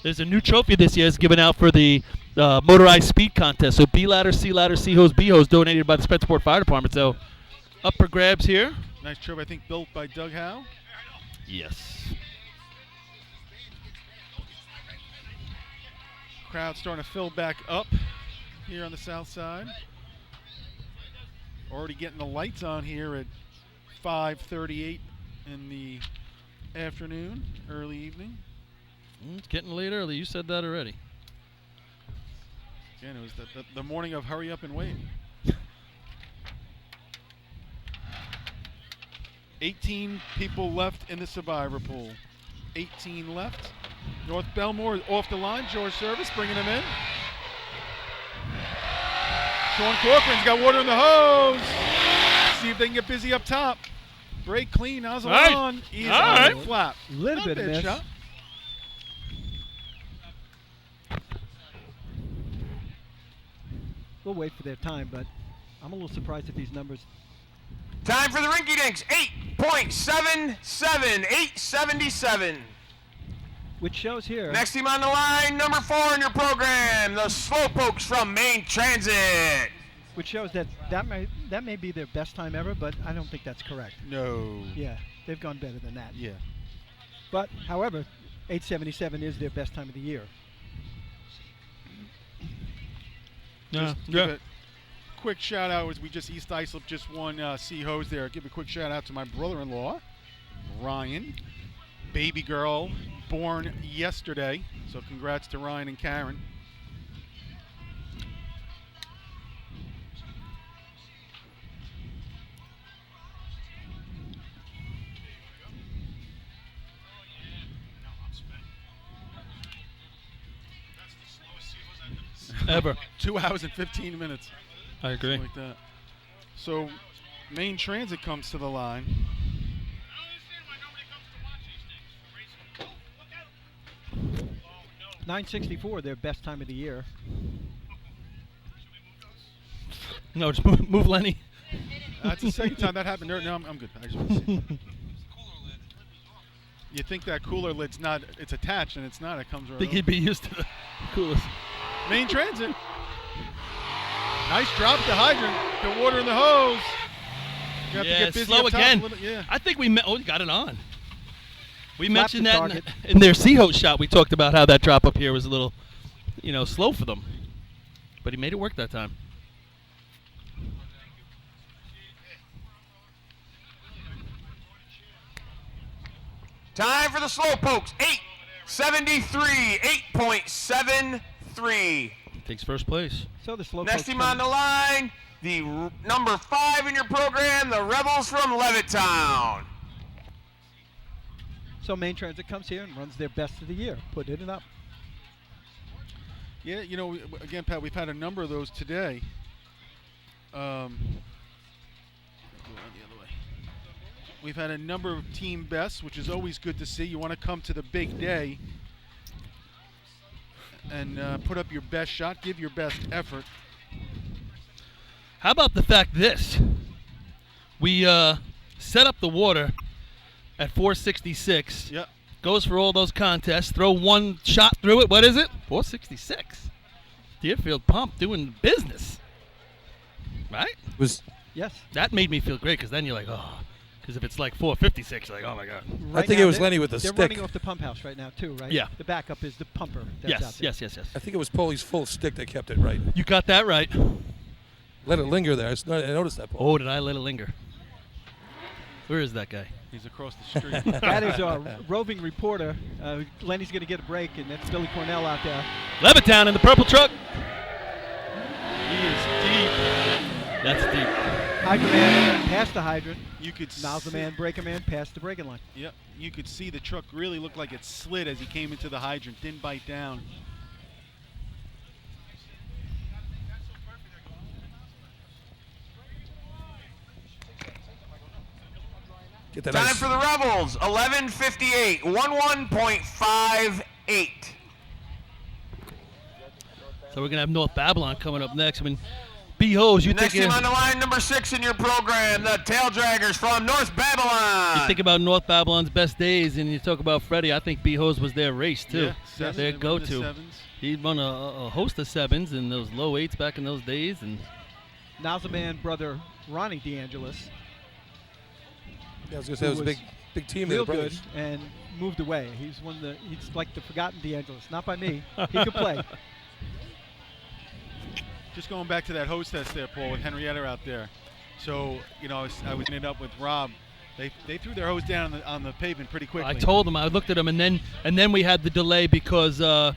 Speaker 1: There's a new trophy this year is given out for the motorized speed contest. So B ladder, C hose, B hose, donated by the Spencerport Fire Department. So up for grabs here.
Speaker 4: Nice trophy, I think, built by Doug Howe.
Speaker 1: Yes.
Speaker 4: Crowd starting to fill back up here on the south side. Already getting the lights on here at 5:38 in the afternoon, early evening.
Speaker 1: It's getting late early. You said that already.
Speaker 4: Again, it was the morning of hurry up and wait. 18 people left in the survivor pool. 18 left. North Belmore off the line. George Service bringing them in. Sean Corcoran's got water in the hose. See if they can get busy up top. Brake clean, nozzle
Speaker 1: All right.
Speaker 4: on. He's
Speaker 1: All
Speaker 4: on
Speaker 1: right.
Speaker 4: the flap.
Speaker 16: Little
Speaker 4: Not
Speaker 16: bit of
Speaker 4: bad
Speaker 16: miss.
Speaker 4: shot.
Speaker 16: We'll wait for their time, but I'm a little surprised at these numbers.
Speaker 15: Time for the Rinky Dinks, 8.77, 877.
Speaker 16: Which shows here.
Speaker 15: Next team on the line, number 4 in your program, the Slowpokes from Maine Transit.
Speaker 16: Which shows that may be their best time ever, but I don't think that's correct.
Speaker 4: No.
Speaker 16: Yeah, they've gone better than that.
Speaker 4: Yeah.
Speaker 16: But, however, 877 is their best time of the year.
Speaker 4: Just give a quick shout out as we just East Islip just won C Hose there. Give a quick shout out to my brother-in-law, Ryan, baby girl, born yesterday. So congrats to Ryan and Karen.
Speaker 1: Ever.
Speaker 4: 2 hours and 15 minutes.
Speaker 1: I agree.
Speaker 4: Something like that. So Maine Transit comes to the line.
Speaker 16: 964, their best time of the year.
Speaker 1: No, just move Lenny.
Speaker 4: That's the second time that happened. No, I'm good. I just want to see. You think that cooler lid's not, it's attached, and it's not. It comes right
Speaker 1: I think
Speaker 4: over.
Speaker 1: he'd be used to the coolest.
Speaker 4: Main Transit. Nice drop at the hydrant. Got water in the hose. You have to
Speaker 1: Yeah,
Speaker 4: get busy
Speaker 1: slow
Speaker 4: up top
Speaker 1: again.
Speaker 4: a little- yeah.
Speaker 1: I think we got it on. We
Speaker 16: Slap
Speaker 1: mentioned
Speaker 16: the
Speaker 1: that
Speaker 16: target.
Speaker 1: in their Seahawks shot. We talked about how that drop up here was a little, slow for them. But he made it work that time.
Speaker 15: Time for the Slowpokes, 873, 8.73.
Speaker 1: Takes first place.
Speaker 16: So the slow
Speaker 15: Next team on the line, the number 5 in your program, the Rebels from Levittown.
Speaker 16: So Main Transit comes here and runs their best of the year. Put it up.
Speaker 4: Yeah, again, Pat, we've had a number of those today. Go on the other way. We've had a number of team bests, which is always good to see. You want to come to the big day and put up your best shot. Give your best effort.
Speaker 1: How about the fact we set up the water at 466.
Speaker 4: Yep.
Speaker 1: Goes for all those contests. Throw one shot through it. What is it? 466. Deerfield Pump doing business. Right?
Speaker 16: Yes.
Speaker 1: That made me feel great because then you're like, oh. Because if it's like 456, you're like, oh, my God.
Speaker 2: I think it was Lenny with the
Speaker 16: they're
Speaker 2: stick.
Speaker 16: They're running off the pump house right now, too, right?
Speaker 1: Yeah.
Speaker 16: The backup is the pumper. That's out there.
Speaker 1: Yes.
Speaker 2: I think it was Polly's full stick that kept it right.
Speaker 1: You got that right.
Speaker 2: Let it linger there. I noticed that, Paul.
Speaker 1: Oh, did I let it linger? Where is that guy?
Speaker 4: He's across the street.
Speaker 16: That is our roving reporter. Lenny's going to get a break, and that's Billy Cornell out there.
Speaker 1: Levittown in the purple truck.
Speaker 4: He is deep.
Speaker 1: That's deep.
Speaker 16: Hydrant man past the hydrant.
Speaker 4: You could
Speaker 16: Nozzle man, breaker man, past the breaking line.
Speaker 4: Yep. You could see the truck really looked like it slid as he came into the hydrant. Didn't bite down.
Speaker 2: Get that
Speaker 15: Time
Speaker 2: ice.
Speaker 15: for the Rebels, 11:58, 11.58.
Speaker 1: So we're going to have North Babylon coming up next. I mean, B-Hose, you
Speaker 15: Next
Speaker 1: think
Speaker 15: team on the line, number 6 in your program, the Tail Draggers from North Babylon.
Speaker 1: you think about North Babylon's best days, and you talk about Freddie. I think B-Hose was their race, too.
Speaker 4: Yeah,
Speaker 1: Their
Speaker 4: they run the
Speaker 1: go-to.
Speaker 4: sevens.
Speaker 1: He won a host of sevens and those low eights back in those days. And
Speaker 16: Nozzle man brother Ronnie DeAngelis.
Speaker 2: Yeah, I was going to say it was a big team there.
Speaker 16: Real
Speaker 2: the
Speaker 16: good,
Speaker 2: brothers.
Speaker 16: and moved away. He's like the forgotten DeAngelis. Not by me. He could play.
Speaker 4: Just going back to that hose test there, Paul, with Henrietta out there. So, I was ended up with Rob. They threw their hose down on the pavement pretty quickly.
Speaker 1: I told him, I looked at him, and then we had the delay because the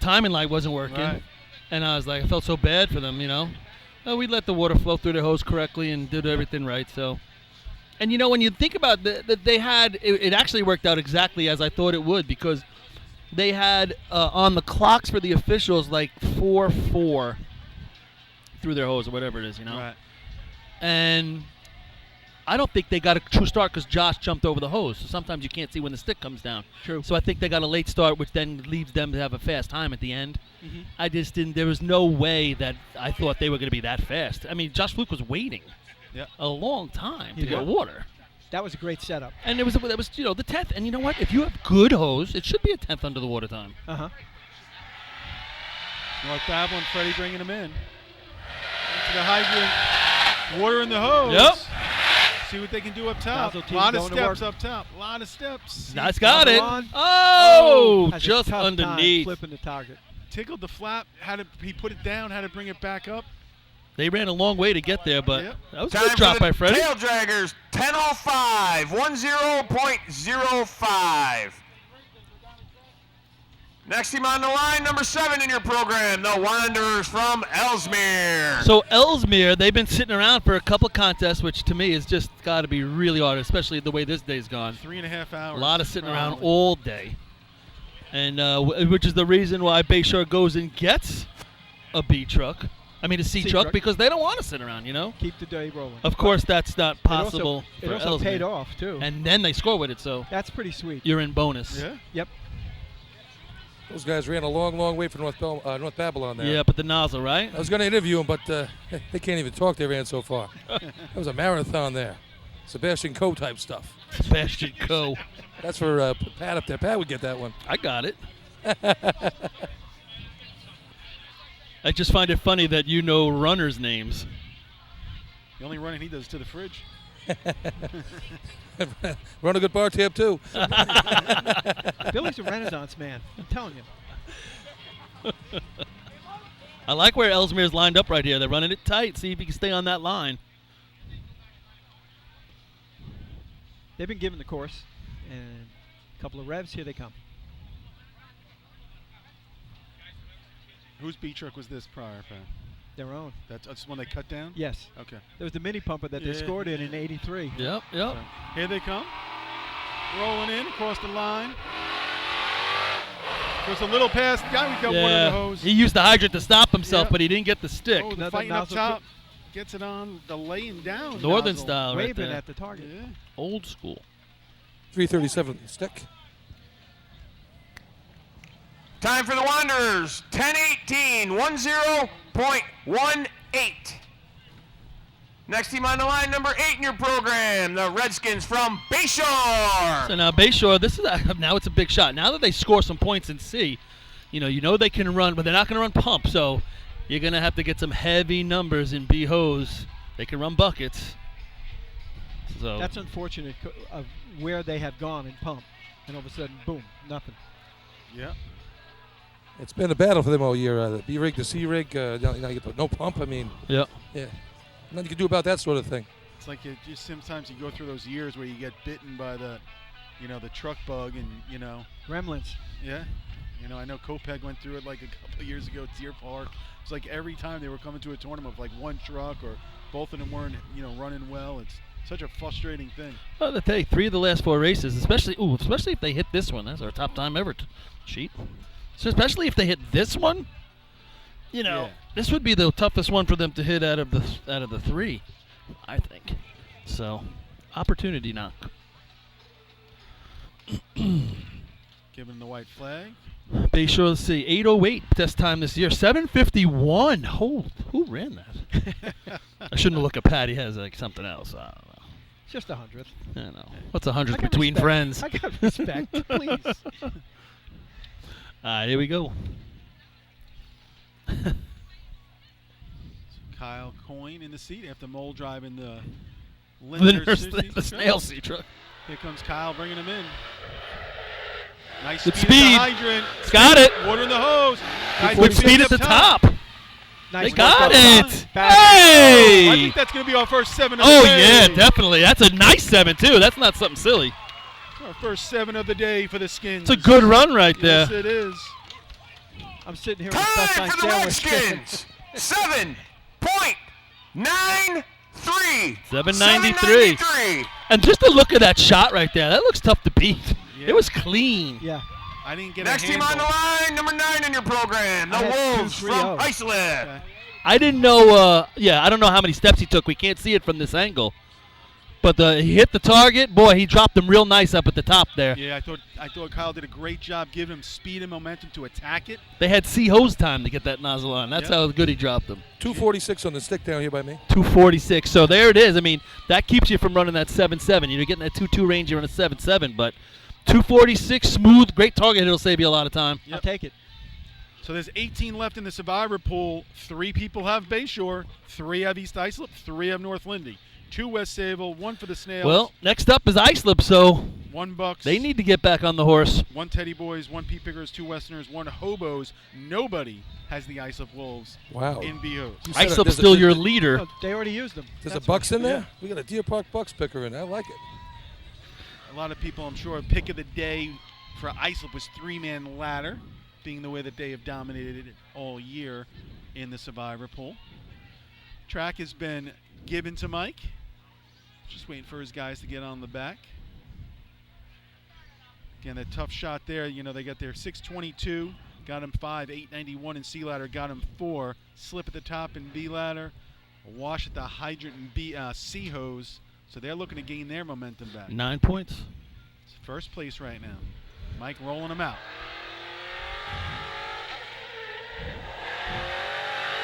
Speaker 1: timing light wasn't working.
Speaker 4: Right.
Speaker 1: And I was like, I felt so bad for them, Well, we let the water flow through their hose correctly and did everything right, so. And, when you think about that they had, it actually worked out exactly as I thought it would because they had on the clocks for the officials like 4-4 through their hose or whatever it is,
Speaker 4: Right.
Speaker 1: And I don't think they got a true start because Josh jumped over the hose. So sometimes you can't see when the stick comes down.
Speaker 16: True.
Speaker 1: So I think they got a late start, which then leaves them to have a fast time at the end.
Speaker 16: Mm-hmm.
Speaker 1: I just didn't. There was no way that I thought they were going to be that fast. I mean, Josh Fluke was waiting a long time to get water.
Speaker 16: That was a great setup.
Speaker 1: And that was the 10th. And you know what? If you have good hose, it should be a 10th under the water time.
Speaker 16: Uh-huh.
Speaker 4: North Babylon, Freddie bringing them in. Into the hydrant. Water in the hose.
Speaker 1: Yep.
Speaker 4: See what they can do up top.
Speaker 16: Nozzle
Speaker 4: A
Speaker 16: team
Speaker 4: lot of
Speaker 16: going to
Speaker 4: steps
Speaker 16: work.
Speaker 4: up top. A lot of steps.
Speaker 1: That's got it.
Speaker 16: On.
Speaker 1: Oh,
Speaker 16: Has a
Speaker 1: just
Speaker 16: tough time
Speaker 1: underneath.
Speaker 16: flipping the target.
Speaker 4: Tickled the flap. He put it down. Had to bring it back up.
Speaker 1: They ran a long way to get there, but
Speaker 4: Yep.
Speaker 1: that was a
Speaker 15: Time
Speaker 1: good drop
Speaker 15: for the
Speaker 1: by Freddie.
Speaker 15: Tail Draggers, 10:05, 10.05. Next team on the line, number 7 in your program, the Wanderers from Ellesmere.
Speaker 1: So Ellesmere, they've been sitting around for a couple contests, which to me is just got to be really hard, especially the way this day's gone.
Speaker 4: 3.5 hours.
Speaker 1: A lot of sitting around all day, and which is the reason why Bayshore goes and gets a B truck. I mean a C truck because they don't want to sit around,
Speaker 16: Keep the day rolling.
Speaker 1: Of course, that's not possible
Speaker 16: It
Speaker 1: for
Speaker 16: also
Speaker 1: Ellesmere.
Speaker 16: paid off, too.
Speaker 1: And then they score with it, so
Speaker 16: That's pretty sweet.
Speaker 1: you're in bonus.
Speaker 4: Yeah.
Speaker 16: Yep.
Speaker 2: Those guys ran a long, long way from North Babylon there.
Speaker 1: Yeah, but the nozzle, right?
Speaker 2: I was going to interview them, but they can't even talk. They ran so far. That was a marathon there. Sebastian Coe type stuff.
Speaker 1: Sebastian Coe.
Speaker 2: That's for Pat up there. Pat would get that one.
Speaker 1: I got it. I just find it funny that you know runners' names.
Speaker 4: The only running he does to the fridge.
Speaker 2: Run a good bar tab, too.
Speaker 16: Billy's a Renaissance man. I'm telling you.
Speaker 1: I like where Ellesmere's lined up right here. They're running it tight. See if he can stay on that line.
Speaker 16: They've been given the course. And a couple of revs. Here they come.
Speaker 4: Whose B truck was this prior, Pat?
Speaker 16: Their own.
Speaker 4: That's one they cut down?
Speaker 16: Yes.
Speaker 4: Okay.
Speaker 16: There was the mini pumper that they scored in '83.
Speaker 1: Yep.
Speaker 4: So, here they come. Rolling in across the line. There's a little pass. Guy we got one of the hose.
Speaker 1: He used the hydrant to stop himself,
Speaker 4: Yep.
Speaker 1: but he didn't get the stick.
Speaker 4: Oh, the fighting up top. Gets it on the laying down.
Speaker 1: Northern
Speaker 4: nozzle.
Speaker 1: style right
Speaker 16: Waving
Speaker 1: there.
Speaker 16: at the target.
Speaker 4: Yeah.
Speaker 1: Old school.
Speaker 2: 337 stick.
Speaker 15: Time for the Wanderers, 10-18, 10.18. Next team on the line, number 8 in your program, the Redskins from Bayshore.
Speaker 1: So now Bayshore, now it's a big shot. Now that they score some points in C, you know they can run, but they're not going to run pump. So you're going to have to get some heavy numbers in B hose. They can run buckets. So
Speaker 16: that's unfortunate of where they have gone in pump, and all of a sudden, boom, nothing.
Speaker 4: Yeah.
Speaker 2: It's been a battle for them all year. The B rig, the C rig, now you get no pump. I mean,
Speaker 1: yeah.
Speaker 2: Nothing you can do about that sort of thing.
Speaker 4: It's like sometimes you go through those years where you get bitten by the truck bug and
Speaker 16: Gremlins.
Speaker 4: Yeah. I know Kopeg went through it like a couple of years ago at Deer Park. It's like every time they were coming to a tournament with like one truck or both of them weren't running well. It's such a frustrating thing.
Speaker 1: Well, I tell you, 3 of the last 4 races, especially if they hit this one. That's our top time ever sheet. So especially if they hit this one, this would be the toughest one for them to hit out of the 3, I think. So, opportunity knock.
Speaker 4: Giving the white flag.
Speaker 1: Bayshore, let's see, 8:08 test time this year, 7:51. Who ran that? I shouldn't look at Pat. He has like something else. I don't know.
Speaker 16: Just 100th.
Speaker 1: I don't know. What's 100th between friends?
Speaker 16: I got respect, please.
Speaker 1: Here we go.
Speaker 4: Kyle Coyne in the seat after Mole driving the
Speaker 1: the snail sea truck.
Speaker 4: Here comes Kyle bringing him in. Nice
Speaker 1: good
Speaker 4: speed.
Speaker 1: speed.
Speaker 4: At the hydrant.
Speaker 1: It's got it.
Speaker 4: Water in the hose.
Speaker 1: Good speed at the top.
Speaker 16: Nice.
Speaker 1: They got it.
Speaker 4: Hey! I
Speaker 1: Hey!
Speaker 4: think that's going to be our first 7 of the day.
Speaker 1: Oh, yeah, definitely. That's a nice 7, too. That's not something silly.
Speaker 4: Our first 7 of the day for the Skins.
Speaker 1: It's a good run right there.
Speaker 4: Yes, it is.
Speaker 16: I'm sitting here
Speaker 15: Time
Speaker 16: with
Speaker 15: for the Redskins, 7.93.
Speaker 1: 793. And just the look of that shot right there, that looks tough to beat.
Speaker 4: Yeah.
Speaker 1: It was clean.
Speaker 16: Yeah.
Speaker 4: I didn't get
Speaker 15: Next
Speaker 4: a
Speaker 15: team on the line, number 9 in your program, the
Speaker 16: I had
Speaker 15: Wolves
Speaker 16: 2-3-0.
Speaker 15: from Iceland.
Speaker 4: Okay.
Speaker 1: I didn't know, I don't know how many steps he took. We can't see it from this angle. But he hit the target. Boy, he dropped him real nice up at the top there.
Speaker 4: Yeah, I thought Kyle did a great job giving him speed and momentum to attack it.
Speaker 1: They had C-hose time to get that nozzle on. That's
Speaker 4: Yep.
Speaker 1: how good he dropped them.
Speaker 2: 246 on the stick down here by me.
Speaker 1: 246. So there it is. I mean, that keeps you from running that 7.7. You're getting that 2.2 range, you're on a 7.7. But 246, smooth, great target. It'll save you a lot of time.
Speaker 16: I'll take it.
Speaker 4: So there's 18 left in the survivor pool. 3 people have Bayshore, 3 have East Islip, 3 have North Lindy. 2 West Sable, 1 for the Snails.
Speaker 1: Well, next up is Islip, so
Speaker 4: 1 Bucks.
Speaker 1: they need to get back on the horse.
Speaker 4: 1 Teddy Boys, 1 Pea Pickers, 2 Westerners, 1 Hobos. Nobody has the Islip Wolves
Speaker 2: Wow.
Speaker 4: in BOs.
Speaker 1: Islip's still your leader.
Speaker 16: No, they already used them.
Speaker 2: There's
Speaker 16: That's
Speaker 2: a Bucks in there?
Speaker 4: yeah.
Speaker 2: We got a Deer Park Bucks picker in there. I like it.
Speaker 4: A lot of people, I'm sure, pick of the day for Islip was 3-man ladder, being the way that they have dominated it all year in the survivor pool. Track has been given to Mike. Just waiting for his guys to get on the back. Again, that tough shot there. They got their 622, got him 5, 891 in C ladder, got him 4. Slip at the top in B ladder, a wash at the hydrant in C hose. So they're looking to gain their momentum back.
Speaker 1: 9 points.
Speaker 4: It's first place right now. Mike rolling them out.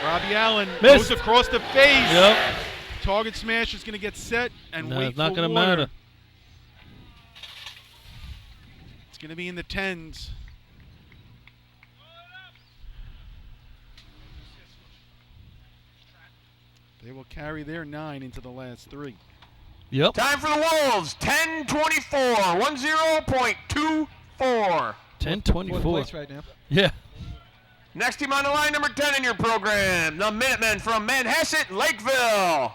Speaker 4: Robbie Allen
Speaker 1: Miss.
Speaker 4: goes across the face.
Speaker 1: Yep.
Speaker 4: Target smash is going to get set and
Speaker 1: No,
Speaker 4: wait
Speaker 1: it's not
Speaker 4: for
Speaker 1: going to
Speaker 4: water.
Speaker 1: matter.
Speaker 4: It's going to be in the 10s. They will carry their 9 into the last 3.
Speaker 1: Yep.
Speaker 15: Time for the Wolves, 10.24, 10.24.
Speaker 1: 10:24.
Speaker 16: Fourth place right now.
Speaker 1: Yeah.
Speaker 15: Next team on the line, number 10 in your program, the Minutemen from Manhasset, Lakeville.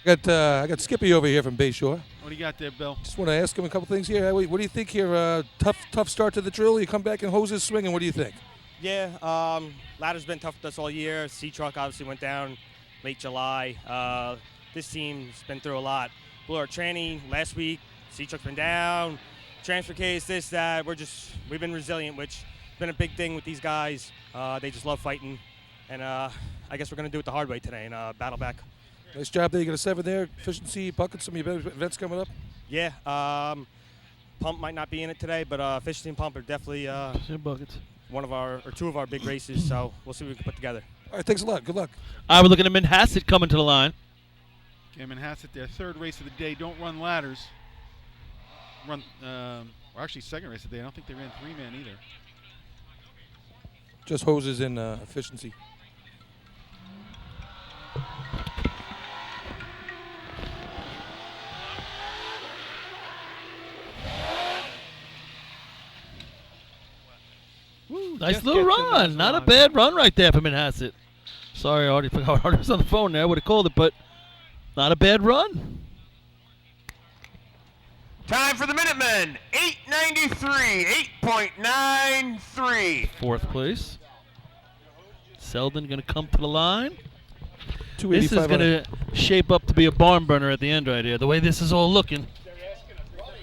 Speaker 2: I got Skippy over here from Bayshore.
Speaker 4: What do you got there, Bill?
Speaker 2: Just want to ask him a couple things here. What do you think here? Tough start to the drill. You come back and hoses swinging. What do you think?
Speaker 20: Yeah, ladder's been tough with us all year. C-Truck obviously went down late July. This team's been through a lot. Blew our tranny last week. C-Truck's been down. transfer case, this, that. We've been resilient, which has been a big thing with these guys. They just love fighting. And I guess we're going to do it the hard way today and battle back.
Speaker 2: Nice job there. You got a 7 there. Efficiency, buckets, some of your events coming up.
Speaker 20: Yeah. Pump might not be in it today, but efficiency and pump are definitely
Speaker 1: buckets.
Speaker 20: Two of our big races. So we'll see what we can put together.
Speaker 2: All right, thanks a lot. Good luck.
Speaker 1: All right, we're looking at Manhasset coming to the line.
Speaker 4: Okay, Manhasset, their third race of the day, don't run ladders. Or actually second race of the day. I don't think they ran 3-man either.
Speaker 2: Just hoses and efficiency.
Speaker 1: Nice little run. Not a bad run right there for Manhasset. Sorry, Artie. Forgot Artie was on the phone there. I would have called it, but not a bad run.
Speaker 15: Time for the Minutemen. 8:93, 8.93.
Speaker 1: Fourth place. Selden going to come to the line. This
Speaker 2: 285
Speaker 1: is going to shape up to be a barn burner at the end right here, the way this is all looking.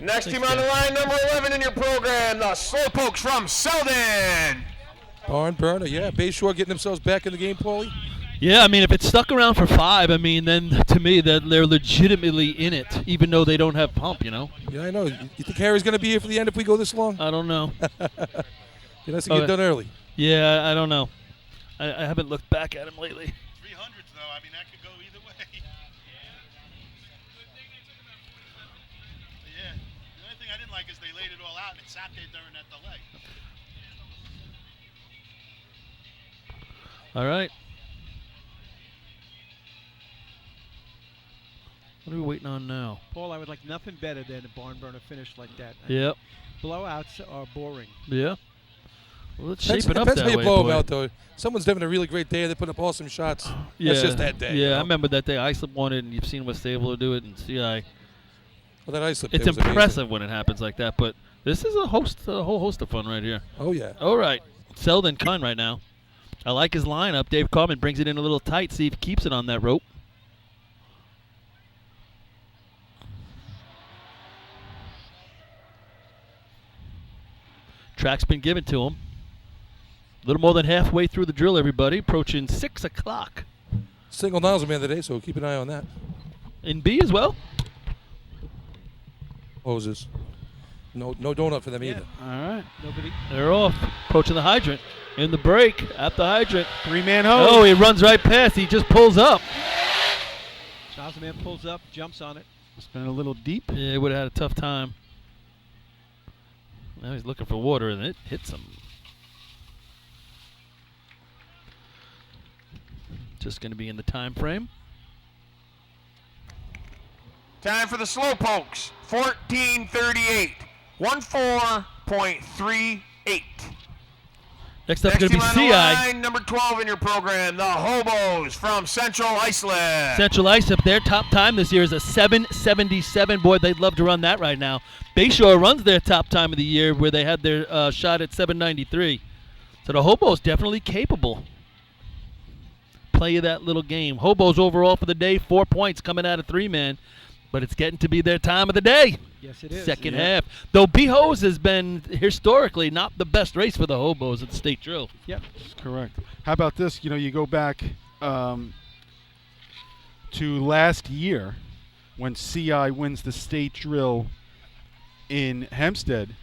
Speaker 15: Next team on the line, number 11 in your program, the Slowpokes from Selden.
Speaker 2: Barn burner, yeah. Bayshore getting themselves back in the game, Paulie.
Speaker 1: Yeah, I mean, if it's stuck around for 5, I mean, then to me, they're legitimately in it, even though they don't have pump, you know?
Speaker 2: Yeah, I know. You think Harry's going to be here for the end if we go this long?
Speaker 1: I don't know.
Speaker 2: He has to get done early.
Speaker 1: Yeah, I don't know. I haven't looked back at him lately.
Speaker 8: 300s, though. I mean, that could go either way. Yeah. The only thing I didn't like is they laid it all out and it sat there during that delay.
Speaker 1: All right. What are we waiting on now?
Speaker 16: Paul, I would like nothing better than a barn burner finish like that.
Speaker 1: Yep.
Speaker 16: Blowouts are boring.
Speaker 1: Yeah. Well, it's
Speaker 2: Depends
Speaker 1: shaping up
Speaker 2: how
Speaker 1: that
Speaker 2: you
Speaker 1: way,
Speaker 2: blow them
Speaker 1: boy.
Speaker 2: out, though. Someone's having a really great day. They're putting up awesome shots.
Speaker 1: Yeah.
Speaker 2: That's just that day.
Speaker 1: Yeah,
Speaker 2: you know?
Speaker 1: I remember that day. Islip won it, and you've seen West Sable do it, and CI.
Speaker 2: Well, that Islip
Speaker 1: It's
Speaker 2: day was
Speaker 1: impressive
Speaker 2: amazing.
Speaker 1: when it happens like that, but this is a whole host of fun right here.
Speaker 2: Oh, yeah.
Speaker 1: All right. Selden Khan right now. I like his lineup. Dave Carmen brings it in a little tight, see if he keeps it on that rope. Track's been given to him. A little more than halfway through the drill, everybody. Approaching 6 o'clock.
Speaker 2: Single nozzle man today, so keep an eye on that.
Speaker 1: In B as well?
Speaker 2: Hoses. No donut for them either.
Speaker 1: All right. Nobody. They're off. Approaching the hydrant. In the break. At the hydrant.
Speaker 4: 3-man hose.
Speaker 1: Oh, he runs right past. He just pulls up.
Speaker 16: Nozzle man pulls up, jumps on it.
Speaker 4: It's been a little deep.
Speaker 1: Yeah, he would have had a tough time. Now he's looking for water, and it hits him. Just going to be in the time frame.
Speaker 15: Time for the Slowpokes. 14:38. 14.38.
Speaker 1: Next up is going to be
Speaker 15: team on the
Speaker 1: CI.
Speaker 15: line, number 12 in your program, the Hobos from Central Iceland.
Speaker 1: Central Islip, their top time this year is a 7:77. Boy, they'd love to run that right now. Bayshore runs their top time of the year where they had their shot at 7:93. So the Hobos definitely capable. Play that little game. Hobos overall for the day, 4 points coming out of 3-man. But it's getting to be their time of the day.
Speaker 16: Yes, it is.
Speaker 1: Second half. Though B-Hose has been historically not the best race for the Hobos at the state drill.
Speaker 16: Yep.
Speaker 4: Correct. How about this? You go back to last year when CI wins the state drill in Hempstead.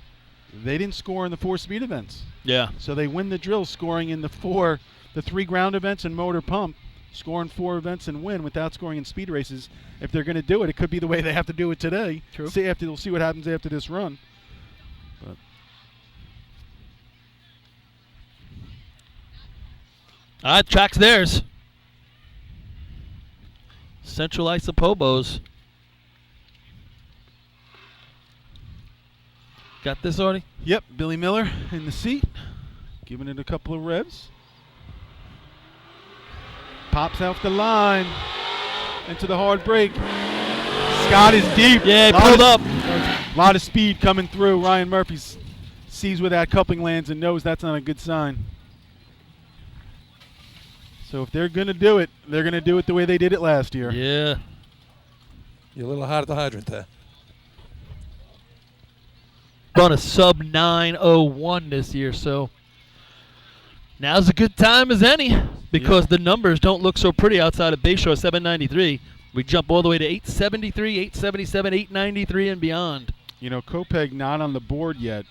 Speaker 4: They didn't score in the 4 speed events.
Speaker 1: Yeah.
Speaker 4: So they win the drill scoring in the 3 ground events and motor pump, scoring 4 events and win without scoring in speed races. If they're going to do it, it could be the way they have to do it today.
Speaker 1: True.
Speaker 4: We'll see what happens after this run.
Speaker 1: All right, track's theirs. Central Islip Hobos. Got this, Artie?
Speaker 4: Yep, Billy Miller in the seat, giving it a couple of revs. Pops out the line into the hard break. Scott is deep.
Speaker 1: Yeah, pulled up.
Speaker 4: A lot of speed coming through. Ryan Murphy sees where that coupling lands and knows that's not a good sign. So if they're going to do it, they're going to do it the way they did it last year.
Speaker 1: Yeah.
Speaker 2: You're a little hot at the hydrant there.
Speaker 1: run a sub 9:01 this year. So now's a good time as any because the numbers don't look so pretty outside of Bayshore 793. We jump all the way to 873, 877, 893, and beyond.
Speaker 4: You know, Kopeg not on the board yet.